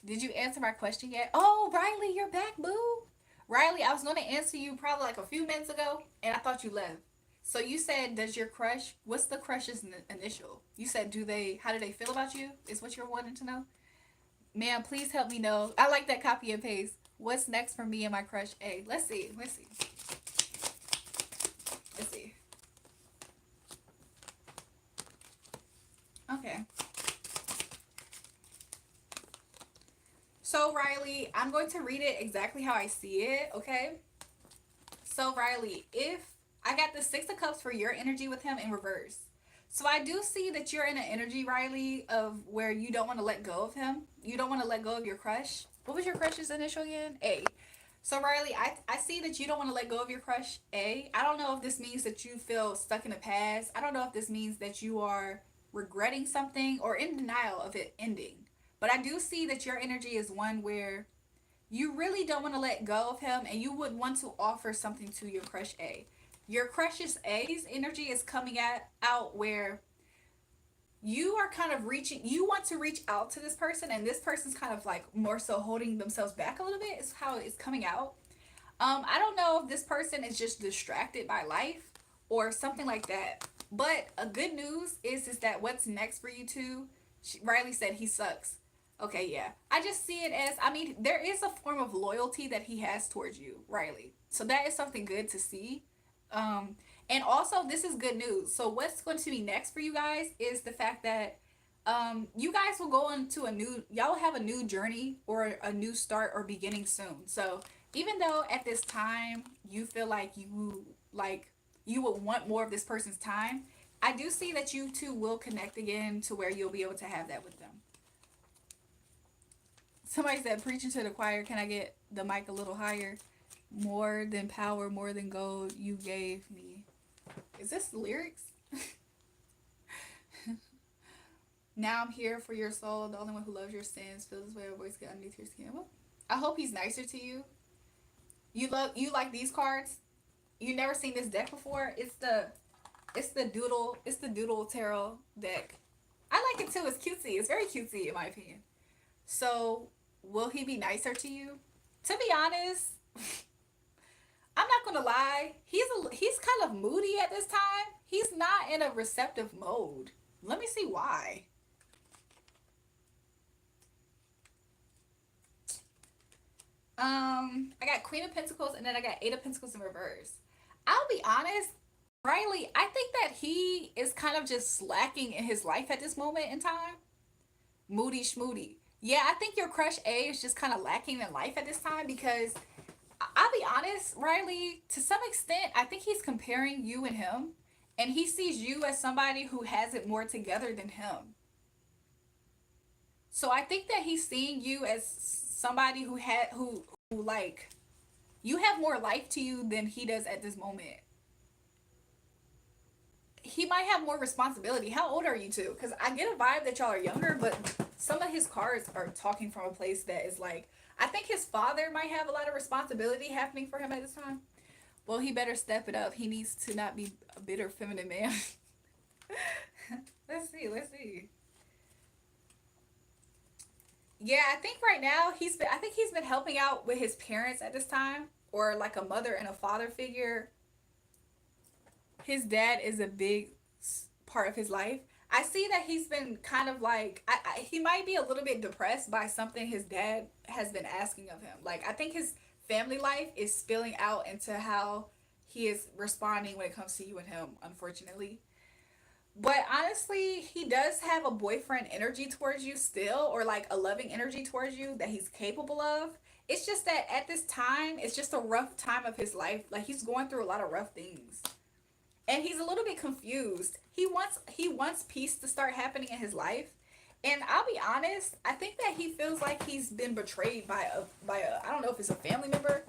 Did you answer my question yet? Oh, Riley, you're back, boo. Riley, I was going to answer you probably like a few minutes ago, and I thought you left. So you said, does your crush, what's the crush's initial? You said, how do they feel about you? Is what you're wanting to know? Ma'am, please help me know. I like that copy and paste. What's next for me and my crush A? Let's see. Let's see. Let's see. Okay. So, Riley, I'm going to read it exactly how I see it, okay? So, Riley, if I got the Six of Cups for your energy with him in reverse. So, I do see that you're in an energy, Riley, of where you don't want to let go of him. You don't want to let go of your crush. What was your crush's initial again? A. So, Riley, I see that you don't want to let go of your crush, A. I don't know if this means that you feel stuck in the past. I don't know if this means that you are regretting something or in denial of it ending. But I do see that your energy is one where you really don't want to let go of him and you would want to offer something to your crush A. Your crush's A's energy is coming out where you are kind of you want to reach out to this person and this person's kind of like more so holding themselves back a little bit is how it's coming out. I don't know if this person is just distracted by life or something like that. But a good news is that what's next for you two, Riley said he sucks. Okay, yeah. I just see it as, I mean, there is a form of loyalty that he has towards you, Riley. So that is something good to see. And also, this is good news. So what's going to be next for you guys is the fact that you guys will go into y'all will have a new journey or a new start or beginning soon. So even though at this time you feel like you would want more of this person's time, I do see that you two will connect again to where you'll be able to have that with them. Somebody said, preaching to the choir, can I get the mic a little higher? More than power, more than gold, you gave me. Is this lyrics? Now I'm here for your soul. The only one who loves your sins feels this way. A voice get underneath your skin. Well, I hope he's nicer to you. You like these cards? You never seen this deck before? It's the doodle tarot deck. I like it too. It's cutesy. It's very cutesy in my opinion. So will he be nicer to you? To be honest, I'm not gonna lie. He's kind of moody at this time. He's not in a receptive mode. Let me see why. I got Queen of Pentacles and then I got Eight of Pentacles in reverse. I'll be honest, Riley, I think that he is kind of just slacking in his life at this moment in time. Moody schmoody. Yeah, I think your crush A is just kind of lacking in life at this time because I'll be honest, Riley, to some extent, I think he's comparing you and him, and he sees you as somebody who has it more together than him. So I think that he's seeing you as somebody who like you have more life to you than he does at this moment. He might have more responsibility. How old are you two? Because I get a vibe that y'all are younger, but some of his cards are talking from a place that is like I think his father might have a lot of responsibility happening for him at this time. Well, he better step it up. He needs to not be a bitter feminine man. Let's see. Let's see. Yeah, I think right now he's been helping out with his parents at this time, or like a mother and a father figure. His dad is a big part of his life. I see that he's been kind of like he might be a little bit depressed by something his dad has been asking of him. Like I think his family life is spilling out into how he is responding when it comes to you and him, unfortunately. But honestly, he does have a boyfriend energy towards you still, or like a loving energy towards you that he's capable of. It's just that at this time, it's just a rough time of his life. Like he's going through a lot of rough things. And he's a little bit confused. He wants peace to start happening in his life. And I'll be honest, I think that he feels like he's been betrayed by a I don't know if it's a family member.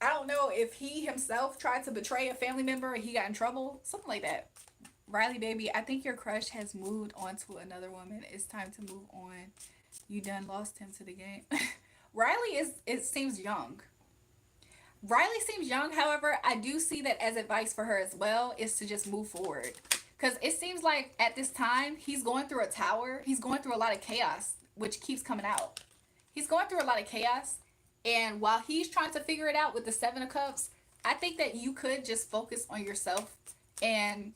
I don't know if he himself tried to betray a family member and he got in trouble, something like that. Riley baby, I think your crush has moved on to another woman. It's time to move on. You done lost him to the game. Riley is it seems young. Riley seems young, however, I do see that as advice for her as well is to just move forward. Because it seems like at this time, he's going through a tower. He's going through a lot of chaos, which keeps coming out. He's going through a lot of chaos. And while he's trying to figure it out with the Seven of Cups, I think that you could just focus on yourself. And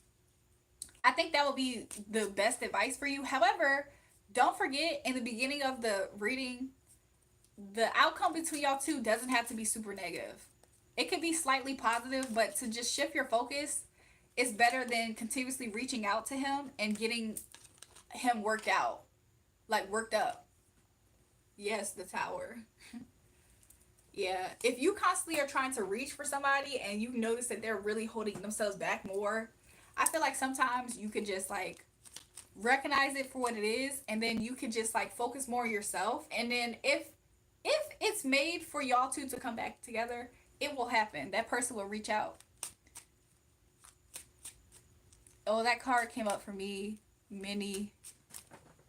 I think that would be the best advice for you. However, don't forget in the beginning of the reading, the outcome between y'all two doesn't have to be super negative. It could be slightly positive, but to just shift your focus is better than continuously reaching out to him and getting him worked out, like worked up. Yes, the tower. Yeah, if you constantly are trying to reach for somebody and you notice that they're really holding themselves back more, I feel like sometimes you could just like recognize it for what it is, and then you could just like focus more on yourself. And then if it's made for y'all two to come back together, it will happen. That person will reach out. Oh, that card came up for me many,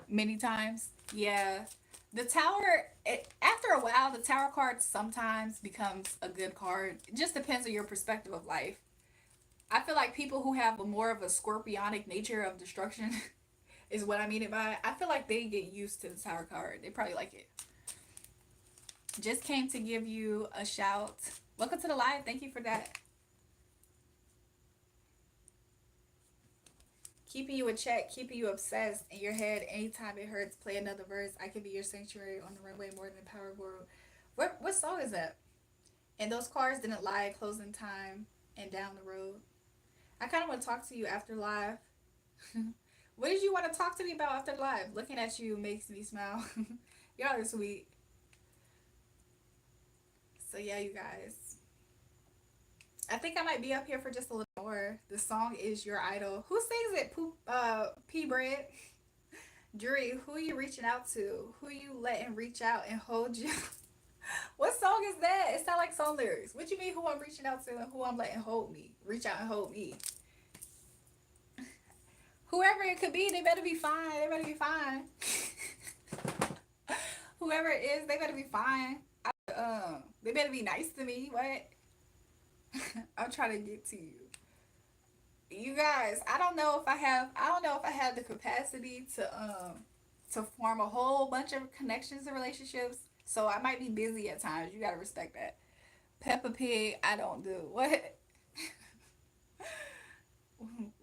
many times. Yeah. The tower, after a while, the tower card sometimes becomes a good card. It just depends on your perspective of life. I feel like people who have a more of a scorpionic nature of destruction is what I mean it by. I feel like they get used to the tower card. They probably like it. Just came to give you a shout. Welcome to the live. Thank you for that. Keeping you in check, keeping you obsessed in your head. Anytime it hurts, play another verse. I could be your sanctuary on the runway more than power world. What song is that? And those cars didn't lie. Closing time and down the road. I kind of want to talk to you after live. What did you want to talk to me about after live? Looking at you makes me smile. Y'all are sweet. So yeah, you guys. I think I might be up here for just a little more. The song is Your Idol. Who sings it? P Bread. Jury, who are you reaching out to? Who you letting reach out and hold you? What song is that? It sounds like song lyrics. What you mean who I'm reaching out to and who I'm letting hold me? Reach out and hold me. Whoever it could be, they better be fine. They better be fine. Whoever it is, they better be fine. They better be nice to me. What? I'm trying to get to you. You guys, I don't know if I have the capacity to form a whole bunch of connections and relationships. So I might be busy at times. You gotta respect that. Peppa Pig, I don't do. What?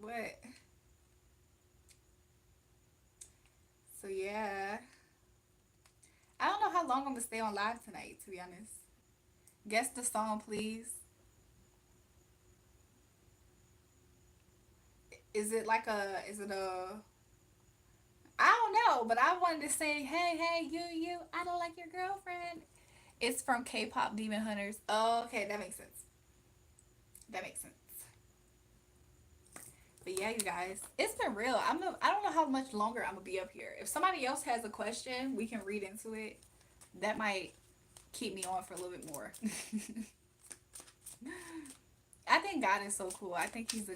What? So yeah. I don't know how long I'm gonna stay on live tonight, to be honest. Guess the song, please. Is it a, I don't know, but I wanted to say, hey, hey, you, I don't like your girlfriend. It's from K-pop Demon Hunters. Oh, okay, that makes sense. That makes sense. But yeah, you guys, it's been real. I don't know how much longer I'm gonna be up here. If somebody else has a question, we can read into it. That might keep me on for a little bit more. I think God is so cool. I think he's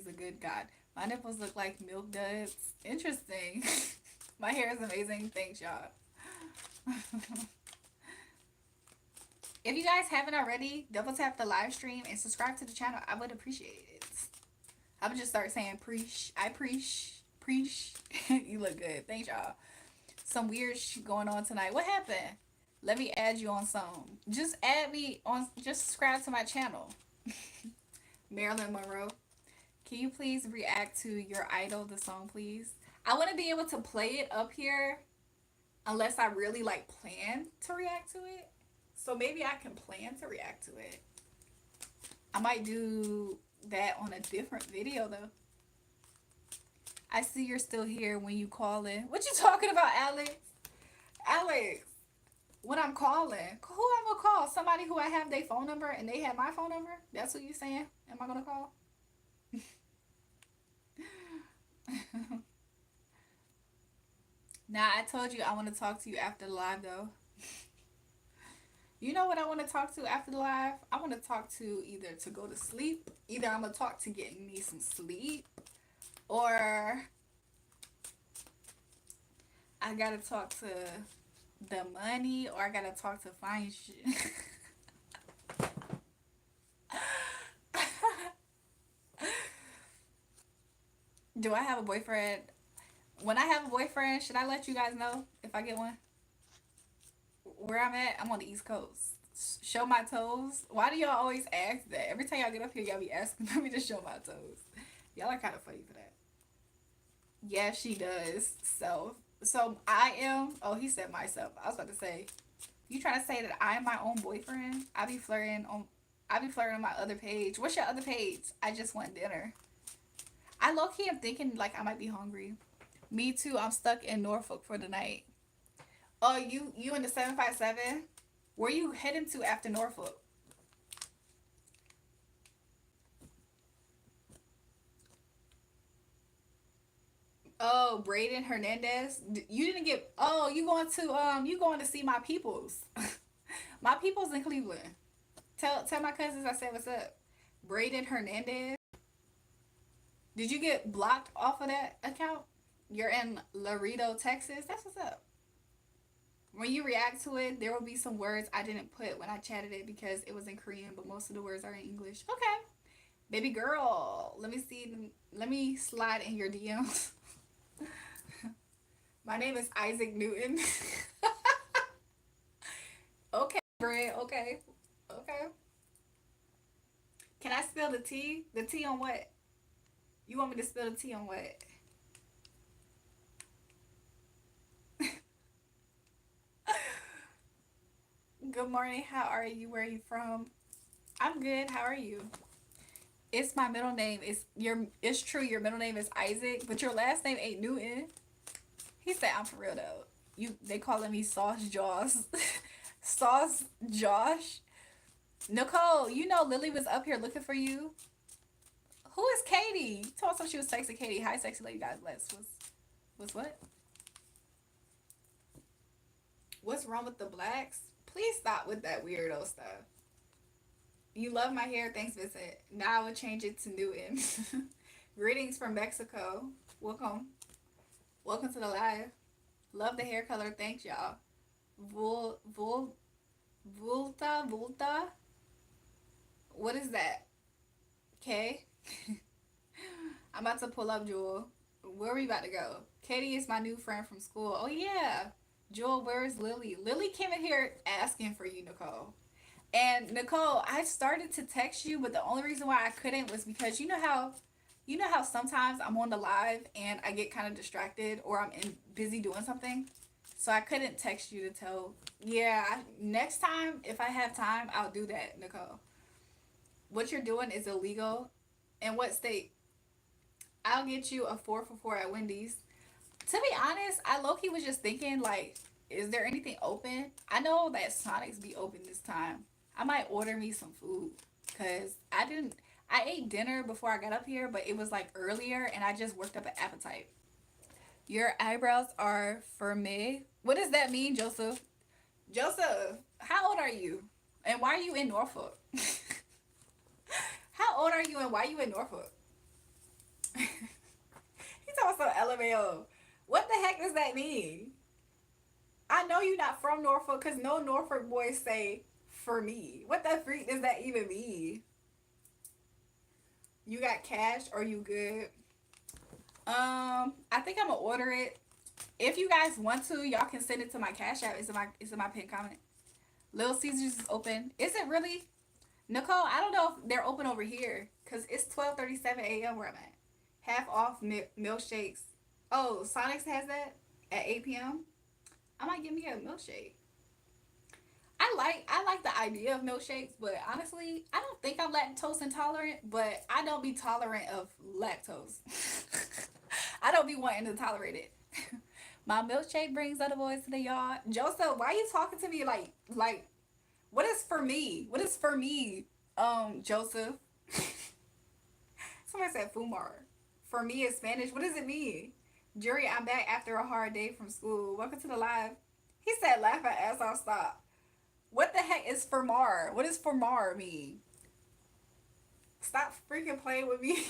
a good God. My nipples look like milk duds. Interesting. My hair is amazing. Thanks, y'all. If you guys haven't already, double tap the live stream and subscribe to the channel. I would appreciate it. I would just start saying preach. I preach. Preach. You look good. Thanks, y'all. Some weird shit going on tonight. What happened? Let me add you on some. Just add me on. Just subscribe to my channel. Marilyn Monroe. Can you please react to your idol, the song, please? I want to be able to play it up here unless I really like plan to react to it. So maybe I can plan to react to it. I might do that on a different video though. I see you're still here when you call in. What you talking about, Alex? Alex, when I'm calling, who I'm gonna call? Somebody who I have their phone number and they have my phone number? That's what you saying? Am I gonna call? Nah, I told you I want to talk to you after the live though. You know what I want to talk to after the live? I want to talk to either to go to sleep. Either I'm going to talk to getting me some sleep. Or I got to talk to the money. Or I got to talk to fine shit. Do I have a boyfriend? When I have a boyfriend, should I let you guys know if I get one? Where I'm at, I'm on the East Coast. Show my toes. Why do y'all always ask that? Every time y'all get up here, y'all be asking me to show my toes. Y'all are kind of funny for that. Yeah, she does. So I am. Oh, he said myself. I was about to say, you trying to say that I'm my own boyfriend? I be flirting on my other page. What's your other page? I just want dinner. I low key am thinking like I might be hungry. Me too. I'm stuck in Norfolk for the night. Oh, you in the 757? Where you heading to after Norfolk? Oh, Braden Hernandez. You didn't get. Oh, you going to see my peoples. My peoples in Cleveland. Tell my cousins I said what's up. Braden Hernandez. Did you get blocked off of that account? You're in Laredo, Texas. That's what's up. When you react to it, there will be some words I didn't put when I chatted it because it was in Korean, but most of the words are in English. Okay. Baby girl, let me see. Let me slide in your DMs. My name is Isaac Newton. Okay, Brent. Okay. Okay. Can I spill the tea? The tea on what? You want me to spill the tea on what? Good morning. How are you? Where are you from? I'm good. How are you? It's my middle name. It's true your middle name is Isaac, but your last name ain't Newton. He said I'm for real though. They calling me Sauce Jaws. Sauce Josh. Nicole, you know Lily was up here looking for you. Who is Katie? You told us she was texting Katie. Hi, sexy lady. God bless. Was what? What's wrong with the blacks? Please stop with that weirdo stuff. You love my hair. Thanks, Vincent. Now I will change it to Newton. Greetings from Mexico. Welcome. Welcome to the live. Love the hair color. Thanks, y'all. Vul, vul, vulta. What is that? Okay. I'm about to pull up Jewel. Where are we about to go? Katie is my new friend from school. Oh, yeah. Jewel, where's Lily? Lily came in here asking for you, Nicole. And Nicole, I started to text you, but the only reason why I couldn't was because you know how sometimes I'm on the live and I get kind of distracted or busy doing something. So I couldn't text you to tell. Yeah, next time if I have time, I'll do that, Nicole. What you're doing is illegal. In what state? I'll get you a 4 for 4 at Wendy's. To be honest, I low key was just thinking like, is there anything open? I know that Sonic's be open this time. I might order me some food because I didn't. I ate dinner before I got up here, but it was like earlier, and I just worked up an appetite. Your eyebrows are for me. What does that mean, Joseph? Joseph, how old are you? And why are you in Norfolk? How old are you and why are you in Norfolk? He's also LMAO. What the heck does that mean? I know you're not from Norfolk because no Norfolk boys say for me. What the freak does that even mean? You got cash or you good? I think I'm gonna order it. If you guys want to, y'all can send it to my cash app. It's in my pinned comment. Little Caesars is open. Is it really? Nicole, I don't know if they're open over here because it's 12:37 a.m. where I'm at. Half off milkshakes. Oh, Sonics has that at 8 p.m. I might give me a milkshake. I like the idea of milkshakes, but honestly, I don't think I'm lactose intolerant, but I don't be tolerant of lactose. I don't be wanting to tolerate it. My milkshake brings other boys to the yard. Joseph, why are you talking to me like what is for me? What is for me? Joseph. Somebody said Fumar. For me in Spanish, what does it mean? Jury, I'm back after a hard day from school. Welcome to the live. He said laugh at ass I'll stop. What the heck is Formar? What does Formar mean? Stop freaking playing with me.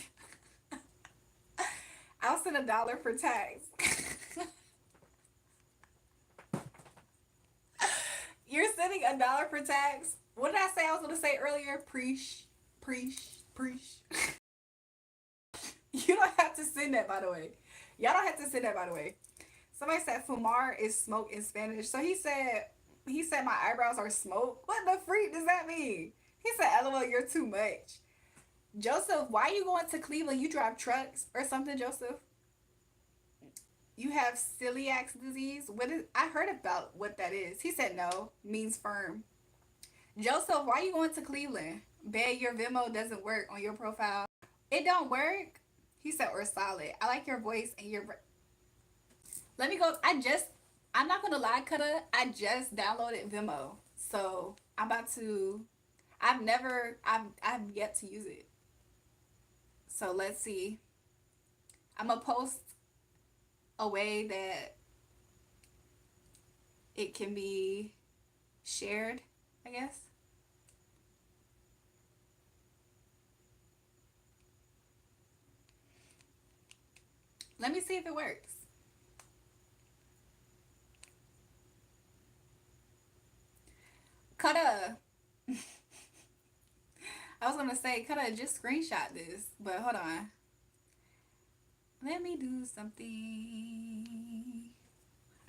I'll send $1 for tax. You're sending $1 for tax? What did I say I was going to say earlier? Preach, preach, preach. You don't have to send that, by the way. Y'all don't have to send that, by the way. Somebody said fumar is smoke in Spanish. So he said my eyebrows are smoke. What the freak does that mean? He said, LOL, you're too much. Joseph, why are you going to Cleveland? You drive trucks or something, Joseph? You have celiac disease? What is I heard about what that is. He said no, means firm. Joseph, why are you going to Cleveland? Babe, your Venmo doesn't work on your profile. It don't work? He said, or solid. I like your voice and your. Let me go. I'm not going to lie, Kutta. I just downloaded Venmo. So I'm about to. I've yet to use it. So let's see. I'm going to post a way that it can be shared, I guess. Let me see if it works. Kutta. I was gonna say, Kutta, just screenshot this, but hold on. Let me do something.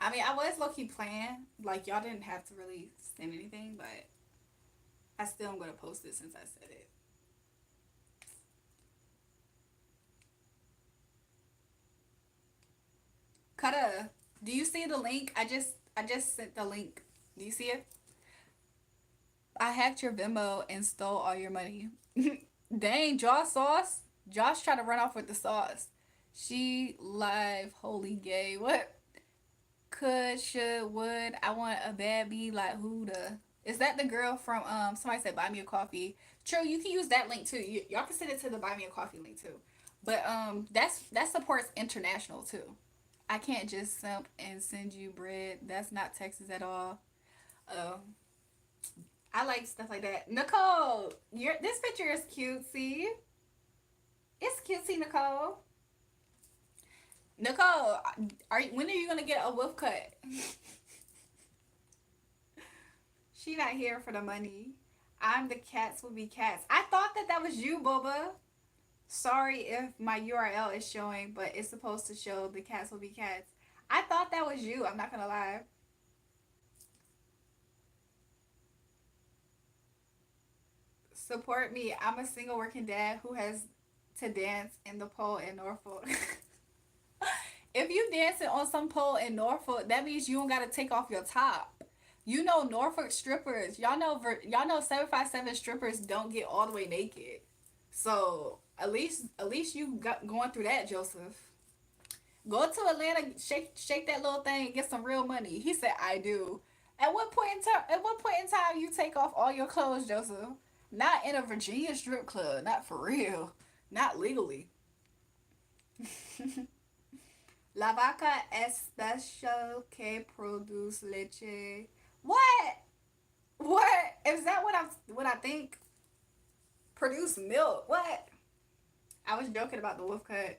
I mean, I was low key playing. Like, y'all didn't have to really send anything, but I still am gonna post it since I said it. Kutta, do you see the link? I just sent the link. Do you see it? I hacked your Venmo and stole all your money. Dang, Josh sauce. Josh tried to run off with the sauce. She live, holy gay. What? Could, should, would. I want a bad bee like who the. Is that the girl from somebody said buy me a coffee? True, you can use that link too. Y'all can send it to the buy me a coffee link too. But that supports international too. I can't just simp and send you bread. That's not Texas at all. Oh. I like stuff like that. Nicole, this picture is cutesy. It's cutesy, Nicole. Nicole, when are you gonna get a wolf cut? She not here for the money. I'm the cats will be cats. I thought that was you, Boba. Sorry if my URL is showing, but it's supposed to show the cats will be cats. I thought that was you. I'm not gonna lie. Support me. I'm a single working dad who has to dance in the pole in Norfolk. If you dancing on some pole in Norfolk, that means you don't gotta take off your top. You know Norfolk strippers. Y'all know 757 strippers don't get all the way naked. So at least you got going through that, Joseph. Go to Atlanta, shake that little thing, and get some real money. He said, I do. At what point in time you take off all your clothes, Joseph? Not in a Virginia strip club, not for real. Not legally. La vaca especial que produce leche. What? What? Is that what I think? Produce milk. What? I was joking about the wolf cut.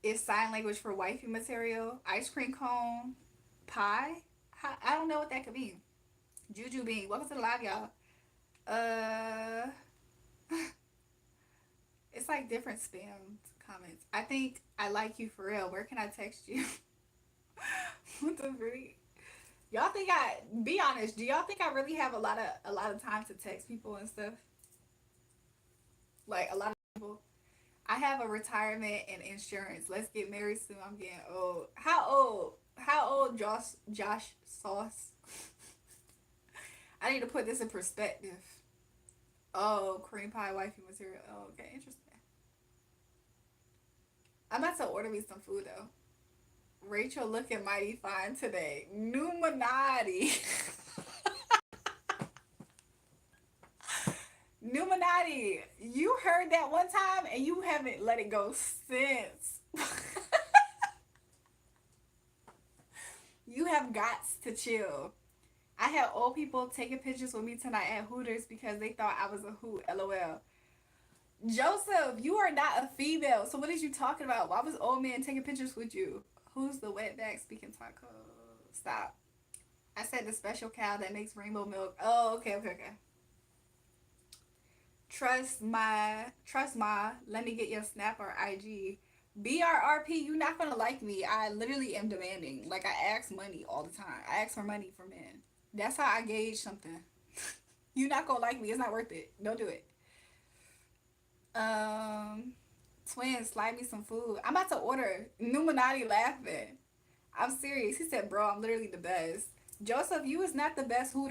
Is sign language for wifey material? Ice cream cone? Pie? I don't know what that could be. Juju Bean. Welcome to the live, y'all. Uh, it's like different spam comments. I think I like you for real. Where can I text you? What the freak? Y'all think I be honest? Do y'all think I really have a lot of time to text people and stuff? Like a lot of people. I have a retirement and insurance. Let's get married soon. I'm getting old. How old? How old, Josh Sauce? I need to put this in perspective. Oh, cream pie wifey material. Oh, okay, interesting. I'm about to order me some food though. Rachel looking mighty fine today. Numinati. Numinati. You heard that one time and you haven't let it go since. You have got to chill. I had old people taking pictures with me tonight at Hooters because they thought I was a hoot. LOL. Joseph, you are not a female. So what is you talking about? Why was old man taking pictures with you? Who's the wetback speaking taco? Stop. I said the special cow that makes rainbow milk. Oh, okay, okay, okay. Trust my. Let me get your Snap or IG. BRRP, you not gonna like me. I literally am demanding. Like I ask money all the time. I ask for money for men. That's how I gauge something. You not gonna like me. It's not worth it. Don't do it. Um, Twins, slide me some food. I'm about to order. Numinati laughing. I'm serious. He said, "Bro, I'm literally the best." Joseph, you is not the best Who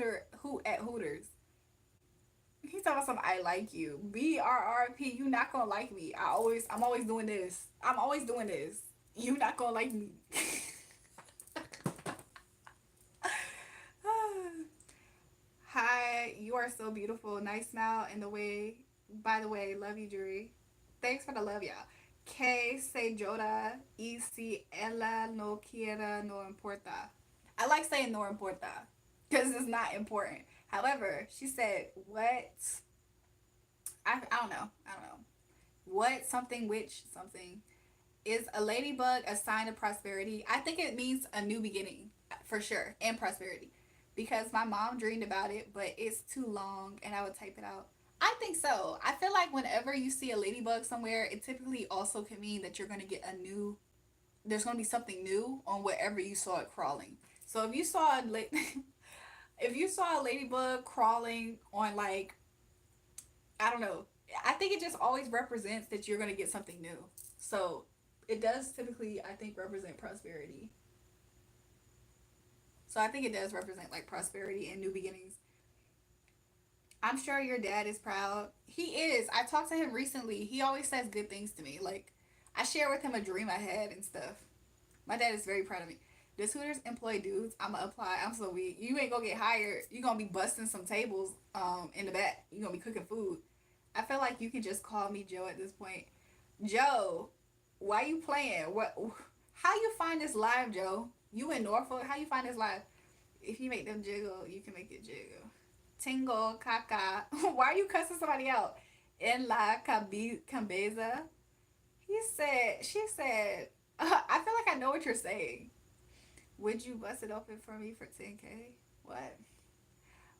at Hooters. He's talking about something. I like you. BRRP. You not gonna like me. I'm always doing this. I'm always doing this. You not gonna like me. Hi, you are so beautiful. Nice smile and the way. By the way, love you, Jury. Thanks for the love, y'all. Que se llora y si ella no quiera no importa. I like saying no importa because it's not important. However, she said, what? I don't know. I don't know. What something which something is a ladybug a sign of prosperity? I think it means a new beginning for sure and prosperity because my mom dreamed about it, but it's too long and I would type it out. I think so. I feel like whenever you see a ladybug somewhere, it typically also can mean that you're going to get a new, there's going to be something new on wherever you saw it crawling. So if you saw if you saw a ladybug crawling on like, I don't know, I think it just always represents that you're going to get something new. So it does typically, I think, represent prosperity. So I think it does represent like prosperity and new beginnings. I'm sure your dad is proud. He is. I talked to him recently. He always says good things to me. Like, I share with him a dream I had and stuff. My dad is very proud of me. Does Hooters employ dudes? I'ma apply. I'm so weak. You ain't gonna get hired. You gonna be busting some tables in the back. You gonna be cooking food. I feel like you can just call me Joe at this point. Joe, why you playing? What? How you find this live, Joe? You in Norfolk? How you find this live? If you make them jiggle, you can make it jiggle. Tingle, caca. Why are you cussing somebody out? En la cabeza. She said, I feel like I know what you're saying. Would you bust it open for me for 10K? What?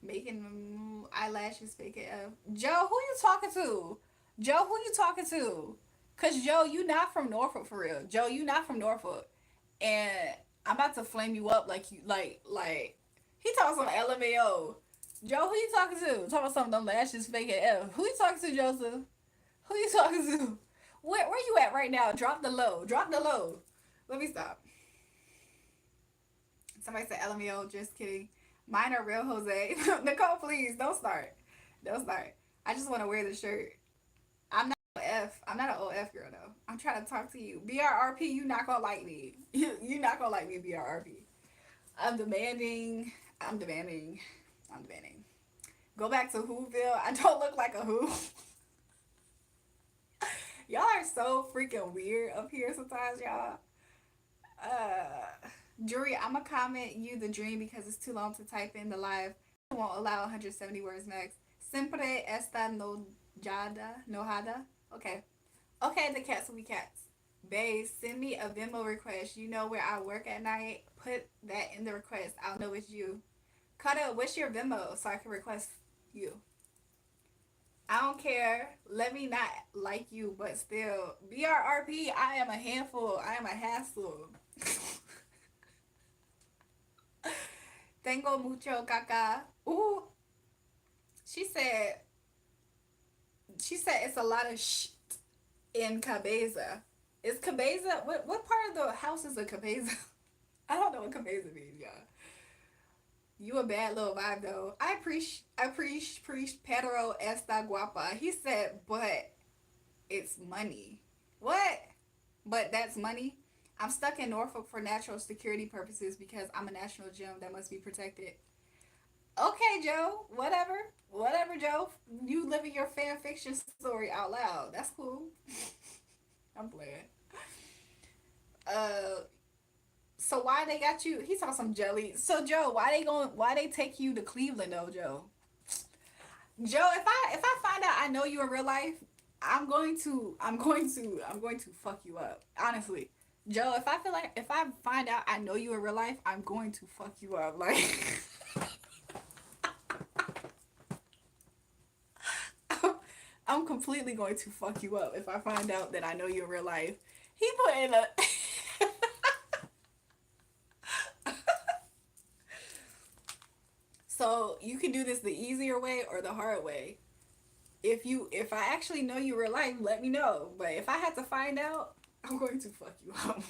Making eyelashes fake AF. Joe, who you talking to? Joe, who you talking to? Cause Joe, you not from Norfolk for real. Joe, you not from Norfolk, and I'm about to flame you up like you like. He talking some LMAO. Joe, who you talking to? Talking about some of them lashes fake AF. Who you talking to, Joseph? Who you talking to? Where you at right now? Drop the low. Drop the low. Let me stop. Somebody said LMAO. Just kidding. Mine are real, Jose. Nicole, please don't start. Don't start. I just want to wear the shirt. I'm not F. I'm not an OF girl though. I'm trying to talk to you. BRRP, you not gonna like me. You not gonna like me, BRRP. I'm demanding. I'm demanding. I'm demanding. Go back to Whoville. I don't look like a Who. Y'all are so freaking weird up here sometimes, y'all. Jury, I'm gonna comment you the dream because it's too long to type in the live. It won't allow 170 words max. Siempre esta nojada. Okay. Okay, the cats will be cats. Babe, send me a Venmo request. You know where I work at night? Put that in the request. I'll know it's you. Cutter, what's your Venmo so I can request you? I don't care. Let me not like you, but still. BRRP, I am a handful. I am a hassle. Tengo mucho caca. Ooh. She said it's a lot of shit in cabeza. Is cabeza what part of the house is a cabeza? I don't know what cabeza means, y'all. You a bad little vibe though. I preach Pedro esta guapa. He said, but it's money. What? But that's money? I'm stuck in Norfolk for natural security purposes because I'm a national gem that must be protected. Okay, Joe. Whatever. Whatever, Joe. You living your fan fiction story out loud. That's cool. I'm playing. Uh, so why they got you? He saw some jelly. So Joe, why they take you to Cleveland though, Joe? Joe, if I find out I know you in real life, I'm going to fuck you up. Honestly. Joe, if I find out I know you in real life, I'm going to fuck you up. Like I'm completely going to fuck you up if I find out that I know you in real life. He put in a So you can do this the easier way or the hard way. If I actually know you real life, let me know. But if I had to find out, I'm going to fuck you up.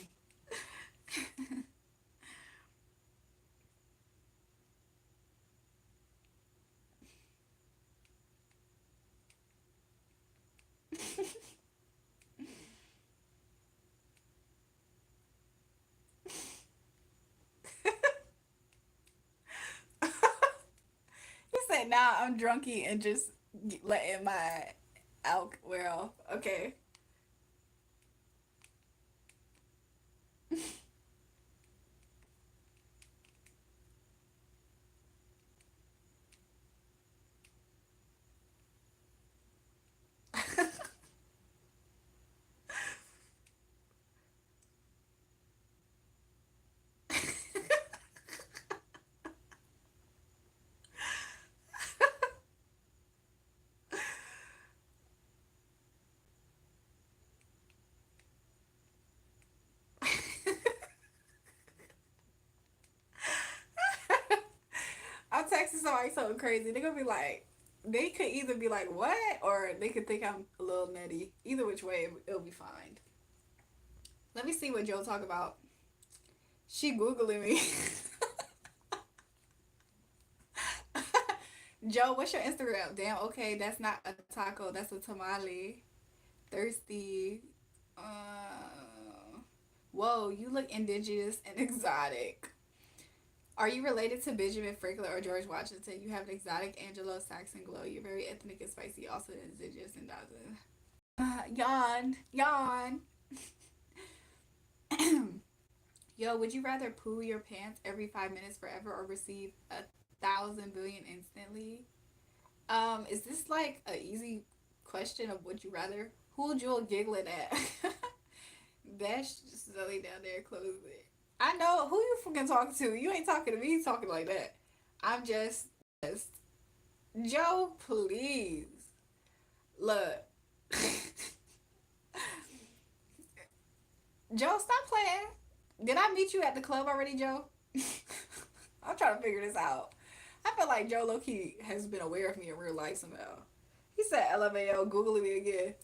He said, "Nah, I'm drunky and just letting my alk wear off." Okay. I'm texting somebody something crazy. They're gonna be like, they could either be like, "What?" or they could think I'm a little nutty. Either which way, it'll be fine. Let me see what Joe talk about. She googling me. Joe, what's your Instagram? Damn, okay, that's not a taco. That's a tamale. Thirsty. Whoa, you look indigenous and exotic. Are you related to Benjamin Franklin or George Washington? You have an exotic Anglo-Saxon glow. You're very ethnic and spicy, also indigenous and Dawson. Yawn, yawn. Yo, would you rather poo your pants every 5 minutes forever or receive 1,000 billion instantly? Is this like a easy question of would you rather? Who Jewel giggling at? Bash Zoe down there, close it. I know who you fucking talking to. You ain't talking to me talking like that. I'm just Joe, please. Look. Joe, stop playing. Did I meet you at the club already, Joe? I'm trying to figure this out. I feel like Joe Loki has been aware of me in real life somehow. He said LMAO, Googling me again.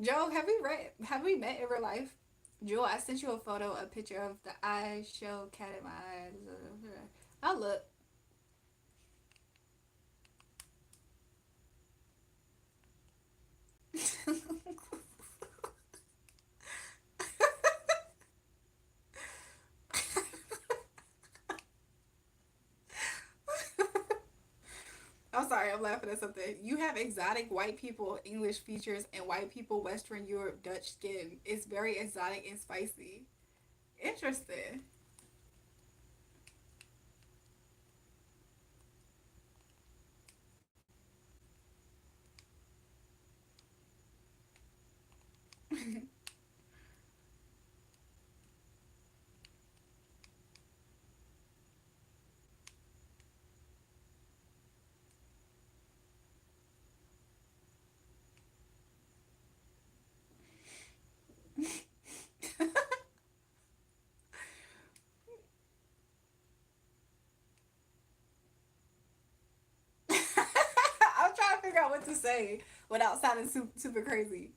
Joe, have we met in real life? Joel, I sent you a photo, a picture of the eyes show cat in my eyes. I'll look. I'm sorry, I'm laughing at something. You have exotic white people English features and white people Western Europe Dutch skin. It's very exotic and spicy. Interesting. I'm trying to figure out what to say without sounding super crazy.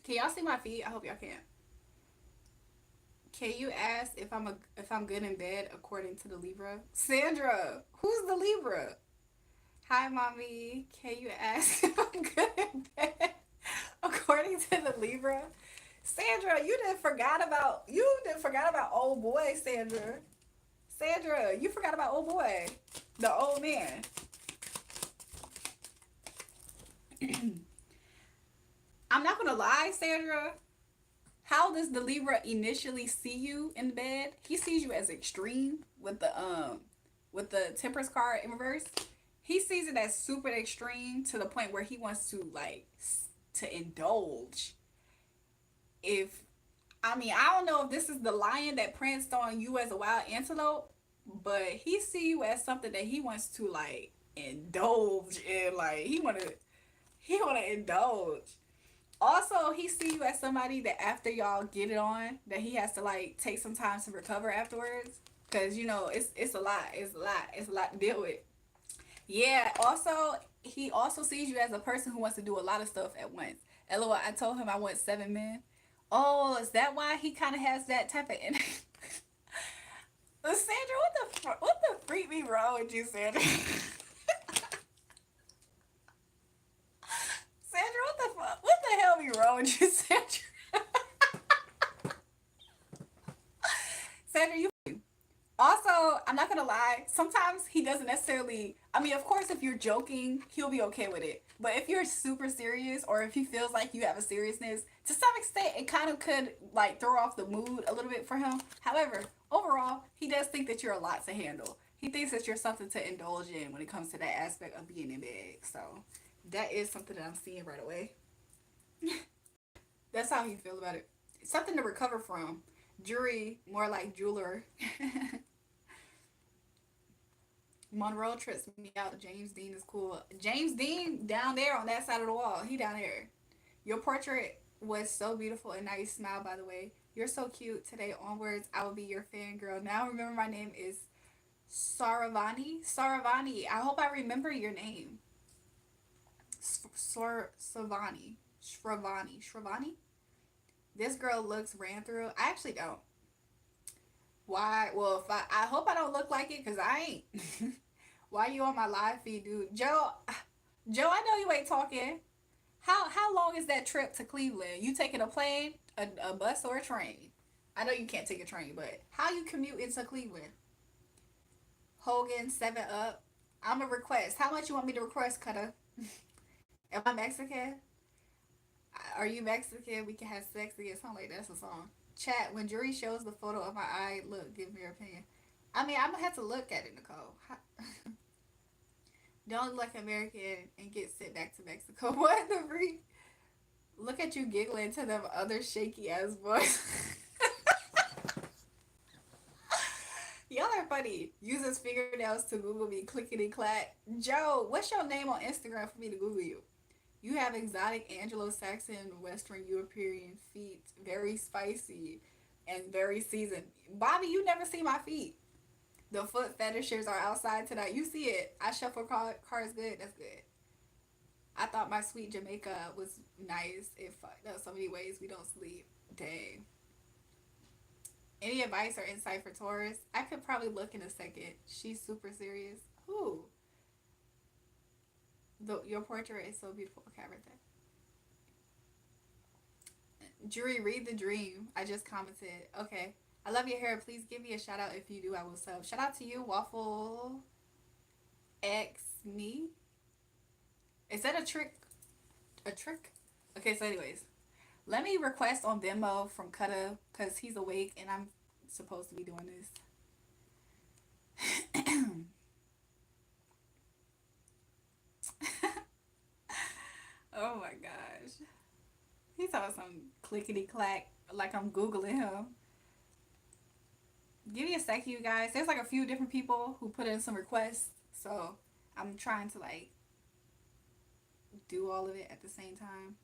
Can y'all see my feet? I hope y'all can. Can you ask if I'm good in bed according to the Libra? Sandra, who's the Libra? Hi, mommy. Can you ask if I'm good in bed according to the Libra? Sandra, you didn't forgot about old boy, Sandra. Sandra, you forgot about old boy, the old man. I'm not gonna lie, Sandra. How does the Libra initially see you in bed? He sees you as extreme with the Temperance card in reverse. He sees it as super extreme to the point where he wants to like to indulge. If I mean, I don't know if this is the lion that pranced on you as a wild antelope, but he see you as something that he wants to like indulge in. Like he wanna indulge. Also, he see you as somebody that after y'all get it on, that he has to like take some time to recover afterwards. Cause you know it's a lot. It's a lot to deal with. Yeah. Also, he also sees you as a person who wants to do a lot of stuff at once. LOL. I told him I want 7 men. Oh, is that why he kind of has that type of energy? Sandra, what the freak be wrong with you, Sandra? Sandra, what the fuck? What the hell be wrong with you, Sandra? Sandra, you. Also, I'm not gonna lie. Sometimes he doesn't necessarily. I mean, of course, if you're joking, he'll be okay with it. But if you're super serious, or if he feels like you have a seriousness, to some extent, it kind of could like throw off the mood a little bit for him. However, overall, he does think that you're a lot to handle. He thinks that you're something to indulge in when it comes to that aspect of being in bed. So that is something that I'm seeing right away. That's how he feels about it. Something to recover from. Jury, more like jeweler. Monroe trips me out. James Dean is cool. James Dean down there on that side of the wall. He down there. Your portrait was so beautiful and nice. Smile, by the way. You're so cute. Today onwards, I will be your fangirl. Now remember, my name is Saravani. Saravani. I hope I remember your name. Savani. Shravani. Shravani. This girl looks ran through. I actually don't. Why? Well, if I hope I don't look like it because I ain't. Why you on my live feed, dude? Joe, I know you ain't talking. How long is that trip to Cleveland? You taking a plane, a bus, or a train? I know you can't take a train, but how you commute into Cleveland? Hogan, 7 Up. I'm a request. How much you want me to request, Cutter? Am I Mexican? Are you Mexican? We can have sex again. Sound like that's a song. Chat. When jury shows the photo of my eye, look, give me your opinion. I mean, I'm gonna have to look at it, Nicole. Don't look like American and get sent back to Mexico. What the freak? Look at you giggling to them other shaky ass boys. Y'all are funny. Uses fingernails to Google me, clickety clack. Joe, what's your name on Instagram for me to Google you? You have exotic Anglo-Saxon Western European feet, very spicy and very seasoned. Bobby, you never see my feet. The foot fetishers are outside tonight. You see it. I shuffle cards good. That's good. I thought my sweet Jamaica was nice. It fucked up so many ways we don't sleep. Dang. Any advice or insight for Taurus? I could probably look in a second. She's super serious. Who? Your portrait is so beautiful. Okay, I read that. Jury, read the dream. I just commented. Okay. I love your hair. Please give me a shout out if you do. I will sub. Shout out to you, Waffle X Me. Is that a trick? A trick? Okay, so anyways, let me request on Venmo from Kutta because he's awake and I'm supposed to be doing this. Oh my gosh. He talking some clickety clack like I'm Googling him. Give me a second, you guys. There's like a few different people who put in some requests, so I'm trying to like do all of it at the same time.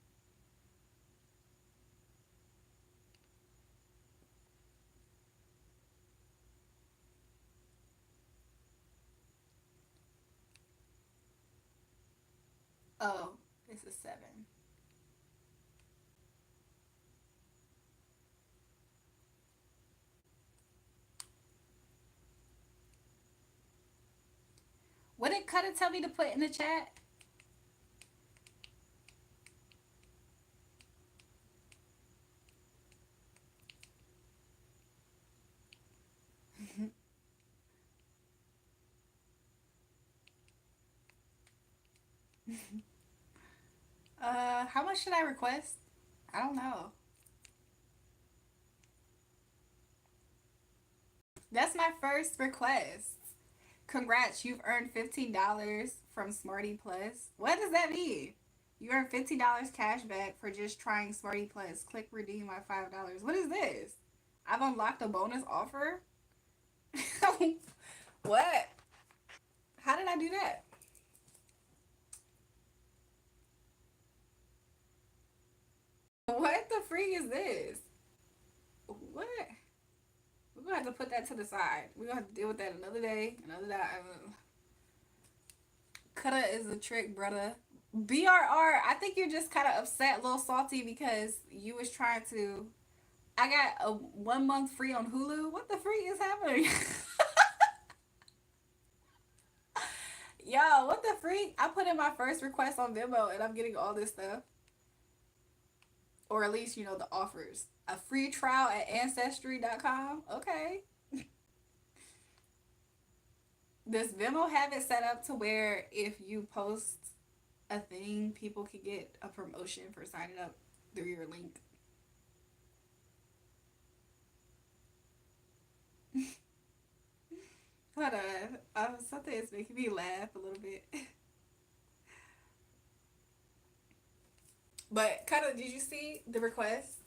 Oh, it's a 7. What did Cutter tell me to put in the chat? How much should I request? I don't know. That's my first request. Congrats, you've earned $15 from Smarty Plus. What does that mean? You earn $15 cash back for just trying Smarty Plus. Click redeem my $5. What is this? I've unlocked a bonus offer? What? How did I do that? What the freak is this? What? We're gonna have to put that to the side. We're gonna have to deal with that another day, another day. Kutta is a trick, brother. BRR, I think you're just kind of upset, a little salty because you was trying to. I got a 1 month free on Hulu. What the freak is happening? Yo, what the freak? I put in my first request on Venmo and I'm getting all this stuff. Or at least, the offers. A free trial at Ancestry.com. Okay. Does Venmo have it set up to where if you post a thing, people can get a promotion for signing up through your link? Hold on. Something is making me laugh a little bit. But kind of, did you see the request?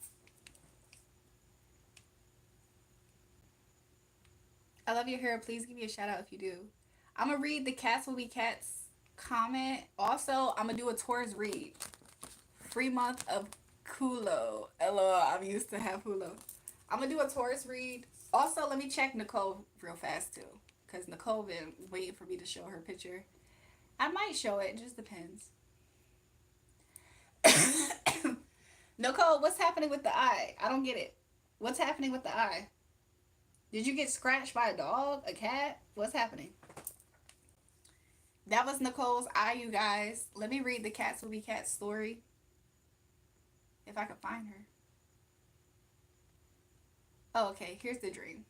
I love your hair. Please give me a shout out if you do. I'm gonna read the Cats Will Be Cats comment. Also, I'm gonna do a Taurus read. Free month of Kulo. LOL. I'm used to have Hulu. I'm gonna do a Taurus read. Also, let me check Nicole real fast too, cause Nicole been waiting for me to show her picture. I might show it. It just depends. Nicole, what's happening with the eye? I don't get it. What's happening with the eye? Did you get scratched by a dog? A cat? What's happening? That was Nicole's eye, you guys. Let me read the Cats Will Be Cats story if I can find her. Oh, okay. Here's the dream.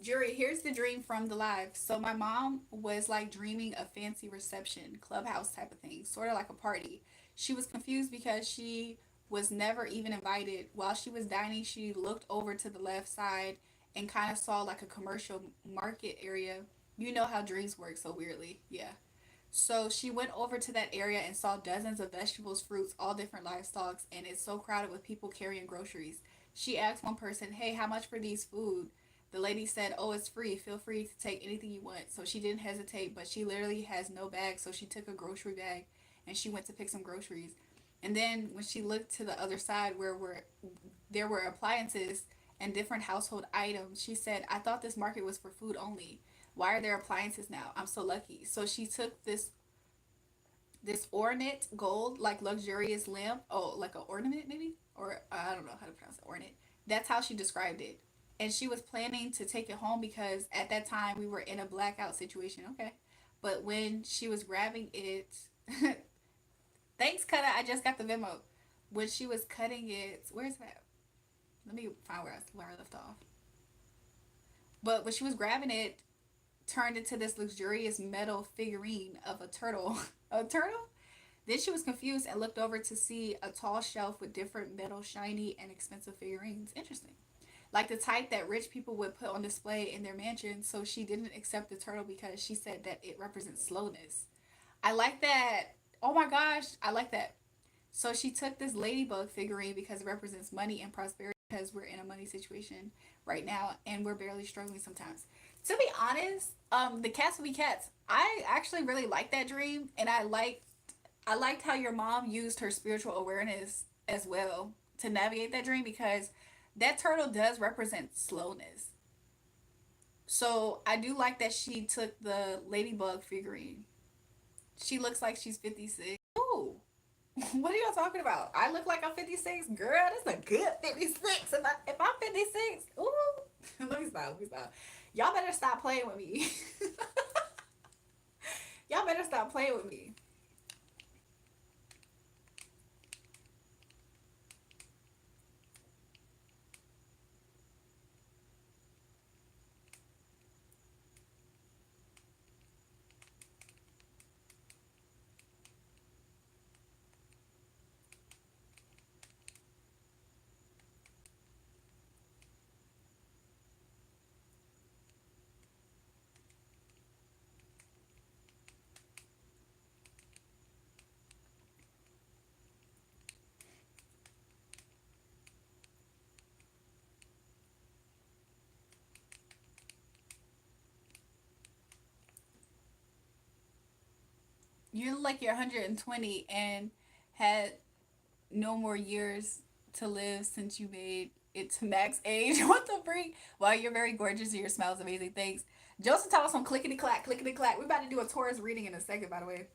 Jury, here's the dream from the live. So my mom was like dreaming a fancy reception, clubhouse type of thing, sort of like a party. She was confused because she was never even invited. While she was dining, she looked over to the left side and kind of saw like a commercial market area. You know how dreams work so weirdly. Yeah. So she went over to that area and saw dozens of vegetables, fruits, all different livestock, and it's so crowded with people carrying groceries. She asked one person, "Hey, how much for these food?" The lady said, "Oh, it's free. Feel free to take anything you want." So she didn't hesitate, but she literally has no bag, so she took a grocery bag and she went to pick some groceries. And then when she looked to the other side where there were appliances and different household items, she said, "I thought this market was for food only. Why are there appliances now? I'm so lucky." So she took this ornate gold like luxurious lamp. Oh, like an ornament maybe, or I don't know how to pronounce it. Ornate. That's how she described it. And she was planning to take it home because at that time we were in a blackout situation. Okay, but when she was grabbing it, thanks, Cutter. I just got the memo. When she was cutting it, where's that? Let me find where I left off. But when she was grabbing it, turned into this luxurious metal figurine of a turtle. A turtle? Then she was confused and looked over to see a tall shelf with different metal, shiny, and expensive figurines. Interesting. Like the type that rich people would put on display in their mansion. So she didn't accept the turtle because she said that it represents slowness. I like that. Oh my gosh, I like that. So she took this ladybug figurine because it represents money and prosperity because we're in a money situation right now and we're barely struggling sometimes. To be honest, the cats will be cats. I actually really like that dream, and I liked how your mom used her spiritual awareness as well to navigate that dream because that turtle does represent slowness. So I do like that she took the ladybug figurine. She looks like she's 56. Ooh. What are y'all talking about? I look like I'm 56? Girl, that's a good 56. If I'm 56, ooh. Let me stop. Let me stop. Y'all better stop playing with me. Y'all better stop playing with me. You look like you're 120 and had no more years to live since you made it to max age. What the freak? Well, you're very gorgeous and your smile is amazing. Thanks. Joseph taught us on clickety clack, clickety clack. We're about to do a Taurus reading in a second, by the way.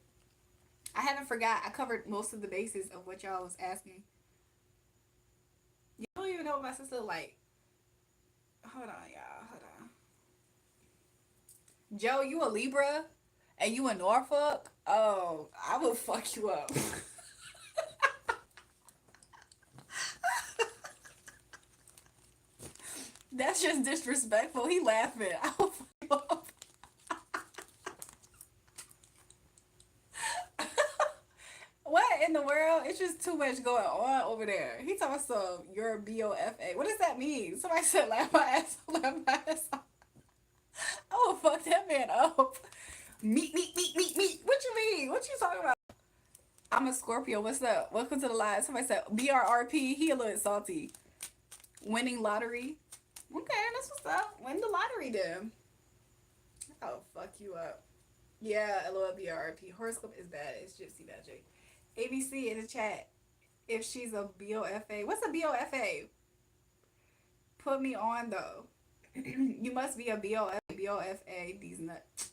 I haven't forgot. I covered most of the bases of what y'all was asking. You don't even know what my sister like. Hold on, y'all. Hold on. Joe, you a Libra? And you in Norfolk? Oh, I will fuck you up. That's just disrespectful. He laughing. I will fuck you up. What in the world? It's just too much going on over there. He talking some you're BOFA. What does that mean? Somebody said laugh my ass off, laugh my ass off. I will fuck that man up. Meet, meet, meet, meet, meet. What you mean? What you talking about? I'm a Scorpio. What's up? Welcome to the live. Somebody said BRRP. He a little salty. Winning lottery. Okay, that's what's up. Win the lottery then. I'll fuck you up. Yeah, LOL BRRP. Horoscope is bad. It's Gypsy Magic. ABC in the chat. If she's a BOFA. What's a BOFA? Put me on though. You must be a BOFA. These nuts.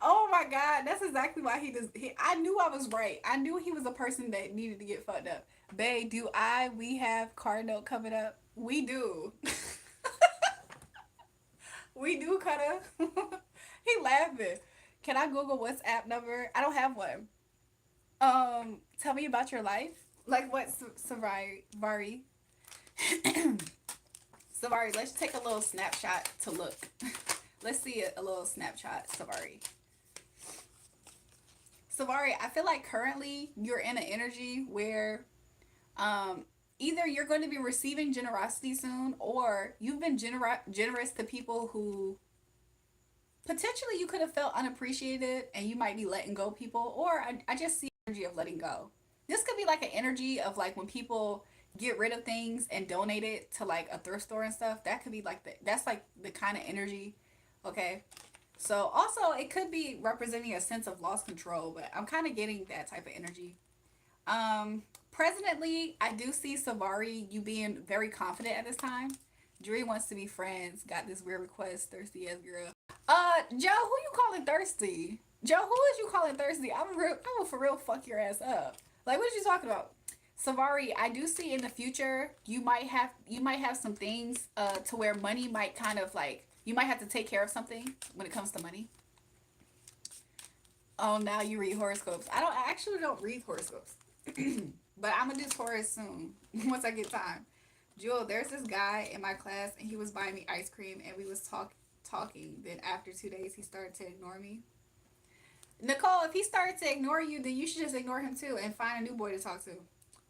Oh my god, that's exactly why he does. I knew I was right. I knew he was a person that needed to get fucked up. Babe, do we have card note coming up? We do. We do kind of. He laughing. Can I Google WhatsApp number? I don't have one. Tell me about your life. Like what, Savari? Savari, let's take a little snapshot to look. Let's see a little snapshot, Savari. Savari, I feel like currently you're in an energy where um, either you're going to be receiving generosity soon, or you've been generous to people who potentially you could have felt unappreciated, and you might be letting go people, or I just see energy of letting go. This could be like an energy of like when people get rid of things and donate it to like a thrift store and stuff. That could be like that's like the kind of energy. Okay. So also it could be representing a sense of lost control, but I'm kind of getting that type of energy. Presently, I do see Savari you being very confident at this time. Dree wants to be friends. Got this weird request, thirsty ass girl. Joe, who you calling thirsty? Joe, who is you calling thirsty? I'm gonna for real fuck your ass up. Like, what are you talking about? Savari, I do see in the future you might have some things to where money might kind of like you might have to take care of something when it comes to money. Oh, now you read horoscopes. I actually don't read horoscopes. But I'm gonna do Taurus soon once I get time. Jewel, there's this guy in my class and he was buying me ice cream and we was talking. Then after 2 days he started to ignore me. Nicole, if he started to ignore you, then you should just ignore him too and find a new boy to talk to.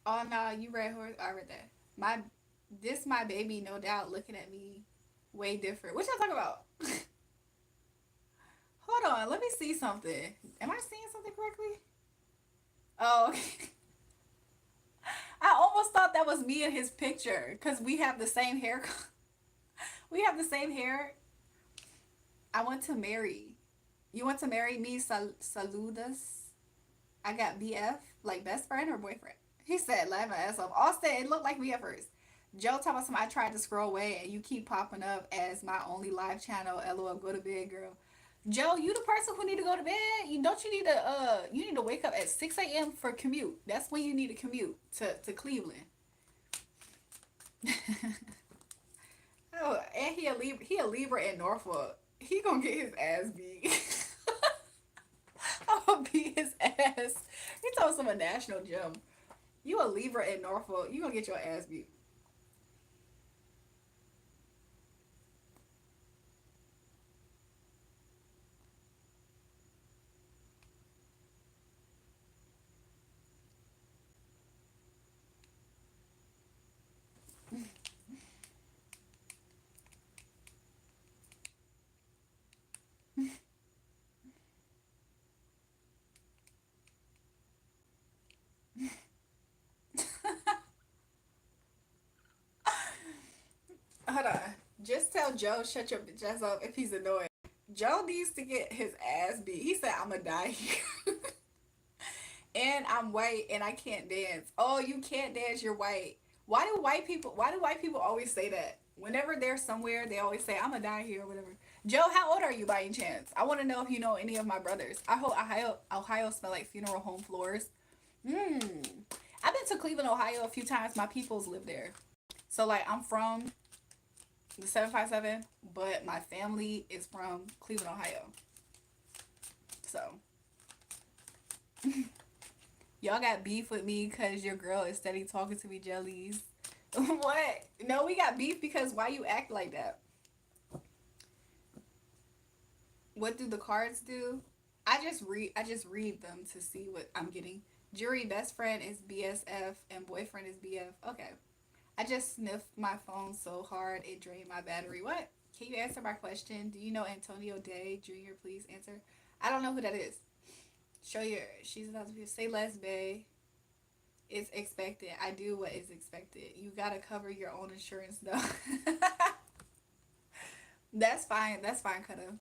Oh no, you read horse. I read that. My baby, no doubt, looking at me way different. What y'all talking about? Hold on, let me see something. Am I seeing something correctly? Oh, okay. I almost thought that was me in his picture because we have the same hair. We have the same hair. I want to marry. You want to marry me? Saludas. I got BF, like best friend or boyfriend. He said, laugh my ass off. Austin, it looked like me at first. Joe talking about something I tried to scroll away and you keep popping up as my only live channel. LOL, go to bed, girl. Joe, you the person who need to go to bed. You need to wake up at 6 a.m. for commute. That's when you need to commute to Cleveland. Oh, and he a Libra in Norfolk. He gonna get his ass beat. I'm gonna beat his ass. He told some a national gym. You a Libra in Norfolk. You gonna get your ass beat. Hold on. Just tell Joe shut your bitch ass up if he's annoyed. Joe needs to get his ass beat. He said I'ma die here. And I'm white and I can't dance. Oh, you can't dance, you're white. Why do white people always say that? Whenever they're somewhere, they always say, I'ma die here or whatever. Joe, how old are you by any chance? I wanna know if you know any of my brothers. I hope Ohio smell like funeral home floors. Mmm. I've been to Cleveland, Ohio a few times. My peoples live there. So like I'm from the 757, but my family is from Cleveland, Ohio. So y'all got beef with me because your girl is steady talking to me jellies. What? No, we got beef because why you act like that? What do the cards do? I just read them to see what I'm getting. Jury best friend is BSF and boyfriend is BF. Okay. I just sniffed my phone so hard it drained my battery. What? Can you answer my question? Do you know Antonio Day Jr.? Please answer. I don't know who that is. Show your. She's about to be. Say less, bae. It's expected. I do what is expected. You gotta cover your own insurance though. That's fine. That's fine, Cutter.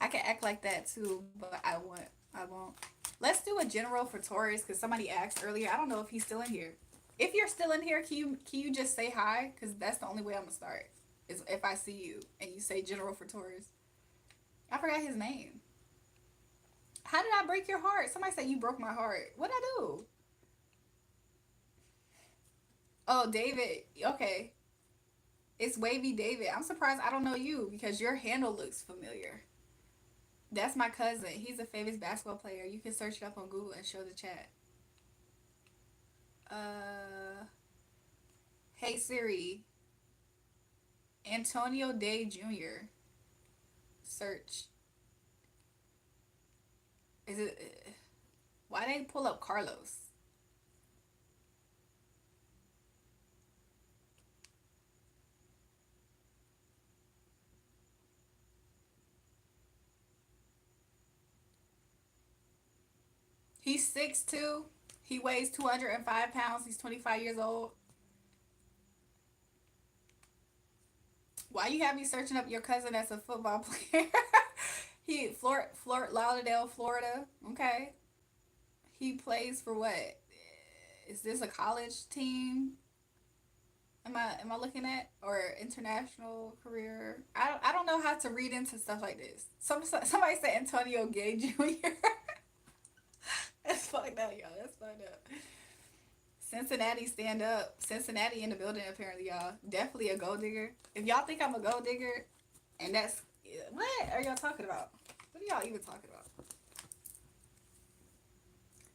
I can act like that too, but I won't. I won't. Let's do a general for Taurus because somebody asked earlier. I don't know if he's still in here. If you're still in here, can you just say hi? Because that's the only way I'm gonna start. Is if I see you and you say general for Taurus. I forgot his name. How did I break your heart? Somebody said you broke my heart. What'd I do? Oh, David. Okay. It's Wavy David. I'm surprised I don't know you because your handle looks familiar. That's my cousin. He's a famous basketball player. You can search it up on Google and show the chat. Uh, hey Siri, Antonio Day Jr. Search. Is it? Why they pull up Carlos? He's 6'2". He weighs 205 pounds. He's 25 years old. Why you have me searching up your cousin as a football player? Fort Lauderdale, Florida. Okay. He plays for what? Is this a college team? Am I looking at or international career? I don't know how to read into stuff like this. Somebody said Antonio Gay Jr. That's fucked up, y'all. That's fucked up. Cincinnati stand up. Cincinnati in the building apparently, y'all. Definitely a gold digger. If y'all think I'm a gold digger, and that's what are y'all talking about? What are y'all even talking about?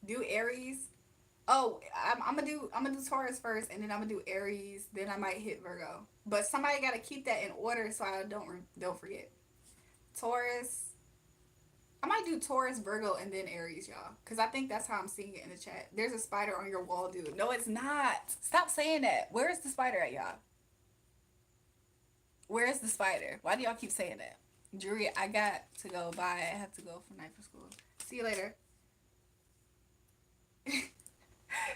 Do Aries. Oh, I'm gonna do Taurus first, and then I'm gonna do Aries. Then I might hit Virgo. But somebody gotta keep that in order so I don't forget. Taurus. I might do Taurus, Virgo, and then Aries, y'all. Because I think that's how I'm seeing it in the chat. There's a spider on your wall, dude. No, it's not. Stop saying that. Where is the spider at, y'all? Where is the spider? Why do y'all keep saying that? Julrae, I got to go. Bye. I have to go for night for school. See you later.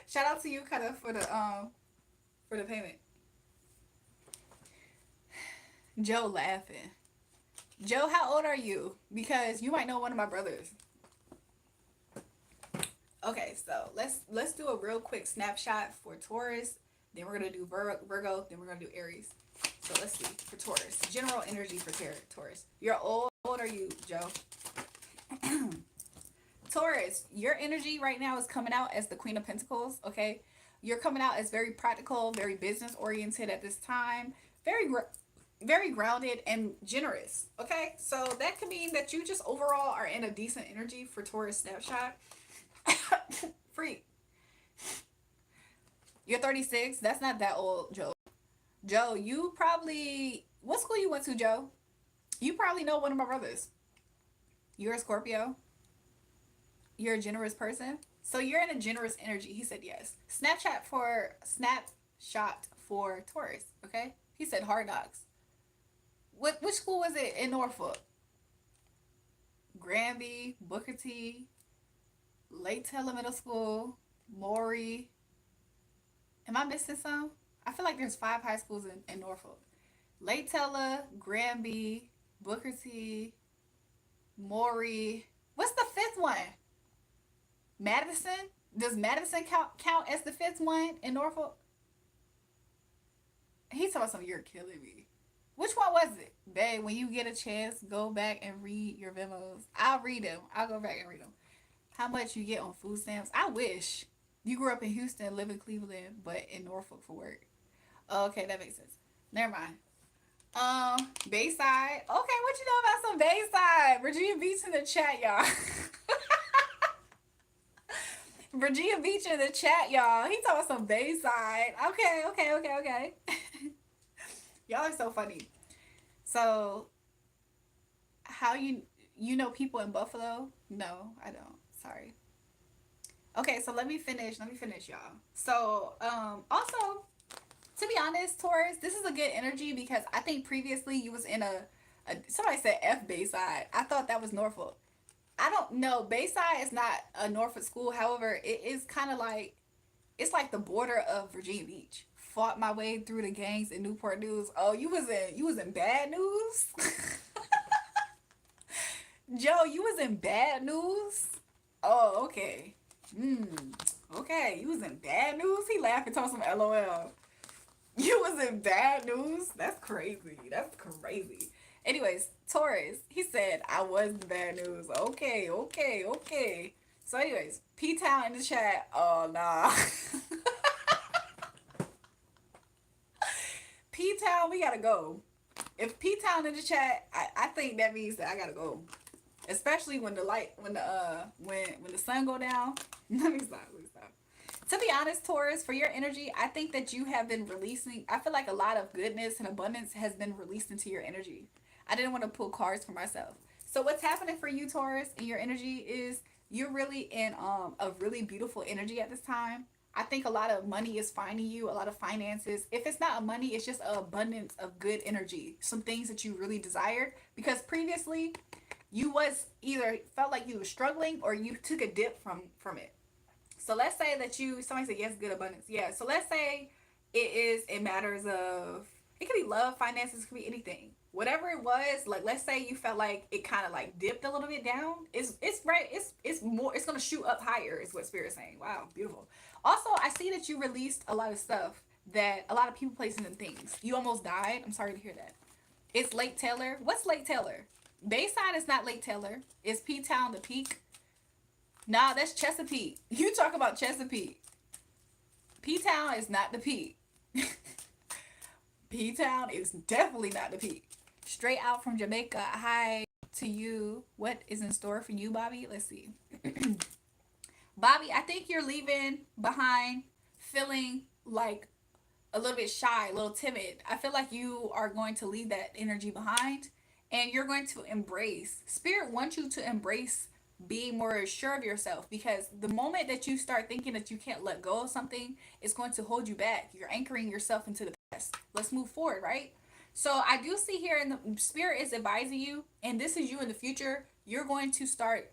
Shout out to you, Kata, for the payment. Joe laughing. Joe, how old are you? Because you might know one of my brothers. Okay, so let's do a real quick snapshot for Taurus. Then we're gonna do Virgo. Then we're gonna do Aries. So let's see for Taurus. General energy for Taurus. You're old. How old are you, Joe? Taurus, your energy right now is coming out as the Queen of Pentacles. Okay, you're coming out as very practical, very business oriented at this time. Very grounded and generous. Okay, so that could mean that you just overall are in a decent energy for Taurus snapshot. Freak. You're 36. That's not that old, Joe. Joe, you probably what school you went to, Joe? You probably know one of my brothers. You're a Scorpio. You're a generous person. So you're in a generous energy. He said yes. Snapshot for Taurus. Okay. He said hard knocks. Which school was it in Norfolk? Granby, Booker T, Lake Taylor Middle School, Maury. Am I missing some? I feel like there's 5 high schools in Norfolk. Lake Taylor, Granby, Booker T, Maury. What's the fifth one? Madison? Does Madison count as the fifth one in Norfolk? He's talking about something. You're killing me. Which one was it? Babe, when you get a chance, go back and read your memos. I'll read them. I'll go back and read them. How much you get on food stamps? I wish. You grew up in Houston, live in Cleveland, but in Norfolk for work. Okay, that makes sense. Never mind. Bayside. Okay, what you know about some Bayside? Virginia Beach in the chat, y'all. Virginia Beach in the chat, y'all. He talking some Bayside. Okay. Y'all are so funny. So, how you know people in Buffalo? No, I don't. Sorry. Okay, so let me finish, y'all. So, also, to be honest, Taurus, this is a good energy because I think previously you was in a somebody said F Bayside. I thought that was Norfolk. I don't know. Bayside is not a Norfolk school. However, it is kind of like it's like the border of Virginia Beach. Fought my way through the gangs in Newport News. Oh, you was in bad news. Joe, you was in bad news. Oh, okay. Okay, you was in bad news. He laughing, told some LOL. You was in bad news. That's crazy. That's crazy. Anyways, Taurus, he said I was the bad news. Okay. So, anyways, P Town in the chat. Oh nah. P-Town, we gotta go. If P-Town in the chat, I think that means that I gotta go. Especially when the light, when the sun go down. Let me stop. Let me stop. To be honest, Taurus, for your energy, I think that you have been releasing. I feel like a lot of goodness and abundance has been released into your energy. I didn't want to pull cards for myself. So what's happening for you, Taurus, in your energy is you're really in a really beautiful energy at this time. I think a lot of money is finding you, a lot of finances. If it's not money, it's just an abundance of good energy. Some things that you really desired. Because previously you was either felt like you were struggling or you took a dip from it. So let's say that somebody said yes, good abundance. Yeah. So let's say it matters of, it could be love, finances, it could be anything. Whatever it was, like let's say you felt like it kind of like dipped a little bit down. It's right. It's more. It's gonna shoot up higher. Is what Spirit's saying. Wow, beautiful. Also, I see that you released a lot of stuff that a lot of people, places, and things. You almost died. I'm sorry to hear that. It's Lake Taylor. What's Lake Taylor? Bayside is not Lake Taylor. It's P Town, the peak. Nah, that's Chesapeake. You talk about Chesapeake. P Town is not the peak. P Town is definitely not the peak. Straight out from Jamaica. Hi to you. What is in store for you, Bobby? Let's see. Bobby, I think you're leaving behind feeling like a little bit shy, a little timid. I feel like you are going to leave that energy behind and you're going to embrace. Spirit wants you to embrace being more sure of yourself, because the moment that you start thinking that you can't let go of something, it's going to hold you back. You're anchoring yourself into the past. Let's move forward, right? So I do see here in the Spirit is advising you, and this is you in the future. You're going to start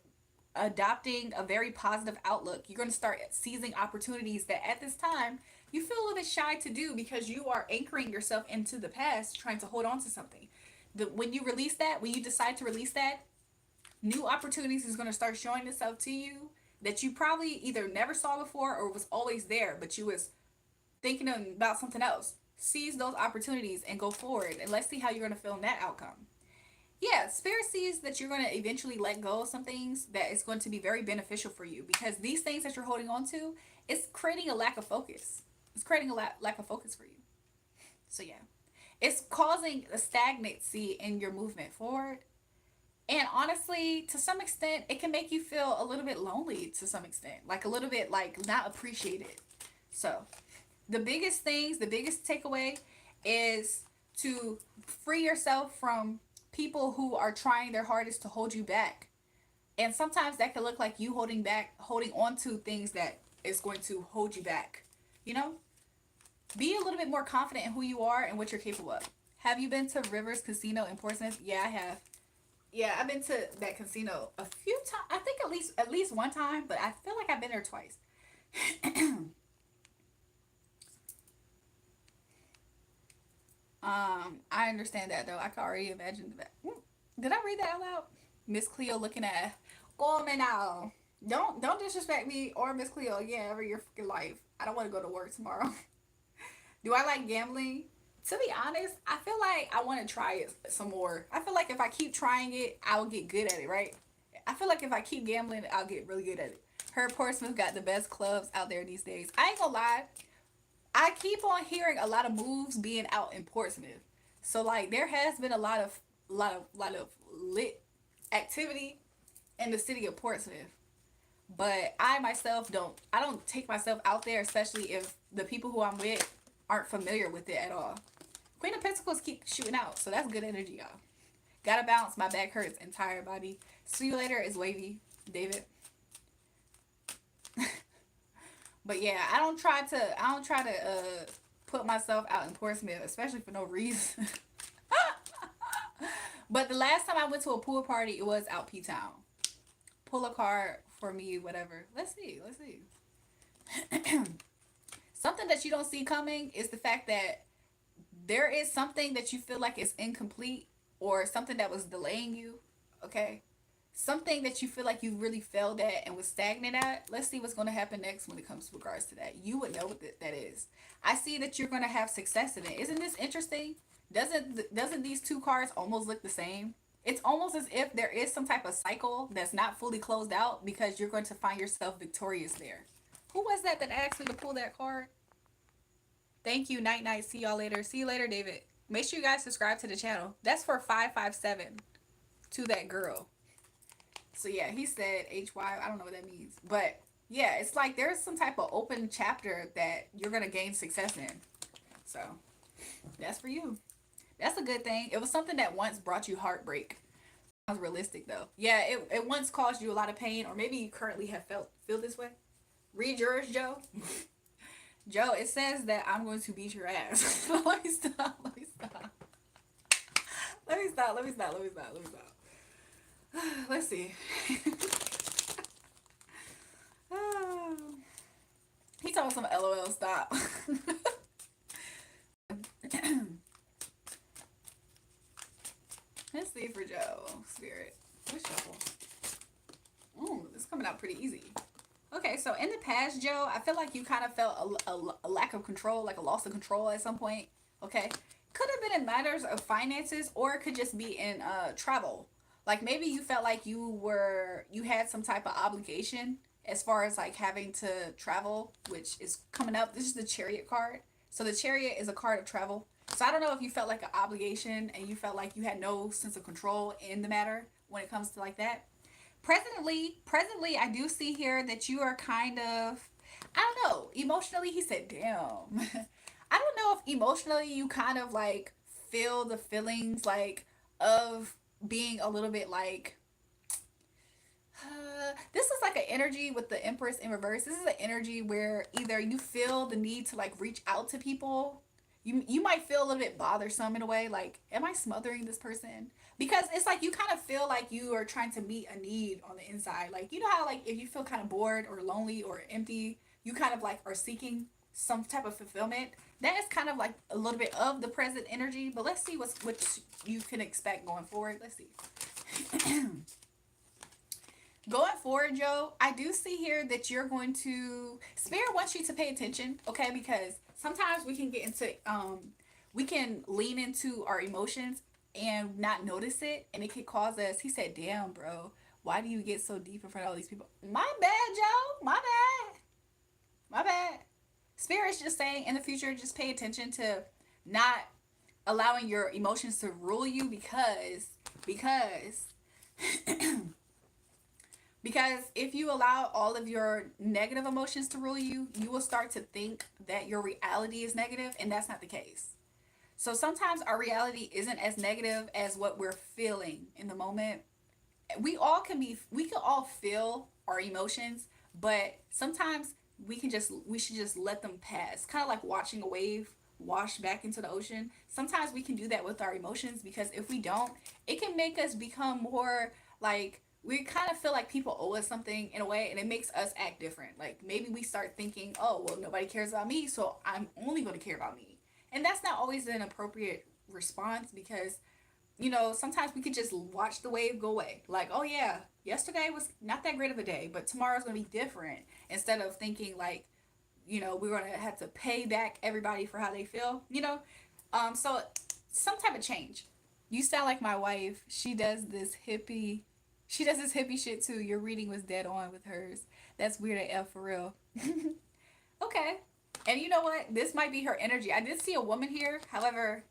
adopting a very positive outlook. You're going to start seizing opportunities that at this time you feel a little bit shy to do because you are anchoring yourself into the past, trying to hold on to something. When you release that, when you decide to release that, new opportunities is going to start showing itself to you that you probably either never saw before or was always there, but you was thinking about something else. Seize those opportunities and go forward, and let's see how you're going to feel in that outcome. Yeah, Spirit sees that you're going to eventually let go of some things that is going to be very beneficial for you, because these things that you're holding on to, it's creating a lack of focus. It's creating a lack of focus for you. So yeah, it's causing a stagnancy in your movement forward. And honestly, to some extent, it can make you feel a little bit lonely to some extent, like a little bit like not appreciated. So the biggest things, the biggest takeaway is to free yourself from people who are trying their hardest to hold you back. And sometimes that can look like you holding on to things that is going to hold you back. You know, be a little bit more confident in who you are and what you're capable of. Have you been to Rivers Casino in Portsmouth? Yeah, I have. Yeah, I've been to that casino a few times. I think at least one time, but I feel like I've been there twice. I understand that though. I can already imagine that. Did I read that out loud? Miss Cleo looking at, oh man, now don't disrespect me or Miss Cleo again ever your freaking life. I don't want to go to work tomorrow. Do I like gambling? To be honest, I feel like I want to try it some more. I feel like if I keep trying it, I'll get good at it, right? I feel like if I keep gambling, I'll get really good at it. Heard Portsmouth got the best clubs out there these days. I ain't gonna lie. I keep on hearing a lot of moves being out in Portsmouth. So like there has been a lot of lit activity in the city of Portsmouth. But I don't take myself out there, especially if the people who I'm with aren't familiar with it at all. Queen of Pentacles keep shooting out, so that's good energy, y'all. Gotta bounce. My back hurts. Entire body. See you later is wavy, David. But yeah, I don't try to put myself out in Portsmouth, especially for no reason. But the last time I went to a pool party, it was out P Town. Pull a card for me, whatever. Let's see. Let's see. Something that you don't see coming is the fact that there is something that you feel like is incomplete, or something that was delaying you. Okay, something that you feel like you really failed at and was stagnant at. Let's see what's going to happen next when it comes to regards to that. You would know what that is. I see that you're going to have success in it. Isn't this interesting? Doesn't these two cards almost look the same? It's almost as if there is some type of cycle that's not fully closed out, because you're going to find yourself victorious there. Who was that asked me to pull that card? Thank you. Night night. See y'all later. See you later, David. Make sure you guys subscribe to the channel. That's for 557 to that girl. So yeah, he said HY. I don't know what that means. But yeah, it's like there's some type of open chapter that you're gonna gain success in. So that's for you. That's a good thing. It was something that once brought you heartbreak. Sounds realistic though. Yeah, it once caused you a lot of pain, or maybe you currently have feel this way. Read yours, Joe. Joe, it says that I'm going to beat your ass. Let me stop. Let me stop. Let me stop. Let me stop. Let me stop. Let me stop. Let's see. Oh. He told some LOL stop. Let's see for Joe. Spirit. Let's shuffle. Ooh, this is coming out pretty easy. Okay, so in the past, Joe, I feel like you kind of felt a lack of control, like a loss of control at some point. Okay, could have been in matters of finances, or it could just be in travel. Like maybe you felt like you had some type of obligation as far as like having to travel, which is coming up. This is the Chariot card. So the Chariot is a card of travel. So I don't know if you felt like an obligation and you felt like you had no sense of control in the matter when it comes to like that. Presently, I do see here that you are kind of, I don't know, emotionally. He said, "Damn." I don't know if emotionally you kind of like feel the feelings like of being a little bit like. This is like an energy with the Empress in reverse. This is an energy where either you feel the need to like reach out to people. You might feel a little bit bothersome in a way, like, am I smothering this person? Because it's like you kind of feel like you are trying to meet a need on the inside. Like you know how like if you feel kind of bored or lonely or empty, you kind of like are seeking some type of fulfillment. That is kind of like a little bit of the present energy. But let's see what you can expect going forward. Let's see. Going forward, Joe, I do see here that you're going to Spirit wants you to pay attention, okay? Because sometimes we can get into we can lean into our emotions and not notice it, and it could cause us. He said, "Damn, bro, why do you get so deep in front of all these people?" My bad, Joe. My bad. My bad. Spirit's just saying in the future, just pay attention to not allowing your emotions to rule you because because if you allow all of your negative emotions to rule you, you will start to think that your reality is negative, and that's not the case. So sometimes our reality isn't as negative as what we're feeling in the moment. We can all feel our emotions, but sometimes we should just let them pass. Kind of like watching a wave wash back into the ocean. Sometimes we can do that with our emotions because if we don't, it can make us become more like we kind of feel like people owe us something in a way, and it makes us act different. Like maybe we start thinking, oh well, nobody cares about me, so I'm only going to care about me, and that's not always an appropriate response because sometimes we could just watch the wave go away. Like, oh yeah, yesterday was not that great of a day, but tomorrow's gonna be different. Instead of thinking like, we're gonna have to pay back everybody for how they feel. So some type of change. You sound like my wife. She does this hippie shit too. Your reading was dead on with hers. That's weird AF for real. Okay. And you know what? This might be her energy. I did see a woman here. However,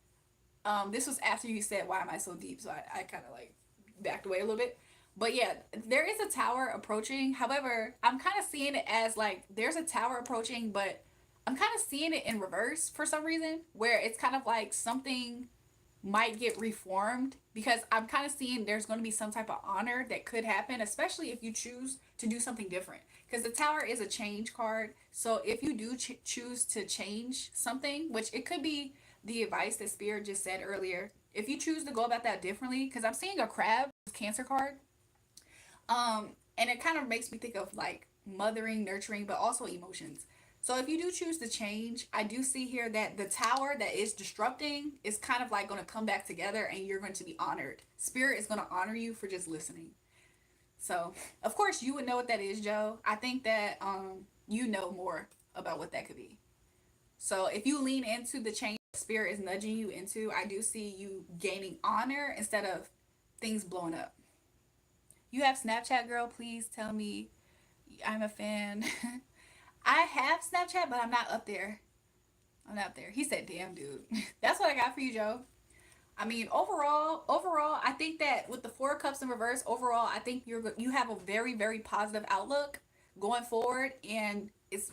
this was after you said, "Why am I so deep?" So I kind of like backed away a little bit. But yeah, there is a tower approaching. However, I'm kind of seeing it as like there's a tower approaching, but I'm kind of seeing it in reverse for some reason, where it's kind of like something might get reformed because I'm kind of seeing there's going to be some type of honor that could happen, especially if you choose to do something different. Because the tower is a change card. So if you do choose to change something, which it could be the advice that Spirit just said earlier, if you choose to go about that differently, because I'm seeing a crab, Cancer card, and it kind of makes me think of like mothering, nurturing, but also emotions. So if you do choose to change, I do see here that the tower that is disrupting is kind of like going to come back together and you're going to be honored. Spirit is going to honor you for just listening. So, of course, you would know what that is, Joe. I think that you know more about what that could be. So, if you lean into the change Spirit is nudging you into, I do see you gaining honor instead of things blowing up. You have Snapchat, girl? Please tell me. I'm a fan. I have Snapchat, but I'm not up there. I'm out there. He said, damn, dude. That's what I got for you, Joe. I mean, overall, I think that with the Four of Cups in reverse, overall, I think you have a very, very positive outlook going forward, and it's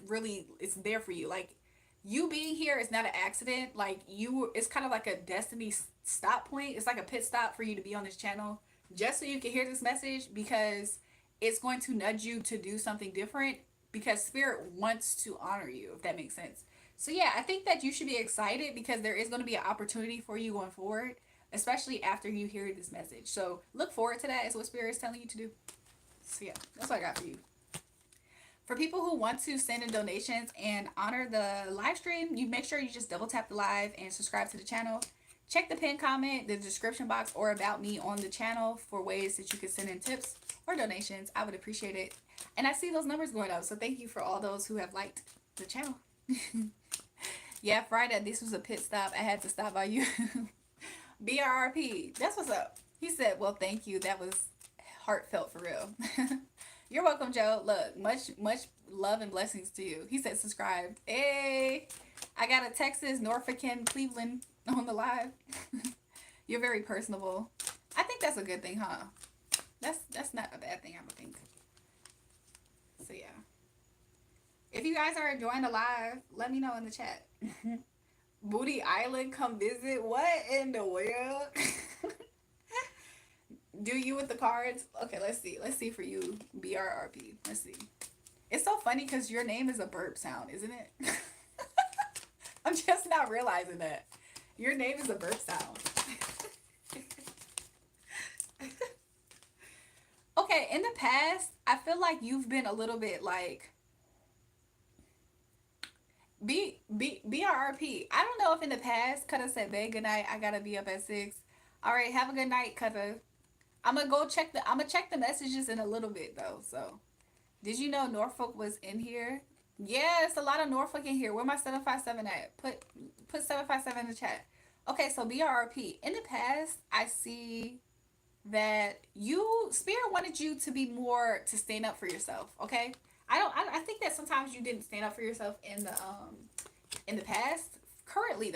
there for you. Like, you being here is not an accident. Like, it's kind of like a destiny stop point. It's like a pit stop for you to be on this channel, just so you can hear this message, because it's going to nudge you to do something different, because Spirit wants to honor you, if that makes sense. So yeah, I think that you should be excited, because there is going to be an opportunity for you going forward, especially after you hear this message. So look forward to that, is what Spirit is telling you to do. So yeah, that's what I got for you. For people who want to send in donations and honor the live stream, you make sure you just double tap the live and subscribe to the channel. Check the pinned comment, the description box, or about me on the channel for ways that you can send in tips or donations. I would appreciate it. And I see those numbers going up, so thank you for all those who have liked the channel. Yeah, Friday, this was a pit stop. I had to stop by you. BRRP, that's what's up. He said, well, thank you. That was heartfelt for real. You're welcome, Joe. Look, much love and blessings to you. He said subscribe. Hey, I got a Texas, Norfolk, and Cleveland on the live. You're very personable. I think that's a good thing, huh? That's not a bad thing, I would think. So yeah. If you guys are enjoying the live, let me know in the chat. Booty Island, come visit. What in the world? Do you with the cards? Okay, let's see. Let's see for you, BRRP. Let's see. It's so funny because your name is a burp sound, isn't it? I'm just not realizing that. Your name is a burp sound. Okay, in the past, I feel like you've been a little bit like BRRP. I don't know if in the past, Cutter said, babe, good night. I gotta be up at 6. All right, have a good night, Cutter. I'm gonna check the messages in a little bit though. So, did you know Norfolk was in here? Yeah, it's a lot of Norfolk in here. Where my 757 at? Put 757 in the chat. Okay, so BRRP. In the past, I see that Spirit wanted you to be more to stand up for yourself. Okay, I think that sometimes you didn't stand up for yourself in the past. Currently,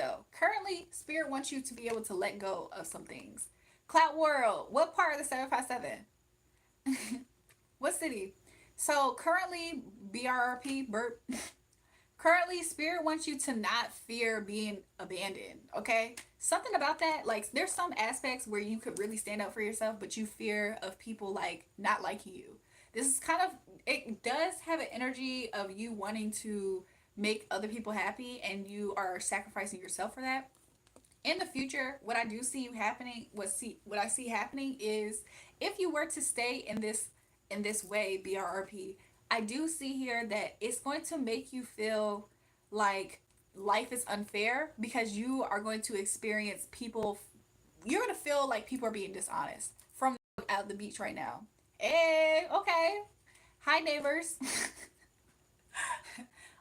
Spirit wants you to be able to let go of some things. Cloud World, what part of the 757? What city? So currently, BRRP, burp. Currently, Spirit wants you to not fear being abandoned, okay? Something about that, like, there's some aspects where you could really stand up for yourself, but you fear of people, like, not liking you. This is kind of, it does have an energy of you wanting to make other people happy, and you are sacrificing yourself for that. In the future, what I do see happening, what I see happening is, if you were to stay in this way, BRRP, I do see here that it's going to make you feel like life is unfair, because you are going to experience people. You're going to feel like people are being dishonest. From out the beach right now. Hey, okay. Hi, neighbors.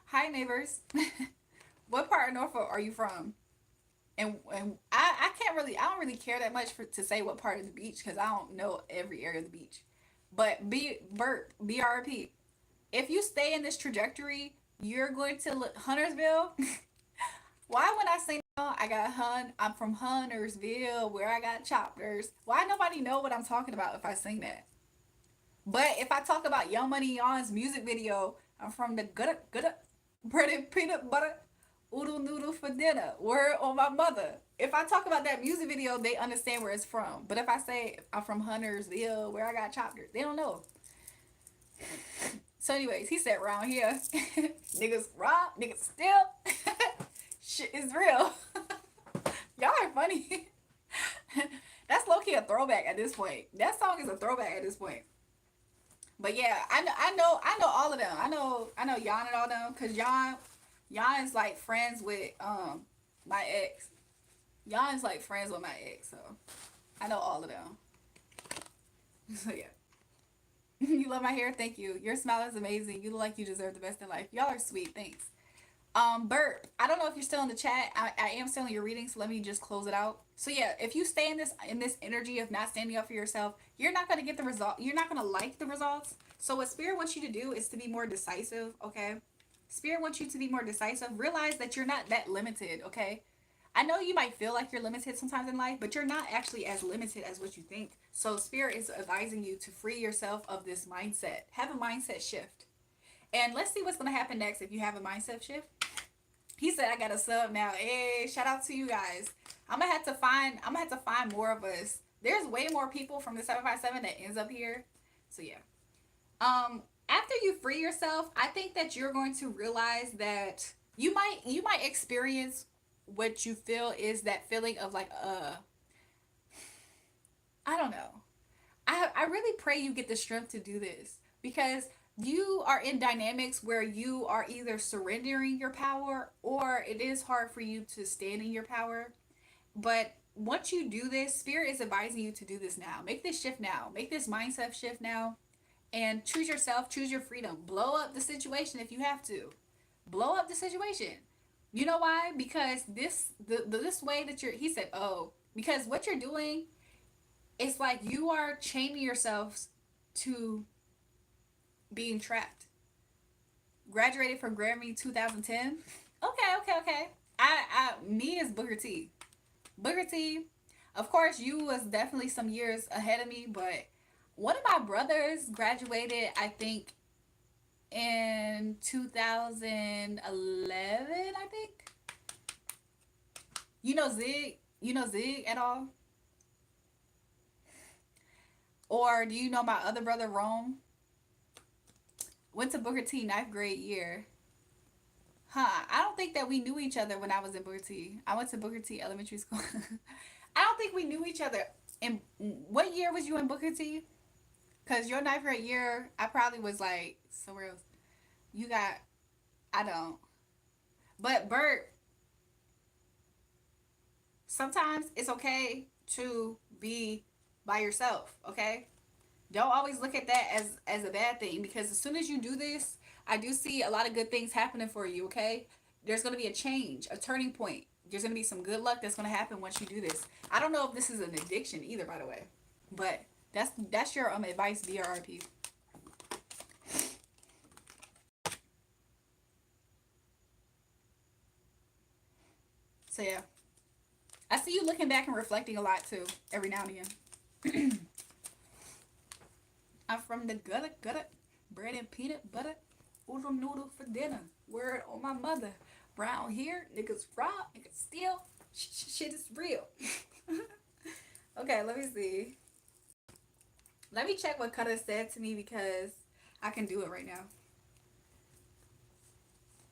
Hi, neighbors. What part of Norfolk are you from? And I can't really, I don't really care that much to say what part of the beach, because I don't know every area of the beach. But BRP, if you stay in this trajectory, you're going to look Huntersville. Why when I say no, I'm from Huntersville, where I got choppers. Why nobody know what I'm talking about if I sing that? But if I talk about Young Money Yon's music video, I'm from the good bread and peanut butter, oodle noodle for dinner, word on my mother. If I talk about that music video, they understand where it's from. But if I say I'm from Huntersville, where I got choppers, they don't know. So anyways, he said around here, niggas rob, niggas steal. Shit is real. Y'all are funny. That's low-key a throwback at this point. That song is a throwback at this point. But yeah, I know all of them. I know Yon and all them, cause Yon is like friends with my ex. Yon is like friends with my ex, so I know all of them. So yeah. You love my hair? Thank you. Your smile is amazing. You look like you deserve the best in life. Y'all are sweet. Thanks. Burp. I don't know if you're still in the chat. I am still in your reading, so let me just close it out. So yeah, if you stay in this energy of not standing up for yourself, you're not gonna get the result. You're not gonna like the results. So what Spirit wants you to do is to be more decisive. Okay. Spirit wants you to be more decisive. Realize that you're not that limited, okay? I know you might feel like you're limited sometimes in life, but you're not actually as limited as what you think. So Spirit is advising you to free yourself of this mindset. Have a mindset shift. And let's see what's going to happen next if you have a mindset shift. He said I got a sub now. Hey, shout out to you guys. I'm gonna have to find more of us. There's way more people from the 757 that ends up here. So yeah. After you free yourself, I think that you're going to realize that you might experience what you feel is that feeling of like I don't know. I really pray you get the strength to do this because you are in dynamics where you are either surrendering your power or it is hard for you to stand in your power. But once you do this, Spirit is advising you to do this now. Make this shift now. Make this mindset shift now. And choose yourself, choose your freedom. Blow up the situation if you have to. Blow up the situation. You know why? Because this way that he said, oh, because what you're doing, it's like you are chaining yourselves to being trapped. Graduated from Grammy 2010. Okay. Me is Booker T. Booker T. Of course, you was definitely some years ahead of me, but one of my brothers graduated, I think, in 2011. I think. You know Zig. You know Zig at all? Or do you know my other brother Rome? Went to Booker T ninth grade year. Huh. I don't think that we knew each other when I was in Booker T. I went to Booker T elementary school. I don't think we knew each other. And what year was you in Booker T? Because your ninth grade year, I probably was like somewhere else. You got, I don't. But Bert, sometimes it's okay to be by yourself, okay? Don't always look at that as a bad thing because as soon as you do this, I do see a lot of good things happening for you, okay? There's going to be a change, a turning point. There's going to be some good luck that's going to happen once you do this. I don't know if this is an addiction either, by the way. But that's your advice, BRRP. So yeah. I see you looking back and reflecting a lot too, every now and again. I'm from the gutter, bread and peanut butter, oodle noodle for dinner. Word on my mother. Brown here, niggas raw, niggas steal. Shit is real. Okay, let me see. Let me check what Cutter said to me because I can do it right now.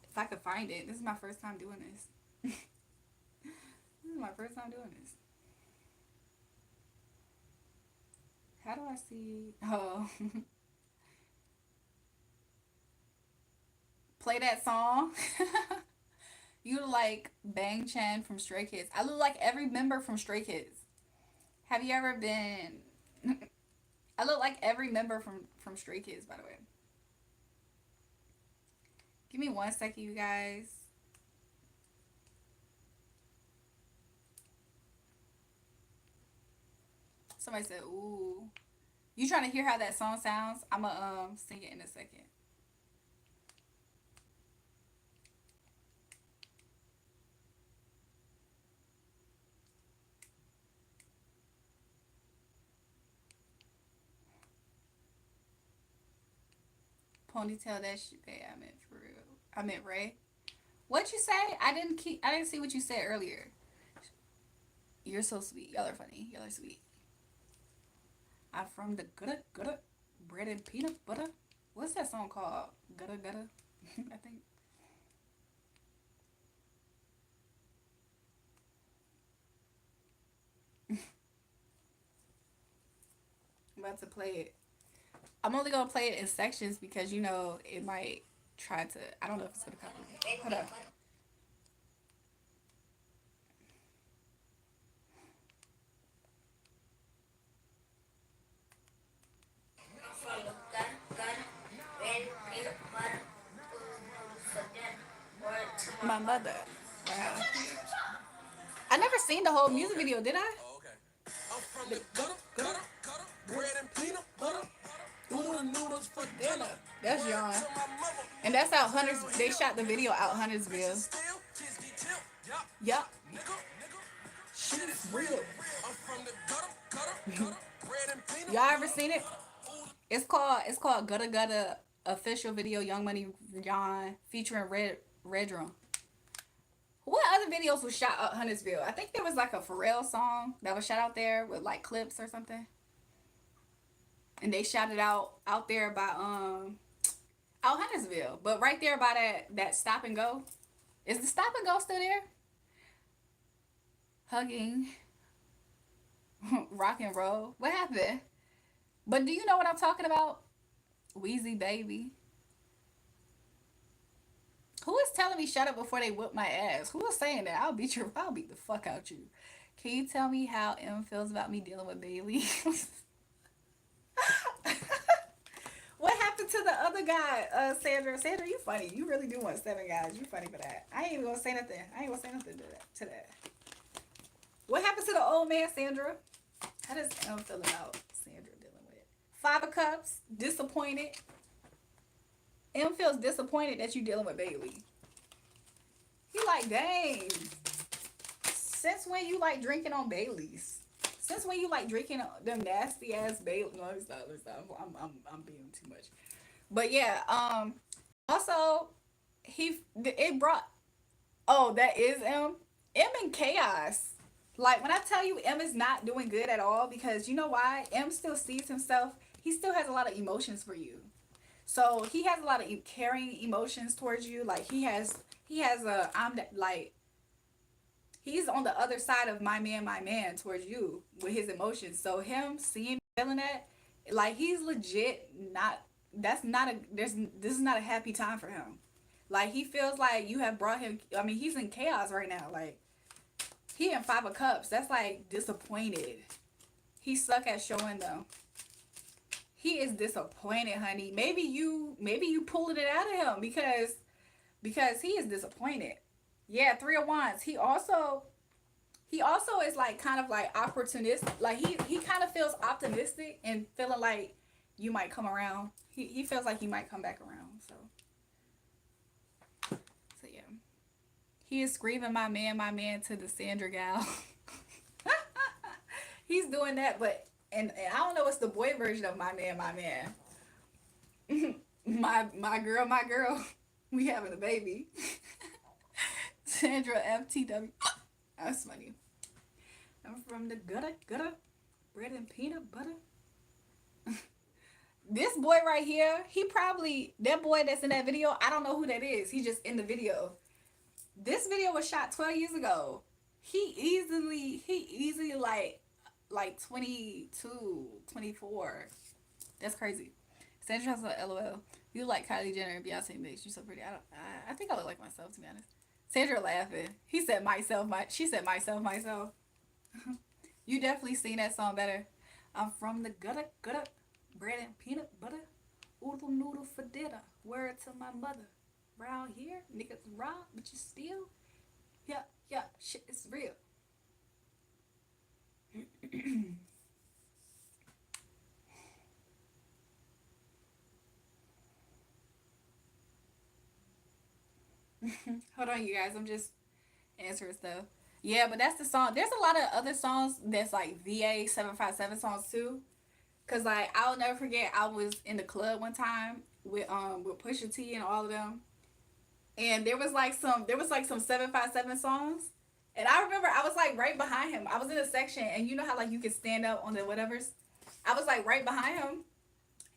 If I could find it. This is my first time doing this. This is my first time doing this. How do I see? Oh. Play that song. You look like Bang Chan from Stray Kids. I look like every member from Stray Kids. Have you ever been? I look like every member from Stray Kids, by the way. Give me 1 second, you guys. Somebody said, "Ooh." You trying to hear how that song sounds? I'ma sing it in a second. Ponytail that shit. Babe, I meant for real. I meant Ray. What you say? I didn't see what you said earlier. You're so sweet. Y'all are funny. Y'all are sweet. I'm from the gutter, bread and peanut butter. What's that song called? Gutter. I think. I'm about to play it. I'm only gonna play it in sections because it might try to. I don't know if it's gonna copy. Hold up. My mother. Wow. I never seen the whole music video, did I? Oh, okay. I'm from the gutter, bread and peanut butter, noodles for dinner. That's John. And that's out Hunters. They shot the video out Huntersville. Yup. Shit is real. Y'all ever seen it? It's called Gutta Gutta official video Young Money John featuring Red Drum. What other videos was shot out Huntersville? I think there was like a Pharrell song that was shot out there with like clips or something. And they shot it out there by out Huntersville. But right there by that stop and go. Is the stop and go still there? Hugging. Rock and roll. What happened? But do you know what I'm talking about? Wheezy baby. Who is telling me shut up before they whip my ass? Who is saying that? I'll beat the fuck out you. Can you tell me how M feels about me dealing with Bailey? What happened to the other guy, Sandra? Sandra, you funny. You really do want 7 guys. You funny for that. I ain't even gonna say nothing. I ain't gonna say nothing to that. What happened to the old man, Sandra? How does M feel about Sandra dealing with it? 5 of Cups, disappointed. M feels disappointed that you dealing with Bailey. He like, dang. Since when you like drinking on Bailey's? Since when you like drinking them nasty ass Bailey? No, it's not. I'm being too much. But yeah. Also, it brought. Oh, that is M. M in chaos. Like when I tell you M is not doing good at all, because you know why? M still sees himself. He still has a lot of emotions for you. So he has a lot of caring emotions towards you. Like he has a like he's on the other side of my man towards you with his emotions. So him seeing feeling that, like he's legit not. That's not a. This is not a happy time for him. Like he feels like you have brought him. I mean, he's in chaos right now. Like he in 5 of Cups. That's like disappointed. He suck at showing though. He is disappointed, honey. Maybe you pulling it out of him because he is disappointed. Yeah, 3 of Wands. He also is like kind of like opportunistic. Like he kind of feels optimistic and feeling like you might come around. He feels like you might come back around. So yeah. He is screaming my man to the Sandra gal. He's doing that, but and I don't know what's the boy version of my man. my girl. We having a baby. Sandra FTW. That's funny. I'm from the gutter, bread and peanut butter. This boy right here, that boy that's in that video, I don't know who that is. He's just in the video. This video was shot 12 years ago. He easily like 22, 24. That's crazy. Sandra has a LOL. You like Kylie Jenner and Beyonce mix. You're so pretty. I think I look like myself, to be honest. Sandra laughing. He said myself. She said myself. You definitely seen that song better. I'm from the gutter, bread and peanut butter, oodle noodle for dinner. Word to my mother. Round here, niggas rob, but you steal. Yeah, shit is real. Hold on, you guys. I'm just answering stuff. Yeah, but that's the song. There's a lot of other songs that's like VA 757 songs too. Cause like I'll never forget, I was in the club one time with Pusha T and all of them, and there was like some 757 songs, and I remember I was like right behind him. I was in a section, and you know how like you can stand up on the whatevers. I was like right behind him,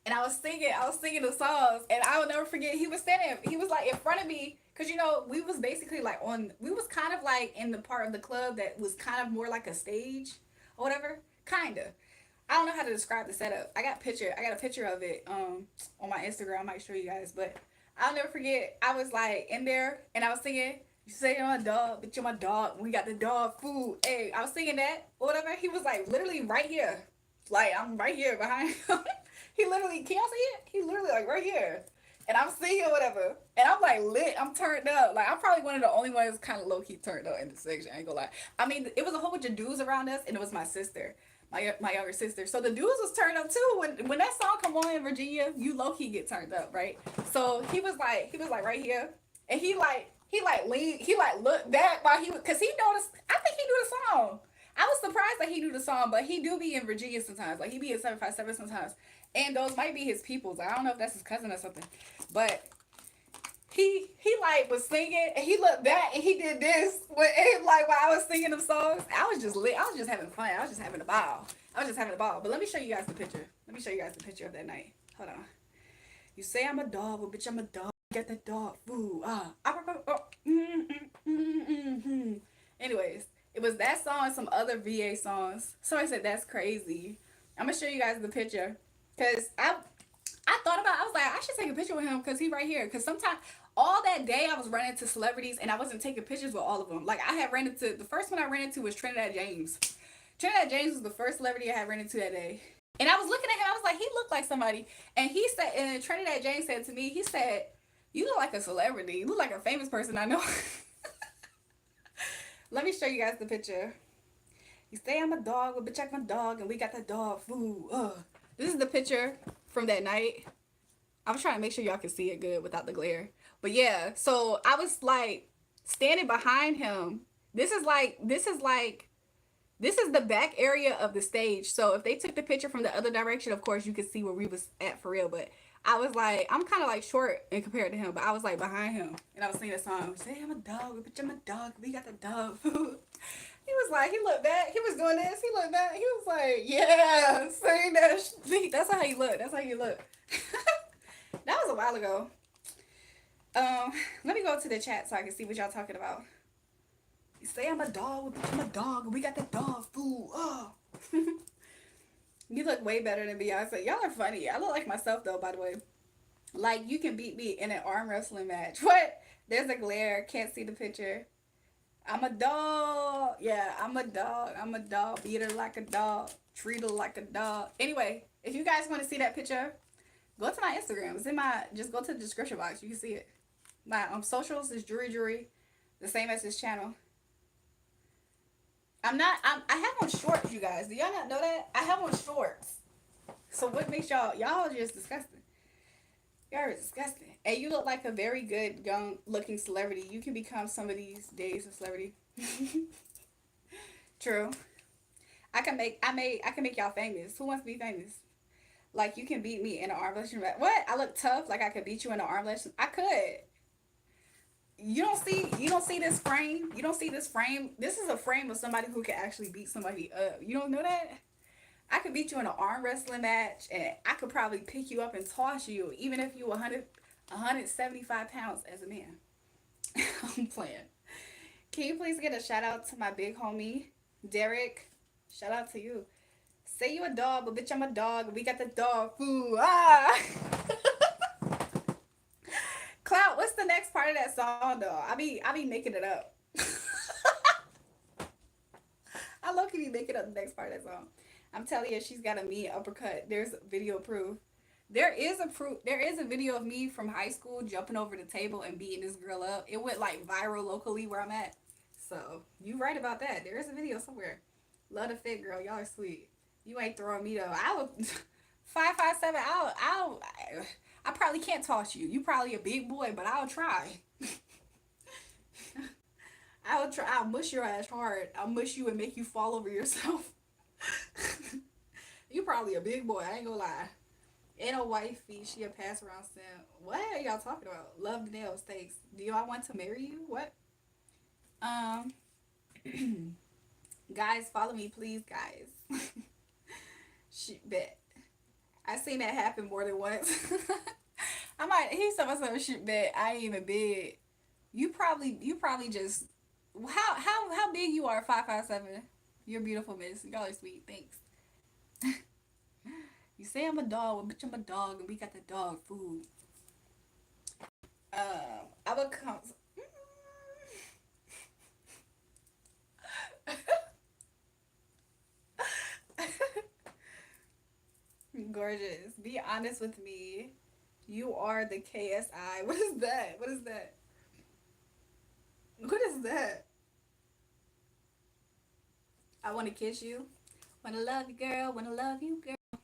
and I was singing the songs, and I will never forget. He was like in front of me, cause you know we was basically like we was kind of like in the part of the club that was kind of more like a stage or whatever, kinda. I don't know how to describe the setup. I got a picture of it on my Instagram. I might show you guys, but I'll never forget. I was like in there and I was singing. You say you're my dog, but you're my dog. We got the dog food. Hey, I was singing that or whatever. He was like literally right here. Like I'm right here behind him. He literally, can y'all see it? He literally like right here. And I'm singing whatever. And I'm like lit. I'm turned up. Like I'm probably one of the only ones kind of low key turned up in the section. I ain't gonna lie. I mean, it was a whole bunch of dudes around us, and it was my sister. my younger sister. So the dudes was turned up too. When that song come on in Virginia, you low key get turned up, right? So he was like right here, and he like leaned, he like looked back while he was, cause he noticed. I think he knew the song. I was surprised that he knew the song, but he do be in Virginia sometimes. Like he be in 757 sometimes, and those might be his peoples. I don't know if that's his cousin or something, but he like was singing and he looked back and he did this when like while I was singing them songs. I was just lit. I was just having fun. I was just having a ball. I was just having a ball. But let me show you guys the picture. Let me show you guys the picture of that night. Hold on. You say I'm a dog, well, bitch, I'm a dog. Get the dog food. Anyways, it was that song and some other VA songs. Somebody said that's crazy. I'm gonna show you guys the picture because I thought about it. I was like, I should take a picture with him because he right here. Because sometimes all that day I was running into celebrities and I wasn't taking pictures with all of them. Like I had ran into, the first one I ran into was Trinidad James. Trinidad James was the first celebrity I had ran into that day. And I was looking at him, I was like, he looked like somebody. And he said, and Trinidad James said to me, he said, you look like a celebrity. You look like a famous person I know. Let me show you guys the picture. You say I'm a dog, well, bitch, I'm a dog, and we got the dog food. This is the picture from that night. I was trying to make sure y'all can see it good without the glare. But yeah, so I was like standing behind him. This is the back area of the stage. So if they took the picture from the other direction, of course you could see where we was at for real. But I was like, I'm kind of like short in compared to him, but I was like behind him and I was singing a song. Say I'm a dog, bitch, I'm a dog. We got the dog food. He was like, he looked back. He was doing this. He looked back. He was like, yeah, sing that. That's how he looked. That's how he looked. That was a while ago. Let me go to the chat so I can see what y'all talking about. You say I'm a dog, I'm a dog, we got the dog food. Oh. You look way better than Beyonce. Y'all are funny. I look like myself though, by the way. Like you can beat me in an arm wrestling match. What? There's a glare. Can't see the picture. I'm a dog. Yeah, I'm a dog. I'm a dog. Beat her like a dog. Treat her like a dog. Anyway, if you guys want to see that picture, go to my Instagram. It's in my, just go to the description box. You can see it. My socials is JulraeJulrae, the same as this channel. I have on shorts, you guys. Do y'all not know that? I have on shorts. So what makes y'all are just disgusting. Y'all are disgusting. And you look like a very good young looking celebrity. You can become some of these days a celebrity. True. I can make y'all famous. Who wants to be famous? Like you can beat me in an arm wrestling match. What? I look tough. Like I could beat you in an arm wrestling. I could. You don't see this frame. You don't see this frame. This is a frame of somebody who can actually beat somebody up. You don't know that? I could beat you in an arm wrestling match, and I could probably pick you up and toss you, even if you 175 pounds as a man. I'm playing. Can you please get a shout out to my big homie, Derek? Shout out to you. Say you a dog, but bitch, I'm a dog. We got the dog food. Ah! Clout, what's the next part of that song, though? I be making it up. I low-key be making up the next part of that song. I'm telling you, she's got a mean uppercut. There's video proof. There is a video of me from high school jumping over the table and beating this girl up. It went like viral locally where I'm at. So you right about that. There is a video somewhere. Love the fit girl. Y'all are sweet. You ain't throwing me though. I will 5'7". I probably can't toss you. You probably a big boy, but I'll try. I'll try. I'll mush your ass hard. I'll mush you and make you fall over yourself. You probably a big boy. I ain't gonna lie. Ain't a wifey. She a pass around simp. What are y'all talking about? Love the nails. Thanks. Do y'all want to marry you? What? Guys, follow me, please, guys. Shit, bet. I seen that happen more than once. He's talking about some shit bet. I ain't even big. You probably just, how big you are, 5'7". You're beautiful, miss. Y'all are sweet. Thanks. You say I'm a dog, well, bitch, I'm a dog, and we got the dog food. I would come. Gorgeous. Be honest with me. You are the KSI. What is that? What is that? What is that? I want to kiss you. Wanna love you, girl. Wanna love you, girl.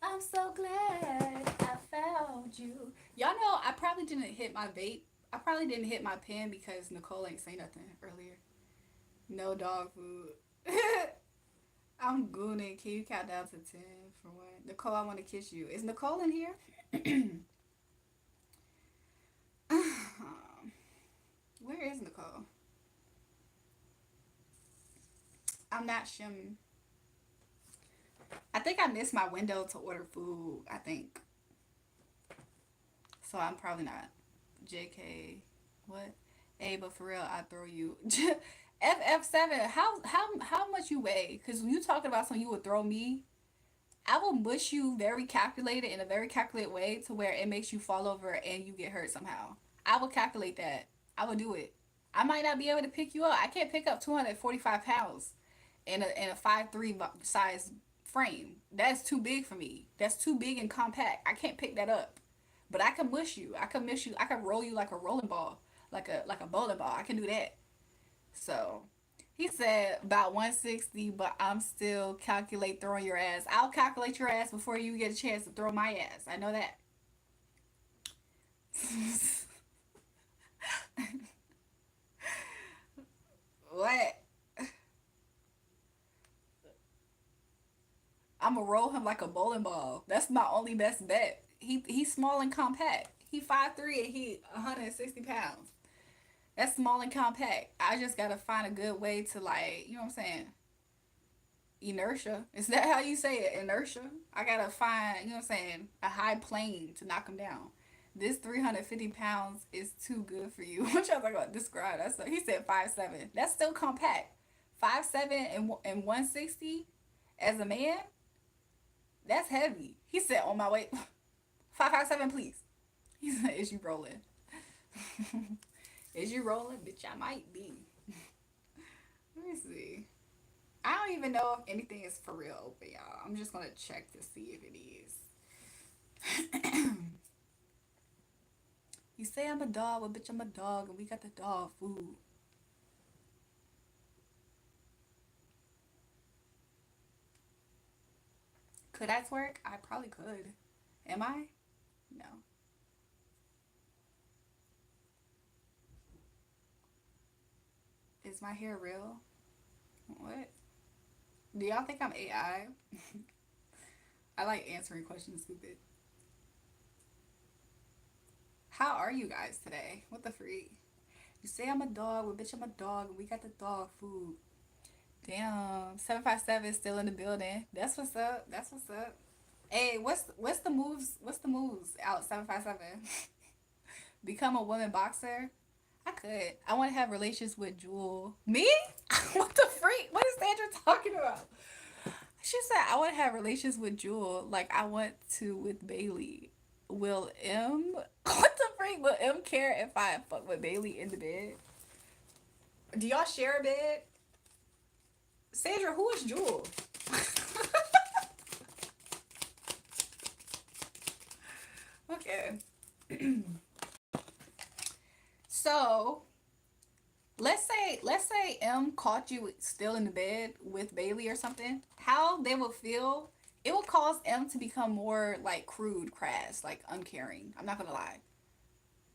I'm so glad I found you. Y'all know I probably didn't hit my vape. I probably didn't hit my pen because Nicole ain't say nothing earlier. No dog food. I'm gooning. Can you count down to 10 for what? Nicole, I want to kiss you. Is Nicole in here? Where is Nicole? I'm not shimming. I think I missed my window to order food. I think. So I'm probably not. JK. What? Hey, but for real, I throw you. FF7. How much you weigh? Because when you talking about something you would throw me, I will mush you very calculated in a very calculated way to where it makes you fall over and you get hurt somehow. I will calculate that. I will do it. I might not be able to pick you up. I can't pick up 245 pounds in a 5'3" size frame. That's too big for me. That's too big and compact. I can't pick that up. But I can mush you. I can mush you. I can roll you like a rolling ball, like a bowling ball. I can do that. So he said about 160, but I'm still calculate throwing your ass. I'll calculate your ass before you get a chance to throw my ass. I know that. What? I'm gonna roll him like a bowling ball. That's my only best bet. He's small and compact. He 5'3" and he 160 pounds. That's small and compact. I just gotta find a good way to, like, you know what I'm saying? Inertia. Is that how you say it? Inertia? I gotta find, you know what I'm saying, a high plane to knock him down. This 350 pounds is too good for you. What y'all talking about? Describe. He said 5'7". That's still compact. 5'7" and 160 as a man. That's heavy. He said, on my way. 557, please. He said, is you rolling? Is you rolling? Bitch, I might be. Let me see. I don't even know if anything is for real open, y'all. I'm just gonna check to see if it is. You say I'm a dog, well, bitch, I'm a dog, and we got the dog food. Could I twerk? I probably could. Am I? No. Is my hair real? What? Do y'all think I'm AI? I like answering questions stupid. How are you guys today? What the freak? You say I'm a dog, well, bitch, I'm a dog, and we got the dog food. Damn, 757 is still in the building. That's what's up. That's what's up. Hey, what's the moves? What's the moves out 757? Become a woman boxer. I could. I want to have relations with Jewel. Me? What the freak? What is Sandra talking about? She said I want to have relations with Jewel like I want to with Bailey. Will M? What the freak? Will M care if I fuck with Bailey in the bed? Do y'all share a bed? Sandra, who is Jewel? Okay. So let's say M caught you still in the bed with Bailey or something. How they would feel? It will cause M to become more like crude, crass, like uncaring. I'm not gonna lie.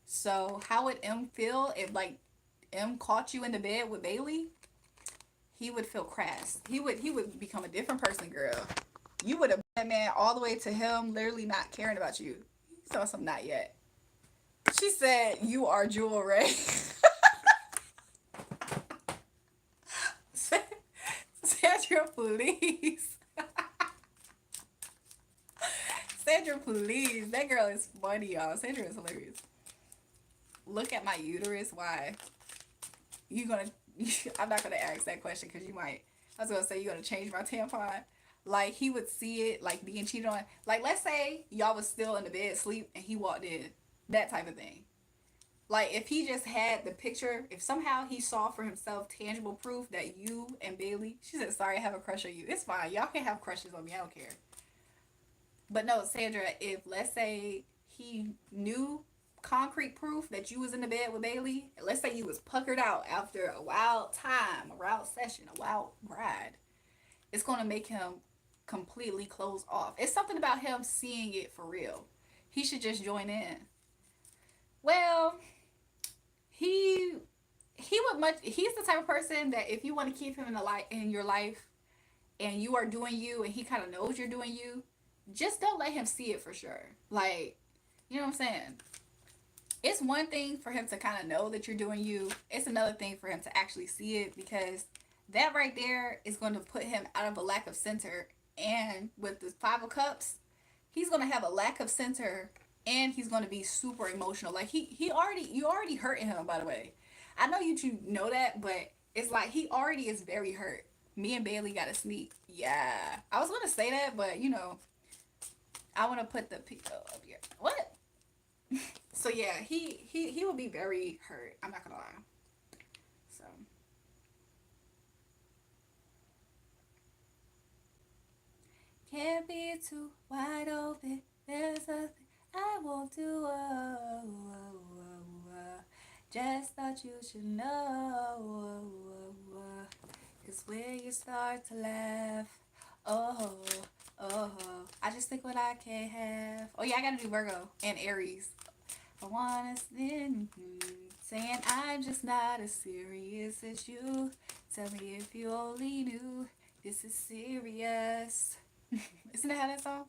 So how would M feel if like M caught you in the bed with Bailey? He would feel crass. He would become a different person, girl. You would have been that man all the way to him literally not caring about you. He saw something not yet. She said you are Julrae. Sandra, please. Sandra, please. That girl is funny, y'all. Sandra is hilarious. Look at my uterus. Why? You gonna? I'm not gonna ask that question because you might. I was gonna say you gonna change my tampon. Like he would see it like being cheated on. Like let's say y'all was still in the bed sleep and he walked in. That type of thing. Like if he just had the picture, if somehow he saw for himself tangible proof that you and Bailey, she said, sorry, I have a crush on you. It's fine. Y'all can have crushes on me. I don't care. But no, Sandra, if let's say he knew concrete proof that you was in the bed with Bailey, let's say you was puckered out after a wild time, a wild session, a wild ride, it's going to make him completely close off. It's something about him seeing it for real. He should just join in. Well, he he's the type of person that if you want to keep him in the light in your life and you are doing you and he kind of knows you're doing you, just don't let him see it for sure. Like, you know what I'm saying? It's one thing for him to kind of know that you're doing you. It's another thing for him to actually see it, because that right there is going to put him out of a lack of center. And with the 5 of cups, he's going to have a lack of center, and he's going to be super emotional. Like he already you already hurting him, by the way. I know you two know that, but it's like he already is very hurt. Me and Bailey got to sneak. Yeah, I was going to say that, but you know, I want to put the up here. What? So yeah, he will be very hurt. I'm not gonna lie. So can't be too wide open. There's a thing I won't do. Just thought you should know. Cause when you start to laugh, oh, oh, I just think what I can't have. Oh yeah, I gotta do Virgo and Aries. I wanna sin, saying I'm just not as serious as you. Tell me if you only knew this is serious. Isn't that how that song?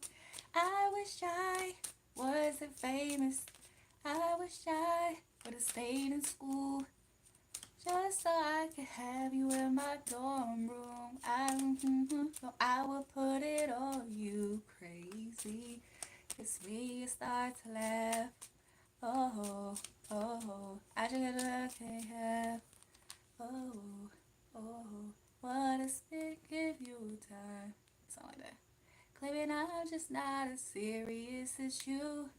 I wish I wasn't famous. I wish I would have stayed in school just so I could have you in my dorm room. I would put it on you crazy. It's me you start to laugh. Oh, oh, I just can't have. Oh, oh, what a spit give you time. Something like that. Claiming I'm just not as serious as you.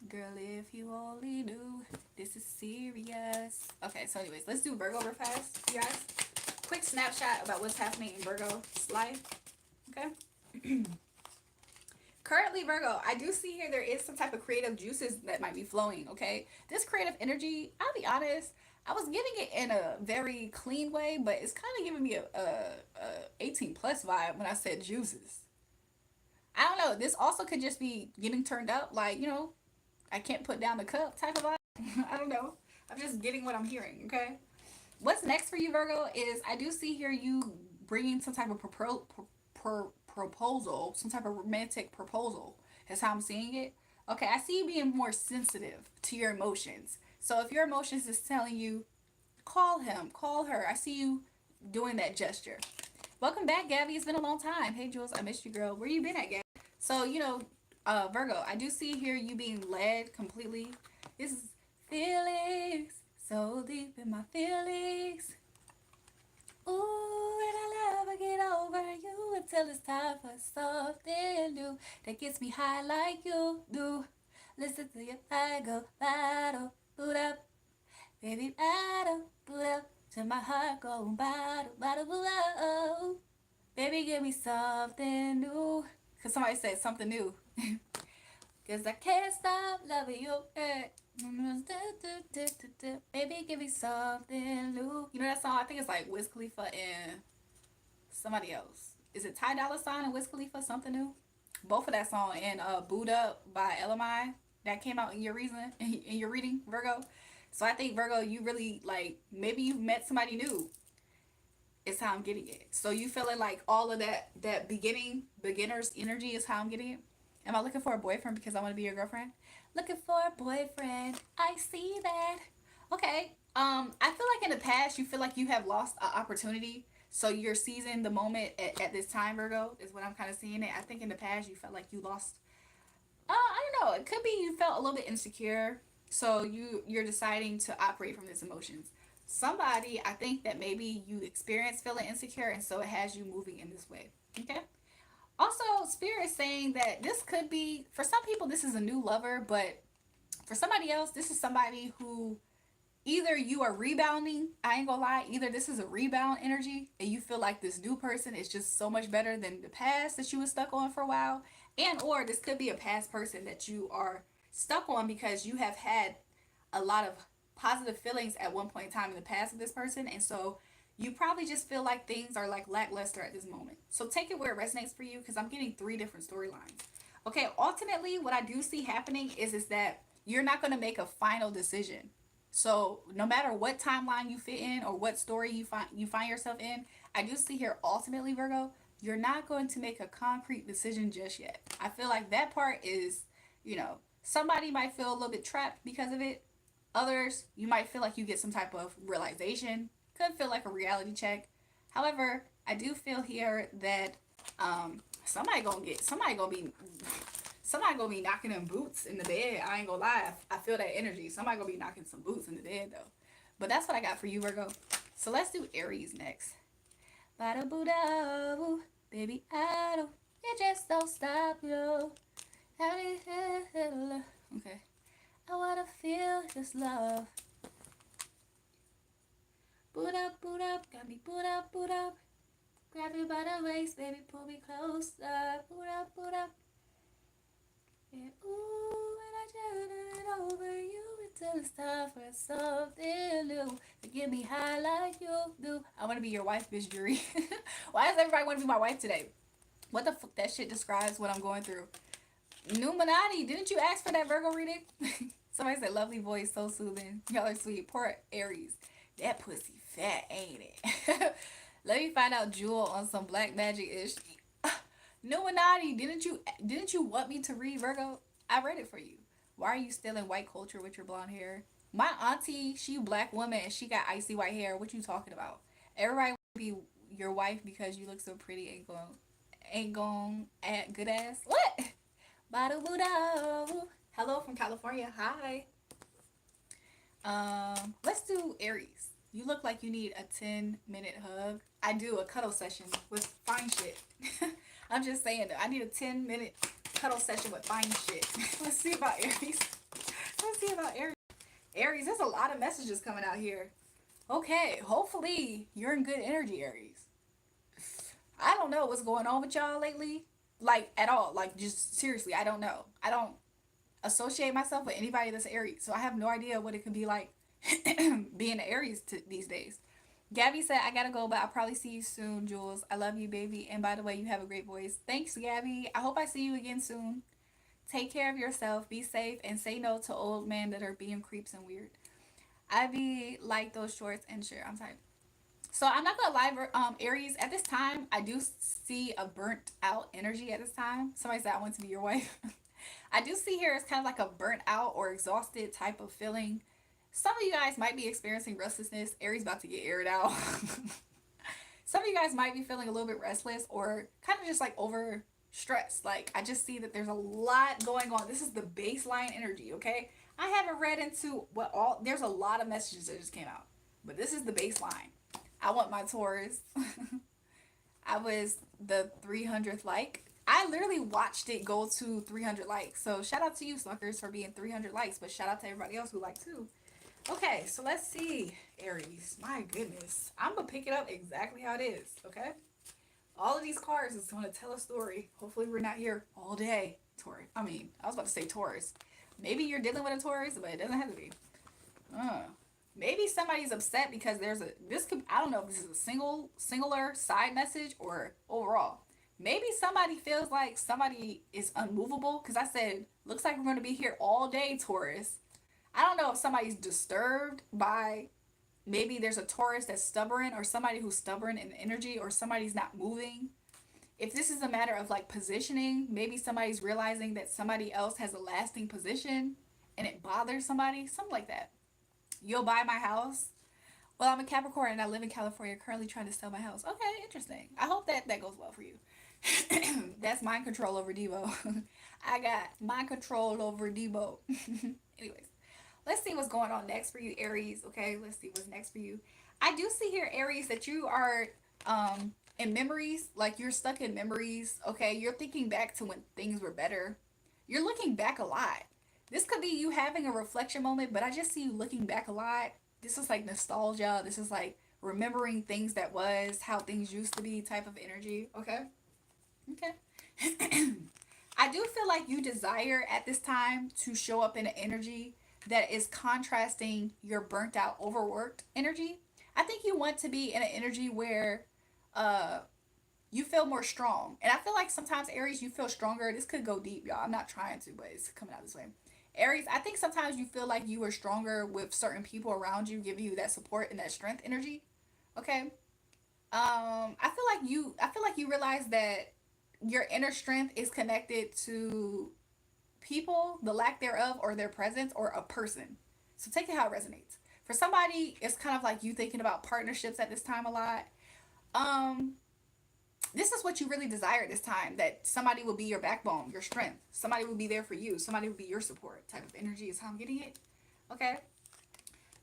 Girl, if you only knew, this is serious. Okay, so anyways, let's do Virgo real fast, you guys. Quick snapshot about what's happening in Virgo's life. Okay. Currently, Virgo, I do see here there is some type of creative juices that might be flowing, okay? This creative energy, I'll be honest, I was getting it in a very clean way, but it's kind of giving me a 18 plus vibe when I said juices. I don't know. This also could just be getting turned up, like, you know, I can't put down the cup type of vibe. I don't know. I'm just getting what I'm hearing, okay? What's next for you, Virgo, is I do see here you bringing some type of proposal, some type of romantic proposal. Is how I'm seeing it. Okay, I see you being more sensitive to your emotions. So if your emotions is telling you, call him, call her. I see you doing that gesture. Welcome back, Gabby. It's been a long time. Hey, Jules, I missed you, girl. Where you been at, Gabby? So, you know, Virgo, I do see here you being led completely. This is feelings, so deep in my feelings. Ooh, and I'll never get over you until it's time for something new that gets me high like you do. Listen to your fire go battle, boot up, baby, battle, boot up, to my heart go battle, battle, boot up. Baby, give me something new. Cause somebody said something new. Cause I can't stop loving you. Baby, give me something new. You know that song? I think it's like Wiz Khalifa and somebody else. Is it Ty Dolla Sign and Wiz Khalifa? Something new. Both of that song and "Boot Up" by LMI that came out in your reason in your reading, Virgo. So I think Virgo, you really like maybe you met somebody new. Is how I'm getting it. So you feeling like all of that beginner's energy is how I'm getting it. Am I looking for a boyfriend because I want to be your girlfriend? Looking for a boyfriend. I see that. Okay. I feel like in the past you feel like you have lost an opportunity. So you're seizing the moment at this time, Virgo, is what I'm kind of seeing it. I think in the past you felt like you lost. I don't know. It could be you felt a little bit insecure. So you're deciding to operate from these emotions. Somebody, I think that maybe you experience feeling insecure, and so it has you moving in this way. Okay. Also, Spirit is saying that this could be, for some people, this is a new lover, but for somebody else, this is somebody who either you are rebounding. I ain't gonna lie, either this is a rebound energy and you feel like this new person is just so much better than the past that you were stuck on for a while, and or this could be a past person that you are stuck on because you have had a lot of positive feelings at one point in time in the past with this person, and so You probably just feel like things are like lackluster at this moment. So take it where it resonates for you because I'm getting three different storylines. Okay, ultimately, what I do see happening is that you're not going to make a final decision. So no matter what timeline you fit in or what story you find yourself in, I do see here ultimately, Virgo, you're not going to make a concrete decision just yet. I feel like that part is, somebody might feel a little bit trapped because of it. Others, you might feel like you get some type of realization. Could feel like a reality check. However, I do feel here that somebody gonna be knocking them boots in the bed. I ain't gonna lie. I feel that energy. Somebody gonna be knocking some boots in the bed though. But that's what I got for you, Virgo. So let's do Aries next. Bada boo da boo, baby, I don't. It just don't stop, yo. Okay. I wanna feel this love. Boot up, got me boot up. Grab me by the waist, baby, pull me closer. Boot up. Yeah, ooh, and I turn it over you until it's time for something new. To get me high like you do. I want to be your wife, Miss Jury. Why does everybody want to be my wife today? What the fuck? That shit describes what I'm going through. Numinati, didn't you ask for that Virgo reading? Somebody said lovely voice, so soothing. Y'all are sweet. Poor Aries. That pussy fat, ain't it? Let me find out Jewel on some black magic ish. Numinati, didn't you want me to read Virgo? I read it for you. Why are you still in white culture with your blonde hair? My auntie, she a black woman and she got icy white hair. What you talking about? Everybody want to be your wife because you look so pretty. Ain't going at good ass. What? Bada Hello from California. Hi. Let's do Aries. You look like you need a 10-minute hug. I do a cuddle session with fine shit. I'm just saying that I need a 10-minute cuddle session with fine shit. Let's see about Aries. Let's see about Aries. Aries, there's a lot of messages coming out here. Okay, hopefully you're in good energy, Aries. I don't know what's going on with y'all lately. Like, at all. Like, just seriously, I don't know. I don't associate myself with anybody that's Aries. So I have no idea what it could be like being Aries these days. Gabby said, I gotta go, but I'll probably see you soon, Jules. I love you, baby. And by the way, you have a great voice. Thanks, Gabby. I hope I see you again soon. Take care of yourself, be safe, and say no to old men that are being creeps and weird. I be like those shorts and sure. I'm sorry. So I'm not gonna lie, Aries. At this time, I do see a burnt out energy at this time. Somebody said I want to be your wife. I do see here it's kind of like a burnt out or exhausted type of feeling. Some of you guys might be experiencing restlessness. Aries about to get aired out. Some of you guys might be feeling a little bit restless or kind of just like over stressed. Like I just see that there's a lot going on. This is the baseline energy, okay? I haven't read into there's a lot of messages that just came out. But this is the baseline. I want my Taurus. I was the 300th like. I literally watched it go to 300 likes. So shout out to you, suckers, for being 300 likes. But shout out to everybody else who liked too. Okay, so let's see. Aries. My goodness. I'm going to pick it up exactly how it is. Okay? All of these cards is going to tell a story. Hopefully we're not here all day. Taurus. I was about to say Taurus. Maybe you're dealing with a Taurus, but it doesn't have to be. Maybe somebody's upset because I don't know if this is a singular side message or overall. Maybe somebody feels like somebody is unmovable because I said, looks like we're going to be here all day, Taurus. I don't know if somebody's disturbed by, maybe there's a Taurus that's stubborn or somebody who's stubborn in energy or somebody's not moving. If this is a matter of like positioning, maybe somebody's realizing that somebody else has a lasting position and it bothers somebody, something like that. You'll buy my house. Well, I'm a Capricorn and I live in California, currently trying to sell my house. Okay, interesting. I hope that goes well for you. That's mind control over Debo. I got mind control over Debo. Anyways, let's see what's going on next for you, Aries. Okay, let's see what's next for you. I do see here, Aries, that you are in memories, like you're stuck in memories. Okay, you're thinking back to when things were better. You're looking back a lot. This could be you having a reflection moment, but I just see you looking back a lot. This is like nostalgia. This is like remembering things that was, how things used to be type of energy. Okay? Okay. I do feel like you desire at this time to show up in an energy that is contrasting your burnt out, overworked energy. I think you want to be in an energy where uh you feel more strong. And I feel like sometimes Aries, you feel stronger. This could go deep, y'all. I'm not trying to, but it's coming out this way. Aries, I think sometimes you feel like you are stronger with certain people around you, giving you that support and that strength energy. Okay. I feel like you realize that your inner strength is connected to people, the lack thereof, or their presence, or a person. So take it how it resonates. For somebody, it's kind of like you thinking about partnerships at this time a lot. Um, this is what you really desire at this time, that somebody will be your backbone, your strength. Somebody will be there for you. Somebody will be your support type of energy is how I'm getting it. Okay.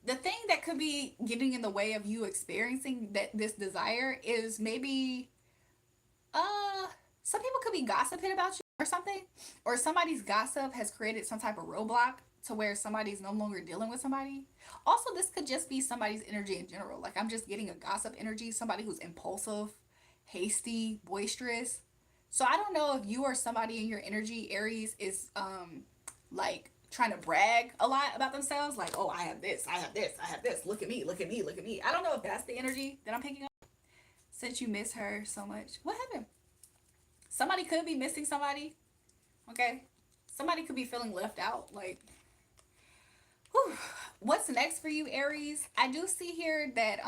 The thing that could be getting in the way of you experiencing that this desire is maybe uh some people could be gossiping about you or something, or somebody's gossip has created some type of roadblock to where somebody's no longer dealing with somebody. Also, this could just be somebody's energy in general. Like, I'm just getting a gossip energy, somebody who's impulsive, hasty, boisterous. So I don't know if you or somebody in your energy, Aries, is like trying to brag a lot about themselves, like, oh, I have this, I have this, I have this, look at me, look at me, look at me. I don't know if that's the energy that I'm picking up. Since you miss her so much, what happened? Somebody could be missing somebody. Okay. Somebody could be feeling left out. Like, whew. What's next for you, Aries? I do see here that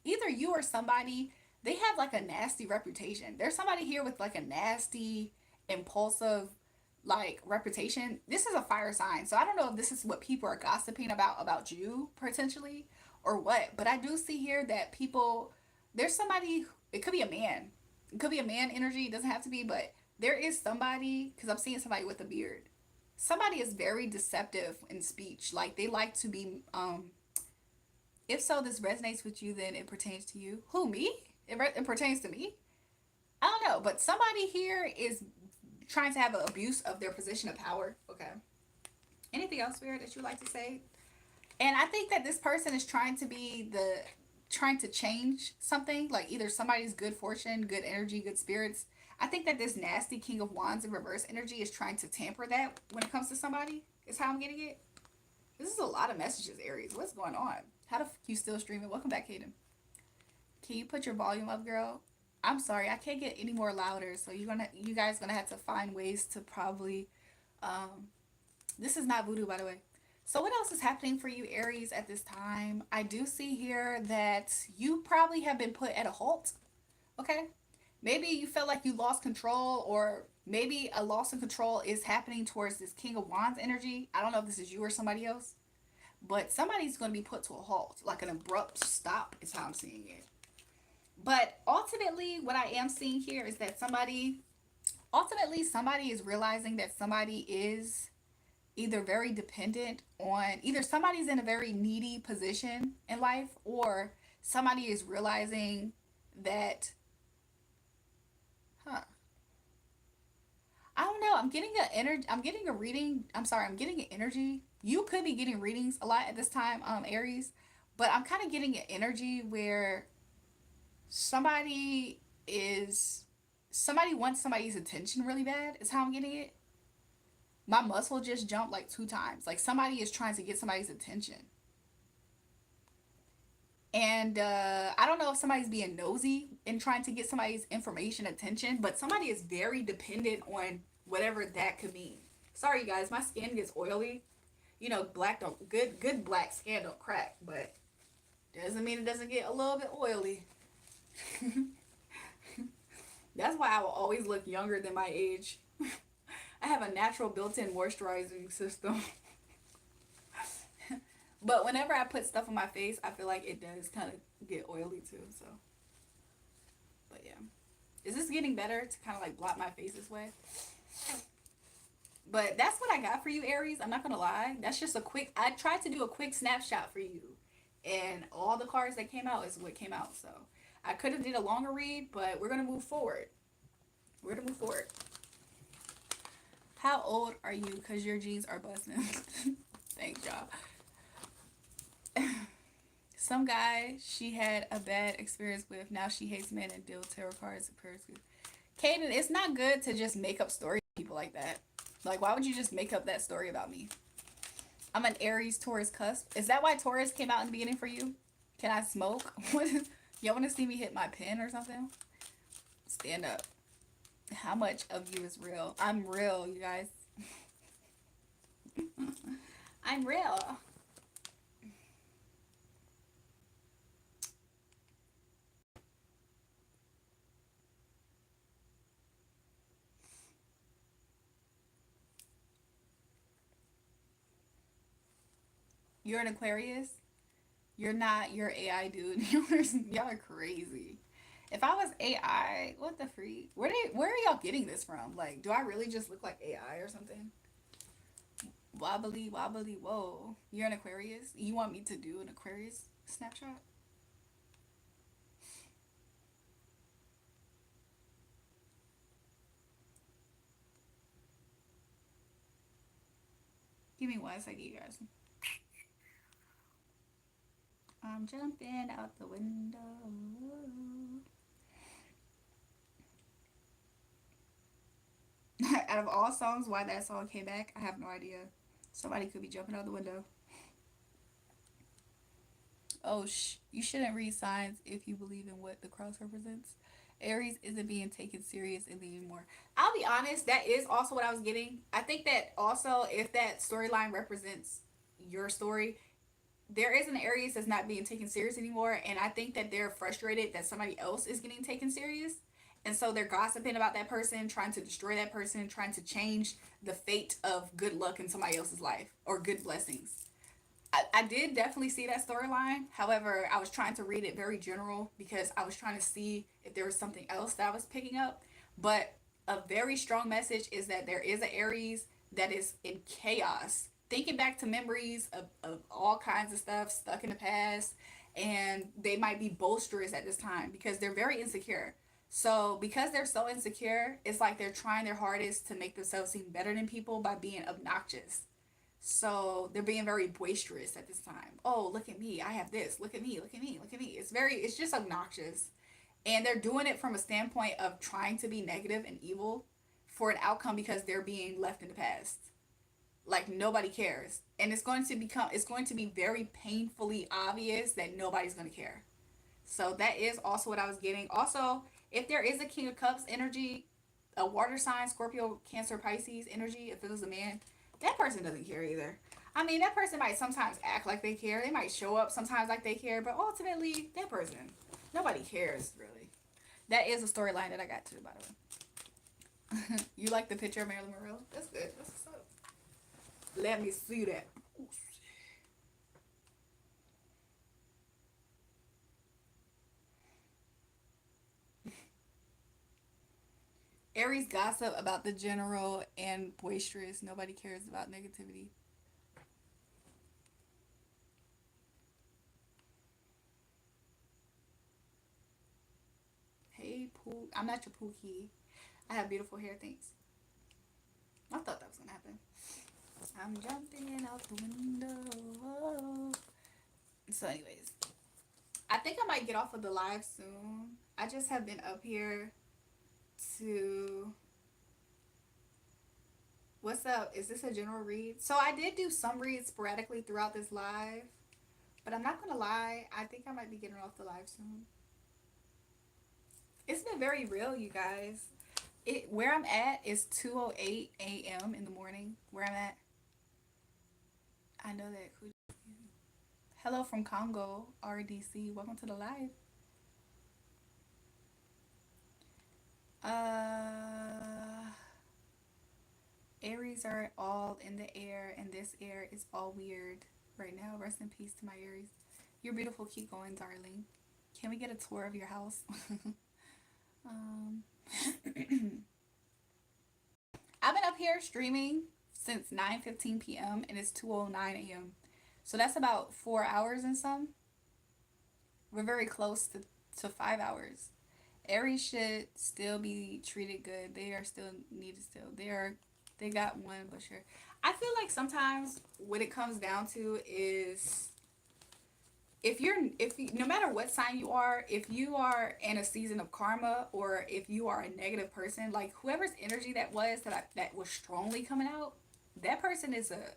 either you or somebody, they have like a nasty reputation. There's somebody here with like a nasty, impulsive like reputation. This is a fire sign. So I don't know if this is what people are gossiping about you potentially or what. But I do see here that people, there's somebody, it could be a man. It could be a man energy, it doesn't have to be, but there is somebody, because I'm seeing somebody with a beard. Somebody is very deceptive in speech. Like, they like to be if so, this resonates with you, then it pertains to you. Who, me? It pertains to me? I don't know, but somebody here is trying to have an abuse of their position of power. Okay. Anything else, Spirit, that you like to say? And I think that this person is trying to change something, like either somebody's good fortune, good energy, good spirits. I think that this nasty King of Wands in reverse energy is trying to tamper that when it comes to somebody, is how I'm getting it. This is a lot of messages, Aries. What's going on? How the fuck you still streaming? Welcome back, Hayden. Can you put your volume up, girl? I'm sorry, I can't get any more louder, so you guys gonna have to find ways to probably this is not voodoo, by the way. So what else is happening for you, Aries, at this time? I do see here that you probably have been put at a halt. Okay. Maybe you felt like you lost control, or maybe a loss of control is happening towards this King of Wands energy. I don't know if this is you or somebody else, but somebody's going to be put to a halt, like an abrupt stop is how I'm seeing it. But ultimately, what I am seeing here is that ultimately, somebody is realizing that somebody is either very dependent on, either somebody's in a very needy position in life, or somebody is realizing that, huh, I don't know, I'm getting a energy, I'm getting a reading, I'm sorry, I'm getting an energy. You could be getting readings a lot at this time, Aries, but I'm kind of getting an energy where somebody is, somebody wants somebody's attention really bad is how I'm getting it. My muscle just jumped like 2 times. Like, somebody is trying to get somebody's attention. And I don't know if somebody's being nosy and trying to get somebody's information, attention, but somebody is very dependent on whatever that could mean. Sorry, you guys, my skin gets oily. You know, black don't, good black skin don't crack, but doesn't mean it doesn't get a little bit oily. That's why I will always look younger than my age. I have a natural built-in moisturizing system. But whenever I put stuff on my face, I feel like it does kind of get oily too. So, but yeah. Is this getting better to kind of like blot my face this way? But that's what I got for you, Aries. I'm not going to lie. That's just a quick, I tried to do a quick snapshot for you. And all the cards that came out is what came out. So, I could have did a longer read, but we're going to move forward. We're going to move forward. How old are you? Because your jeans are busting. Thanks, y'all. Some guy she had a bad experience with. Now she hates men and deals tarot cards. Kaden, it's not good to just make up stories to people like that. Like, why would you just make up that story about me? I'm an Aries Taurus cusp. Is that why Taurus came out in the beginning for you? Can I smoke? Y'all want to see me hit my pen or something? Stand up. How much of you is real? I'm real, you guys. I'm real. You're an Aquarius? You're not. You're AI, dude. Y'all are crazy. If I was AI, what the freak? Where are y'all getting this from? Like, do I really just look like AI or something? Wobbly, wobbly, whoa. You're an Aquarius? You want me to do an Aquarius snapshot? Give me one second, you guys. I'm jumping out the window. Out of all songs, why that song came back, I have no idea. Somebody could be jumping out the window. Oh, you shouldn't read signs if you believe in what the cross represents. Aries isn't being taken serious anymore. I'll be honest, that is also what I was getting. I think that also, if that storyline represents your story, there is an Aries that's not being taken serious anymore, and I think that they're frustrated that somebody else is getting taken serious, and so they're gossiping about that person, trying to destroy that person, trying to change the fate of good luck in somebody else's life or good blessings. I did definitely see that storyline. However, I was trying to read it very general because I was trying to see if there was something else that I was picking up. But a very strong message is that there is an Aries that is in chaos, thinking back to memories of all kinds of stuff stuck in the past. And they might be boisterous at this time because they're very insecure. So, because they're so insecure, it's like they're trying their hardest to make themselves seem better than people by being obnoxious. So they're being very boisterous at this time. Oh, look at me. I have this. Look at me. Look at me. Look at me. It's just obnoxious. And they're doing it from a standpoint of trying to be negative and evil for an outcome because they're being left in the past. Like nobody cares. And it's going to be very painfully obvious that nobody's going to care. So that is also what I was getting. Also, if there is a King of Cups energy, a water sign, Scorpio, Cancer, Pisces energy, if it was a man, that person doesn't care either. I mean, that person might sometimes act like they care. They might show up sometimes like they care, but ultimately, that person, nobody cares really. That is a storyline that I got to, by the way. You like the picture of Marilyn Monroe? That's good. That's what's up. Let me see that. Aries gossip about the general and boisterous. Nobody cares about negativity. Hey, Pooh. I'm not your Pookie. I have beautiful hair, thanks. I thought that was gonna happen. I'm jumping out the window. So, anyways, I think I might get off of the live soon. I just have been up here to. What's up? Is this a general read? So, I did do some reads sporadically throughout this live, but I'm not gonna lie, I think I might be getting off the live soon. It's been very real, you guys. Where I'm at is 2:08 a.m. in the morning. Where I'm at, I know that. Hello from Congo, RDC. Welcome to the live. Uh, Aries are all in the air, and this air is all weird right now. Rest in peace to my Aries. You're beautiful. Keep going, darling. Can we get a tour of your house? um, I've been up here streaming since 9:15 p.m. and it's 2:09 a.m. So that's about 4 hours and some. We're very close to 5 hours. Aries should still be treated good. They are still needed still. They got one, but sure. I feel like sometimes what it comes down to is if you, no matter what sign you are, if you are in a season of karma or if you are a negative person, like whoever's energy that was that was strongly coming out, that person is a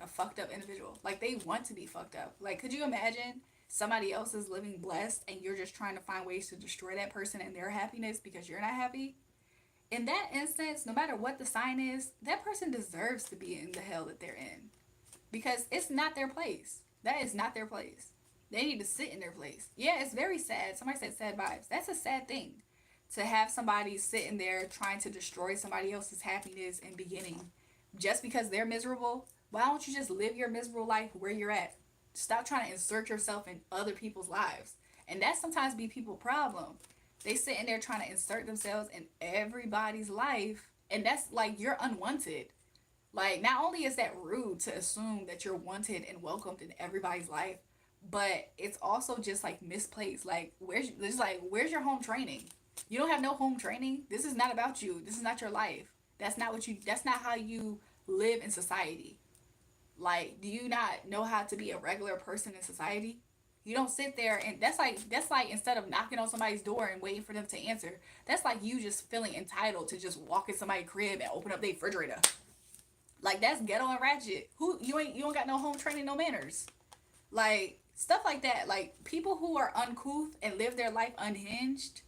fucked up individual. Like they want to be fucked up. Like could you imagine somebody else is living blessed and you're just trying to find ways to destroy that person and their happiness because you're not happy, in that instance, no matter what the sign is, that person deserves to be in the hell that they're in because it's not their place. That is not their place. They need to sit in their place. Yeah, it's very sad. Somebody said sad vibes. That's a sad thing to have somebody sitting there trying to destroy somebody else's happiness and beginning just because they're miserable. Why don't you just live your miserable life where you're at? Stop trying to insert yourself in other people's lives. And that sometimes be people's problem. They sitting there trying to insert themselves in everybody's life, and that's like you're unwanted. Like, not only is that rude to assume that you're wanted and welcomed in everybody's life, but it's also just like misplaced. Like, where's your home training? You don't have no home training. This is not about you. This is not your life. That's not how you live in society. Like, do you not know how to be a regular person in society? You don't sit there and that's like instead of knocking on somebody's door and waiting for them to answer, that's like you just feeling entitled to just walk in somebody's crib and open up their refrigerator. Like, that's ghetto and ratchet. Who you don't got no home training, no manners. Like, stuff like that. Like, people who are uncouth and live their life unhinged,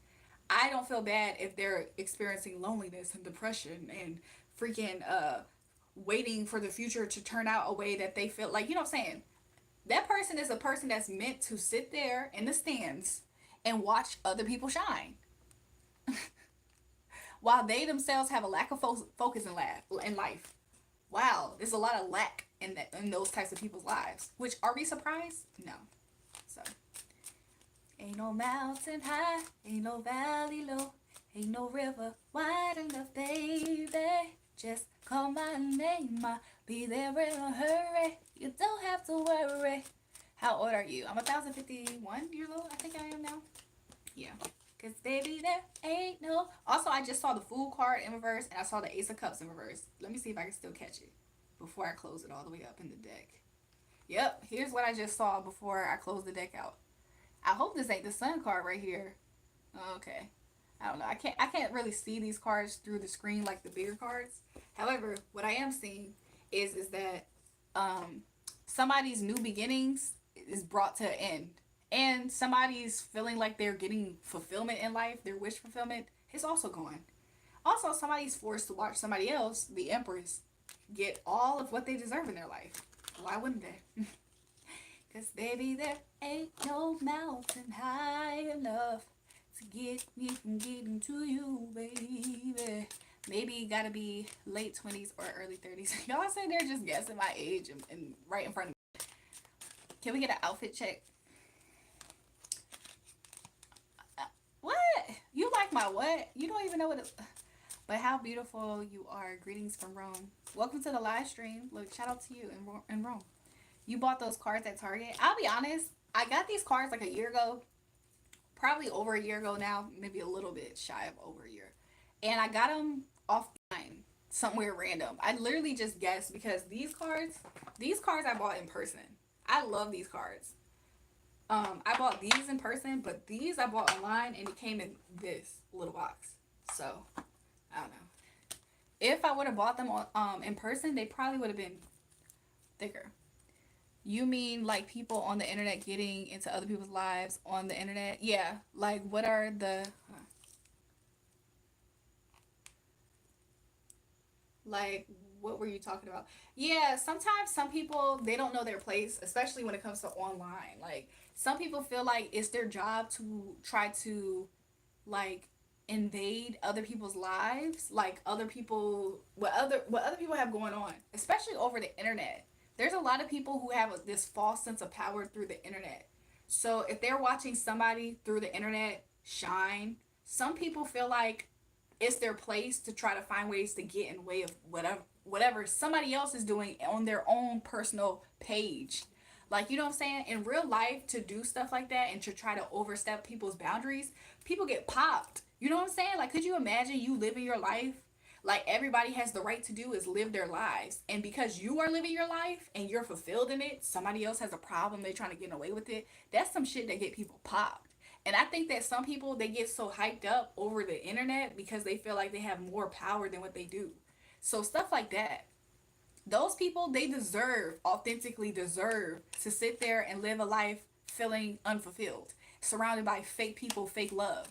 I don't feel bad if they're experiencing loneliness and depression and freaking waiting for the future to turn out a way that they feel like, you know what I'm saying? That person is a person that's meant to sit there in the stands and watch other people shine while they themselves have a lack of focus in life. Wow, there's a lot of lack in those types of people's lives. Which, are we surprised? No. So, ain't no mountain high, ain't no valley low, ain't no river wide enough, baby. Just call my name, I'll be there in a hurry. You don't have to worry. How old are you? I'm 1,051 years old. I think I am now. Yeah. Cause baby, there ain't no. Also, I just saw the Fool card in reverse, and I saw the Ace of Cups in reverse. Let me see if I can still catch it before I close it all the way up in the deck. Yep, here's what I just saw before I close the deck out. I hope this ain't the Sun card right here. Okay. I don't know. I can't really see these cards through the screen like the bigger cards. However, what I am seeing is that somebody's new beginnings is brought to an end. And somebody's feeling like they're getting fulfillment in life, their wish fulfillment, is also gone. Also, somebody's forced to watch somebody else, the Empress, get all of what they deserve in their life. Why wouldn't they? Because, baby, there ain't no mountain high enough to get me from getting to you, baby. Maybe you gotta be late 20s or early 30s. Y'all say they're just guessing my age and right in front of me. Can we get an outfit check? What? You like my what? You don't even know what it... But how beautiful you are. Greetings from Rome. Welcome to the live stream. Look, shout out to you in Rome. You bought those cards at Target. I'll be honest. I got these cards like a year ago. Probably over a year ago now. Maybe a little bit shy of over a year. And I got them offline. Somewhere random. I literally just guessed because these cards I bought in person. I love these cards. I bought these in person, but these I bought online and it came in this little box. So, I don't know. If I would have bought them on in person, they probably would have been thicker. You mean like people on the internet getting into other people's lives on the internet? Yeah. Like, what are the... Like, what were you talking about? Yeah, sometimes some people, they don't know their place, especially when it comes to online. Like, some people feel like it's their job to try to, like, invade other people's lives, like other people, what other people have going on, especially over the internet. There's a lot of people who have this false sense of power through the internet. So if they're watching somebody through the internet shine, some people feel like it's their place to try to find ways to get in the way of whatever somebody else is doing on their own personal page. Like, you know what I'm saying? In real life, to do stuff like that and to try to overstep people's boundaries, people get popped. You know what I'm saying? Like, could you imagine you living your life like everybody has the right to do is live their lives, and because you are living your life and you're fulfilled in it, somebody else has a problem, they're trying to get away with it. That's some shit that get people popped. And I think that some people, they get so hyped up over the internet because they feel like they have more power than what they do. So stuff like that. Those people, they authentically deserve to sit there and live a life feeling unfulfilled, surrounded by fake people, fake love.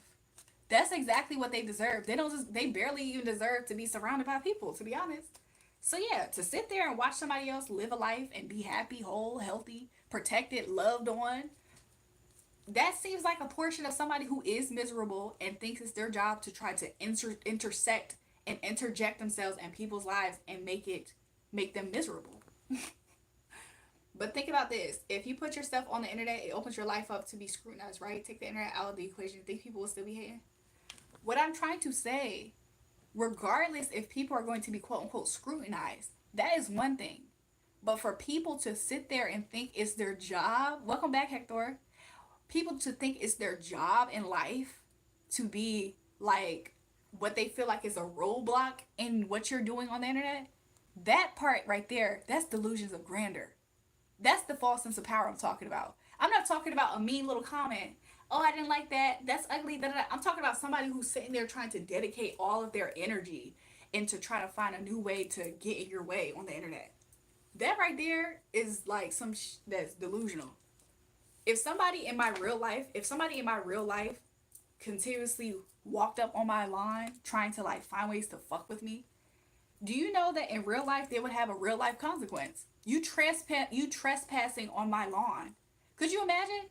That's exactly what they deserve. They barely even deserve to be surrounded by people, to be honest. So yeah, to sit there and watch somebody else live a life and be happy, whole, healthy, protected, loved on, that seems like a portion of somebody who is miserable and thinks it's their job to try to intersect and interject themselves in people's lives and make them miserable. But think about this. If you put your stuff on the internet, it opens your life up to be scrutinized, right? Take the internet out of the equation. Think people will still be hating? What I'm trying to say, regardless if people are going to be quote unquote scrutinized, that is one thing. But for people to sit there and think it's their job, welcome back, Hector. People to think it's their job in life to be like what they feel like is a roadblock in what you're doing on the internet, that part right there, that's delusions of grandeur. That's the false sense of power I'm talking about. I'm not talking about a mean little comment. Oh, I didn't like that. That's ugly. Da, da, da. I'm talking about somebody who's sitting there trying to dedicate all of their energy into trying to find a new way to get in your way on the internet. That right there is like that's delusional. If somebody in my real life continuously walked up on my line trying to like find ways to fuck with me, do you know that in real life they would have a real life consequence? You trespassing on my lawn. Could you imagine?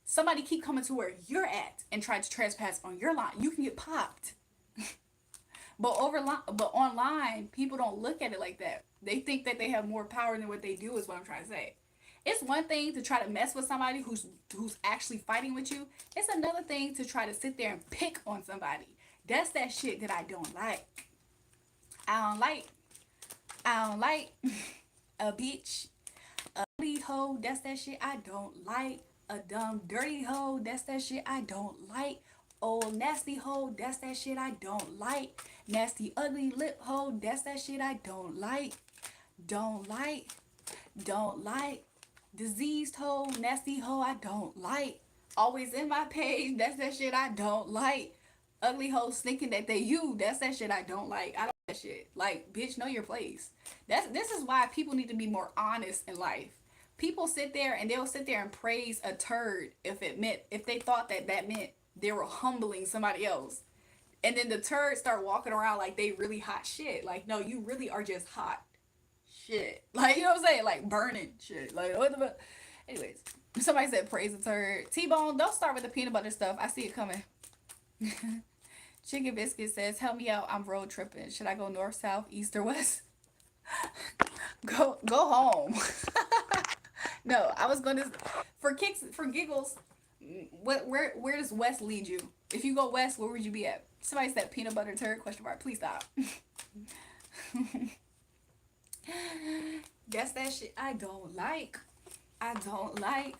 Somebody keep coming to where you're at and trying to trespass on your lawn. You can get popped. But online, people don't look at it like that. They think that they have more power than what they do is what I'm trying to say. It's one thing to try to mess with somebody who's actually fighting with you. It's another thing to try to sit there and pick on somebody. That's that shit that I don't like. I don't like. I don't like a bitch, a ugly hoe. That's that shit I don't like. A dumb, dirty hoe. That's that shit I don't like. Old nasty hoe. That's that shit I don't like. Nasty ugly lip hoe. That's that shit I don't like. Don't like. Don't like. Diseased hoe. Nasty hoe I don't like. Always in my page. That's that shit I don't like. Ugly hoes thinking that they you. That's that shit I don't like. I don't like that shit. Like, bitch, know your place. This is why people need to be more honest in life. People sit there and they'll sit there and praise a turd if they thought that meant they were humbling somebody else. And then the turds start walking around like they really hot shit. Like, no, you really are just hot shit. Like, you know what I'm saying? Like burning shit. Like, what the fuck? Anyways, somebody said praise a turd. T-Bone, don't start with the peanut butter stuff. I see it coming. Chicken Biscuit says, help me out. I'm road tripping. Should I go north, south, east, or west? Go home. No, I was gonna for giggles. Where does west lead you? If you go west, where would you be at? Somebody said peanut butter turd question mark. Please stop. That's that shit I don't like. I don't like.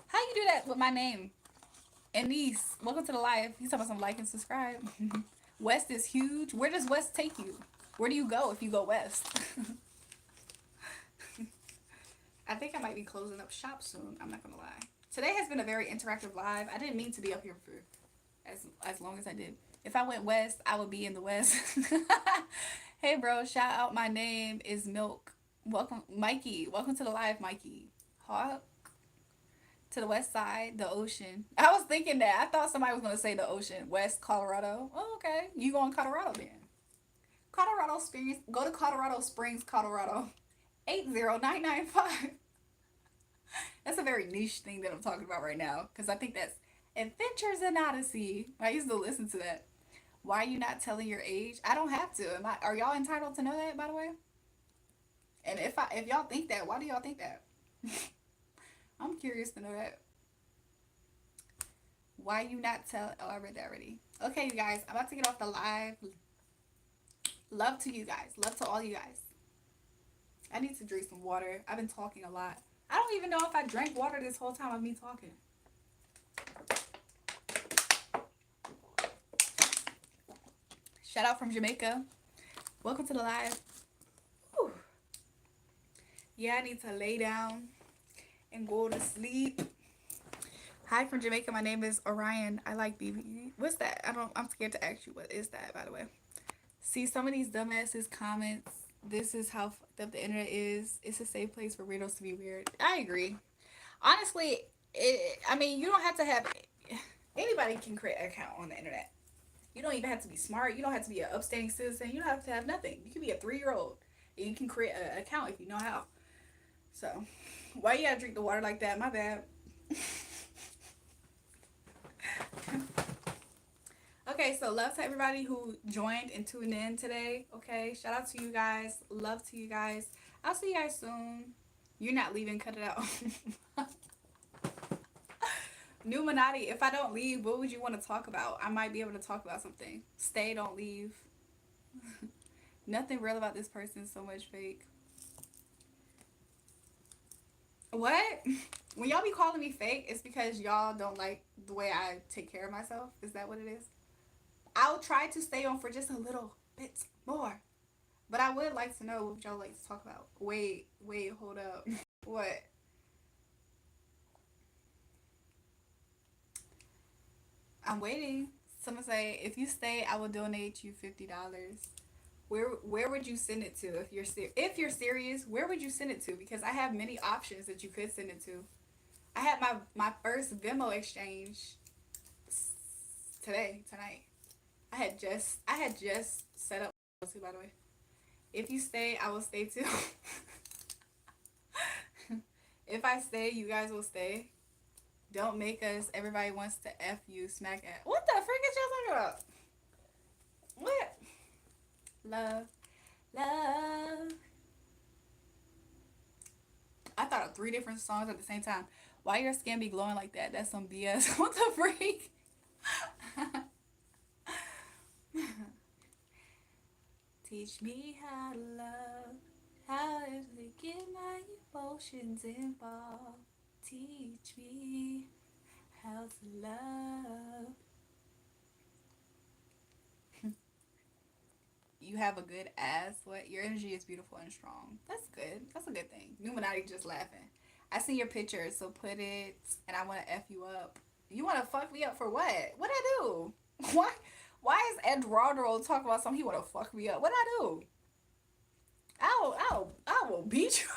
How you do that with my name? Anise, welcome to the live. He's talking about some like and subscribe. West is huge. Where does west take you? Where do you go if you go west? I think I might be closing up shop soon. I'm not gonna lie. Today has been a very interactive live. I didn't mean to be up here for as long as I did. If I went west, I would be in the west. Hey bro, shout out. My name is Milk. Welcome, Mikey. Welcome to the live, Mikey. Hawk. To the west side, the ocean. I was thinking that. I thought somebody was gonna say the ocean. West Colorado. Oh, okay. You going Colorado then? Colorado Springs. Go to Colorado Springs, Colorado. 80995. That's a very niche thing that I'm talking about right now because I think that's Adventures in Odyssey. I used to listen to that. Why are you not telling your age? I don't have to. Are y'all entitled to know that, by the way? And if y'all think that, why do y'all think that? I'm curious to know that. Why you not tell? Oh, I read that already. Okay, you guys, I'm about to get off the live. Love to you guys. Love to all you guys. I need to drink some water. I've been talking a lot. I don't even know if I drank water this whole time of me talking. Shout out from Jamaica. Welcome to the live. Whew. Yeah, I need to lay down and go to sleep. Hi from Jamaica. My name is Orion. I like BB. What's that? I'm scared to ask you what is that, by the way. See, some of these dumbasses comments. This is how fucked up the internet is. It's a safe place for weirdos to be weird. I agree. Honestly, I mean, you don't have to have. Anybody can create an account on the internet. You don't even have to be smart. You don't have to be an upstanding citizen. You don't have to have nothing. You can be a 3 year old and you can create an account if you know how. So, why you gotta drink the water like that? My bad. Okay, so love to everybody who joined and tuned in today. Okay, shout out to you guys. Love to you guys. I'll see you guys soon. You're not leaving, cut it out. Numinati, if I don't leave, what would you want to talk about? I might be able to talk about something. Stay, don't leave. Nothing real about this person, so much fake. What? When y'all be calling me fake, it's because y'all don't like the way I take care of myself. Is that what it is? I'll try to stay on for just a little bit more. But I would like to know what y'all like to talk about. Wait, hold up. What? I'm waiting. Someone say, if you stay, I will donate you $50. Where would you send it to if you're serious? Where would you send it to? Because I have many options that you could send it to. I had my first Venmo exchange tonight. I had just set up too, by the way. If you stay, I will stay too. If I stay, you guys will stay. Don't make us. Everybody wants to f you. Smack at. What the frick is y'all talking about? What? Love, love. I thought of 3 different songs at the same time. Why your skin be glowing like that? That's some BS. What the freak? Teach me how to love, how to get my emotions involved. Teach me how to love. You have a good ass. What? Your energy is beautiful and strong. That's good. That's a good thing. Numinati just laughing. I seen your picture, so put it, and I want to f you up. You want to fuck me up for what? What I do? Why? Why is Eduardo talking about something he want to fuck me up? What I do? I will beat you.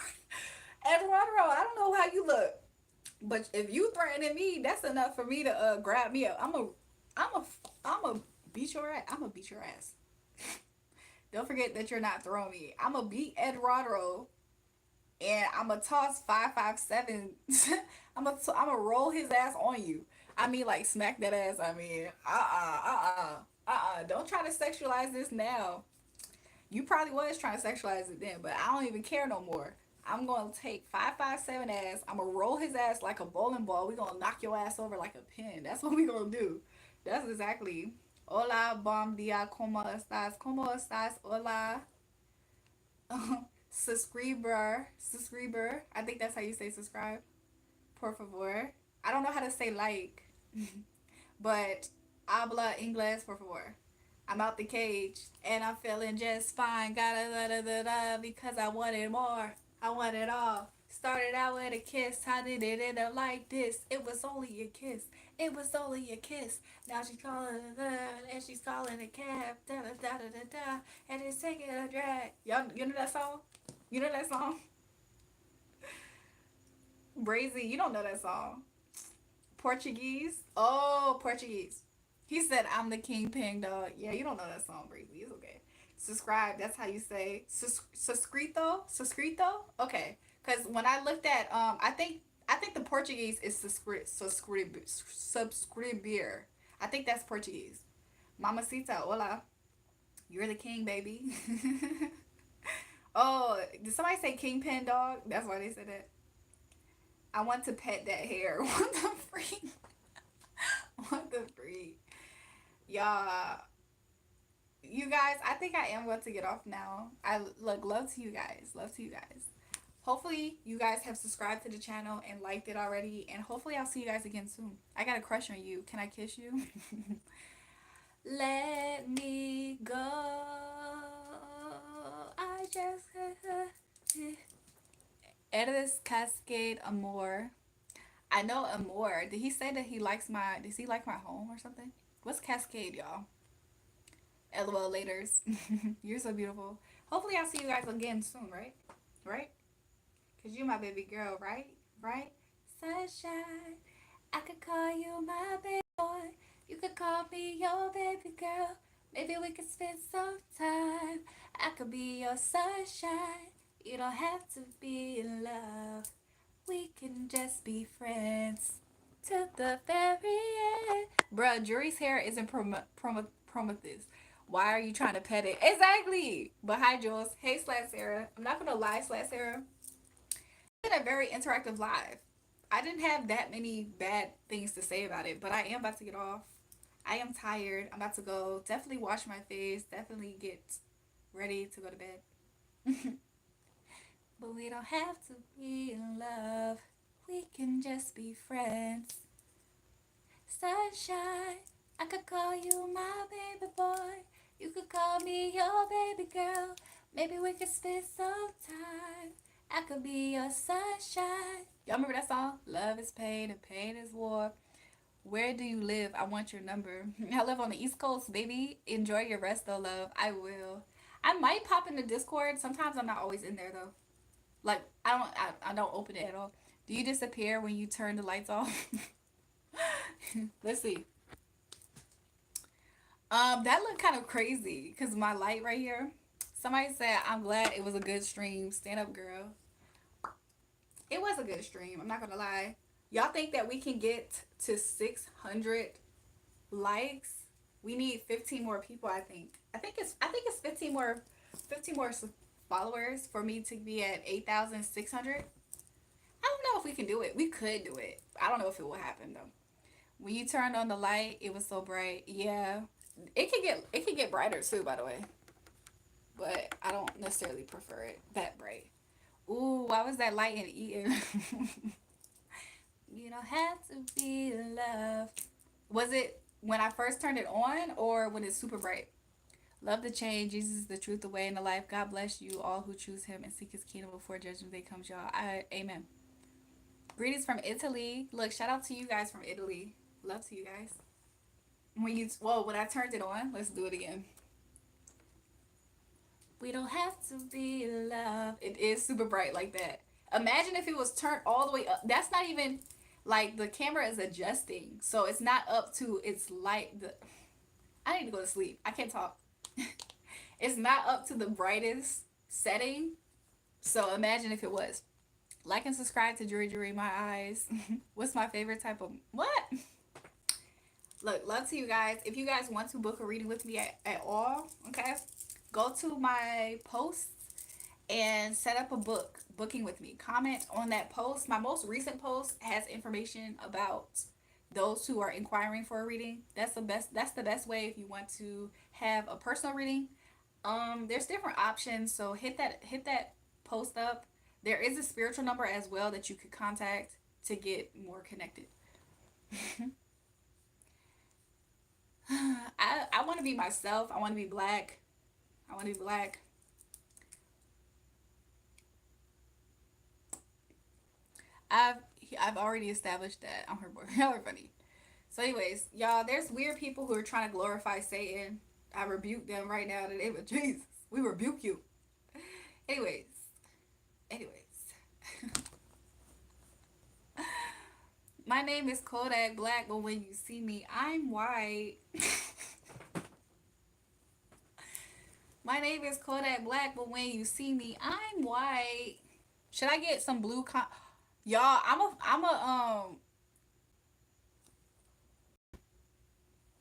Eduardo, I don't know how you look, but if you threatening me, that's enough for me to grab me up. I'm a beat your ass. I'm gonna beat your ass. Don't forget that you're not throwing me. I'm gonna beat Eduardo, and I'm gonna toss 557. I'm gonna roll his ass on you. I mean, like smack that ass. I mean, Don't try to sexualize this now. You probably was trying to sexualize it then, but I don't even care no more. I'm gonna take 557 ass. I'm gonna roll his ass like a bowling ball. We gonna knock your ass over like a pin. That's what we gonna do. That's exactly. Hola, bom dia, como estás? Como estás? Hola. Subscriber. I think that's how you say subscribe. Por favor. I don't know how to say like, but habla inglés, por favor. I'm out the cage and I'm feeling just fine. Gotta da da da da because I wanted more. I want it all. Started out with a kiss. How did it end up like this? It was only a kiss. It was only a kiss. Now she's calling and she's calling a cab. Da da da da da da. And it's taking a drag. Y'all, you know that song? You know that song? Brazy, you don't know that song. Portuguese? Oh, Portuguese. He said, I'm the kingpin dog. Yeah, you don't know that song, Brazy. It's okay. Subscribe. That's how you say suscrito. Suscrito. Okay. Because when I looked at I think the Portuguese is subscribir. I think that's Portuguese. Mamacita, hola. You're the king, baby. Oh, did somebody say kingpin dog? That's why they said that. I want to pet that hair. What the freak? What the freak? Y'all, you guys, I think I am going to get off now. I look, love to you guys. Love to you guys. Hopefully, you guys have subscribed to the channel and liked it already. And hopefully, I'll see you guys again soon. I got a crush on you. Can I kiss you? Let me go. I just. Eris Cascade Amor. I know Amor. Did he say that he likes my? Does he like my home or something? What's Cascade, y'all? LOL laters. You're so beautiful. Hopefully I'll see you guys again soon, right? Right? Cause you my baby girl, right? Right? Sunshine. I could call you my baby boy. You could call me your baby girl. Maybe we could spend some time. I could be your sunshine. You don't have to be in love. We can just be friends to the very end. Bruh, Jury's hair isn't Prometheus. Why are you trying to pet it? Exactly. But hi, Jules. Hey, Slash Sarah. I'm not gonna lie, Slash Sarah. It's been a very interactive live. I didn't have that many bad things to say about it, but I am about to get off. I am tired. I'm about to go. Definitely wash my face. Definitely get ready to go to bed. But we don't have to be in love. We can just be friends. Sunshine, I could call you my baby boy. You could call me your baby girl. Maybe we could spend some time. I could be your sunshine. Y'all remember that song? Love is pain and pain is war. Where do you live? I want your number. I live on the East Coast, baby. Enjoy your rest though, love. I will. I might pop into Discord. Sometimes I'm not always in there though. Like I don't open it at all. Do you disappear when you turn the lights off? Let's see. That looked kind of crazy because my light right here. Somebody said, I'm glad it was a good stream. Stand up, girl. It was a good stream. I'm not gonna lie. Y'all think that we can get to 600 likes? We need 15 more people. I think it's 15 more followers for me to be at 8,600. I don't know if we can do it. We could do it. I don't know if it will happen though. When you turned on the light, it was so bright. Yeah, it can get brighter too. By the way, but I don't necessarily prefer it that bright. Ooh, why was that light in Eden? You don't have to be in love. Was it when I first turned it on or when it's super bright? Love the change. Jesus is the truth, the way, and the life. God bless you all who choose Him and seek His kingdom before judgment day comes, y'all. Amen. Greetings from Italy. Look, shout out to you guys from Italy. Love to you guys. When I turned it on, let's do it again. We don't have to be in love. It is super bright like that. Imagine if it was turned all the way up. That's not even like the camera is adjusting, so it's not up to its light. I need to go to sleep. I can't talk. It's not up to the brightest setting. So imagine if it was. Like and subscribe to JulraeJulrae My Eyes. What's my favorite type of what? Look, love to you guys. If you guys want to book a reading with me at all, okay, go to my posts and set up a booking with me. Comment on that post. My most recent post has information about those who are inquiring for a reading. That's the best way if you want to have a personal reading. There's different options, so hit that post up. There is a spiritual number as well that you could contact to get more connected. I want to be myself. I want to be black. I want to be black. I've I've already established that I'm her boy. Y'all are funny. So, anyways, y'all, there's weird people who are trying to glorify Satan. I rebuke them right now in the name of Jesus. We rebuke you. Anyways, anyways. My name is Kodak Black, but when you see me, I'm white. My name is Kodak Black, but when you see me, I'm white. Should I get some blue y'all,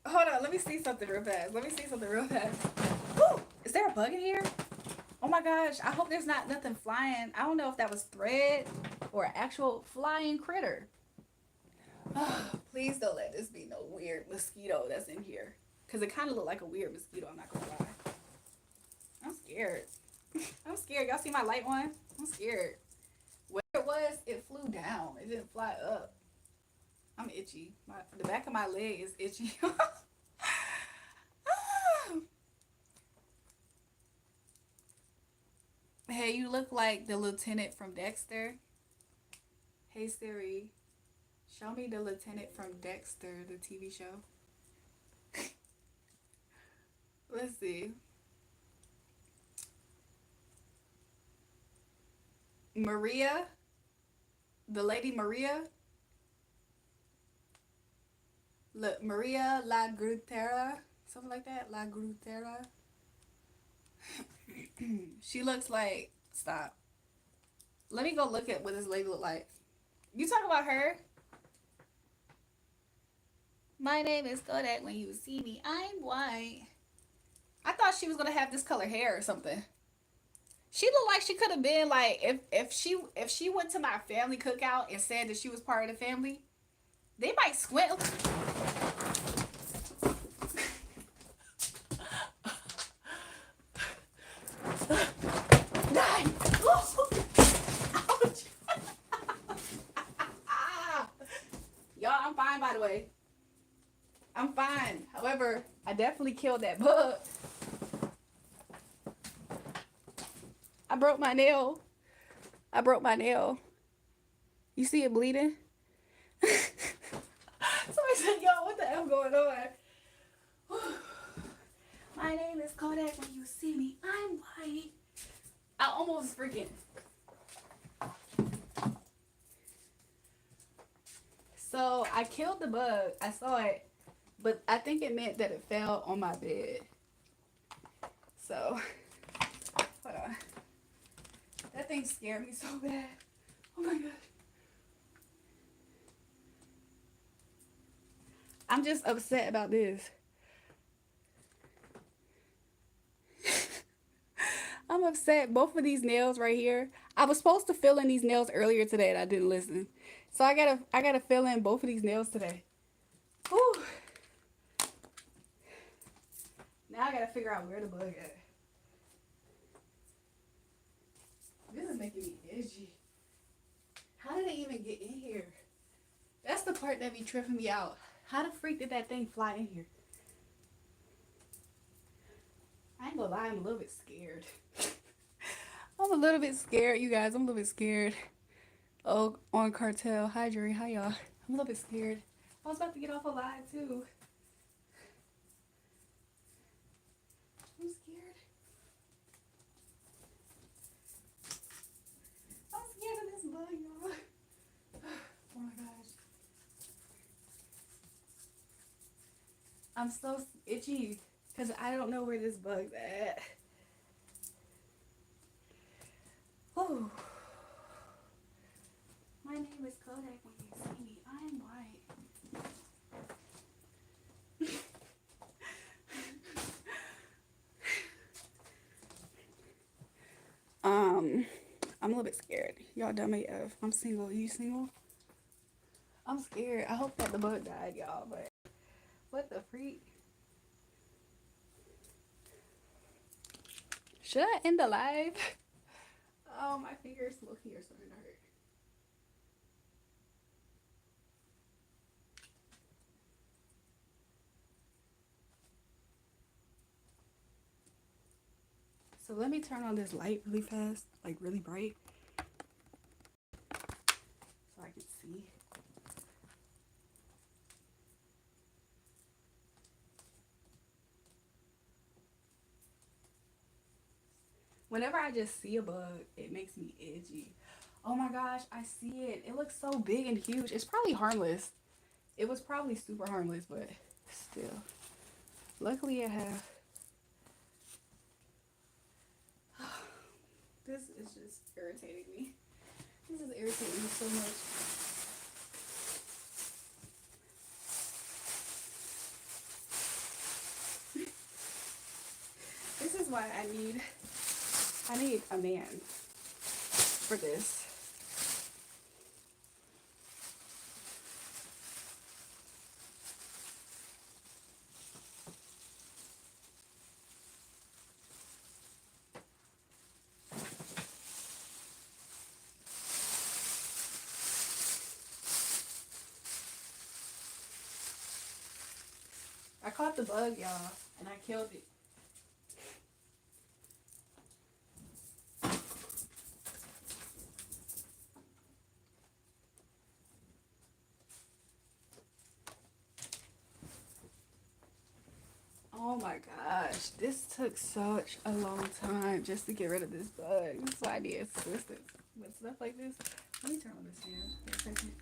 hold on, let me see something real fast. Let me see something real fast. Woo! Is there a bug in here? Oh my gosh, I hope there's not nothing flying. I don't know if that was thread or an actual flying critter. Please don't let this be no weird mosquito that's in here. Because it kind of looked like a weird mosquito, I'm not going to lie. I'm scared. I'm scared. Y'all see my light on? I'm scared. Where it was, it flew down. It didn't fly up. I'm itchy. The back of my leg is itchy. Hey, you look like the lieutenant from Dexter. Hey Siri, show me the lieutenant from Dexter, the TV show. Let's see. Maria, the lady Maria. Maria La Grutera, something like that. La Grutera. She looks like, stop. Let me go look at what this lady look like. You talk about her? My name is Kodak. When you see me, I'm white. I thought she was gonna have this color hair or something. She looked like she could have been like, if she went to my family cookout and said that she was part of the family, they might squint. Y'all, I'm fine by the way. I'm fine. However, I definitely killed that bug. I broke my nail. I broke my nail. You see it bleeding? Somebody said, yo, what the hell going on? My name is Kodak. When you see me, I'm white. I almost freaking. So I killed the bug. I saw it. But I think it meant that it fell on my bed. So, hold on. That thing scared me so bad. Oh my god. I'm just upset about this. I'm upset. Both of these nails right here. I was supposed to fill in these nails earlier today and I didn't listen. So I gotta fill in both of these nails today. Whew. Now I gotta figure out where the bug at. This is making me itchy. How did it even get in here? That's the part that be tripping me out. How the freak did that thing fly in here? I ain't gonna lie, I'm a little bit scared. I'm a little bit scared, you guys. I'm a little bit scared. Oh, on Cartel. Hi, Jury. Hi, y'all. I'm a little bit scared. I was about to get off a live, too. I'm scared. I'm scared of this bug, y'all. Oh my gosh. I'm so itchy because I don't know where this bug's at. Oh. My name is Kodak. When you see me, I'm white. I'm a little bit scared. Y'all dumb AF. I'm single. Are you single? I'm scared. I hope that the bug died, y'all, but what the freak? Should I end the live? Oh, my fingers look here starting to hurt. So let me turn on this light really fast, like really bright, so I can see. Whenever I just see a bug, it makes me itchy. Oh my gosh, I see it. It looks so big and huge. It's probably harmless. It was probably super harmless, but still. Luckily, I have. This is just irritating me. This is irritating me so much. This is why I need a man for this. I caught the bug, y'all, and I killed it. Oh my gosh, this took such a long time just to get rid of this bug. That's why I need assistance with stuff like this. Let me turn on this fan for a second.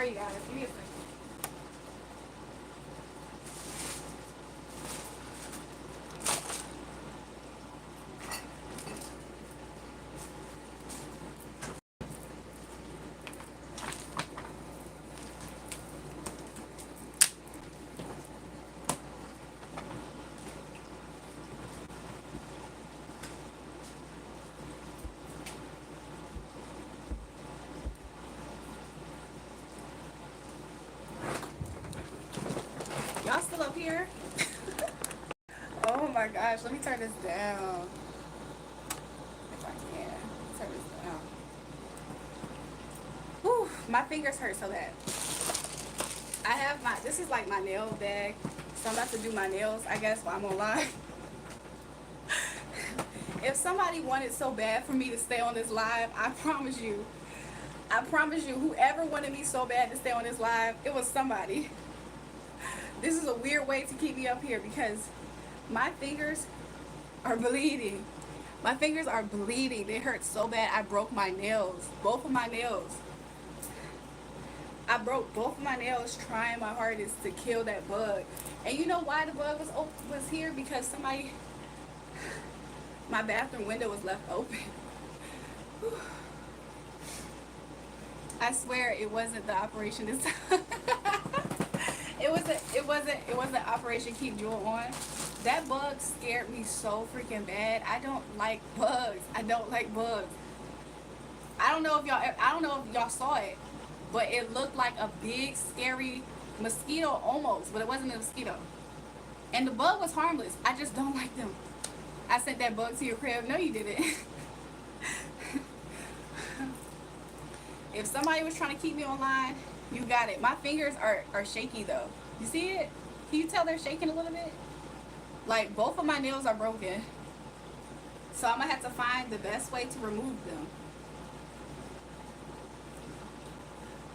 Sorry, you guys. Give me a second. Y'all still up here? Oh my gosh, let me turn this down. If I can. Turn this down. Whew, my fingers hurt so bad. I have my, this is like my nail bag. So I'm about to do my nails, I guess, while I'm online. If somebody wanted so bad for me to stay on this live, I promise you, whoever wanted me so bad to stay on this live, it was somebody. This is a weird way to keep me up here because my fingers are bleeding. My fingers are bleeding. They hurt so bad. I broke my nails. Both of my nails. I broke both of my nails trying my hardest to kill that bug. And you know why the bug was here? Because somebody, my bathroom window was left open. I swear it wasn't the operation this time. It wasn't Operation Keep Jewel on. That bug scared me so freaking bad. I don't like bugs. I don't like bugs. I don't know if y'all saw it, but it looked like a big scary mosquito almost, but it wasn't a mosquito. And the bug was harmless. I just don't like them. I sent that bug to your crib. No, you didn't. If somebody was trying to keep me online, you got it. My fingers are shaky though. You see it? Can you tell they're shaking a little bit? Like both of my nails are broken. So I'm gonna have to find the best way to remove them.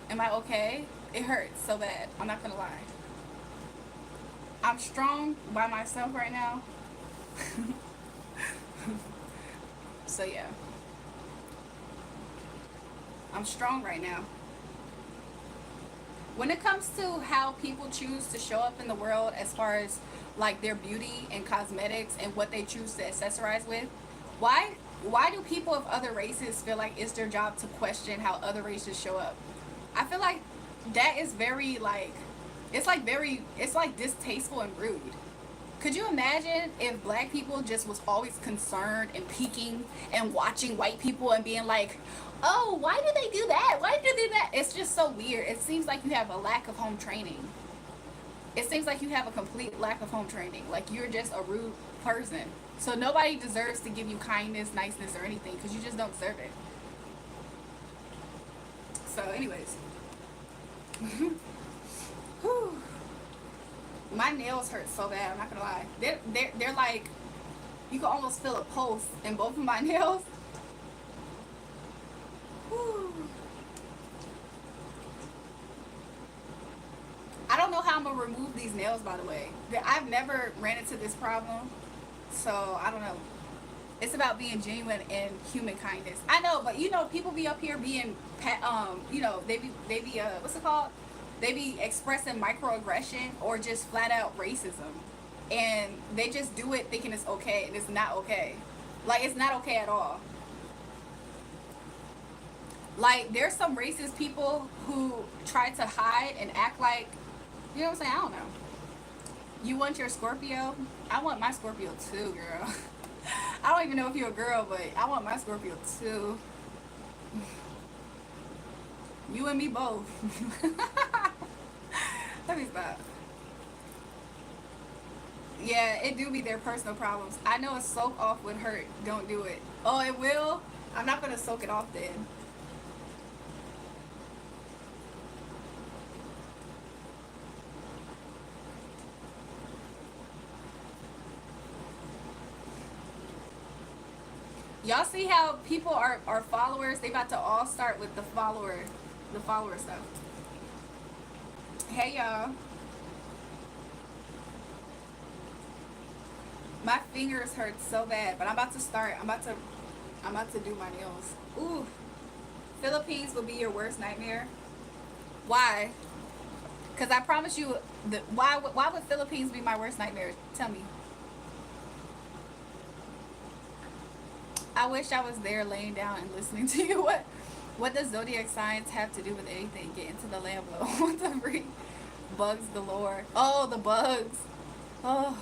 Am I okay? It hurts so bad. I'm not gonna lie. I'm strong by myself right now. So yeah. I'm strong right now. When it comes to how people choose to show up in the world as far as like their beauty and cosmetics and what they choose to accessorize with, why do people of other races feel like it's their job to question how other races show up? I feel like that is very like, it's like distasteful and rude. Could you imagine if black people just was always concerned and peeking and watching white people and being like, oh, why do they do that? Why do they do that? It's just so weird. It seems like you have a lack of home training. It seems like you have a complete lack of home training. Like you're just a rude person. So nobody deserves to give you kindness, niceness, or anything because you just don't deserve it. So anyways. Whew. My nails hurt so bad, I'm not gonna lie. They're like, you can almost feel a pulse in both of my nails. Whew. I don't know how I'm gonna remove these nails, by the way. I've never ran into this problem, so I don't know. It's about being genuine and human kindness. I know, but you know, people be up here being, you know, they be what's it called? They be expressing microaggression or just flat out racism. And they just do it thinking it's okay, and it's not okay. Like, it's not okay at all. Like, there's some racist people who try to hide and act like, you know what I'm saying? I don't know. You want your Scorpio? I want my Scorpio too, girl. I don't even know if you're a girl, but I want my Scorpio too. You and me both. Let me stop. Yeah, it do be their personal problems. I know a soak off would hurt. Don't do it. Oh, it will? I'm not going to soak it off then. Y'all see how people are followers? They about to all start with the follower stuff. Hey y'all. My fingers hurt so bad, but I'm about to start. I'm about to do my nails. Ooh. Philippines will be your worst nightmare. Why? Because I promise you, why would Philippines be my worst nightmare? Tell me. I wish I was there laying down and listening to you. What does zodiac signs have to do with anything? Get into the Lambo. What the freak? Bugs galore. Oh, the bugs. Oh,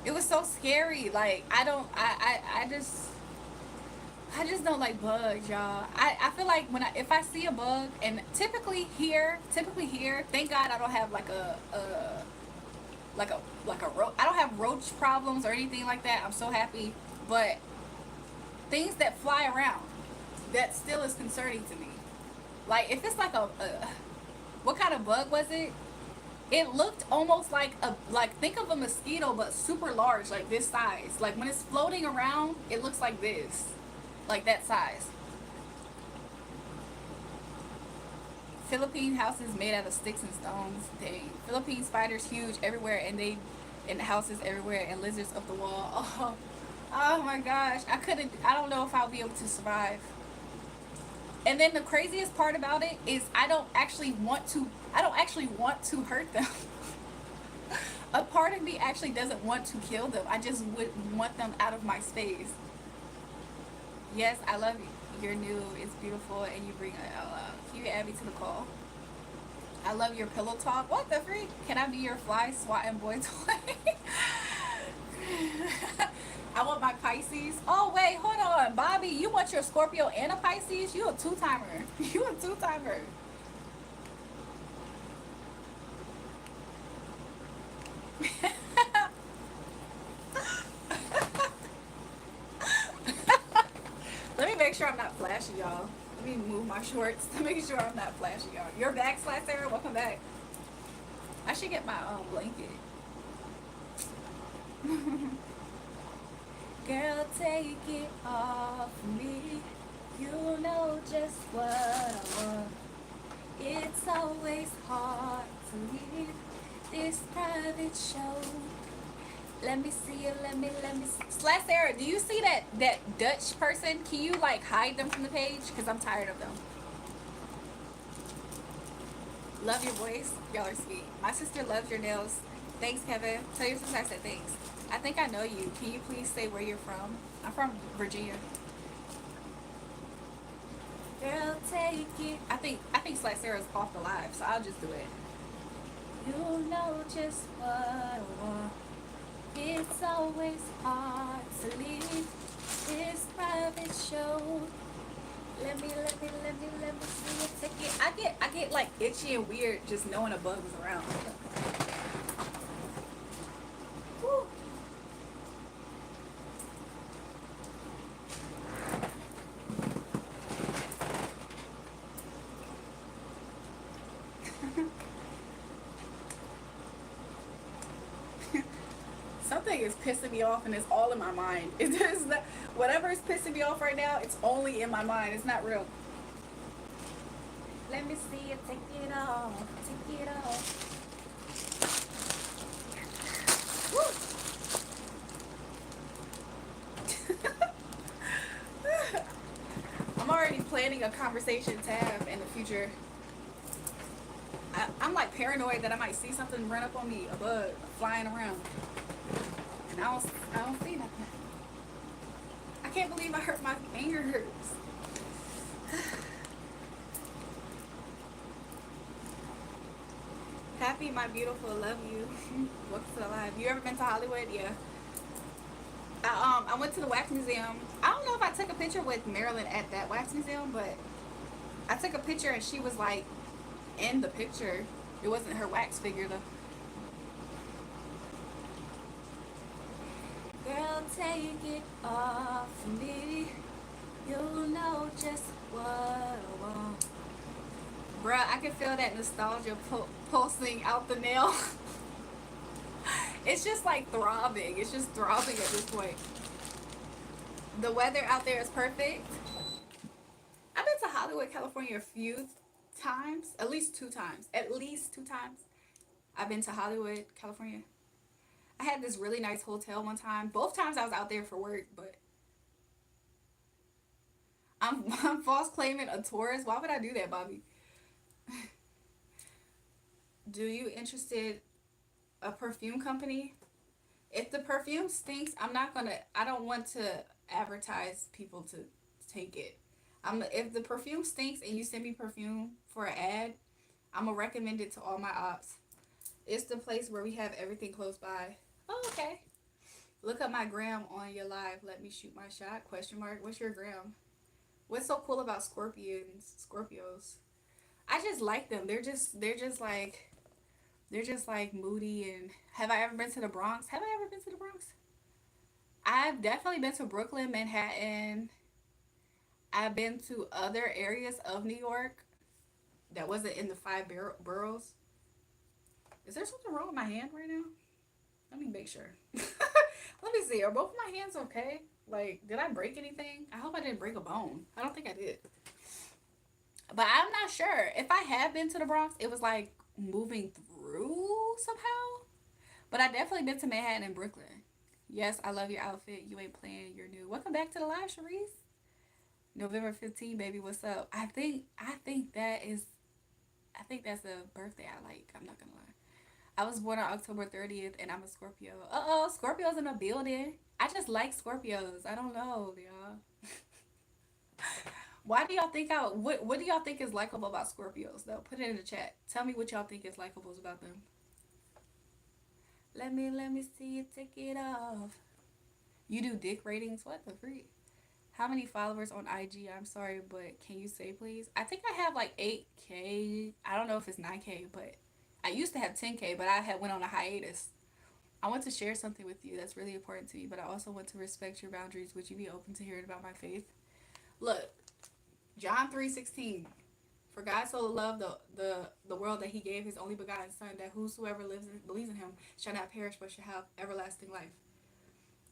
it was so scary. Like I don't. I just don't like bugs, y'all. I feel like if I see a bug, and typically here, thank God I don't have like a I don't have roach problems or anything like that. I'm so happy. But things that fly around, that still is concerning to me. Like if it's like a what kind of bug was it? It looked almost like think of a mosquito but super large, like this size. Like when it's floating around, it looks like this, like that size. Philippine houses made out of sticks and stones. Dang. Philippine spiders huge everywhere, and they in houses everywhere, and lizards up the wall. Oh, oh my gosh, I couldn't. I don't know if I'll be able to survive. And then the craziest part about it is I don't actually want to. I don't actually want to hurt them. A part of me actually doesn't want to kill them. I just would want them out of my space. Yes, I love you. You're new. It's beautiful, and you bring it out loud. Can you add me to the call? I love your pillow talk. What the freak? Can I be your fly swatting boy toy? I want my Pisces. Oh wait, hold on, Bobby. You want your Scorpio and a Pisces? You a two timer. You a two timer. Let me make sure I'm not flashing y'all. Let me move my shorts to make sure I'm not flashing y'all. You're back, Sarah. Welcome back. I should get my blanket. Girl, take it off me. You know just what I want. It's always hard to leave this private show. Let me see you, let me see. Sarah, do you see that Dutch person? Can you like hide them from the page? Because I'm tired of them. Love your voice. Y'all are sweet. My sister loves your nails. Thanks, Kevin. Tell your sister I said thanks. I think I know you. Can you please say where you're from? I'm from Virginia. Girl, take it. I think Sarah's off the live, so I'll just do it. You know just what I want. It's always hard to leave this private show. Let me see you take it. I get like itchy and weird just knowing a bug was around. Woo. Something is pissing me off and it's all in my mind. It's not, whatever is pissing me off right now, it's only in my mind. It's not real. Let me see you take it off. Take it off. I'm already planning a conversation tab in the future. I'm like paranoid that I might see something run up on me, a bug flying around, and I don't see nothing. I can't believe I hurt my finger hurts. Happy, my beautiful, love you. Welcome to the live. You ever been to Hollywood? Yeah. I went to the wax museum. I don't know if I took a picture with Marilyn at that wax museum, but I took a picture and she was like in the picture. It wasn't her wax figure though. Girl, take it off me. You know just what I want. Bruh, I can feel that nostalgia pulsing out the nail. It's just like throbbing. It's just throbbing at this point. The weather out there is perfect. I've been to Hollywood, California a few times. At least two times. At least two times. I've been to Hollywood, California. I had this really nice hotel one time. Both times I was out there for work, but I'm false claiming a tourist. Why would I do that, Bobby? Do you interested a perfume company? If the perfume stinks, I don't want to advertise people to take it. If the perfume stinks and you send me perfume for an ad, I'm gonna recommend it to all my ops. It's the place where we have everything close by. Oh, okay. Look up my gram on your live. Let me shoot my shot. Question mark. What's your gram? What's so cool about Scorpios? I just like them. They're just like moody. And have I ever been to the Bronx? Have I ever been to the Bronx? I've definitely been to Brooklyn, Manhattan. I've been to other areas of New York that wasn't in the five boroughs. Is there something wrong with my hand right now? Let me make sure. Let me see. Are both of my hands okay? Like, did I break anything? I hope I didn't break a bone. I don't think I did. But I'm not sure. If I have been to the Bronx, it was like moving through somehow. But I definitely been to Manhattan and Brooklyn. Yes, I love your outfit. You ain't playing. You're new. Welcome back to the live, Sharice. November 15th, baby. What's up? I think that's a birthday I like. I'm not gonna lie. I was born on October 30th and I'm a Scorpio. Scorpios in the building. I just like Scorpios. I don't know, y'all. Why do y'all think what do y'all think is likable about Scorpios though? Put it in the chat. Tell me what y'all think is likable about them. Let me see you take it off. You do dick ratings? What the freak? How many followers on IG? I'm sorry, but can you say please? I think I have like 8K. I don't know if it's 9K, but I used to have 10K, but I had went on a hiatus. I want to share something with you that's really important to me, but I also want to respect your boundaries. Would you be open to hearing about my faith? Look, John 3:16. For God so loved the world that he gave his only begotten son, that whosoever believes in him shall not perish but shall have everlasting life.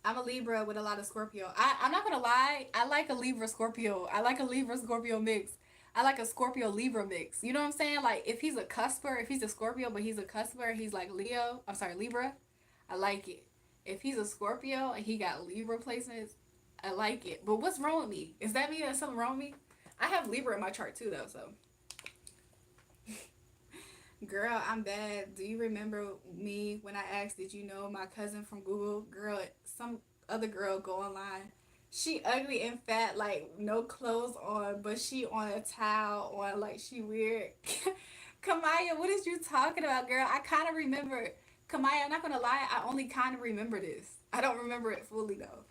I'm a Libra with a lot of Scorpio. I'm not gonna lie, I like a Libra Scorpio. I like a Libra Scorpio mix. I like a Scorpio Libra mix. You know what I'm saying? Like if he's a cusper, if he's a Scorpio but he's a cusper, he's like Leo. I'm sorry, Libra. I like it. If he's a Scorpio and he got Libra placements, I like it. But what's wrong with me? Is that me? There's something wrong with me? I have Libra in my chart too though, so girl, I'm bad. Do you remember me when I asked, did you know my cousin from Google? Girl, some other girl go online. She ugly and fat, like no clothes on, but she on a towel on, like she weird. Kamaya, what is you talking about, girl? I kind of remember. Kamaya, I'm not gonna lie, I only kind of remember this. I don't remember it fully though.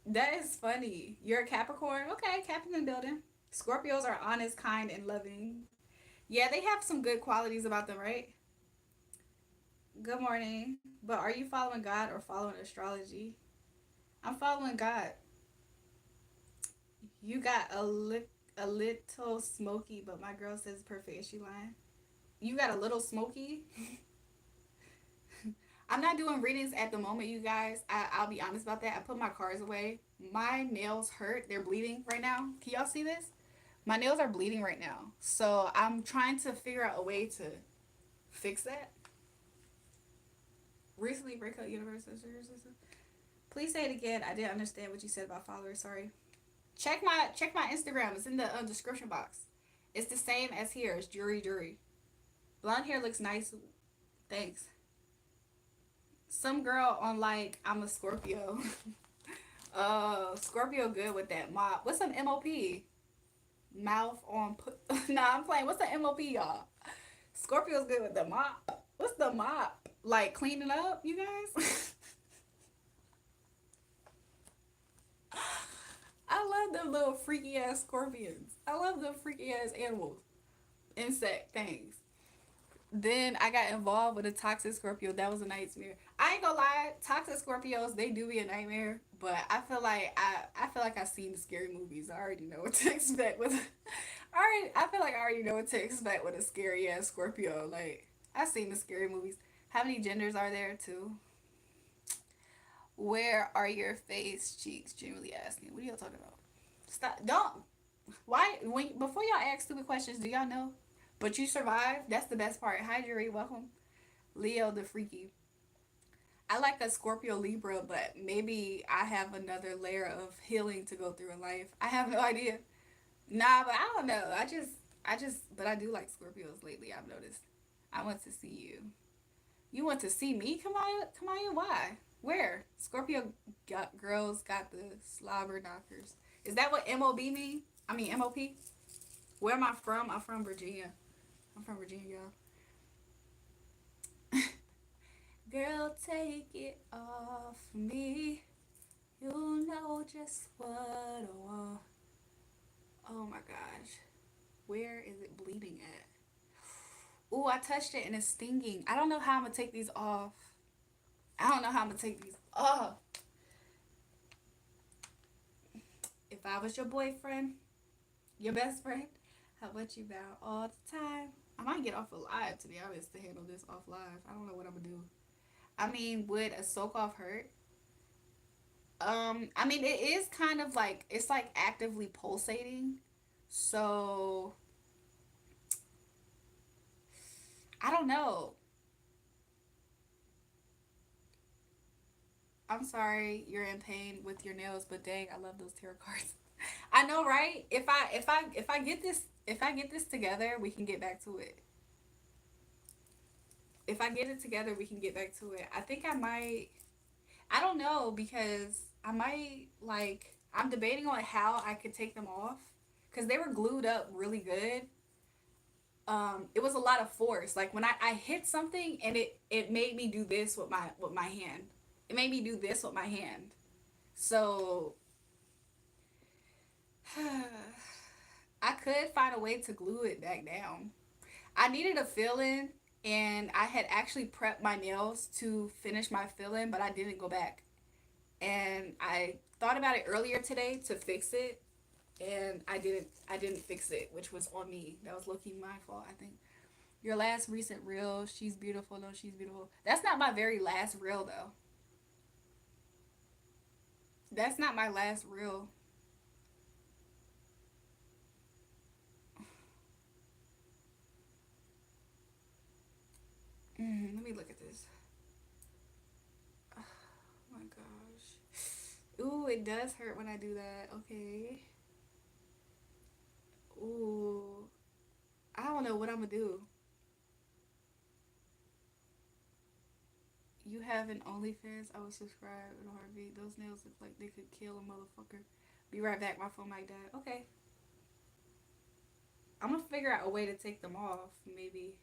That is funny. You're a Capricorn? Okay, Captain in the building. Scorpios are honest, kind, and loving. Yeah, they have some good qualities about them, right? Good morning. But are you following God or following astrology? I'm following God. You got a little smoky, but my girl says perfect. Is she lying? You got a little smoky? I'm not doing readings at the moment, you guys. I'll be honest about that. I put my cards away. My nails hurt. They're bleeding right now. Can y'all see this? My nails are bleeding right now. So I'm trying to figure out a way to fix that. Recently, breakup universe. Please say it again. I didn't understand what you said about followers. Sorry. Check my Instagram. It's in the description box. It's the same as here. It's JulraeJulrae. Blonde hair looks nice. Thanks. Some girl on like I'm a Scorpio. Scorpio good with that mop. What's some MOP? Mouth on put. Nah, I'm playing. What's the MOP, y'all? Scorpio's good with the mop. What's the mop? Like cleaning up, you guys? I love them little freaky ass scorpions. I love them freaky ass animals. Insect things. Then I got involved with a toxic Scorpio. That was a nightmare. I ain't gonna lie, toxic Scorpios, they do be a nightmare. But I feel like I've seen the scary movies. I already know what to expect with I feel like I already know what to expect with a scary ass Scorpio. Like I've seen the scary movies. How many genders are there too? Where are your face cheeks? Generally asking. What are y'all talking about? Stop. Don't. Why? When before y'all ask stupid questions, do y'all know? But you survived. That's the best part. Hi, Jerry. Welcome. Leo the freaky. I like a Scorpio Libra, but maybe I have another layer of healing to go through in life. I have no idea. Nah, but I don't know. But I do like Scorpios lately. I've noticed. I want to see you. You want to see me? Come on, come on. Why? Where? Scorpio girls got the slobber knockers. Is that what MOB mean? I mean MOP. Where am I from? I'm from Virginia. I'm from Virginia, y'all. Girl, take it off me. You know just what I want. Oh my gosh. Where is it bleeding at? Ooh, I touched it and it's stinging. I don't know how I'm gonna take these off. I don't know how I'm gonna take these off. If I was your boyfriend, your best friend, how about you bow all the time? I might get off of live to be honest to handle this off live. I don't know what I'm gonna do. I mean, would a soak off hurt? I mean it is kind of like it's like actively pulsating. So I don't know. I'm sorry you're in pain with your nails, but dang, I love those tarot cards. I know, right? If I get this together, we can get back to it. If I get it together, we can get back to it. I think I might. I don't know because I might like. I'm debating on how I could take them off because they were glued up really good. It was a lot of force. Like when I hit something and it made me do this with my hand. It made me do this with my hand. So I could find a way to glue it back down. I needed a fill in, and I had actually prepped my nails to finish my fill in, but I didn't go back. And I thought about it earlier today to fix it, and I didn't fix it, which was on me. That was looking my fault, I think. Your last recent reel, she's beautiful. No, she's beautiful. That's not my very last reel though. That's not my last reel. Let me look at this. Oh my gosh. Ooh, it does hurt when I do that. Okay. Ooh, I don't know what I'm gonna do. You have an OnlyFans? I will subscribe in a heartbeat. Those nails look like they could kill a motherfucker. Be right back. My phone might die. Okay. I'm gonna figure out a way to take them off. Maybe.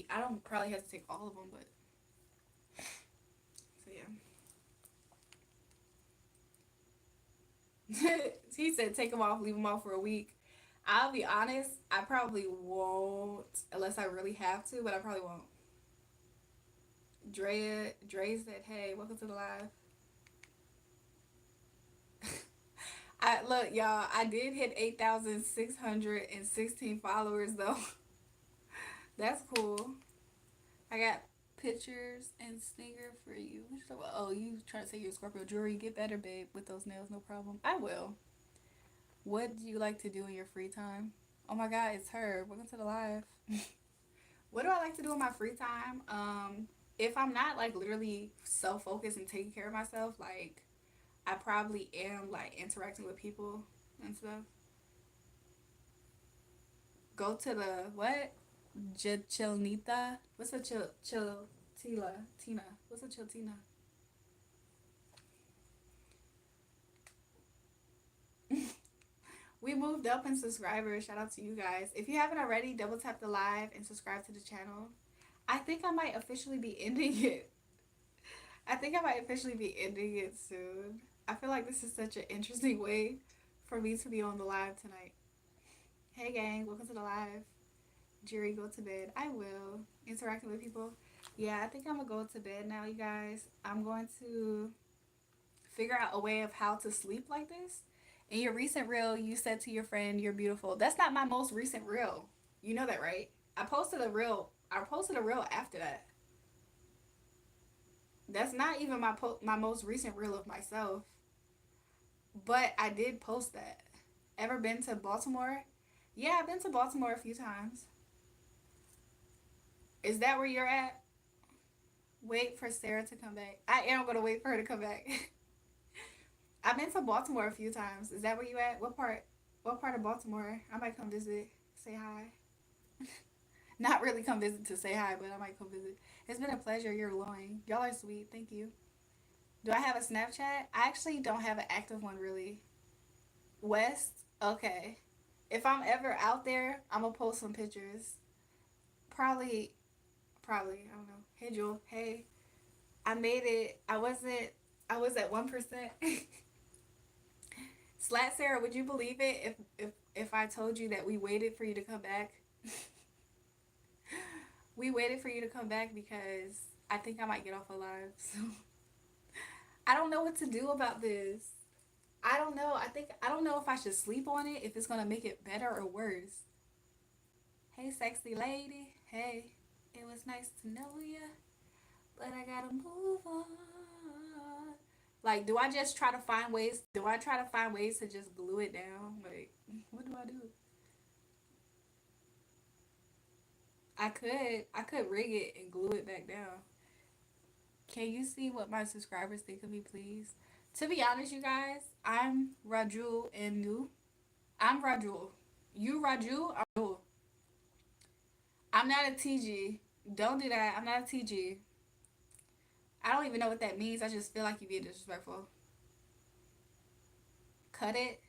I don't probably have to take all of them, but so yeah. He said take them off, leave them off for a week. I'll be honest. I probably won't unless I really have to, but I probably won't. Dre said, "Hey, welcome to the live." I look, y'all. I did hit 8,616 followers though. That's cool. I got pictures and stinger for you. So, oh, you trying to say you're Scorpio jewelry? Get better, babe, with those nails. No problem. I will. What do you like to do in your free time? Oh my God, it's her. Welcome to the live. What do I like to do in my free time? If I'm not like literally self focused and taking care of myself, like I probably am like interacting with people and stuff. Go to the what? Chilnita. What's a Tila? Tina. What's a Tina? We moved up in subscribers. Shout out to you guys. If you haven't already, double tap the live and subscribe to the channel. I think I might officially be ending it. I think I might officially be ending it soon. I feel like this is such an interesting way for me to be on the live tonight. Hey gang, welcome to the live. Jerry, go to bed. I will. Interacting with people. Yeah, I think I'm gonna go to bed now, you guys. I'm going to figure out a way of how to sleep like this. In your recent reel, you said to your friend, "You're beautiful." That's not my most recent reel. You know that, right? I posted a reel. I posted a reel after that. That's not even my most recent reel of myself. But I did post that. Ever been to Baltimore? Yeah, I've been to Baltimore a few times. Is that where you're at? Wait for Sarah to come back. I am gonna wait for her to come back. I've been to Baltimore a few times. Is that where you at? What part? What part of Baltimore? I might come visit, say hi. Not really come visit to say hi, but I might come visit. It's been a pleasure. You're glowing. Y'all are sweet. Thank you. Do I have a Snapchat? I actually don't have an active one really. West? Okay. If I'm ever out there, I'm gonna post some pictures. Probably, probably. I don't know. Hey, Jewel. Hey, I made it. I was at 1%. Slat Sarah, would you believe it if I told you that we waited for you to come back? We waited for you to come back because I think I might get off alive. So I don't know what to do about this. I don't know. I don't know if I should sleep on it, if it's gonna make it better or worse. Hey, sexy lady. Hey, it was nice to know ya, but I gotta move on. Like, do I just try to find ways? Do I try to find ways to just glue it down? Like, what do I do? I could rig it and glue it back down. Can you see what my subscribers think of me, please? To be honest, you guys, I'm Rajul and new. I'm Rajul. You Rajul? I'm Rajul. I'm not a TG. Don't do that. I'm not a TG. I don't even know what that means. I just feel like you're being disrespectful. Cut it.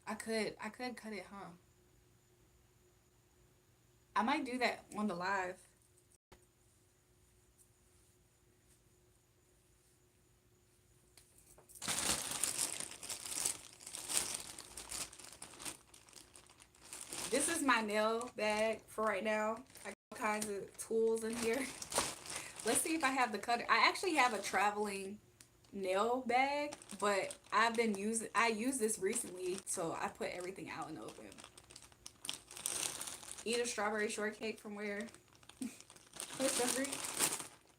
I could cut it, huh? I might do that on the live. This is my nail bag for right now. I got all kinds of tools in here. Let's see if I have the cutter. I actually have a traveling nail bag, but I used this recently, so I put everything out in the open. Eat a strawberry shortcake from where? Do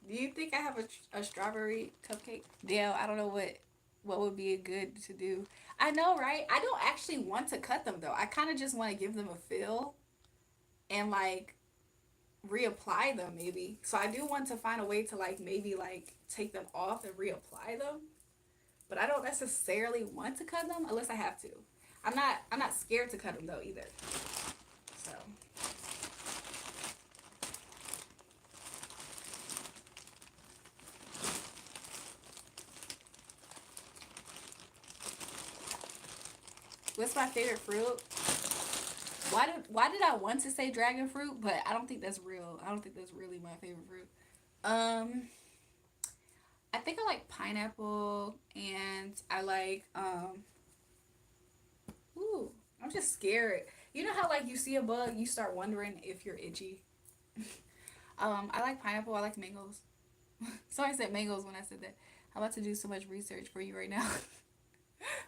you think I have a strawberry cupcake? Dale, I don't know what would be good to do. I know, right? I don't actually want to cut them though. I kind of just want to give them a feel and like reapply them maybe. So I do want to find a way to like maybe like take them off and reapply them. But I don't necessarily want to cut them unless I have to. I'm not scared to cut them though either. So what's my favorite fruit? Why did I want to say dragon fruit? But I don't think that's real. I don't think that's really my favorite fruit. Um, I think I like pineapple and I like ooh, I'm just scared. You know how like you see a bug, you start wondering if you're itchy. I like pineapple. I like mangoes. So I said mangoes when I said that. I'm about to do so much research for you right now.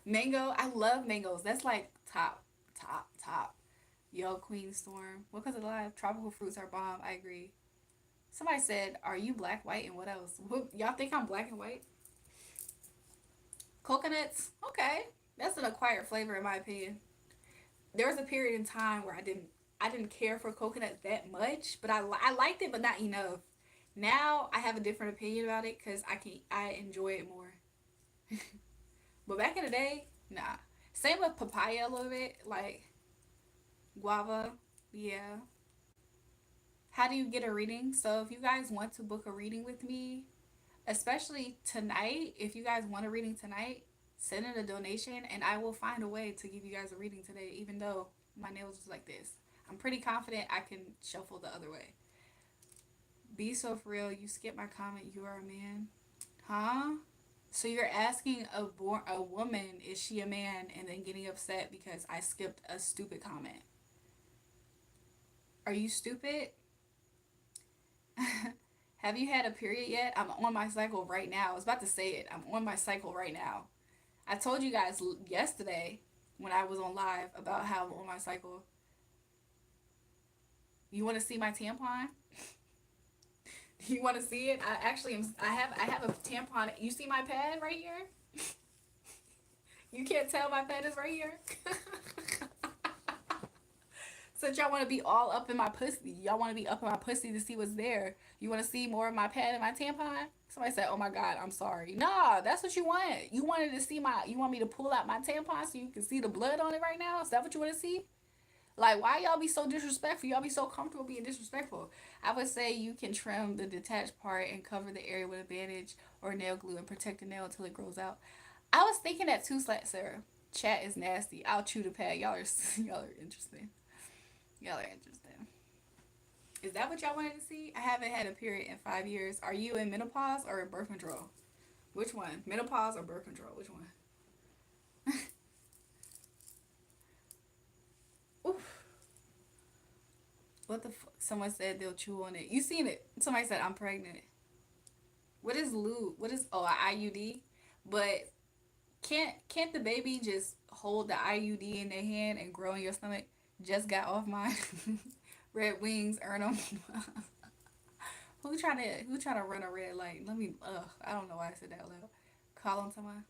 Mango, I love mangoes. That's like top. Yo, Queen Storm. What because of life? Tropical fruits are bomb. I agree. Somebody said, "Are you black, white, and what else?" Y'all think I'm black and white? Coconuts. Okay, that's an acquired flavor in my opinion. There was a period in time where I didn't care for coconut that much, but I liked it, but not enough. Now I have a different opinion about it because I enjoy it more. But back in the day, nah. Same with papaya a little bit, like guava. Yeah. How do you get a reading? So if you guys want to book a reading with me, especially tonight, if you guys want a reading tonight, send in a donation and I will find a way to give you guys a reading today, even though my nails is like this. I'm pretty confident I can shuffle the other way. Be so for real. You skip my comment. You are a man. Huh? So you're asking a woman, is she a man, and then getting upset because I skipped a stupid comment. Are you stupid? Have you had a period yet? I'm on my cycle right now. I was about to say it. I'm on my cycle right now. I told you guys yesterday when I was on live about how I'm on my cycle. You want to see my tampon? You want to see it? I actually am. I have a tampon. You see my pad right here? You can't tell my pad is right here. Since y'all want to be all up in my pussy, y'all want to be up in my pussy to see what's there. You want to see more of my pad and my tampon? Somebody said, "Oh my God, I'm sorry." Nah, that's what you want. You wanted to see my. You want me to pull out my tampon so you can see the blood on it right now? Is that what you want to see? Like, why y'all be so disrespectful? Y'all be so comfortable being disrespectful. I would say you can trim the detached part and cover the area with a bandage or nail glue and protect the nail until it grows out. I was thinking that too, Sarah. Chat is nasty. I'll chew the pad. Y'all are y'all are interesting. Y'all are interesting. Is that what y'all wanted to see? I haven't had a period in 5 years. Are you in menopause or in birth control? Which one? Menopause or birth control? Which one? Oof. What the fuck? Someone said they'll chew on it. You seen it? Somebody said I'm pregnant. What is lube? What is an IUD? But can't the baby just hold the IUD in their hand and grow in your stomach? Just got off my red wings, earn them. Who trying to run a red light? Let me. I don't know why I said that loud. Call on someone.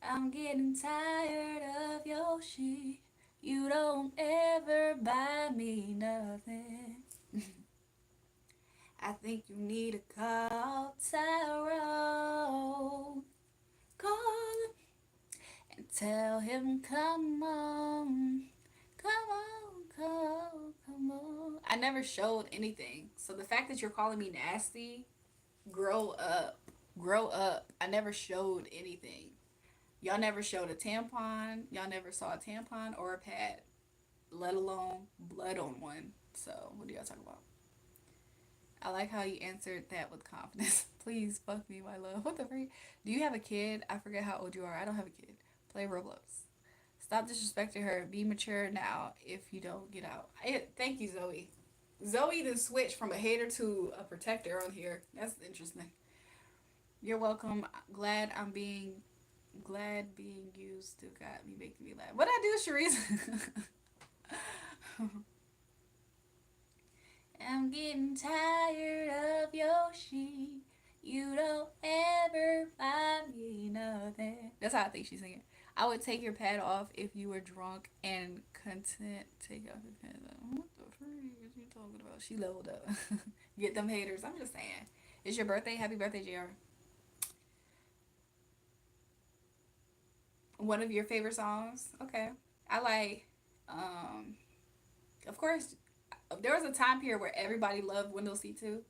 I'm getting tired of your shit. You don't ever buy me nothing. I think you need to call Tyrone. Call him and tell him, come on. Come on, come on. I never showed anything. So the fact that you're calling me nasty, grow up. Grow up. I never showed anything. Y'all never showed a tampon. Y'all never saw a tampon or a pad, let alone blood on one. So what do y'all talk about? I like how you answered that with confidence. Please fuck me, my love. What the freak? Do you have a kid? I forget how old you are. I don't have a kid. Play Roblox. Stop disrespecting her. Be mature now if you don't get out. Thank you, Zoe. Zoe then switched from a hater to a protector on here. That's interesting. You're welcome. Glad being used still got me, making me laugh. What I do, Sharice? I'm getting tired of your shit. You don't ever find me nothing. That's how I think she's singing. I would take your pad off if you were drunk and content. Take off your pad. What the freak is you talking about? She leveled up. Get them haters. I'm just saying. It's your birthday. Happy birthday, JR. One of your favorite songs? Okay. I like, um, of course, there was a time period where everybody loved Windows C2.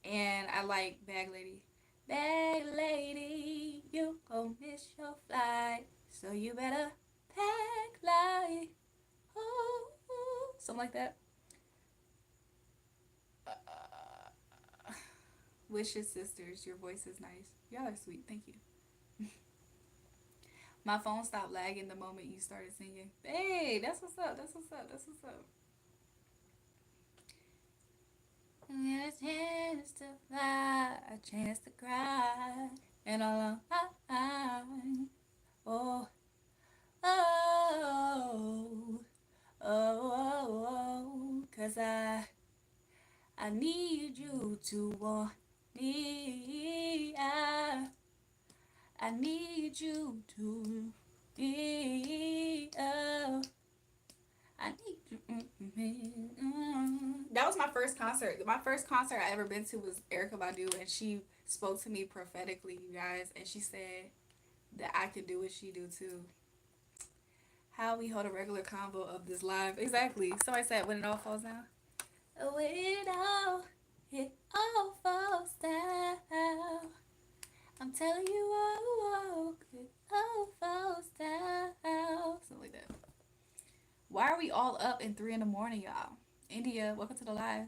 And I like Bag Lady. Bag Lady, you gon' miss your flight. So you better pack light. Ooh, something like that. Wishes sisters, your voice is nice. Y'all are sweet. Thank you. My phone stopped lagging the moment you started singing. Hey, that's what's up. That's what's up. That's what's up. Get a chance to fly, a chance to cry, and all alone. Oh, oh, oh, oh, 'cause I need you to want me. I need you to be. Oh, I need you. That was my first concert. My first concert I ever been to was Erica Badu, and she spoke to me prophetically, you guys, and she said that I could do what she do too. How we hold a regular convo of this live. Exactly. Somebody said when it all falls down. When it all falls down. I'm telling you, oh, it all falls down. Something like that. Why are we all up in 3 in the morning, y'all? India, welcome to the live.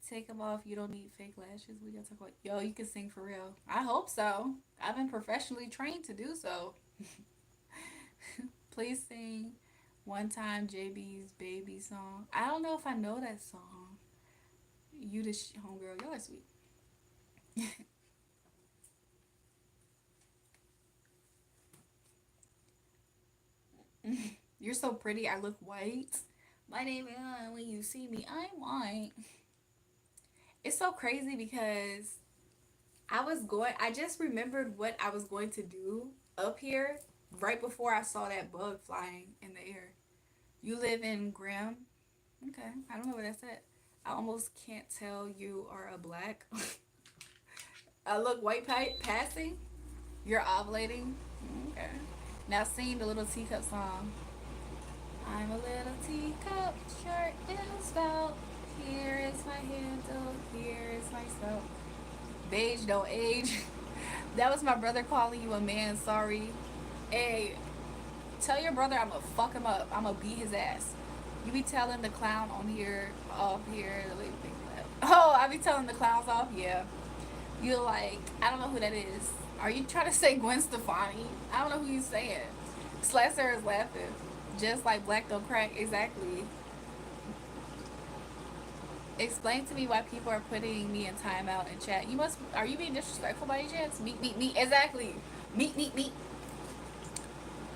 Take them off. You don't need fake lashes. We gotta talk about. Yo, you can sing for real. I hope so. I've been professionally trained to do so. Please sing one time JB's baby song. I don't know if I know that song. You the homegirl. Y'all are sweet. You're so pretty. I look white. My name is when you see me, I'm white. It's so crazy because I just remembered what I was going to do up here right before I saw that bug flying in the air. You live in Graham? Okay, I don't know where that's at. I almost can't tell you are a black. I look white passing. You're ovulating. Okay. Now sing the little teacup song. I'm a little teacup, short and stout. Here is my handle, here is my spout. Beige don't age. That was my brother calling you a man, sorry. Hey, tell your brother I'm gonna fuck him up. I'm gonna beat his ass. You be telling the clown on here, off here, the way big left. Oh, I be telling the clowns off, yeah. You're like, I don't know who that is. Are you trying to say Gwen Stefani? I don't know who you saying. Slasher is laughing. Just like black don't crack, exactly. Explain to me why people are putting me in timeout in chat. You must, are you being disrespectful by any chance? Meet, exactly. Meet.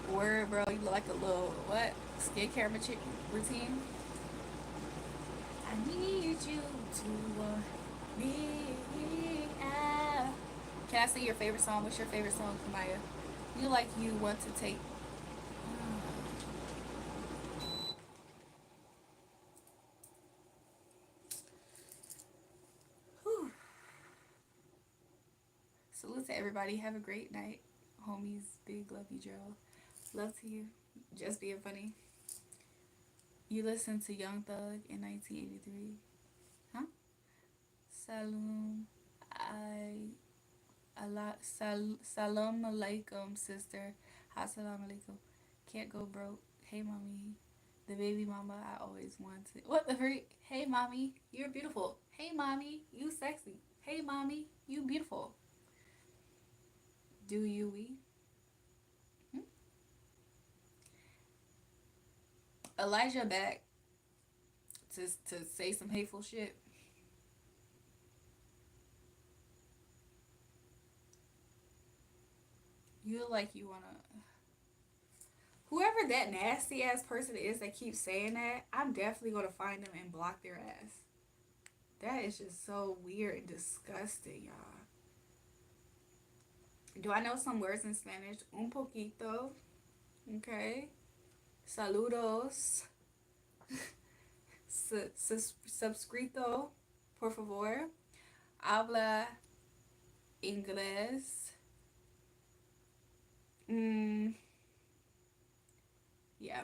Word, bro, you look like a little, what? Skincare routine? I need you to be out. Can I sing your favorite song? What's your favorite song, Kamaya? You like you want to take. Whew. Salute to everybody. Have a great night. Homies, big love you, Joe. Love to you. Just being funny. You listened to Young Thug in 1983. Huh? Salum. I. Salam alaikum, sister. Assalamu alaikum. Can't go broke. Hey, mommy. The baby mama I always wanted. What the freak? Hey, mommy. You're beautiful. Hey, mommy. You sexy. Hey, mommy. You beautiful. Do you we? Hmm? Elijah back to say some hateful shit. You look like you wanna. Whoever that nasty ass person is that keeps saying that, I'm definitely gonna find them and block their ass. That is just so weird and disgusting, y'all. Do I know some words in Spanish? Un poquito. Okay. Saludos. Subscrito. Por favor. Habla inglés. Mm, yeah.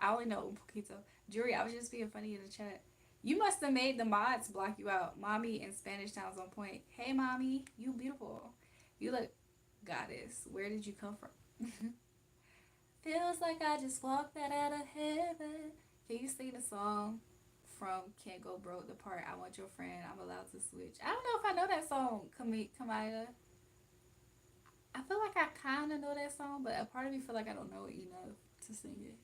I only know un poquito. Jury, I was just being funny in the chat. You must have made the mods block you out. Mommy in Spanish sounds on point. Hey, mommy, you beautiful. You look goddess. Where did you come from? Feels like I just walked that out of heaven. Can you sing the song from Can't Go Broke, the part I want your friend, I'm allowed to switch? I don't know if I know that song, Kamaya. I feel like I kind of know that song, but a part of me feel like I don't know it enough to sing it.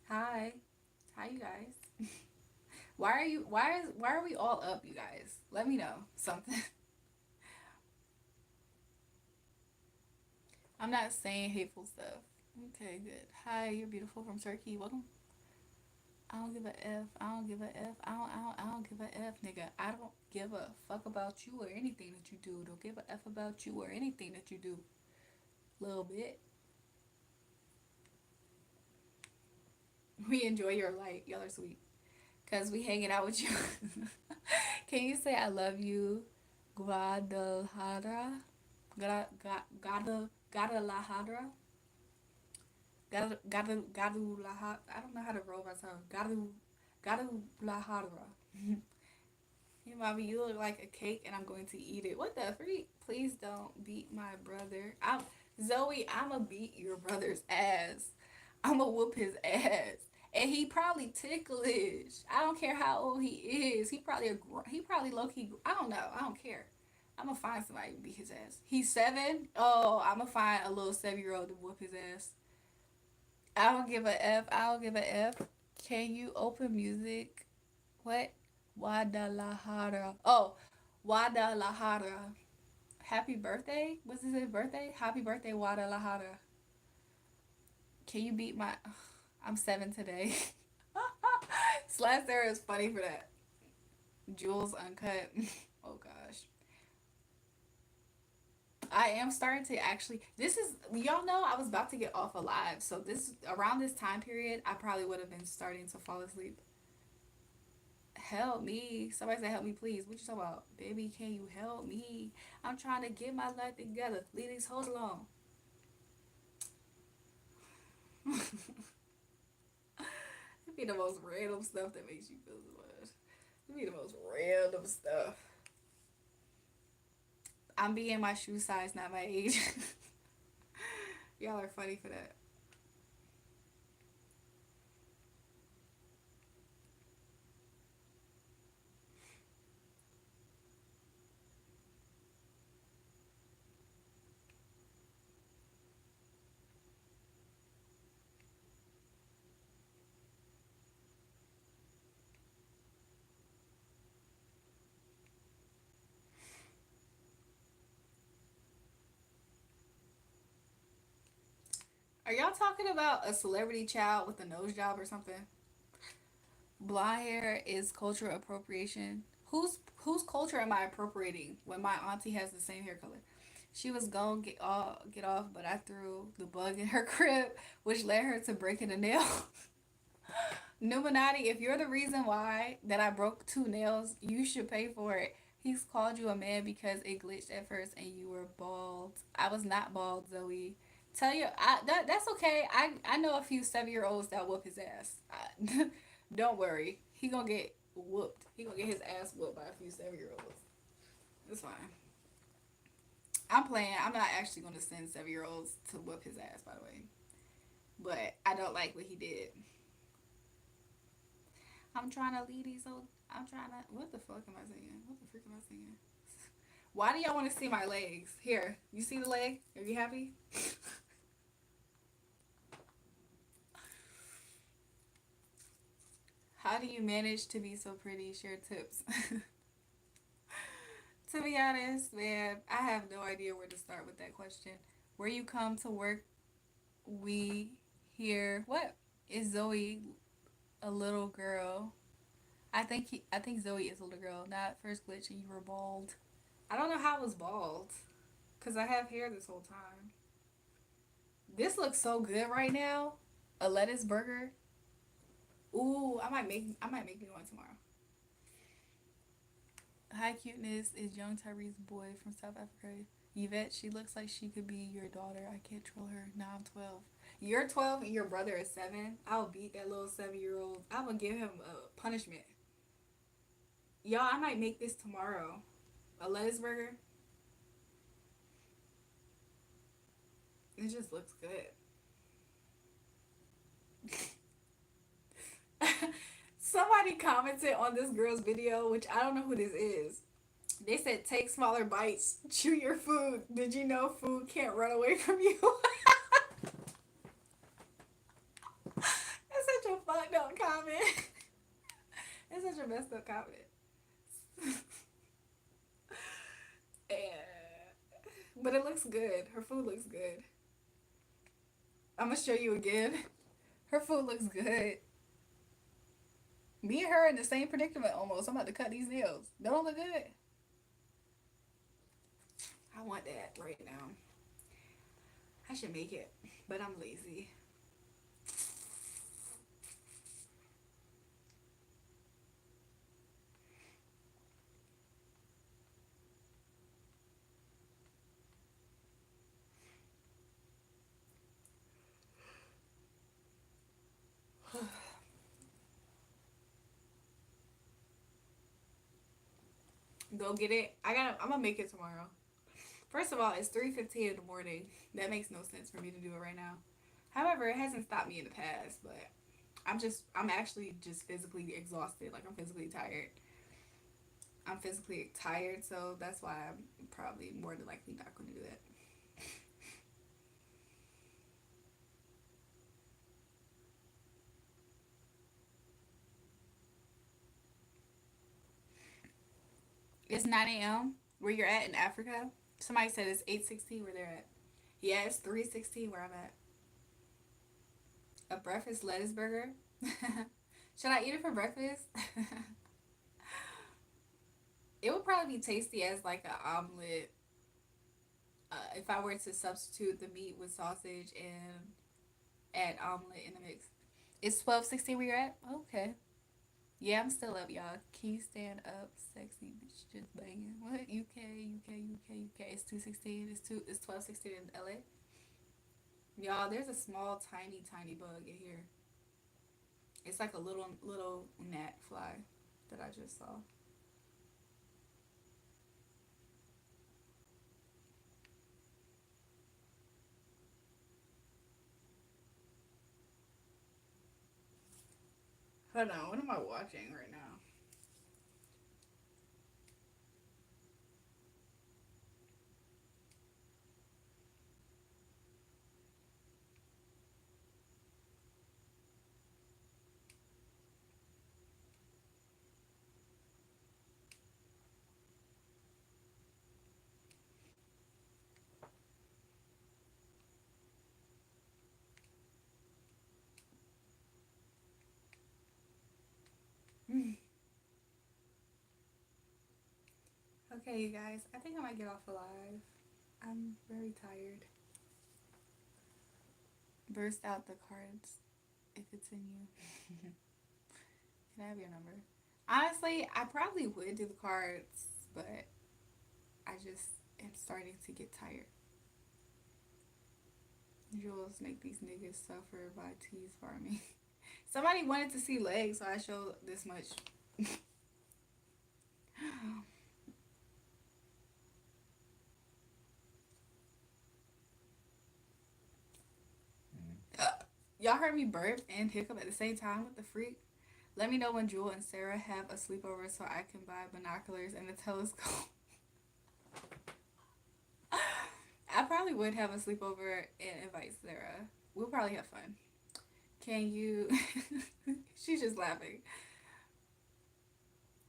Hi. Hi, you guys. Why are we all up, you guys? Let me know something. I'm not saying hateful stuff. Okay, good. Hi, you're beautiful from Turkey. Welcome. I don't give a F. I don't give a F. I don't give a F, nigga. I don't give a fuck about you or anything that you do. Don't give a F about you or anything that you do. Little bit. We enjoy your light. Y'all are sweet. Cause we hanging out with you. Can you say I love you, Guadalajara? Guadalajara? Guadalajara? I don't know how to roll my tongue. Guadalajara. Hey, mommy, you look like a cake, and I'm going to eat it. What the freak? Please don't beat my brother. Zoe. I'ma beat your brother's ass. I'ma whoop his ass, and he probably ticklish. I don't care how old he is. He probably low key. I don't know. I don't care. I'ma find somebody to beat his ass. He's 7. Oh, I'ma find a little 7-year-old to whoop his ass. I don't give a F. I don't give a F. Can you open music? What? Guadalajara. Oh, Guadalajara. Happy birthday? Was this his birthday? Happy birthday, Guadalajara. Can you beat my. I'm 7 today. Slash Sarah is funny for that. Jules Uncut. Oh gosh. I am starting to actually. This is y'all know I was about to get off alive, so this around this time period, I probably would have been starting to fall asleep. Help me! Somebody say help me, please. What you talking about, baby? Can you help me? I'm trying to get my life together. Leave these hoes alone. It be the most random stuff that makes you feel the worst. It be the most random stuff. I'm being my shoe size, not my age. Y'all are funny for that. Are y'all talking about a celebrity child with a nose job or something? Blonde hair is cultural appropriation. Whose culture am I appropriating when my auntie has the same hair color? She was gonna get off, but I threw the bug in her crib, which led her to breaking a nail. Numinati, if you're the reason why that I broke two nails, you should pay for it. He's called you a man because it glitched at first and you were bald. I was not bald, Zoe. Tell you, that's okay. I know a few 7 year olds that whoop his ass. Don't worry, he gonna get whooped. He gonna get his ass whooped by a few 7 year olds. It's fine. I'm playing. I'm not actually gonna send 7 year olds to whoop his ass. By the way, but I don't like what he did. I'm trying to lead these old. I'm trying to. What the fuck am I saying? What the freak am I saying? Why do y'all want to see my legs? Here, you see the leg? Are you happy? How do you manage to be so pretty? Share tips. To be honest, man, I have no idea where to start with that question. Where you come to work, we hear what is Zoe a little girl? I think Zoe is a little girl. Not first glitch and you were bald. I don't know how I was bald, cause I have hair this whole time. This looks so good right now. A lettuce burger. Ooh, I might make me one tomorrow. High cuteness is young Tyree's boy from South Africa. Yvette, she looks like she could be your daughter. I can't troll her. Now I'm 12. You're 12 and your brother is 7. I'll beat that little 7 year old. I'm gonna give him a punishment. Y'all, I might make this tomorrow. A lettuce burger. It just looks good. Somebody commented on this girl's video, which I don't know who this is. They said, take smaller bites, chew your food. Did you know food can't run away from you? That's such a fucked up comment. It's such a messed up comment. Yeah. But it looks good. Her food looks good. I'm gonna show you again. Her food looks good. Me and her in the same predicament almost. I'm about to cut these nails. Don't look good. I want that right now. I should make it, but I'm lazy. Go get it. I'm gonna make it tomorrow. First of all, it's 3:15 in the morning. That makes no sense for me to do it right now. However, it hasn't stopped me in the past, but I'm actually just physically exhausted. Like I'm physically tired. I'm physically tired, so that's why I'm probably more than likely not going to do that. It's 9 a.m. where you're at in Africa. Somebody said it's 8:16 where they're at. Yeah, it's 3:16 where I'm at. A breakfast lettuce burger. Should I eat it for breakfast? It would probably be tasty as like an omelet. If I were to substitute the meat with sausage and add omelet in the mix. It's 12:16 where you're at? Okay. Yeah, I'm still up, y'all. Can you stand up, sexy bitch just banging? What? UK. It's 2:16. It's 12:16 in LA. Y'all, there's a small, tiny bug in here. It's like a little gnat fly that I just saw. Hold on, what am I watching right now? Okay, you guys, I think I might get off alive. I'm very tired. Burst out the cards if it's in you. Can I have your number? Honestly, I probably would do the cards, but I just am starting to get tired. Jules make these niggas suffer by tease for me. Somebody wanted to see legs, so I showed this much. Y'all heard me burp and hiccup at the same time with the freak? Let me know when Jewel and Sarah have a sleepover so I can buy binoculars and a telescope. I probably would have a sleepover and invite Sarah. We'll probably have fun. Can you? She's just laughing.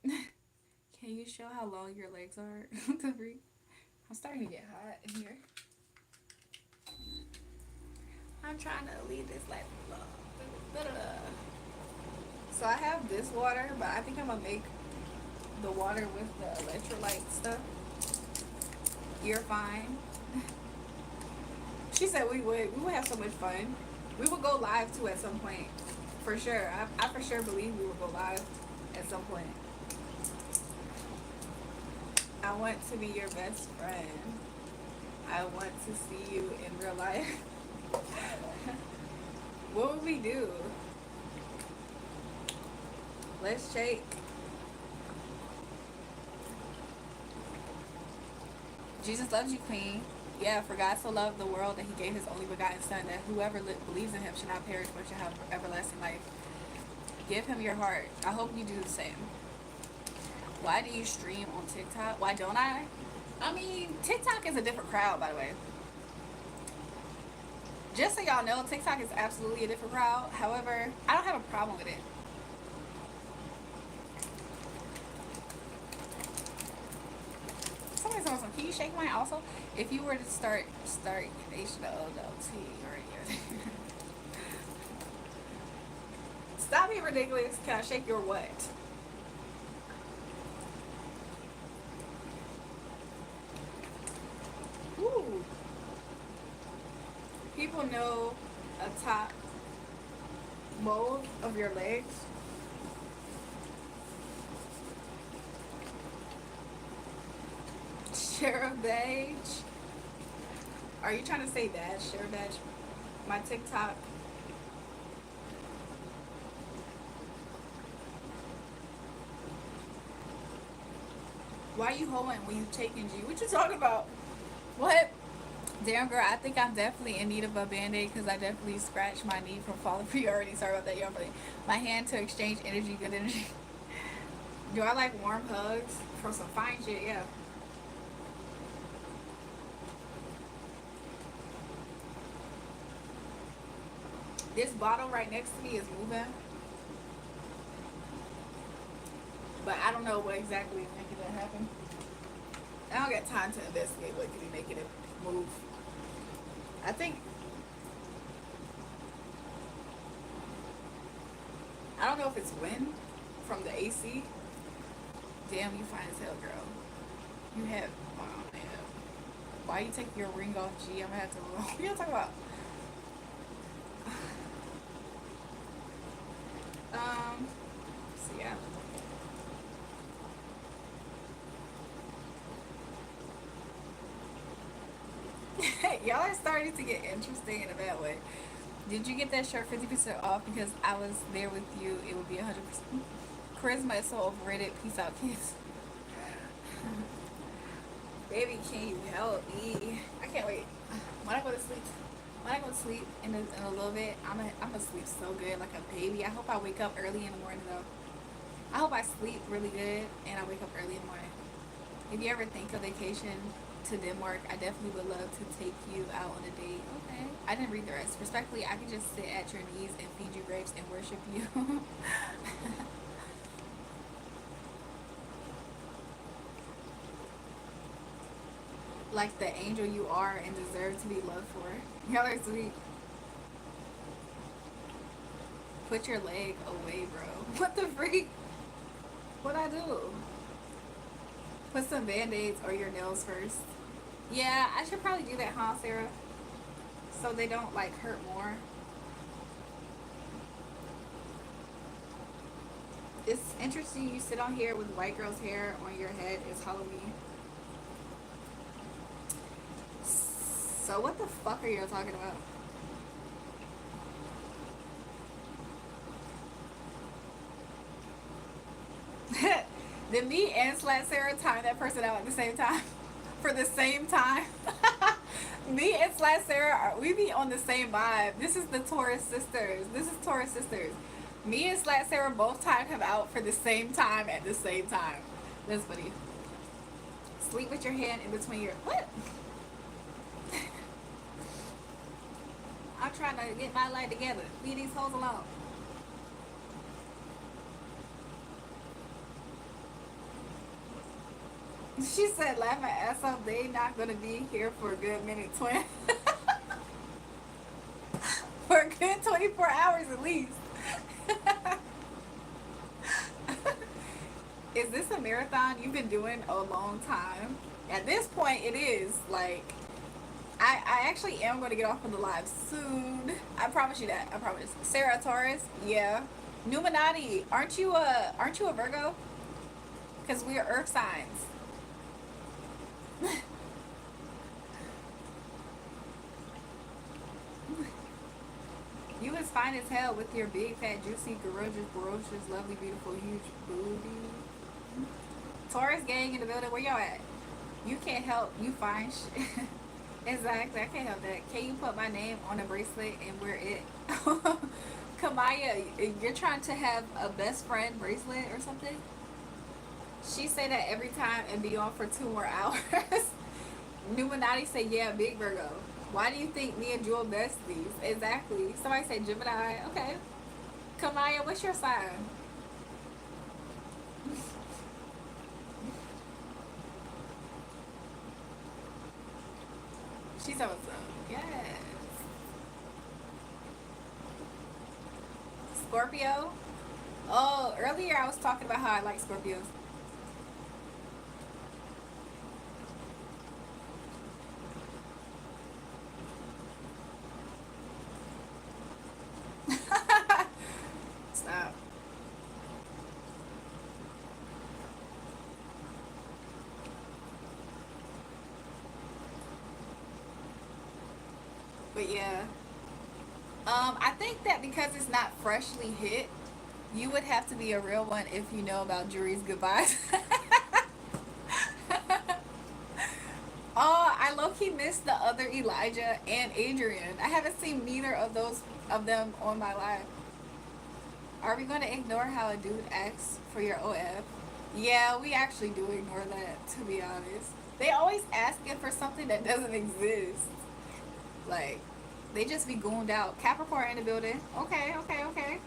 Can you show how long your legs are? The freak. I'm starting to get hot in here. I'm trying to leave this life alone. So I have this water, but I think I'm gonna make the water with the electrolyte stuff. You're fine. She said we would have so much fun. We would go live too at some point, for sure. I for sure believe we would go live at some point. I want to be your best friend. I want to see you in real life. What would we do? Let's shake. Jesus loves you, Queen. Yeah, for God so loved the world that he gave his only begotten Son, that whoever believes in him should not perish but should have everlasting life. Give him your heart. I hope you do the same. Why do you stream on TikTok? Why don't I? I mean, TikTok is a different crowd, by the way. Just so y'all know, TikTok is absolutely a different crowd. However, I don't have a problem with it. Somebody's awesome. Can you shake mine also? If you were to start HLT radio. Stop being ridiculous. Can I shake your what? Ooh. People know a top mold of your legs. Share a badge. Are you trying to say badge? Share a badge. My TikTok. Why are you holding when you taking G? What you talking about? What? Damn girl, I think I'm definitely in need of a band-aid because I definitely scratched my knee from falling pre-already. Sorry about that, y'all. My hand to exchange energy, good energy. Do I like warm hugs from some fine shit? Yeah. This bottle right next to me is moving, but I don't know what exactly is making that happen. I don't got time to investigate what could be making it move. I think I don't know if it's wind from the AC. Damn, you fine as hell, girl. You have, oh man. Why you take your ring off, G? I'm gonna have to. What are you talking about? So yeah. Y'all are starting to get interesting in a bad way. Did you get that shirt 50% off because I was there with you? It would be 100%. Charisma is so overrated. Peace out, kids. Baby, can you help me? I can't wait. When I go to sleep, in a little bit, I'm gonna sleep so good like a baby. I hope I wake up early in the morning though. I hope I sleep really good and I wake up early in the morning. If you ever think of vacation to Denmark, I definitely would love to take you out on a date. Okay. I didn't read the rest. Respectfully, I could just sit at your knees and feed you grapes and worship you. Like the angel you are and deserve to be loved for. Y'all are sweet. Put your leg away, bro. What the freak? What I do? Put some band-aids or your nails first. Yeah, I should probably do that, huh, Sarah? So they don't like hurt more. It's interesting you sit on here with white girl's hair on your head. It's Halloween. So what the fuck are you talking about? Did me and Slat Sarah time that person out at the same time? For the same time? Me and Slat Sarah, we be on the same vibe. This is the Taurus sisters. This is Taurus sisters. Me and Slat Sarah both timed him out for the same time at the same time. That's funny. Sleep with your hand in between your... What? I'm trying to get my life together. Leave these hoes alone. She said, laugh my ass off. They not gonna be here for a good minute, twin. For a good 24 hours at least. Is this a marathon you've been doing a long time? At this point, it is. Like, I actually am going to get off of the live soon. I promise you that. I promise. Sarah Torres, yeah. Numinati, aren't you a Virgo? Because we are Earth signs. You is fine as hell with your big, fat, juicy, gorgeous, ferocious, lovely, beautiful, huge booty. Taurus gang in the building. Where y'all at? You can't help. You fine shit. Exactly. I can't help that. Can you put my name on a bracelet and wear it? Kamaya, you're trying to have a best friend bracelet or something? She say that every time and be on for 2 more hours. Numinati say, yeah, big Virgo. Why do you think me and Jewel besties? Exactly. Somebody say Gemini. Okay. Kamaya, what's your sign? She said what's up. Yes. Scorpio. Oh, earlier I was talking about how I like Scorpios. Stop. But yeah. I think that because it's not freshly hit, you would have to be a real one if you know about Jury's goodbyes. Oh, I low key missed the other Elijah and Adrian. I haven't seen neither of those of them on my live. Are we going to ignore how a dude asks for your OF? Yeah, we actually do ignore that, to be honest. They always asking for something that doesn't exist. Like, they just be gooned out. Capricorn in the building. Okay, okay, okay.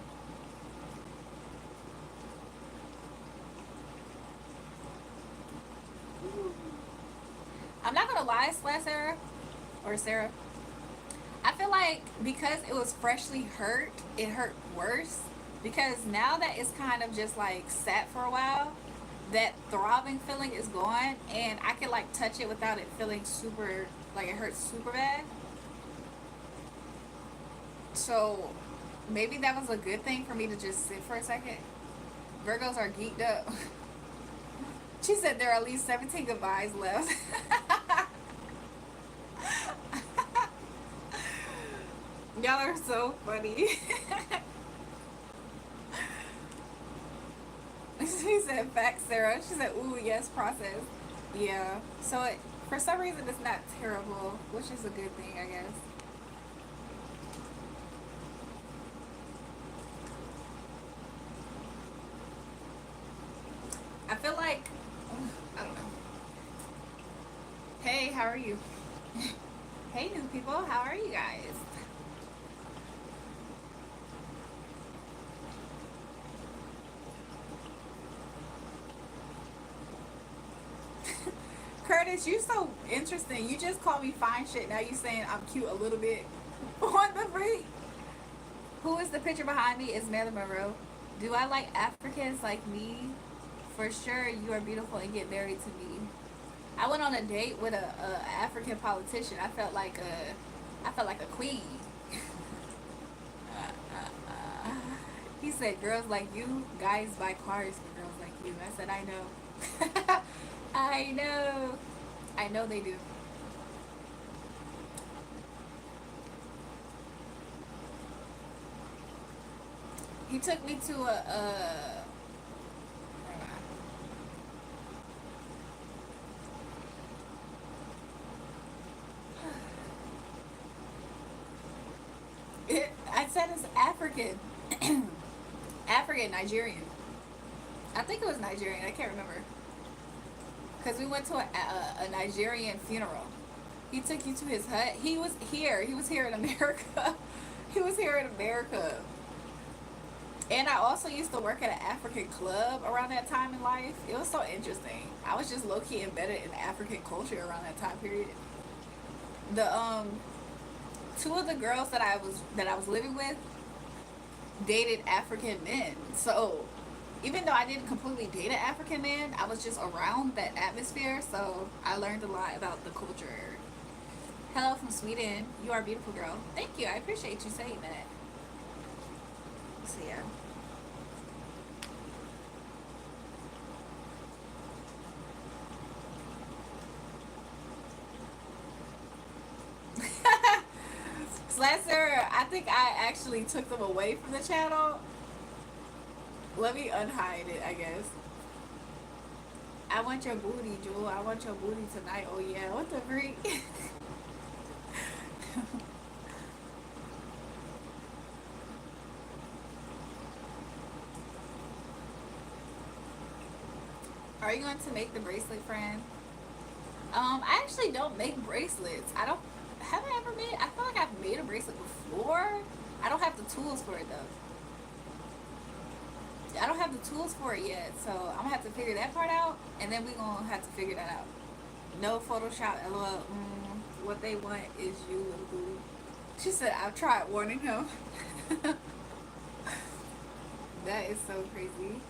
I'm not gonna lie, Slash Sarah or Sarah. I feel like because it was freshly hurt, it hurt worse. Because now that it's kind of just like sat for a while, that throbbing feeling is gone, and I can like touch it without it feeling super like it hurts super bad. So maybe that was a good thing for me to just sit for a second. Virgos are geeked up. She said there are at least 17 goodbyes left. Y'all are so funny. She said facts, Sarah. She said, ooh, yes, process. Yeah. So for some reason it's not terrible, which is a good thing, I guess. I feel like I don't know. Hey, how are you? Hey, new people, how are you guys? Curtis, you so interesting. You just called me fine shit. Now you saying I'm cute a little bit. What the freak? Who is the picture behind me? Is Marilyn Monroe. Do I like Africans like me? For sure, you are beautiful and get married to me. I went on a date with a African politician. I felt like a queen. He said, "Girls like you, guys buy cars for girls like you." I said, "I know, I know, I know they do." He took me to a I said it's African, African Nigerian. I think it was Nigerian. I can't remember because we went to a Nigerian funeral. He took you to his hut. He was here. He was here in America. He was here in America. And I also used to work at an African club around that time in life. It was so interesting. I was just low key embedded in African culture around that time period. The two of the girls that I was living with dated African men. So even though I didn't completely date an African man, I was just around that atmosphere. So I learned a lot about the culture. Hello from Sweden. You are a beautiful girl. Thank you. I appreciate you saying that. So yeah. Slasher, I think I actually took them away from the channel. Let me unhide it, I guess. I want your booty, Jewel. I want your booty tonight. Oh yeah, what the freak? Are you going to make the bracelet, friend? I actually don't make bracelets. I don't. Have I ever made? I feel like I've made a bracelet before. I don't have the tools for it though. I don't have the tools for it yet, so I'm gonna have to figure that part out, and then we gonna have to figure that out. No Photoshop, lol. What they want is you, little boo. She said, I've tried warning him. That is so crazy.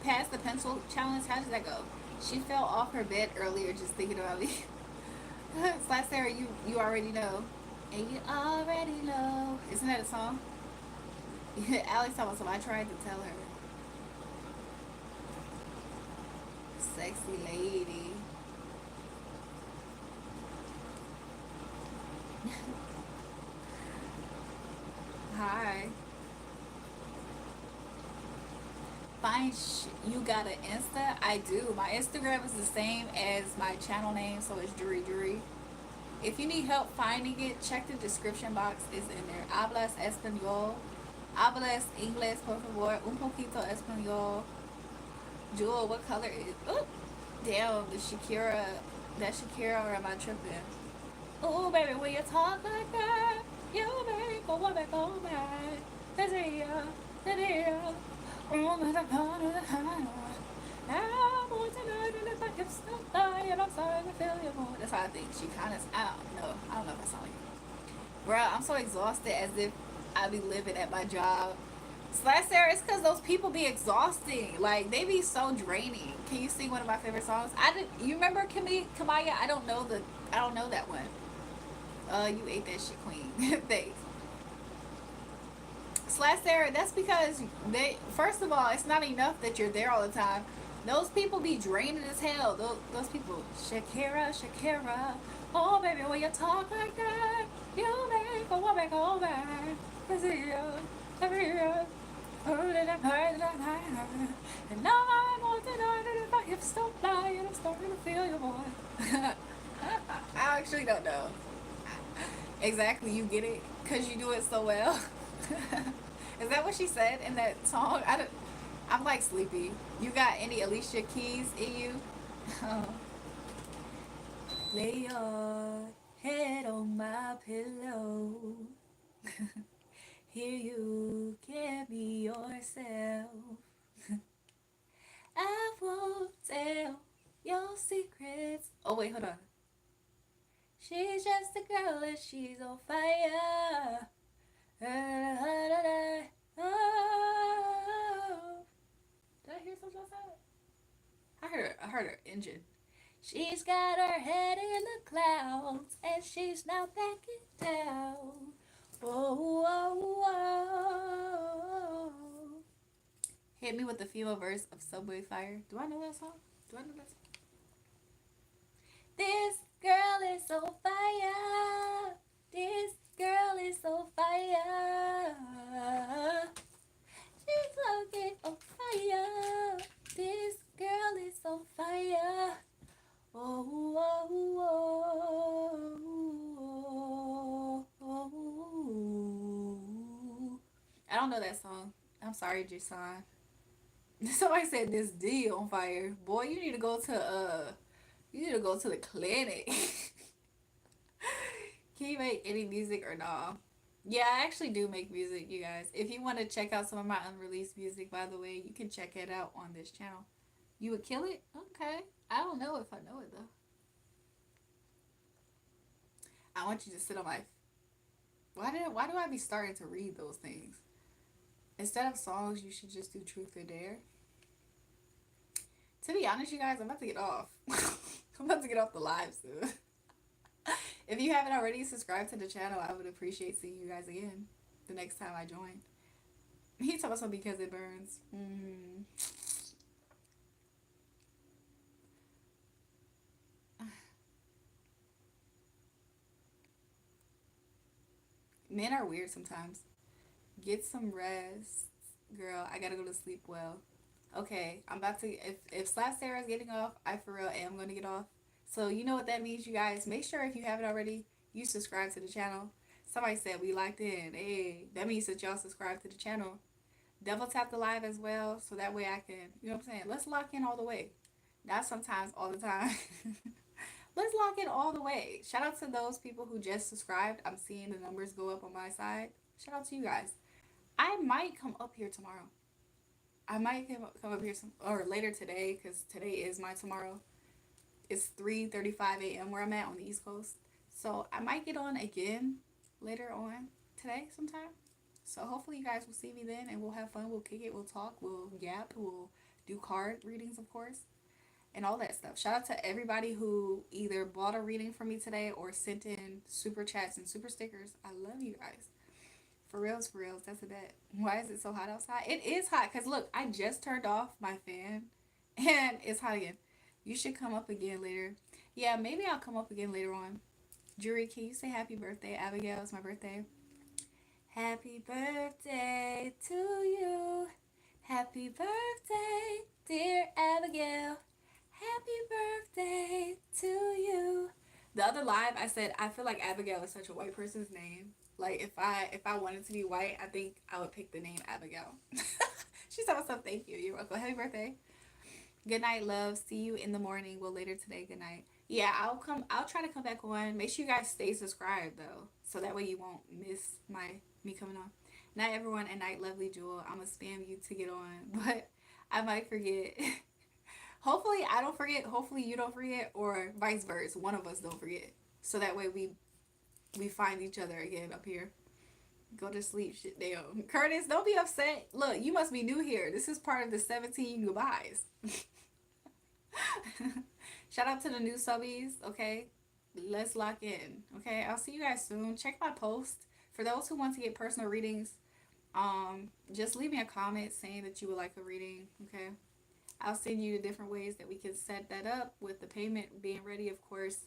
Pass the pencil challenge. How did that go? She fell off her bed earlier just thinking about me. Slash Sarah, you already know. And you already know. Isn't that a song? Alex told us, I tried to tell her. Sexy lady. Hi. Fine. You got an Insta? I do. My Instagram is the same as my channel name, so it's JulraeJulrae. If you need help finding it, check the description box. It's in there. Hablas español. Hablas inglés, por favor. Un poquito español. Jewel, what color is? Oh, damn, the Shakira. That Shakira, or am I tripping? Oh, baby, when you talk like that, you make a woman go mad. That's it, yeah. That's it, yeah. Oh, but I'm on the high. I'm going tonight in the back of somebody. and I'm starting to feel you more. That's how I think. She kind of, I don't know. I don't know if I sound like it. Bro, I'm so exhausted as if I be living at my job. Slash Sarah, it's because those people be exhausting. Like, they be so draining. Can you sing one of my favorite songs? I did. You remember Kamaya? I don't know that one. You ate that shit, queen. Thanks. Slash Sarah, that's because first of all, it's not enough that you're there all the time. Those people be draining as hell. Those people, Shakira, Shakira. Oh, baby, when you talk like that, you make a woman go back. Cause you, every year, and now I'm on tonight, and if my hips don't fly, and I'm starting to feel your boy. I actually don't know. Exactly, you get it? Because you do it so well. Is that what she said in that song? I'm like sleepy. You got any Alicia Keys in you? Lay your head on my pillow. Here you can be yourself. I won't tell your secrets. Oh, wait, hold on. She's just a girl and she's on fire. Oh. Did I hear something outside? I heard her engine. She's got her head in the clouds and she's not backing down. Whoa, whoa, whoa. Hit me with the female verse of Subway Fire. Do I know that song? Do I know that song? This girl is on fire. This girl is on fire. She's looking on fire. This girl is on fire. Oh, oh, oh, oh, oh. I don't know that song. I'm sorry, Jason. Somebody said this D on fire. Boy, you need to go to the clinic. Can you make any music or no? Yeah, I actually do make music, you guys. If you want to check out some of my unreleased music, by the way, you can check it out on this channel. You would kill it? Okay. I don't know if I know it though. I want you to sit on my. Why do I be starting to read those things? Instead of songs, you should just do truth or dare. To be honest, you guys, I'm about to get off. I'm about to get off the live soon. If you haven't already subscribed to the channel, I would appreciate seeing you guys again the next time I join. He told us so because it burns. Men are weird sometimes. Get some rest, girl. I gotta go to sleep well. Okay, I'm about to. If Slash Sarah's getting off, I for real am gonna get off. So you know what that means, you guys. Make sure if you haven't already, you subscribe to the channel. Somebody said we locked in. Hey, that means that y'all subscribe to the channel. Double tap the live as well, so that way I can. You know what I'm saying? Let's lock in all the way. Not sometimes, all the time. Let's lock in all the way. Shout out to those people who just subscribed. I'm seeing the numbers go up on my side. Shout out to you guys. I might come up here tomorrow. I might come up here or later today because today is my tomorrow. It's 3:35 a.m. where I'm at on the East Coast. So I might get on again later on today sometime. So hopefully you guys will see me then and we'll have fun. We'll kick it. We'll talk. We'll yap. We'll do card readings, of course, and all that stuff. Shout out to everybody who either bought a reading from me today or sent in super chats and super stickers. I love you guys. For reals, that's a bet. Why is it so hot outside? It is hot because look, I just turned off my fan and it's hot again. You should come up again later. Yeah, maybe I'll come up again later on. Jury, can you say happy birthday? Abigail, it's my birthday. Happy birthday to you. Happy birthday, dear Abigail. Happy birthday to you. The other live, I said I feel like Abigail is such a white person's name. Like if I wanted to be white, I think I would pick the name Abigail. She said, "What's up? Thank you. You're welcome. Happy birthday. Good night, love. See you in the morning. Well, later today. Good night. Yeah, I'll come. I'll try to come back on. Make sure you guys stay subscribed though, so that way you won't miss me coming on. Night, everyone, and night, lovely Jewel. I'm gonna spam you to get on, but I might forget. Hopefully I don't forget. Hopefully you don't forget, or vice versa. One of us don't forget. So that way we find each other again up here. Go to sleep, shit down. Curtis, don't be upset. Look, you must be new here. This is part of the 17 goodbyes. Shout out to the new subbies, okay? Let's lock in, okay? I'll see you guys soon. Check my post. For those who want to get personal readings, just leave me a comment saying that you would like a reading, okay? I'll send you the different ways that we can set that up with the payment being ready, of course.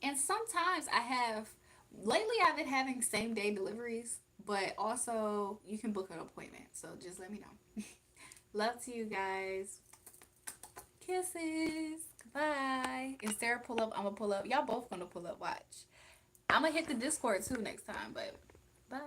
And sometimes lately I've been having same day deliveries, but also you can book an appointment. So just let me know. Love to you guys. Kisses. Bye. Is Sarah pull up? I'm gonna pull up. Y'all both gonna pull up. Watch. I'm gonna hit the Discord too next time, but bye.